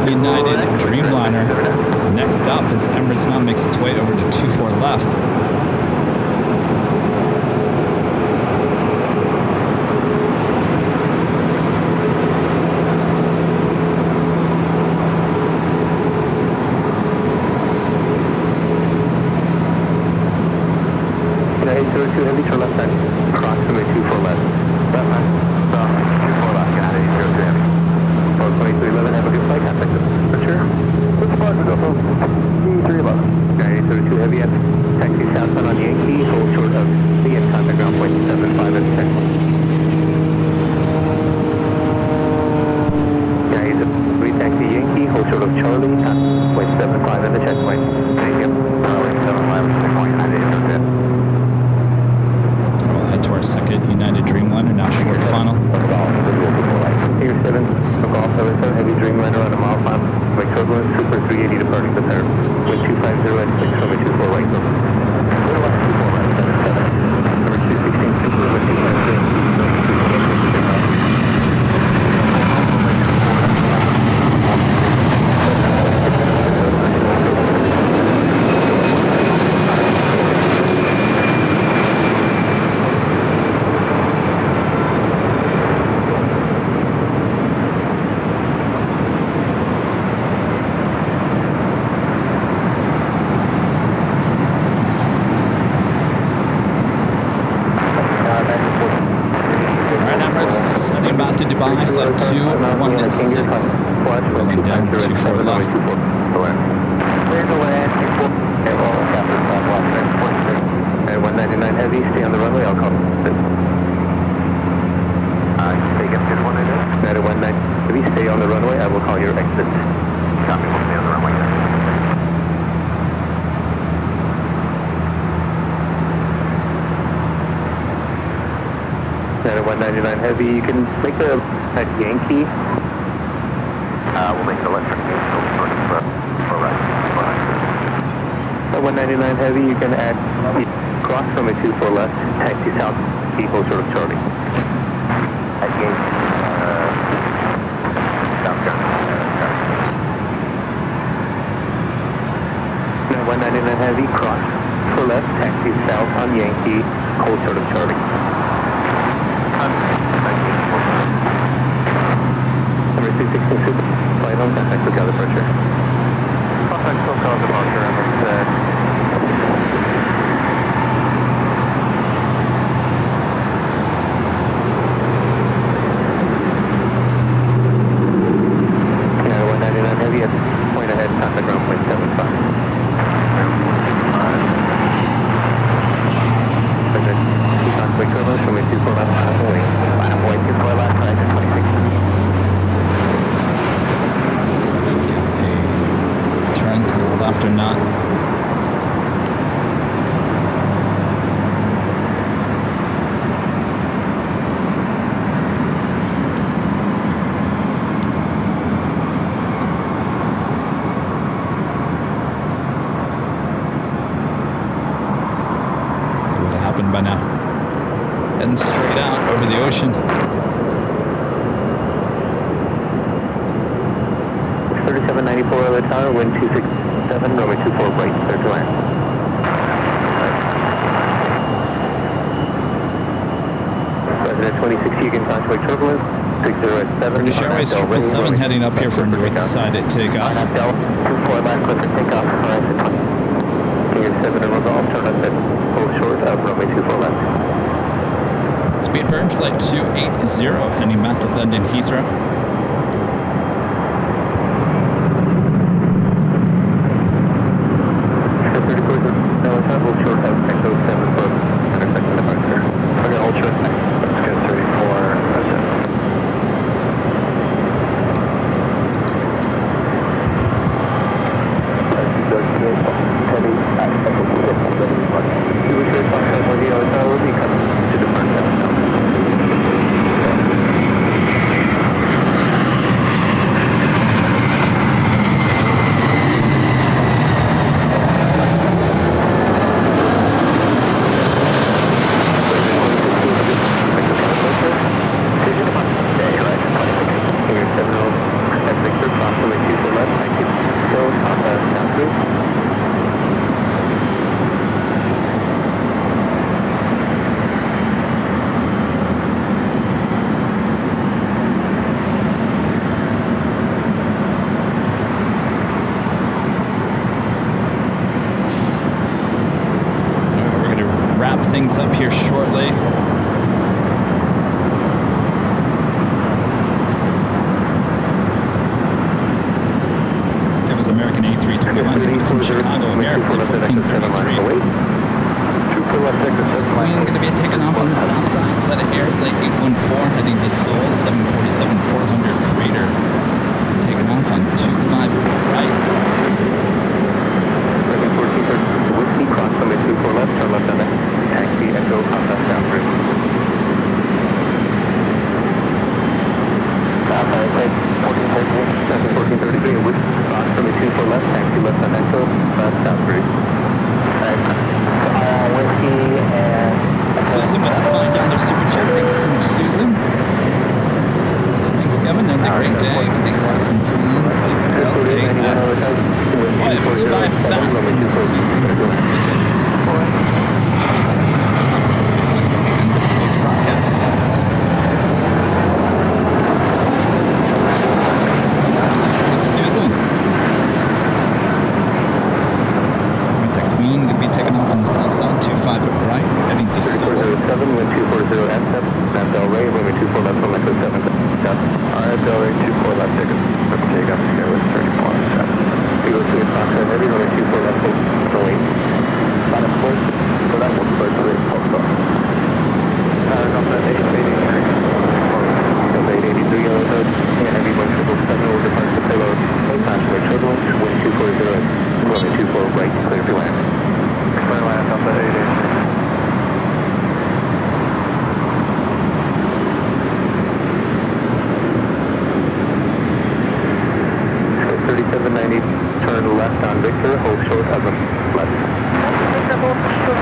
United Dreamliner. Next up as Emirates now makes its way over to 24 left. United 02 heavy to left side. Cross runway 24 left. Left side. 24 left. United 02 heavy. 2311, have a good flight, contact us. For sure. What's the mark to go home? D311. United 32 heavy up. Taxi southbound on Yankee, hold short of the end contact ground point 75 and 10. United 3 taxi Yankee, hold short of Charlie, point 75 and the checkpoint. Thank you. Charlie 75 and checkpoint, United 02. We'll head to our second United Dreamliner, now short final. Here 7, Golf 77, heavy Dreamliner on a mile final. Right turbulence, Super 380 departing the pair. Wind 250 at 6, runway 24 right. Runway 24 right, 77. Number 216, Super, runway 250. To Dubai, flight 216, rolling down 24 left. And 199 heavy, stay on the runway, I'll call it. Stay again, 199. 199 heavy, stay on the runway, I will call your exit. Copy, we'll stay on the runway. 199 heavy, you can make the at Yankee. We'll make the left turn for right. 199 heavy, you can add cross runway 24 left, taxi south, equal sort of Charlie. At Yankee, southbound. 199 heavy, cross for left, taxi south on Yankee, cold sort of Charlie. Number 216 Super, flight on contact with gather pressure. Contact still call departure, Emirates. Yeah, 199 heavy at point ahead, contact ground point 75. Quick turbulence, runway 24 left, final point. Final point, 24 left, right, 26. So if we get a turn to the left or not. That would have happened by now. Heading straight out over the ocean. 94 LA Tower, wind 267, runway 24 right, clear to land. President 2060, you can contact turbulence, 607. British Airways 777 heading up here from north side at takeoff. 24 left, clear for takeoff, horizon 20. King 7 and resolve, turn left at full short of runway 24 left. Speedbird flight 280 heading back to London Heathrow. Up here shortly. That was American A321 from Chicago, American 1433. So Queen going to be taking off on the south side. Coletta Air Flight 814 heading to Seoul, 747-400 freighter. Taking off on 25 right. Whiskey, cross limit 24 left, turn left on that. Taxi, Echo, contact down bridge. Flight 1433, whiskey, cross limit 24 left, taxi left on Echo, left down bridge. Whiskey and... Susan with the $5 super chat. Thanks so much, Susan. Thanks, Kevin. Another great day with these sights and sound of LAX. Boy, it flew by fast in this season. Susan. End of today's broadcast. Susan. With the Queen going to be taking off on the south side, 25 at right, heading to Seoul. 7, wind 240 F7, Nav Del Rey, runway 24 left from Echo 7. Alright, Del Rey 24 left, ticket. Takeoff, here with 34 7. We go to the Foxtrot Heavy, runway 24 left, so wait. Bottom point, so that will start to rate pulse off. Delta 883, yellow hood, and heavy wind 777 will depart to payload. Contact turbulence, wind 240, runway 24 right, clear to land. Clear land, Delta 883. 3790, turn left on Victor, hold short of them, left. Victor, hold short.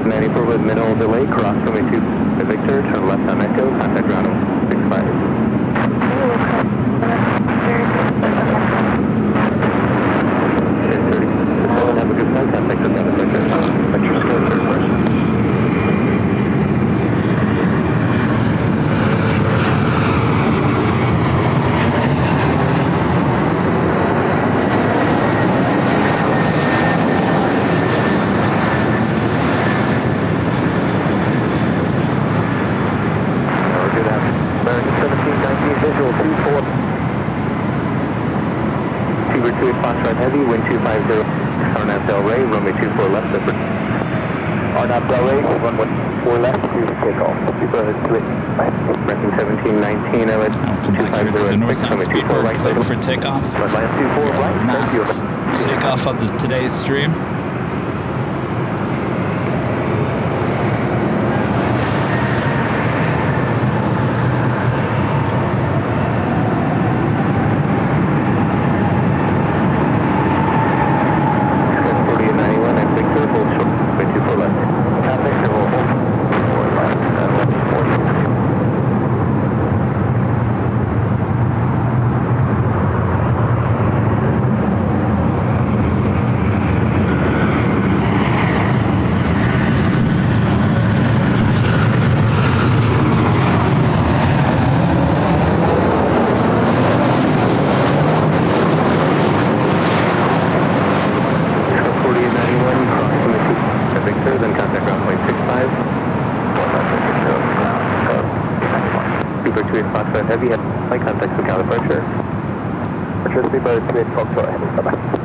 94 with minimal delay, cross runway 2 to Victor, turn left on Echo, contact ground 65. Have a good night, contact the ground Victor. Metro Square, third person. Heavy, wind 250, Arnab Del Rey, runway 24 left, Arnab Del Rey, 114 left, to take off. Go ahead, split. Ranking 1719, LA 250, to the north side, Speedbird right, cleared for takeoff. Last takeoff of today's stream. Heavy, flight contact with departure. Departure 3 Foxtrot, heading, bye-bye.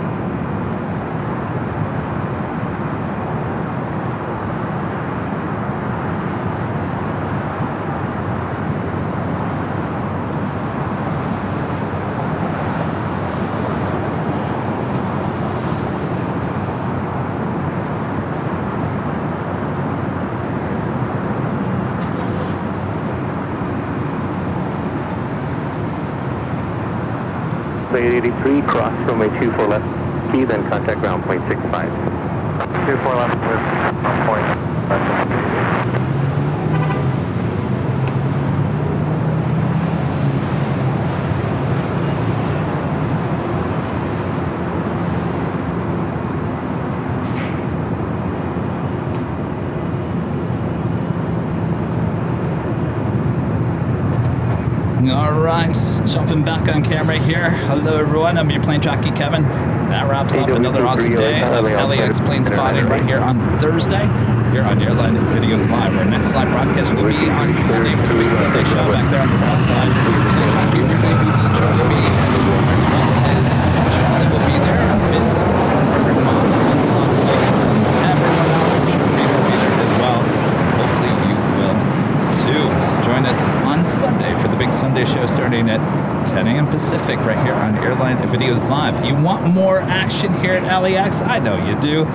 Plane 83, cross runway 24 left, key, then contact ground point 65. 24 left with point. All right, jumping back on camera here. Hello everyone, I'm your plane jockey Kevin. That wraps up another awesome day of LAX plane spotting right here on Thursday. Here on Airline Videos Live. Our next live broadcast will be on Sunday for the big Sunday show back there on the south side. Plane jockey Renee will be joining me, as well as Charlie will be there, and Vince from Vermont, Vince Las Vegas, and everyone else. I'm sure Peter will be there as well, and hopefully you will too. So join us on Sunday for the big Sunday show starting at 10 a.m. Pacific right here on Airline Videos Live. You want more action here at LAX? I know you do.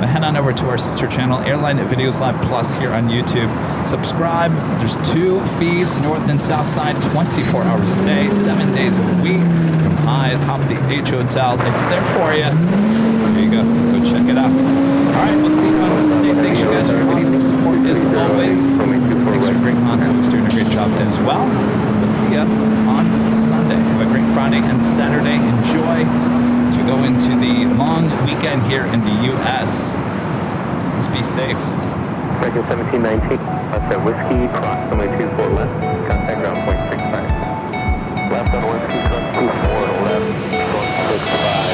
But head on over to our sister channel, Airline Videos Live Plus here on YouTube. Subscribe. There's 2 feeds, north and south side, 24 hours a day, 7 days a week, from high atop the H Hotel. It's there for you. There you go. Go check it out. All right, we'll see you on Sunday. Thanks you guys for your awesome support as always. Thanks for great Monzo, who's doing a great job as well. We'll see you on Sunday. Have a great Friday and Saturday. Enjoy as we go into the long weekend here in the U.S. Please be safe. American 1719, left at Whiskey, cross runway 24 left, contact ground point 65. Left on Whiskey, cross 24 to left, cross 65.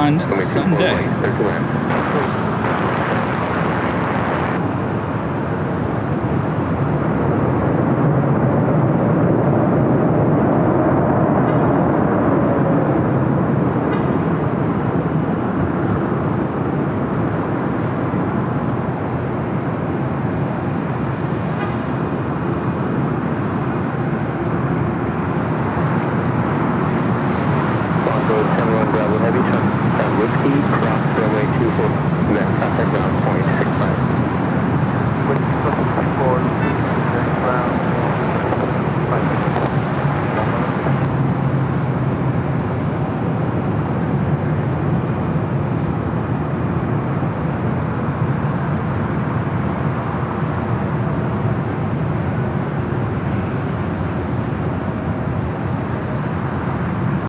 on Sunday.